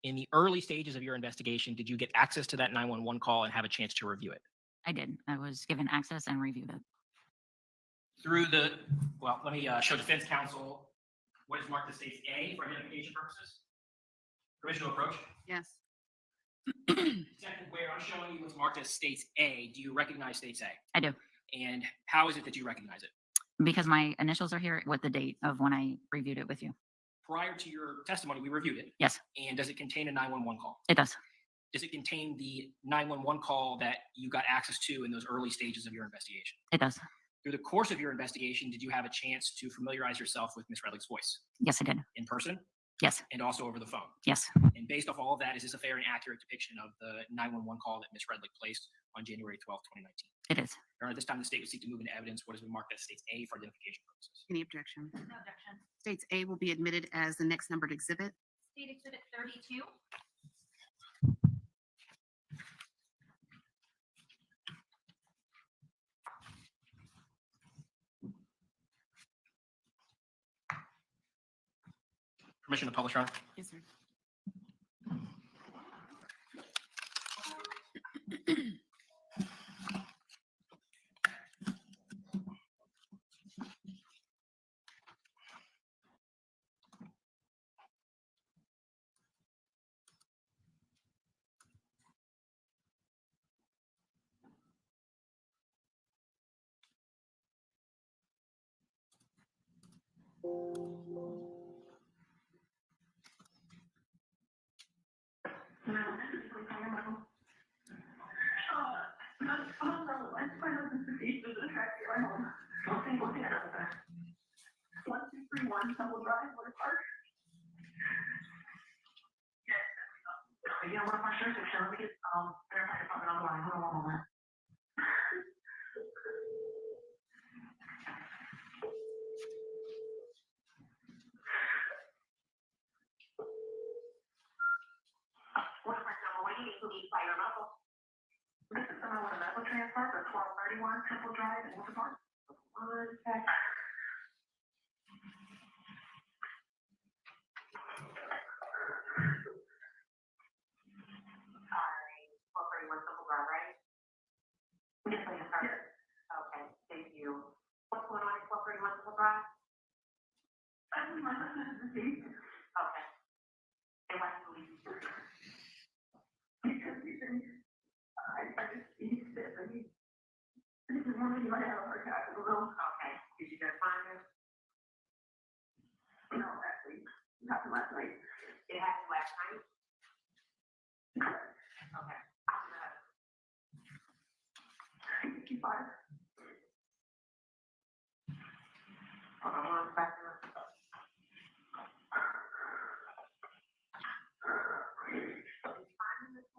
In the early stages of your investigation, did you get access to that 911 call and have a chance to review it? I did. I was given access and reviewed it. Through the, well, let me show defense counsel what is marked as states A for identification purposes. Permission to approach? Yes. Detective Ware, I'm showing you what's marked as states A. Do you recognize states A? I do. And how is it that you recognize it? Because my initials are here with the date of when I reviewed it with you. Prior to your testimony, we reviewed it. Yes, And does it contain a 911 call? it does. Does it contain the 911 call that you got access to in those early stages of your investigation? It does. Through the course of your investigation, did you have a chance to familiarize yourself with Ms. Redlick's voice? Yes, I did. In person? Yes, And also over the phone? yes, And based off all of that, is this a fair and accurate depiction of the 911 call that Ms. Redlick placed on January 12th, 2019? it is. Your Honor, at this time, the state would seek to move into evidence what has been marked as states A for identification purposes. Any objection? No objection. States A will be admitted as the next numbered exhibit. State Exhibit 32. Permission to publish, Your Honor? Yes, sir.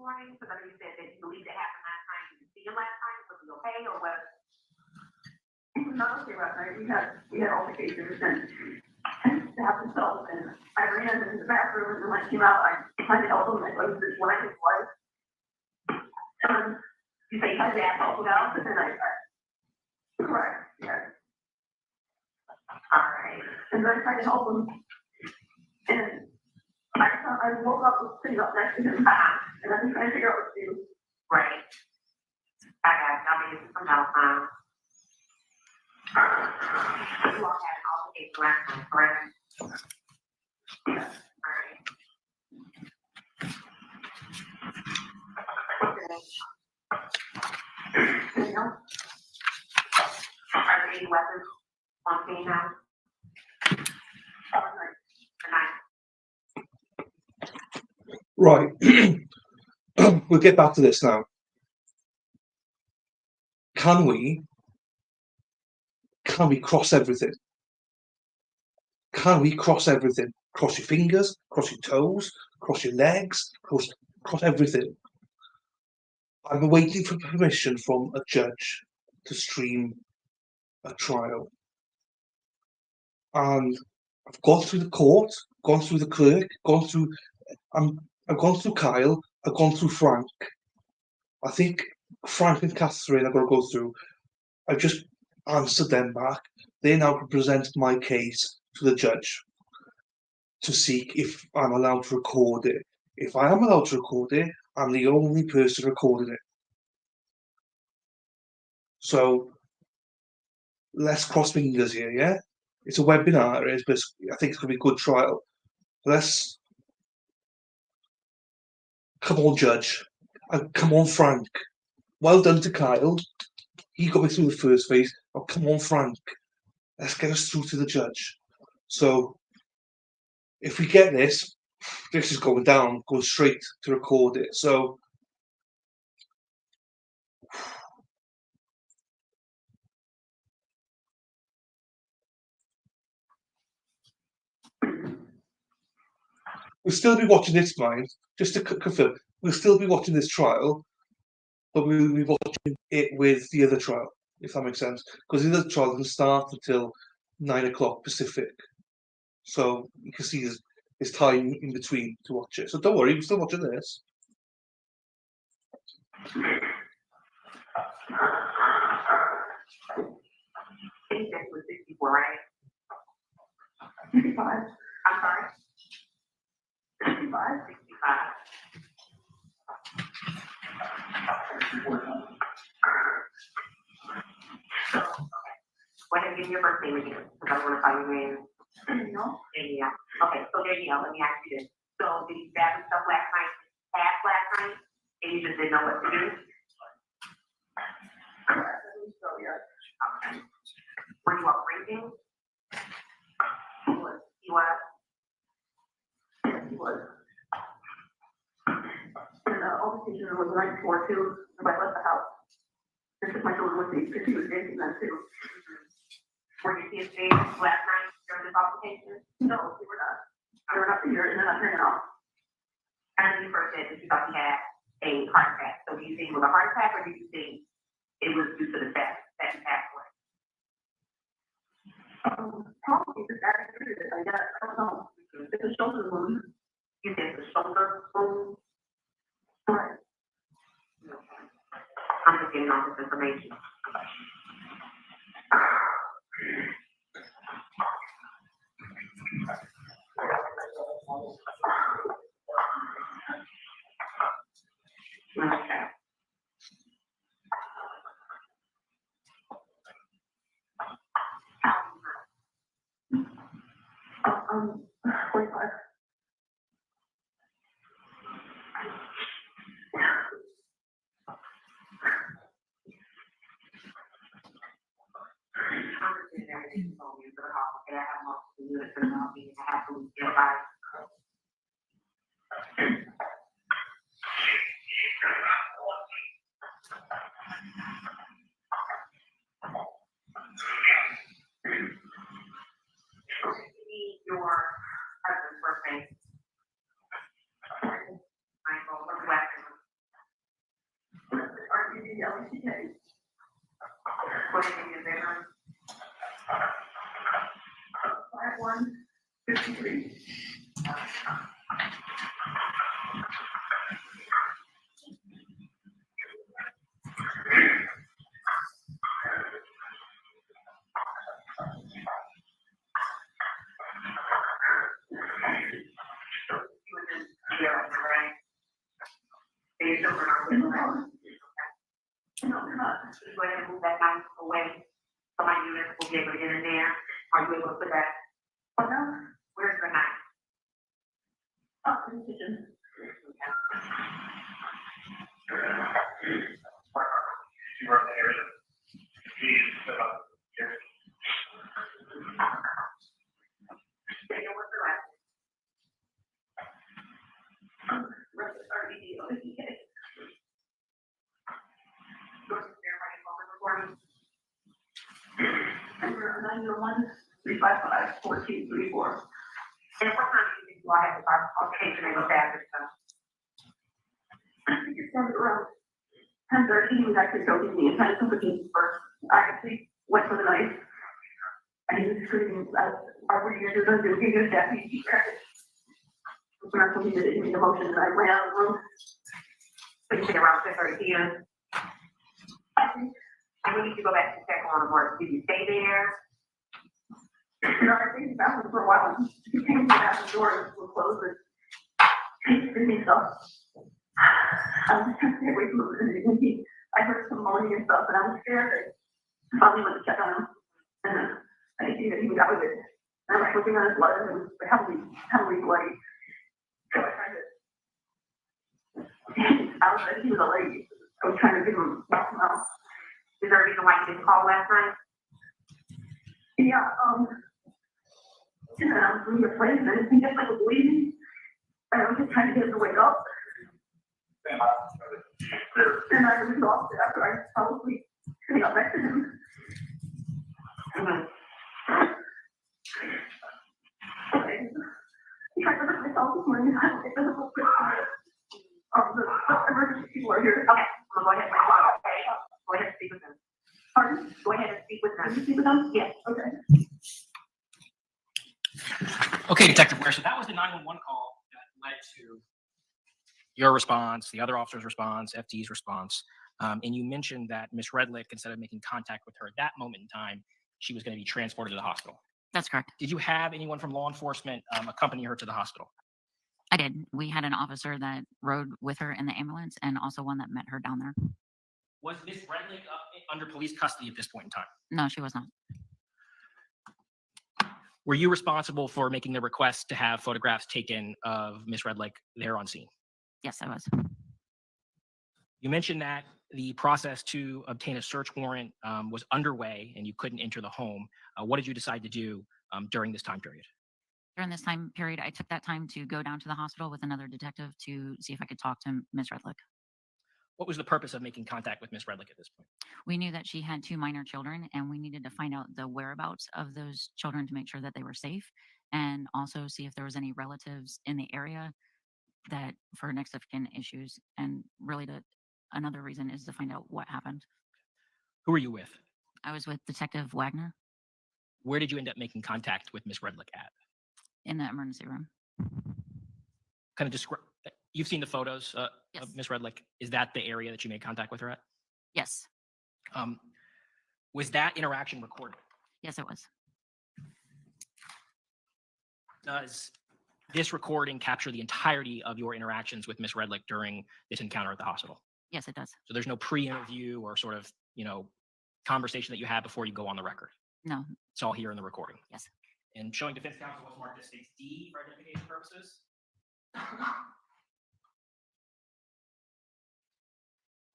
morning? Because I know you said that you believe it happened last night. Did you see him last night? Was he okay or what? He was not okay last night. We had altercations and stabbed himself and I ran into the bathroom and when I came out, I tried to help him. I was just what I was. You say my dad helped out and then correct, yes. All right. And then I tried to help him. And I woke up with sitting up next to him. And I've been trying to figure out what to do. Right. I mean, some help. You all had an obligation last time, correct? Yes. All right. What's your name? Danielle? Are there any weapons on scene now? Right. We'll get back to this now. Can we cross everything? Can we cross everything? Cross your fingers, cross your toes, cross your legs, cross everything. I'm waiting for permission from a judge to stream a trial. And I've gone through the court, gone through the clerk, I've gone through Kyle, I've gone through Frank. I think Frank and Catherine I've got to go through. I've just answered them back. They now present my case to the judge to seek if I'm allowed to record it. If I am allowed to record it, I'm the only person recording it. So let's cross fingers here, yeah? It's a webinar, it is, but I think it's going to be a good trial. Come on, Judge. Come on, Frank. Well done to Kyle. He got me through the first phase. Oh, come on, Frank. Let's get us through to the judge. So, if we get this is going down, going straight to record it. So, we'll still be watching this, mind, just to confirm. We'll still be watching this trial, but we'll be watching it with the other trial, if that makes sense. Because the other trial doesn't start until 9 o'clock Pacific. So you can see there's time in between to watch it. So don't worry, we're still watching this. I think that was 64, right? 65. I'm sorry. 65. 65. So, okay. Go ahead and give me your birth name again, because I want to find your name. No? Danielle. Okay, so Danielle, let me ask you this. So did you stab yourself last night, and you just didn't know what to do? So, yeah. Okay. Were you up drinking? He was. He was. Yes, he was. And the altercation was the night before too, if I left the house. I took my children with me because he was dancing then too. Were you seeing things last night during this altercation? No, we were not. We were not here, and then I turned it off. And you first said that you thought he had a heart attack. So do you think it was a heart attack, or do you think it was due to the fact that he passed away? Probably the fact that I guess, I don't know. It's a shoulder wound. You said it's a shoulder wound? Right. I'm just getting all this information. Okay. 45. Everything you told me for the hospital. I have multiple units and I'll be happily advised. Redlick. What do you think? 5153. No, they're not. Just go ahead and move that knife away, so my unit will be able to get in there. Are you able to put that? Oh, no, where's the knife? Oh, in the kitchen. Daniel, what's the last? Rest of RBD, ODK. Number 901-355-1434. And what time do you think do I have to start? Okay, so they go faster, so. I think it started around 10:30. He was actually joking me and trying to put me first. I actually went for the knife. And he was screaming, what are you going to do? He goes, that means he cracked it. When I told him that it made a motion, and I ran out of the room. But you think around 10:30 p.m. I need to go back to check on work. Did you stay there? No, I stayed in the bathroom for a while. He came to the bathroom door and was closed and he did me stuff. I was trying to stay away from him and I heard some moaning and stuff and I was scared. I finally went to check on him and I see that he was out of it. And I was looking at his blood and it was heavily bloody. So I tried to, he was a lady. I was trying to give him something else. Is there a reason why you didn't call last night? Yeah, and then I was really afraid that he just like was bleeding. And I was just trying to get him to wake up. And I was exhausted after I probably sitting up next to him. Okay. He tried to hurt myself this morning. It doesn't look good. The emergency people are here. Okay, so go ahead and go ahead and speak with them. Pardon? Go ahead and speak with them. Can you speak with them? Yes. Okay. Okay, Detective Ware, so that was the 911 call that led to your response, the other officer's response, FD's response. And you mentioned that Ms. Redlick, instead of making contact with her at that moment in time, she was going to be transported to the hospital. That's correct. Did you have anyone from law enforcement accompany her to the hospital? I did. We had an officer that rode with her in the ambulance and also one that met her down there. Was Ms. Redlick under police custody at this point in time? No, she was not. Were you responsible for making the request to have photographs taken of Ms. Redlick there on scene? Yes, I was. You mentioned that the process to obtain a search warrant was underway and you couldn't enter the home. What did you decide to do during this time period? During this time period, I took that time to go down to the hospital with another detective to see if I could talk to Ms. Redlick. What was the purpose of making contact with Ms. Redlick at this point? We knew that she had 2 minor children, and we needed to find out the whereabouts of those children to make sure that they were safe, and also see if there was any relatives in the area that for next of kin issues. And really, another reason is to find out what happened. Who were you with? I was with Detective Wagner Where did you end up making contact with Ms. Redlick at? in the emergency room. Kind of describe. You've seen the photos Yes. of Ms. Redlick. Is that the area that you made contact with her at? Yes. Was that interaction recorded? Yes, it was. Does this recording capture the entirety of your interactions with Ms. Redlick during this encounter at the hospital? Yes, it does. So there's no pre-interview or sort of, conversation that you had before you go on the record. No. It's all here in the recording. Yes. And showing defense counsel was marked as states D for identification purposes.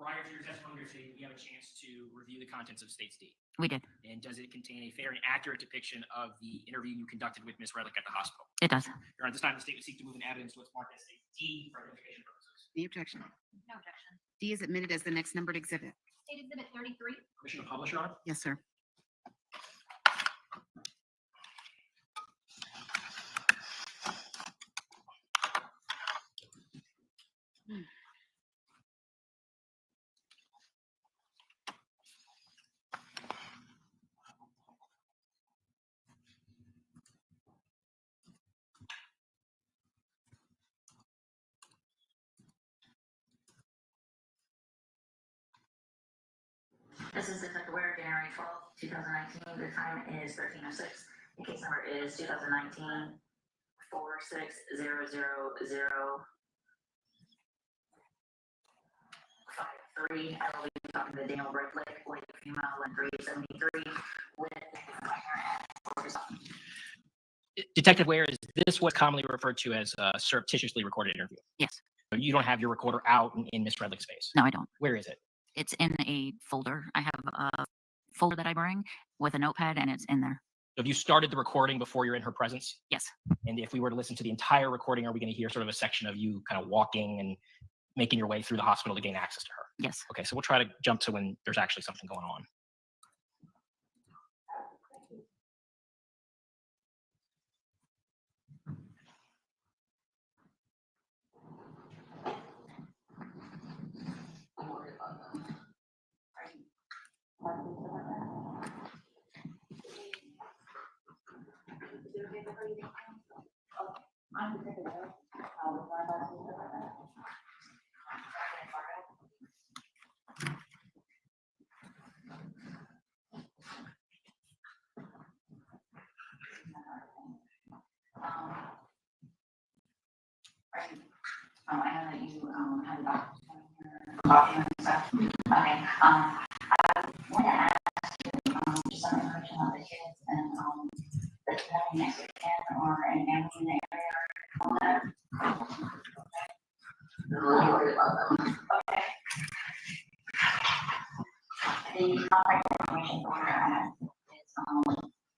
Prior to your testimony, you have a chance to review the contents of States D. We did. And does it contain a fair and accurate depiction of the interview you conducted with Ms. Redlick at the hospital? It does. At this time, the state would seek to move an evidence to what's marked as State D for identification purposes. Any objection? No objection. D is admitted as the next numbered exhibit. State Exhibit 33. Permission to publish, Your Honor? Yes, sir. This is Detective Ware, January 12th, 2019. The time is 13:06. The case number is 2019 4600053. I will be talking to Danielle Redlick, late female, and 373 with Detective Ware, is this what's commonly referred to as a surreptitiously recorded interview? Yes. You don't have your recorder out in Miss Redlick's face? No, I don't. Where is it? It's in a folder. I have a folder that I bring with a notepad, and it's in there. Have you started the recording before you're in her presence? Yes. And if we were to listen to the entire recording, are we going to hear sort of a section of you kind of walking and making your way through the hospital to gain access to her? Yes. Okay, so we'll try to jump to when there's actually something going on. I know that you have documents and stuff. Okay. I want to ask you just some information about the kids and that's living next to Ken or an family in the area or all that. Okay. The contact information for that is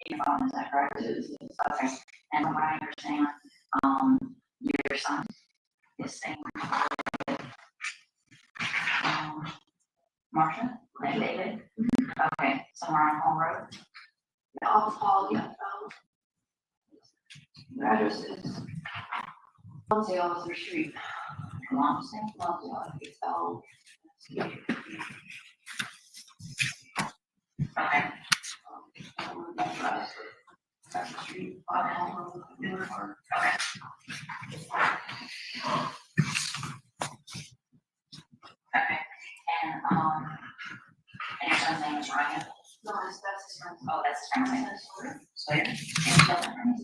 your phone, is that correct? Okay. And from what I understand, your son is staying with Marsha and David. Okay, somewhere on Home Road. Yeah. The address is Lonsdale Officer Street. Lonsdale, it's spelled. Okay. That's the street, on Home Road, Miller Park. Okay. Okay. And your son's name is Ryan? No, that's his friend. Oh, that's his friend's name. Sawyer. And his other friend is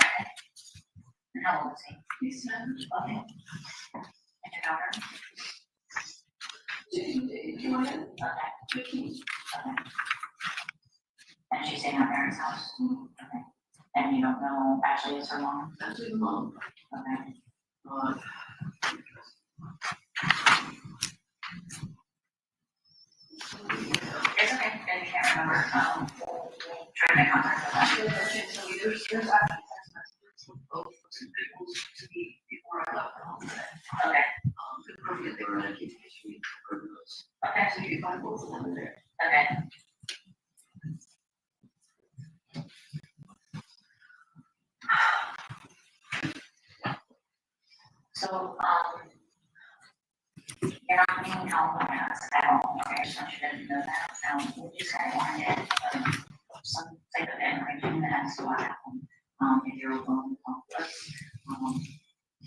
okay. And how old is he? He's 7. Okay. And your daughter? Okay. 15. Okay. And she's staying at her parents' house? Okay. And you don't know Ashley is her mom? That's his mom. Okay. It's okay, if you can't remember, try to make contact with them. There's actually text messages with both people to me before I left the home today. Okay. Confirming that they were in a case history for those. Okay. So you can find both of them in there. Okay. So, you're not being held by us at all, okay, I just want you to know that, we just kind of wanted some type of information as to what happened, if you're willing to talk to us,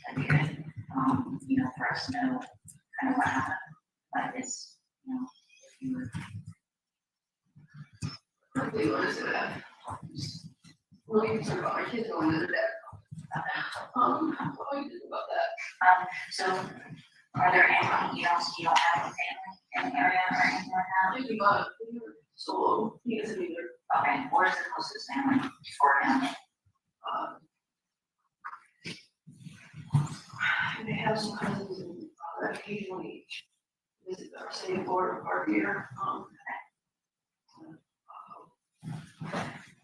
that'd be good, for us to know kind of what happened, but it's, if you were. What do you want to say that? Well, you talk about my kids going to the vet. What do you think about that? So, are there any, you don't have a family in the area or anything like that? I think we got it. So he isn't either. Okay, where's the closest family for him? They have some cousins and that occasionally visit our city of Florida part of the year.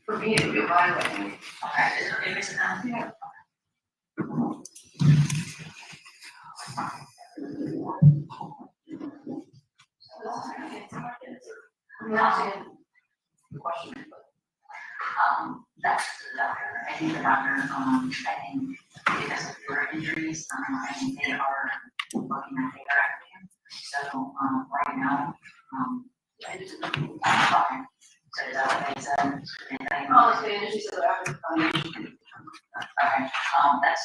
For me, it would be a violation. Okay, is there any reason that? Yeah. I'm not saying the question, but That's the doctor. I think the doctor, I think because of your injuries, I think they are looking at the acting. So, right now, I just. okay. So is that what they said? She said after. Okay, that's,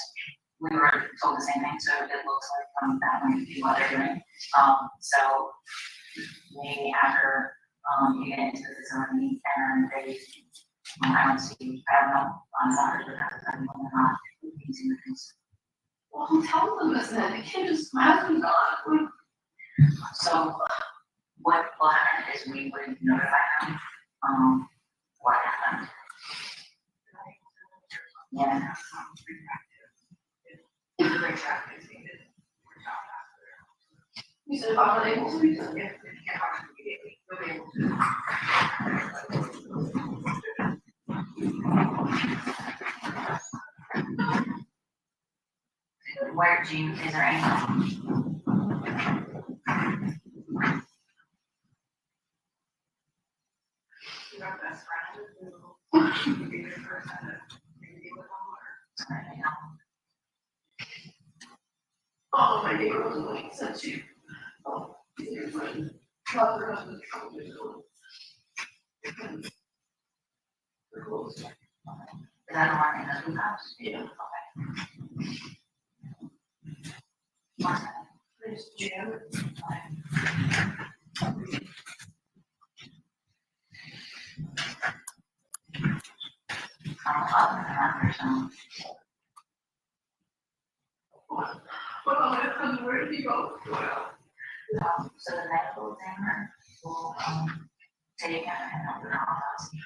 we were told the same thing, so it looks like, that might be what they're doing. So, maybe after, you get into the facility and they, I don't see, I don't know, on doctors, but that's not not using the things. Well, tell them this then, the kid just, my husband's gone. So what will happen is we would notify them, what happened. Yeah. You said about unable to be done, yeah. Where do you, is there any? Your best friend who you could be your first maybe with oh, my neighbor was like, since you, oh, your friend, love her husband's trouble, they're close. Is that the one in the blue house? Yeah. Okay. There's Jim. Well, where did he go? So the medical examiner will take and help with autopsy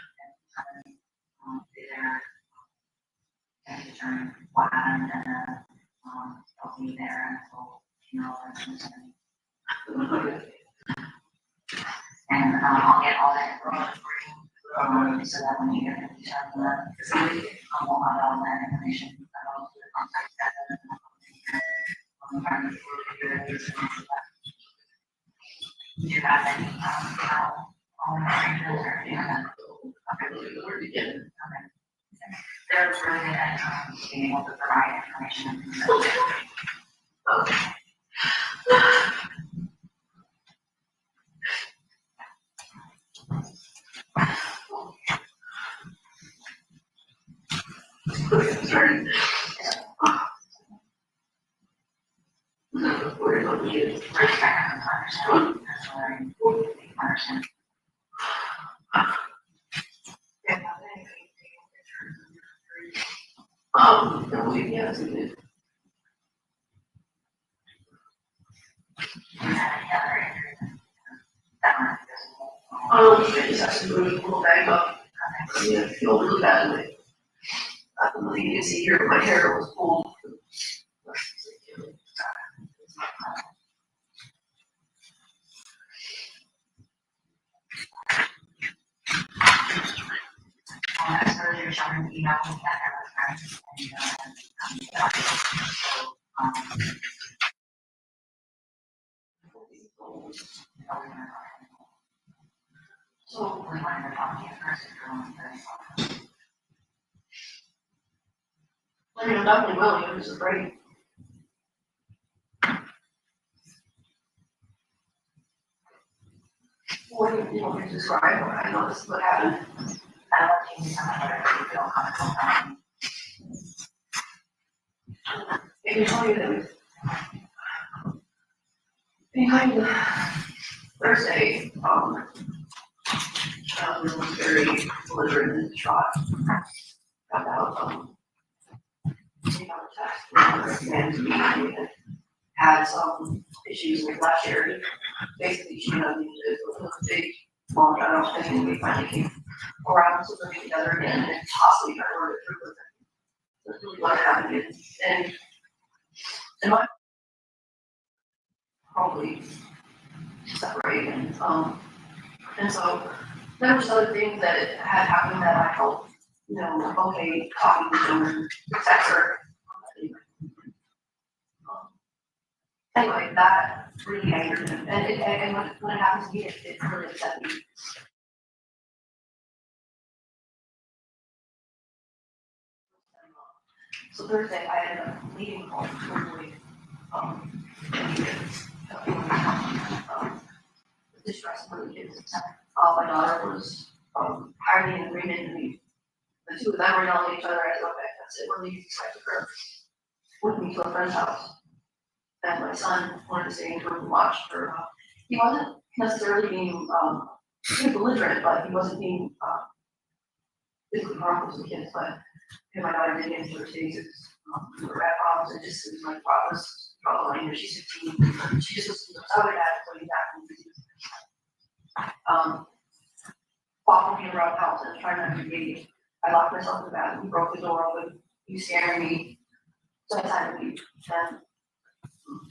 and do their and determine what happened and then they'll be there until and I'll get all that information for you so that when you get into the facility, I won't have all that information. I'll do the contact that do you have any or do you have Where did he get it? they're really good at being able to provide information. Okay. Sorry. Where did he get it? Yes, he did. I just have to really pull back up. Yeah, feel really badly. I don't know, you can see here, my hair was pulled. You're showing email that So we wanted to talk to you first if you're willing to. I mean, I'm definitely willing, I'm just afraid. What do you want me to describe? I know this is what happened. I don't want you to tell me whatever you feel comfortable. I can tell you that behind the Thursday, was very belligerent in the shot. Got out, text and we had some issues with last year. Basically, she had a big long out and we finally came around to bring it together again and possibly try to work it through with it. That's really what happened. And my probably separate and so there were other things that had happened that I felt, okay, talking to children, etc. Anyway, that really angered him, and when it happens to me, it really upset me. So Thursday, I ended up leaving home totally, distressed for the kids. My daughter was highly in agreement, and the two of them were yelling at each other. I said, okay, that's it, we're leaving, so I took her with me to a friend's house. And my son wanted to stay in her and watch her he wasn't necessarily being, he was belligerent, but he wasn't being, physically harmful to the kids, but him and my daughter did get into her cases, we were at problems, and just, it was like, problems, you know, she's 15, she just was, so bad, so he's acting, walking me around the house and trying not to engage. I locked myself in the bathroom, he broke the door open, he was scaring me, so I decided to leave, and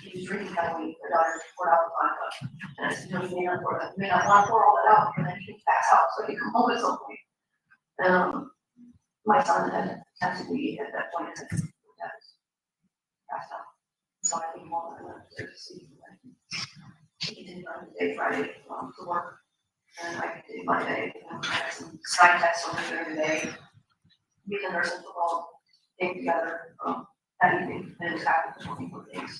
he was drinking heavily, the daughter poured out the vodka, and I said, no, you may not want to pour all that out, and then he pass out, so he come home at some point. And, my son had texted me at that point, and said, "Dad is passed out." So I came home and went upstairs to see him. He did on day Friday, to work, and I did Monday, and I had some Skype text on there today. Me and the nurse and football came together, that evening, and it was after 24 days.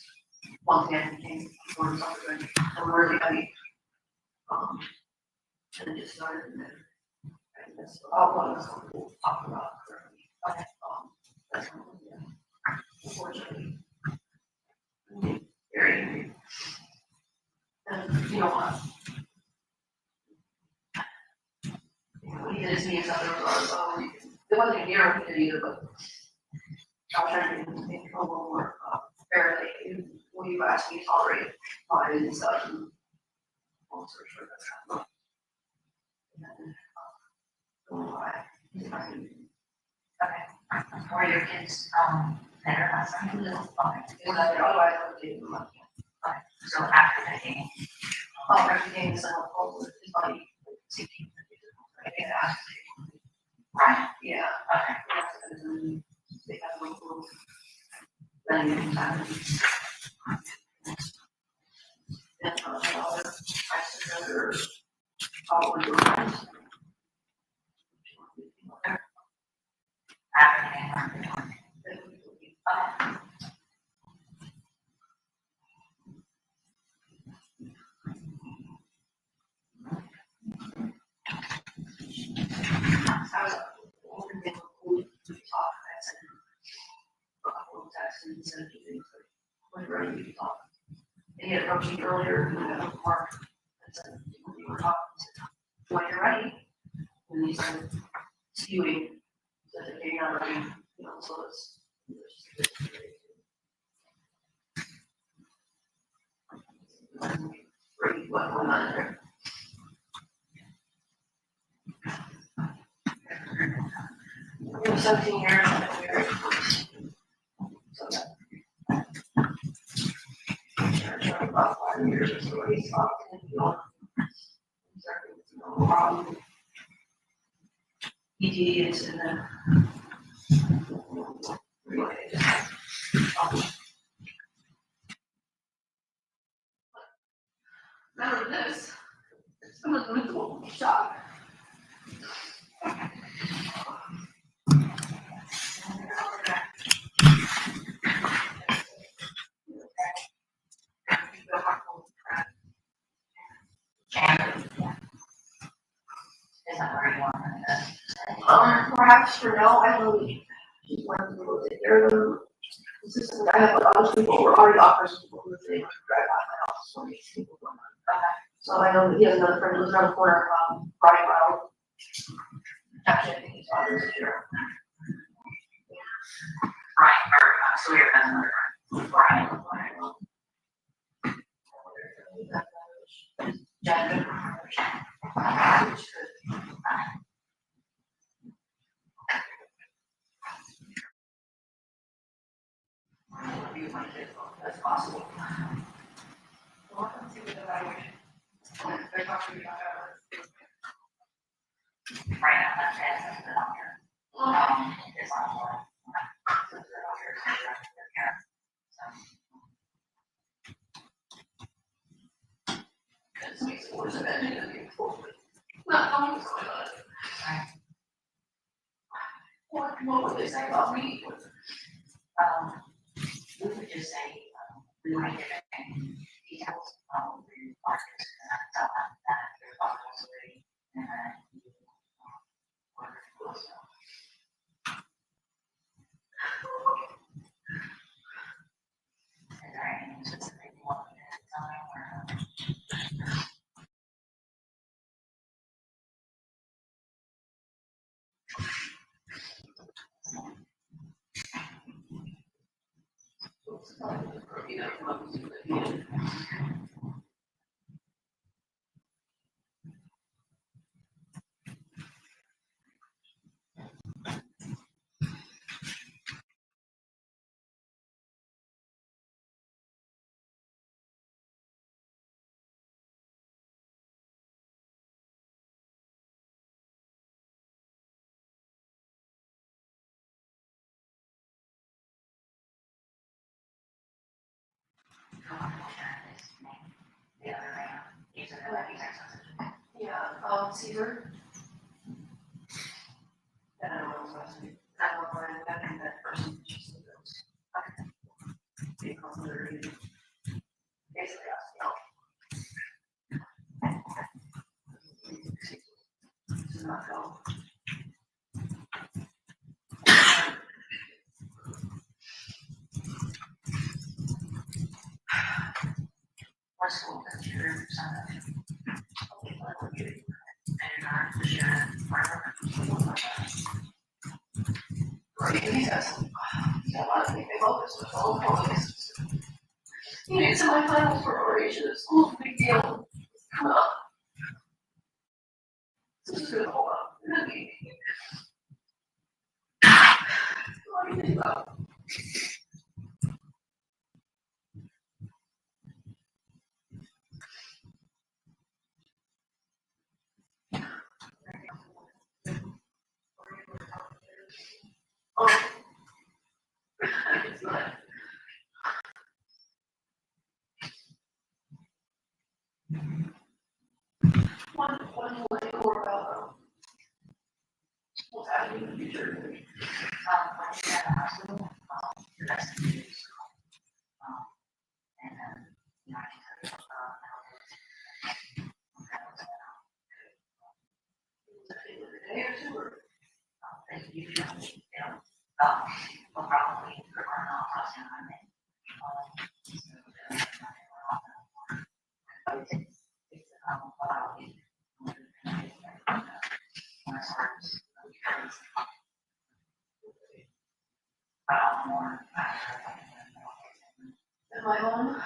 Once again, he came for something, and we're really heavy. And it just started in there. And that's all one of us will talk about. That's unfortunately very angry. And you know what? He did his knees up there, so it wasn't a year he did either, but I was trying to make it a little more fairly. When you asked me to tolerate mine and stuff, and all sorts of that's kind of. Okay. Were your kids, there last night? Otherwise, I would do them up. Okay. So after the game? After the game, the son of his body. Right. Yeah. Okay. They have a little landing time. And my daughter, I said, her, probably your friends. After the game. Okay. I was hoping they would talk. I said, a couple of texts and said a few things, but when ready, we could talk. And he had approached me earlier, and I went Mark, and said, when you were talking, I said, when you're ready. And he started spewing, said, okay, you're not ready, you know, so it's. Pretty what going on there. It was 17 years, and we were. So that. About 5 years or so, he's talking, you know. ED is in the. None of this, someone's mental shock. Is that where you want Perhaps for now, I really just wanted to go take care of them. Consistent, I have other people who are already offers people who they drive out my house, so many people going on. So I know that he has another friend who lives around the corner, Brian Wild. Actually, I think he's on this year. Right, so you're another Brian. That's possible. Well, let's see what the evaluation. They're talking about Right now, that's it, the doctor. Is on board. So the doctor is their care. So. Because it makes it worse than anything. Not how it's going on. Right. What would they say about me? We would just say, we might get details, markers, tell them that there's possibility, and then work close. Is there anything specific you want me to tell them or? Yeah, Caesar. I don't know what was last week. I don't know when that person. Basically, not go. What's school computer center? It's my final preparation at school, big deal. Come on. This is gonna hold up. What do you think about? Oh. It's not. One more about what's happening in the future. When you get out of hospital, your next and then, you know, I can tell you a day or two, or thank you, you know, we'll probably run off us on it. Am I on?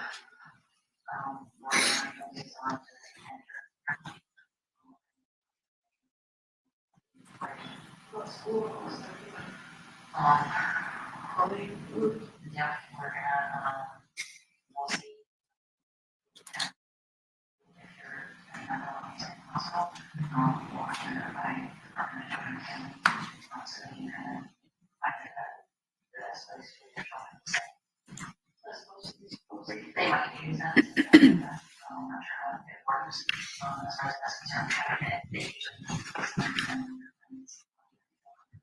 What school was that? Probably, yeah, we're gonna, we'll see. They might use that. I'm not sure how it works. As far as that's concerned, they usually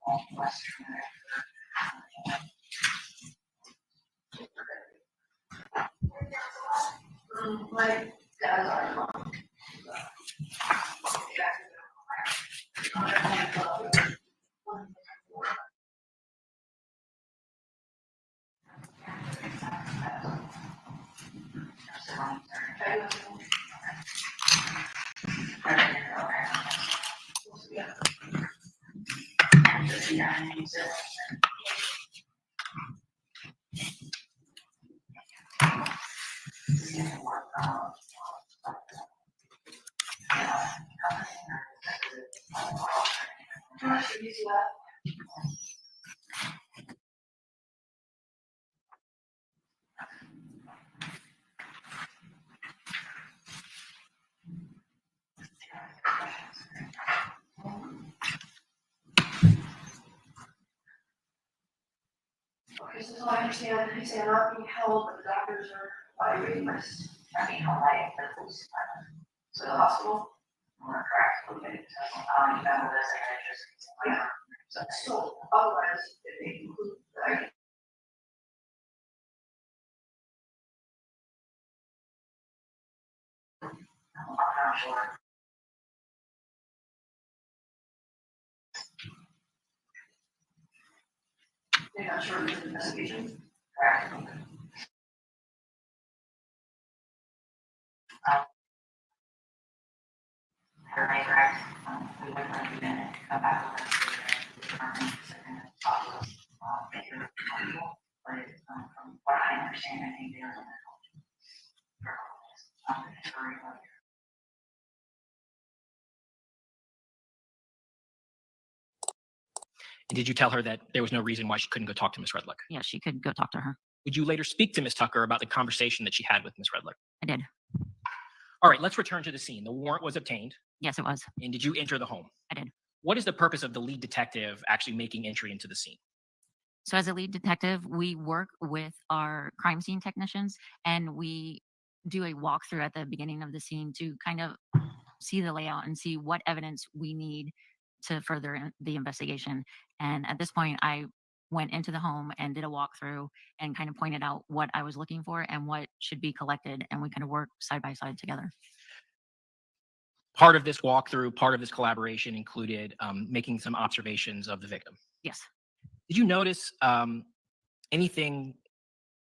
all Western. My dad's our mom. Okay, so I understand, he's saying not being held, but the doctors are evaluating this. I mean, all right, the police department. So the hospital? Correct, okay. You know, the psychiatrist, yeah. So otherwise, if they include, right? I'm not sure. They're not sure of the investigation? Correct. Very correct. We would recommend a back to the department, second, make your but from what I understand, I think they are in the culture. And did you tell her that there was no reason why she couldn't go talk to Ms. Redlick? Yeah, she could go talk to her. Would you later speak to Ms. Tucker about the conversation that she had with Ms. Redlick? I did. All right, let's return to the scene. The warrant was obtained. Yes, it was. And did you enter the home? I did. What is the purpose of the lead detective actually making entry into the scene? So as a lead detective, we work with our crime scene technicians and we do a walkthrough at the beginning of the scene to kind of see the layout and see what evidence we need to further the investigation. And at this point, I went into the home and did a walkthrough and kind of pointed out what I was looking for and what should be collected. And we kind of work side by side together. Part of this walkthrough, part of this collaboration included making some observations of the victim. Yes. Did you notice anything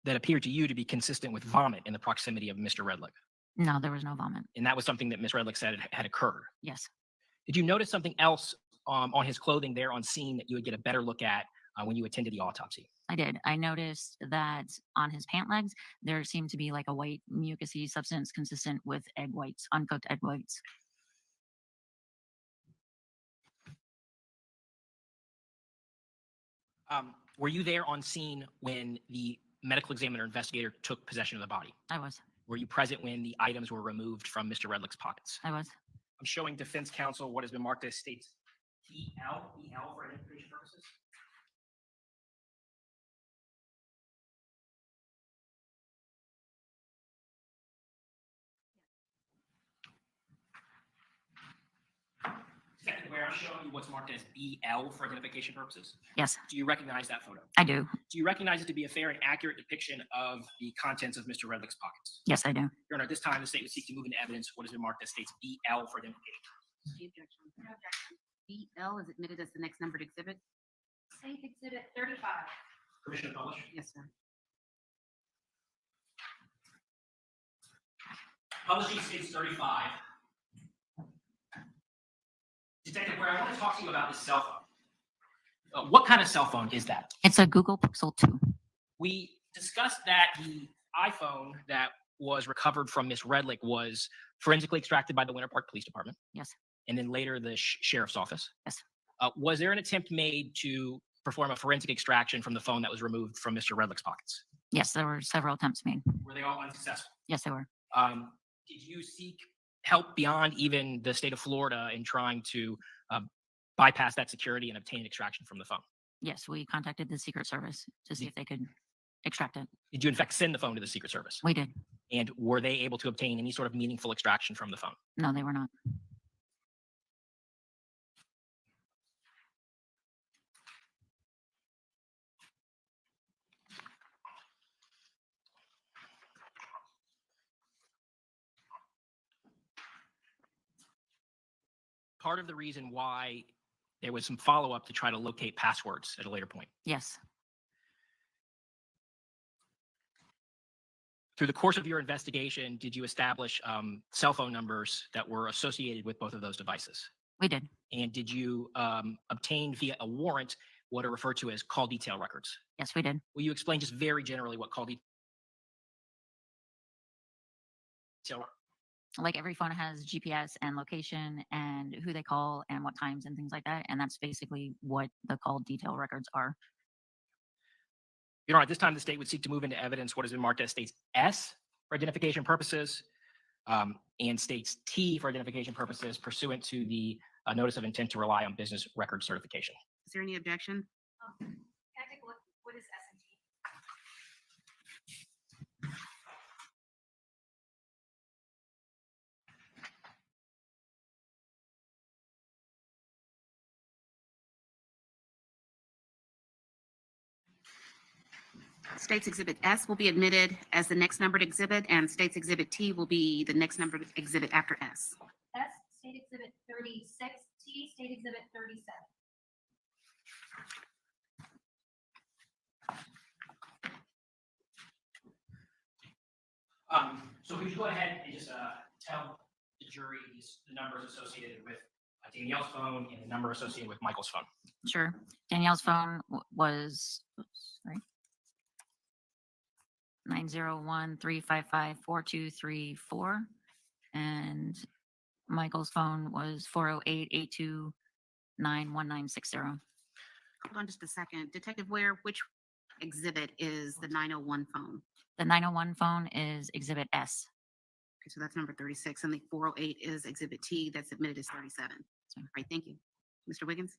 that appeared to you to be consistent with vomit in the proximity of Mr. Redlick? No, there was no vomit. And that was something that Ms. Redlick said had occurred. Yes. Did you notice something else on his clothing there on scene that you would get a better look at when you attended the autopsy? I did. I noticed that on his pant legs, there seemed to be like a white mucousy substance consistent with egg whites, uncooked egg whites. Were you there on scene when the medical examiner investigator took possession of the body? I was. Were you present when the items were removed from Mr. Redlick's pockets? I was. I'm showing defense counsel what has been marked as states EL for identification purposes. Detective Ware, I'm showing you what's marked as BL for identification purposes. Yes, Do you recognize that photo? I do. Do you recognize it to be a fair and accurate depiction of the contents of Mr. Redlick's pockets? Yes, I do. Your Honor, at this time, the state would seek to move into evidence what has been marked as states BL for identification purposes. The objection. No objection. BL is admitted as the next numbered exhibit. State Exhibit 35. Permission to publish? Yes, sir. Publishing states 35. Detective Ware, I want to talk to you about this cell phone. What kind of cell phone is that? It's a Google Pixel 2. We discussed that the iPhone that was recovered from Miss Redlick was forensically extracted by the Winter Park Police Department. Yes. And then later the sheriff's office. Yes. Was there an attempt made to perform a forensic extraction from the phone that was removed from Mr. Redlick's pockets? Yes, there were several attempts made. Were they all unsuccessful? Yes, they were. Did you seek help beyond even the state of Florida in trying to bypass that security and obtain extraction from the phone? Yes, we contacted the Secret Service to see if they could extract it. Did you in fact send the phone to the Secret Service? We did. And were they able to obtain any sort of meaningful extraction from the phone? No, they were not. Part of the reason why there was some follow-up to try to locate passwords at a later point. Yes. Through the course of your investigation, did you establish cell phone numbers that were associated with both of those devices? We did. And did you obtain via a warrant what are referred to as call detail records? Yes, we did. Will you explain just very generally what call detail? Like every phone has GPS and location and who they call and what times and things like that. And that's basically what the call detail records are. Your Honor, at this time, the state would seek to move into evidence what has been marked as states S for identification purposes and states T for identification purposes pursuant to the notice of intent to rely on business record certification. Is there any objection? Can I take a look? What is S&T? State's Exhibit S will be admitted as the next numbered exhibit, and State's Exhibit T will be the next numbered exhibit after S. S, State Exhibit 36, T, State Exhibit 37. So could you go ahead and just tell the jury the numbers associated with Danielle's phone and the number associated with Michael's phone? Sure. Danielle's phone was, oops, sorry. 901-355-4234. And Michael's phone was 408-829-1960. Hold on just a second. Detective Ware, which exhibit is the 901 phone? The 901 phone is Exhibit S. Okay, so that's number 36, and the 408 is exhibit T that's submitted as 37. All right, thank you. Mr. Wiggins?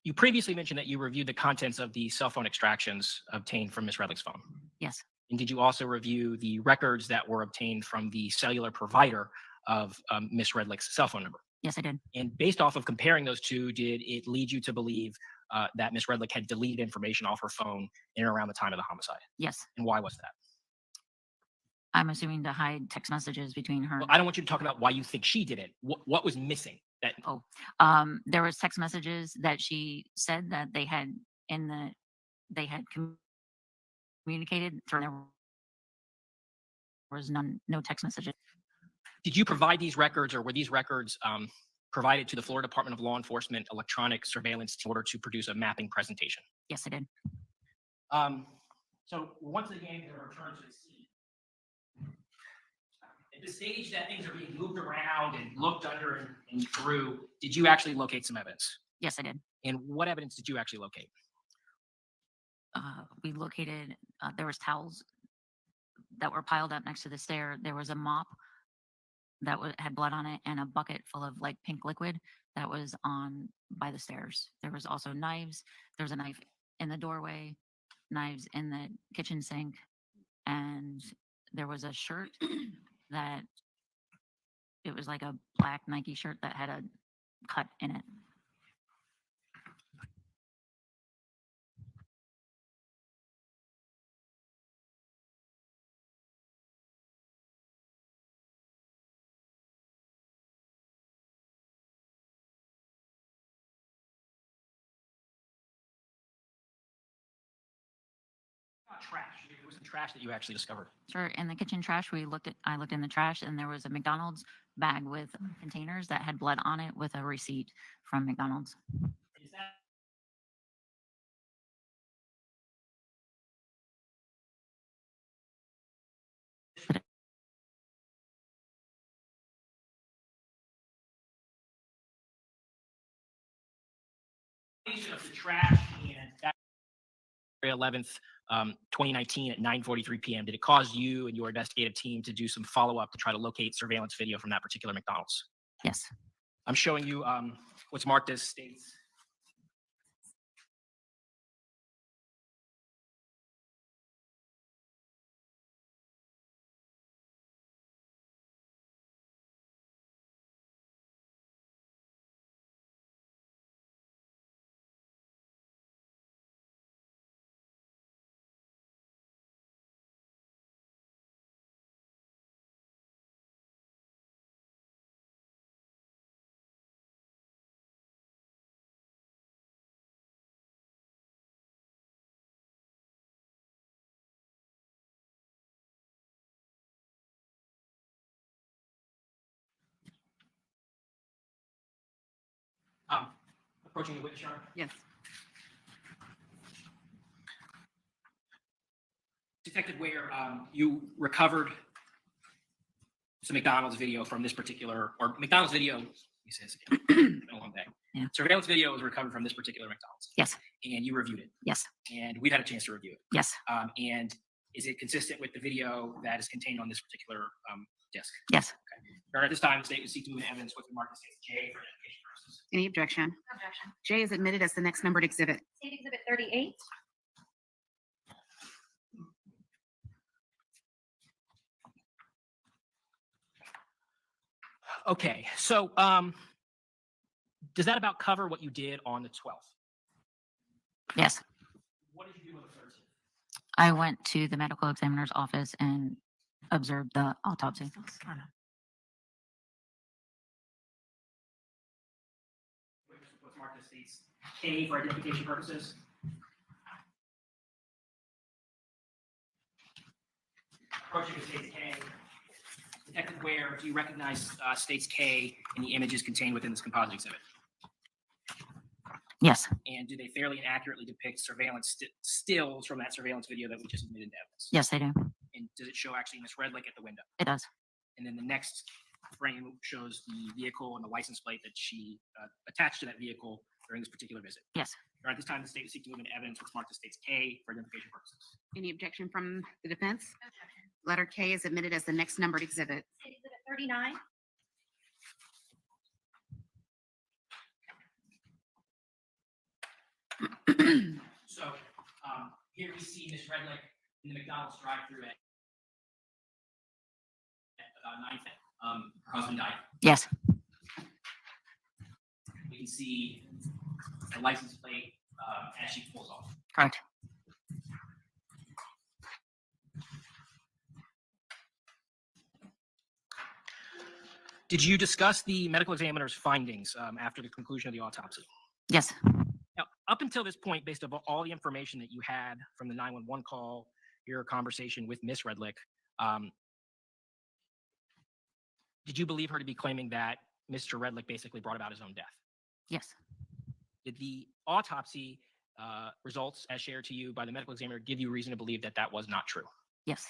You previously mentioned that you reviewed the contents of the cell phone extractions obtained from Ms. Redlick's phone. Yes. And did you also review the records that were obtained from the cellular provider of Ms. Redlick's cell phone number? Yes, I did. And based off of comparing those two, did it lead you to believe that Ms. Redlick had deleted information off her phone in and around the time of the homicide? Yes. And why was that? I'm assuming to hide text messages between her. Well, I don't want you to talk about why you think she did it. What was missing? That There was text messages that she said that they had communicated through. There was no text messages. Did you provide these records, or were these records provided to the Florida Department of Law Enforcement electronic surveillance in order to produce a mapping presentation? Yes, I did. So once again, the return to the scene. At the stage that things are being moved around and looked under and through, did you actually locate some evidence? Yes, I did. And what evidence did you actually locate? We located, there was towels that were piled up next to the stair. There was a mop that had blood on it, and a bucket full of like pink liquid that was on by the stairs. There was also knives. There was a knife in the doorway, knives in the kitchen sink, and there was a shirt that it was like a black Nike shirt that had a cut in it. Trash. It was the trash that you actually discovered. Sure. In the kitchen trash, I looked in the trash, and there was a McDonald's bag with containers that had blood on it with a receipt from McDonald's. Is that of the trash and that 11th, 2019 at 9:43 p.m. Did it cause you and your investigative team to do some follow-up to try to locate surveillance video from that particular McDonald's? Yes. I'm showing you what's marked as states. Approaching the witness yard. Yes. Detective Ware, you recovered some McDonald's video from this particular, or McDonald's video, let me say this again, it's been a long day. Yeah. Surveillance video was recovered from this particular McDonald's. Yes. And you reviewed it. Yes. And we've had a chance to review it. Yes. And is it consistent with the video that is contained on this particular disc? Yes. Okay. At this time, the state would seek to move evidence with the market states J for identification purposes. Any objection? Objection. J is admitted as the next numbered exhibit. State Exhibit 38. Okay, so does that about cover what you did on the 12th? Yes. What did you do on the 13th? I went to the medical examiner's office and observed the autopsy. What's marked as states K for identification purposes? Approaching the states K. Detective Ware, do you recognize states K in the images contained within this composite exhibit? Yes. And do they fairly and accurately depict surveillance stills from that surveillance video that we just admitted into evidence? Yes, they do. And does it show actually Miss Redlick at the window? It does. And then the next frame shows the vehicle and the license plate that she attached to that vehicle during this particular visit. Yes. At this time, the state is seeking to move into evidence what's marked as state's K for identification purposes. Any objection from the defense? Letter K is admitted as the next numbered exhibit. Exhibit 39. So here we see Miss Redlick in the McDonald's drive-thru at 9:10. Her husband died. Yes. We can see the license plate as she pulls off. Correct. Did you discuss the medical examiner's findings after the conclusion of the autopsy? Yes. Now, up until this point, based on all the information that you had from the 911 call, your conversation with Miss Redlick, did you believe her to be claiming that Mr. Redlick basically brought about his own death? Yes. Did the autopsy results, as shared to you by the medical examiner, give you reason to believe that that was not true? Yes.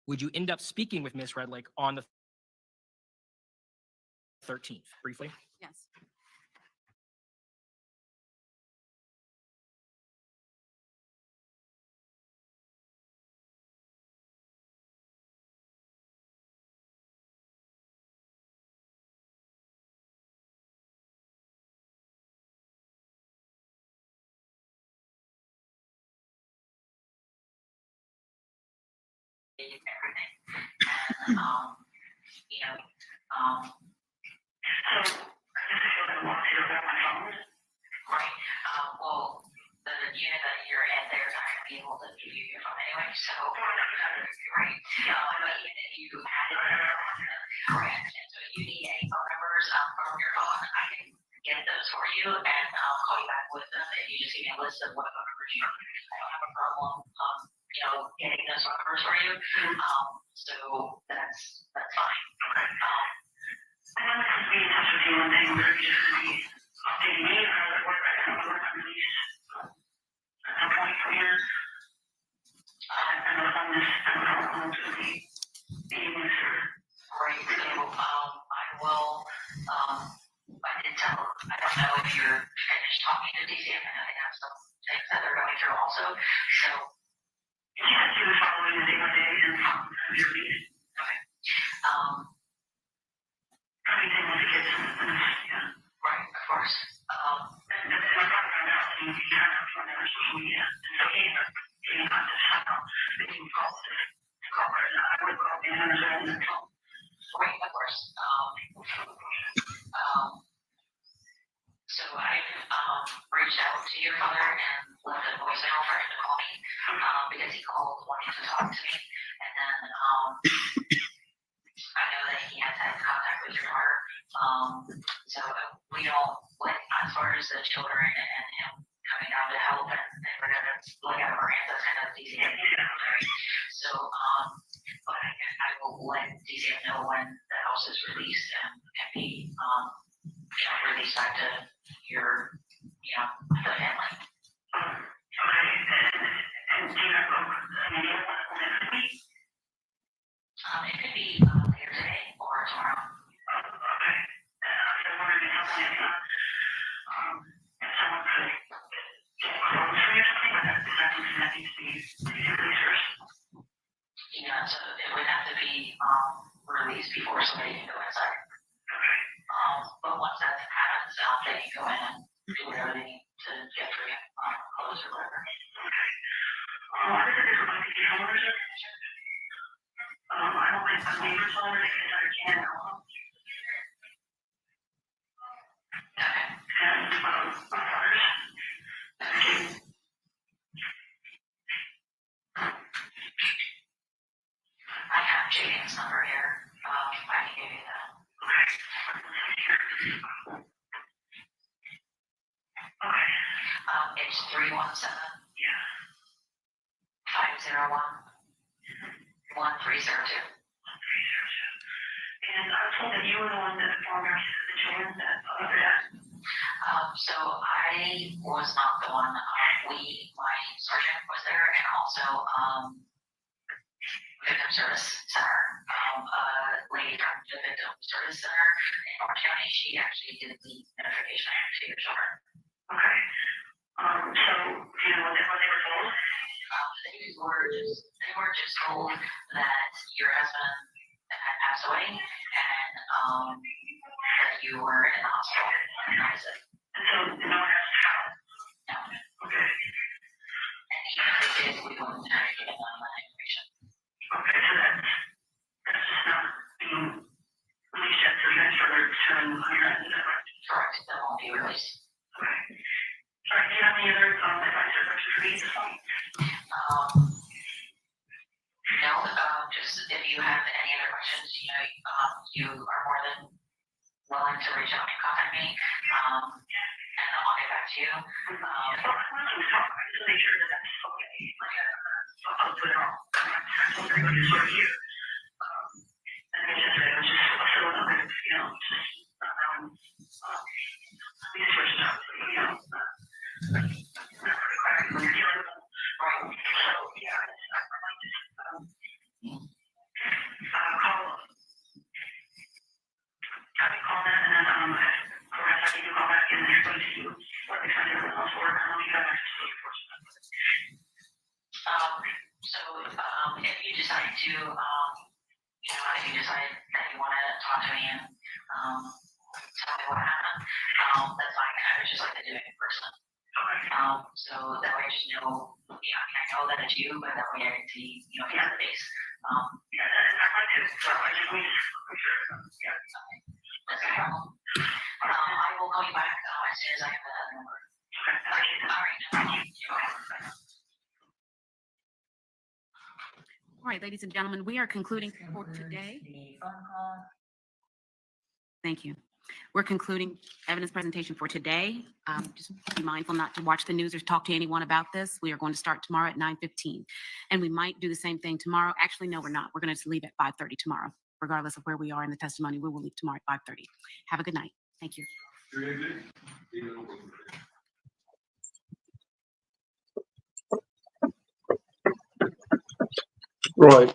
Would you end up speaking with Miss Redlick on the 13th, briefly? Yes. Everything. And, so I guess I feel like I want to about my phone. Right. Well, the unit that you're in, they're not going to be able to give you your phone anyway. So, right. But even if you had it, correct. And so if you need any phone numbers from your phone, I can get those for you and I'll call you back with them. If you just give me a list of what phone numbers you have, I don't have a problem. Getting those phone numbers for you. So that's fine. Okay. I know I can be in touch with you one day, or you just going to be updating me or how it works. I don't know what I'm released at some point from here. I know on this, I don't know how it's going to be meetings or. Right, so I will, I did tell, I don't know if you're finished talking to DCF, I know they have some things that they're going through also, so. You have to do following the day by day and your meeting. Okay. Everything was to get some, yeah. Right, of course. And I'm talking about the on their social media. And so he got this making calls to callers. I would call the manager and call. Right, of course. So I reached out to your father and left a voicemail for him to call me because he called wanting to talk to me. And then I know that he has had contact with your daughter. So we don't, like, as far as the children and him coming down to help and we're going to look at our hands, that's kind of DCF. So, but I will let DCF know when the house is released and can be, released back to your, the family. Okay, and do you have an idea when it could be? It could be later today or tomorrow. Okay. I was wondering if something if someone could get clothes for you or something, but is that something that needs to be researched? Yeah, so it would have to be released before somebody can go inside. Okay. But once that happens, they can go in and do whatever they need to get for you, clothes or whatever. Okay. I think there's a bunch of cameras. I don't think my neighbors on it because I can't help them. Okay. And my daughter's. I have Jaden's number here. I can give you that. Okay. Okay. It's 317. Yeah. 501. 1302. And I was told that you were the one that informed the children that other dad. So I was not the one, my sergeant was there, and also, Victim Service Center, a lady from the Victim Service Center in Orange County, she actually did the notification to your children. Okay. So, do you know what they were told? They were just told that your husband had passed away and that you were in the hospital, and that was it. And so, no one asked how? No. Okay. And even if they did, we wouldn't have given them that information. Okay, so that's just not being released yet, so you guys further determine who you're at, is that right? Correct, that won't be released. Okay. All right, do you have any other advice or questions for me at this point? No, just if you have any other questions, you are more than willing to reach out and contact me, and I'll get back to you. Well, I want to talk, I just make sure that that's okay. I'll put it on. Everybody is sort of here. And it's just, it was just a feeling of it, just around, these questions out, not pretty quick, when you're dealing with them. Right. So, yeah, I might just, call that, and then, perhaps I can call back and explain to you what the kind of else for, and I'll get access to the enforcement. So, if you decide to, if you decide that you want to talk to me and, tell me what happened, that's fine. I would just like to do it in person. So that way I just know, I know that it's you, but that way I can see, face to face. Yeah, I'd like to, so I just want to make sure, yeah. That's no problem. I will call you back, as soon as I have that number. Okay, thank you. All right, thank you. All right, ladies and gentlemen, we are concluding for today. Thank you. We're concluding evidence presentation for today. Just be mindful not to watch the news or talk to anyone about this. We are going to start tomorrow at 9:15. And we might do the same thing tomorrow. Actually, no, we're not. We're going to leave at 5:30 tomorrow. Regardless of where we are in the testimony, we will leave tomorrow at 5:30. Have a good night. Thank you. Right.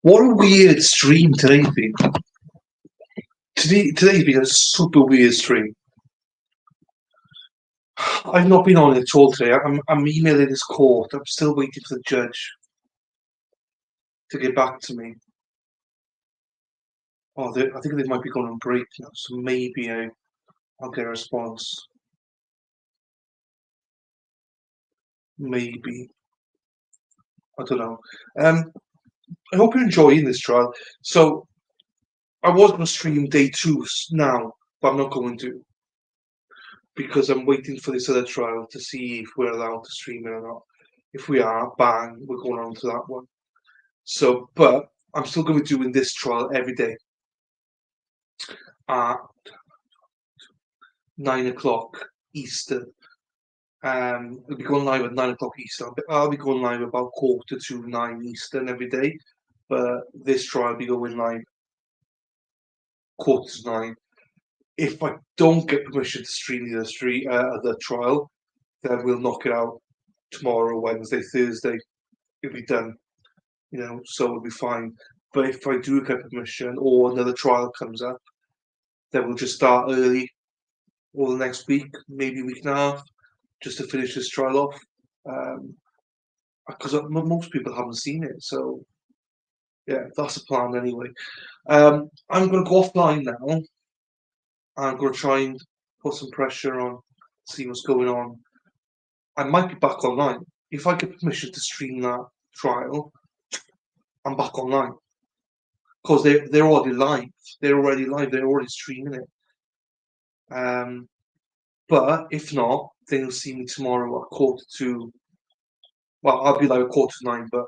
What a weird stream today's been. Today's been a super weird stream. I've not been on it at all today. I'm emailing this court. I'm still waiting for the judge to get back to me. Oh, I think they might be going on break now, so maybe I'll get a response. Maybe. I don't know. I hope you're enjoying this trial. So, I was going to stream day 2 now, but I'm not going to. Because I'm waiting for this other trial to see if we're allowed to stream it or not. If we are, bang, we're going on to that one. So, but I'm still going to be doing this trial every day at 9 o'clock Eastern. It'll be going live at 9 o'clock Eastern. I'll be going live about 8:45 Eastern every day, but this trial will be going live 8:45. If I don't get permission to stream the trial, then we'll knock it out tomorrow, Wednesday, Thursday. It'll be done, so it'll be fine. But if I do get permission or another trial comes up, then we'll just start early or the next week, maybe a week and a half, just to finish this trial off. Because most people haven't seen it, so yeah, that's the plan anyway. I'm going to go offline now. I'm going to try and put some pressure on, see what's going on. I might be back online. If I get permission to stream that trial, I'm back online. Because they're already live. They're already streaming it. But if not, then you'll see me tomorrow at 8:45. Well, I'll be like at 8:45, but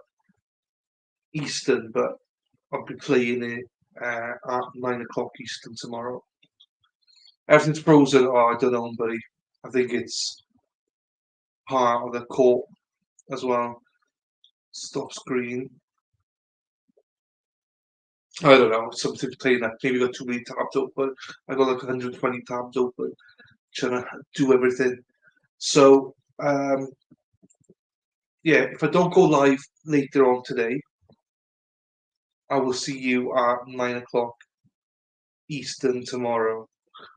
Eastern, but I'll be playing it at 9 o'clock Eastern tomorrow. Everything's frozen. Oh, I don't know, buddy. I think it's part of the court as well. Stop screen. I don't know. Something's playing that. Maybe got too many tabs open. I got like 120 tabs open. trying to do everything. So yeah, if I don't go live later on today, I will see you at 9 o'clock Eastern tomorrow.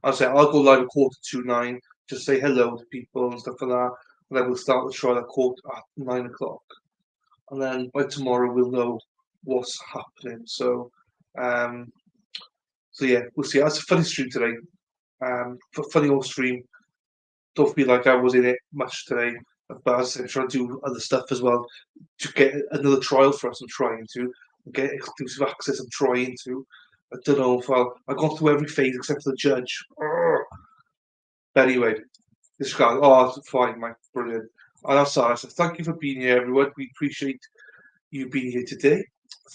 I'll go live at 9:15, just say hello to people and stuff like that, and then we'll start the trial at 9 o'clock. And then by tomorrow we'll know what's happening. So yeah, we'll see. That's a funny stream today. Funny old stream. Don't feel like I was in it much today, but as I said, I'm trying to do other stuff as well to get another trial for us. I'm trying to get exclusive access. I'm trying to. I don't know if I've gone through every phase except for the judge. Urgh. But anyway, this guy. Oh, it's fine, Mike. Brilliant. And that's all. So thank you for being here, everyone. We appreciate you being here today.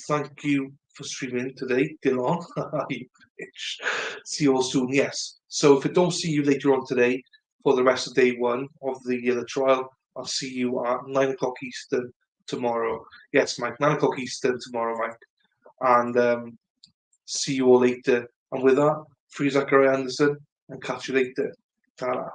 Thank you for streaming today, Dylan. You bitch. See you all soon. Yes. So if I don't see you later on today for the rest of day one of the trial, I'll see you at 9 o'clock Eastern tomorrow. Yes, Mike. 9 o'clock Eastern tomorrow, Mike. And see you all later. And with that, free Zachary Anderson and catch you later. Ta-ra.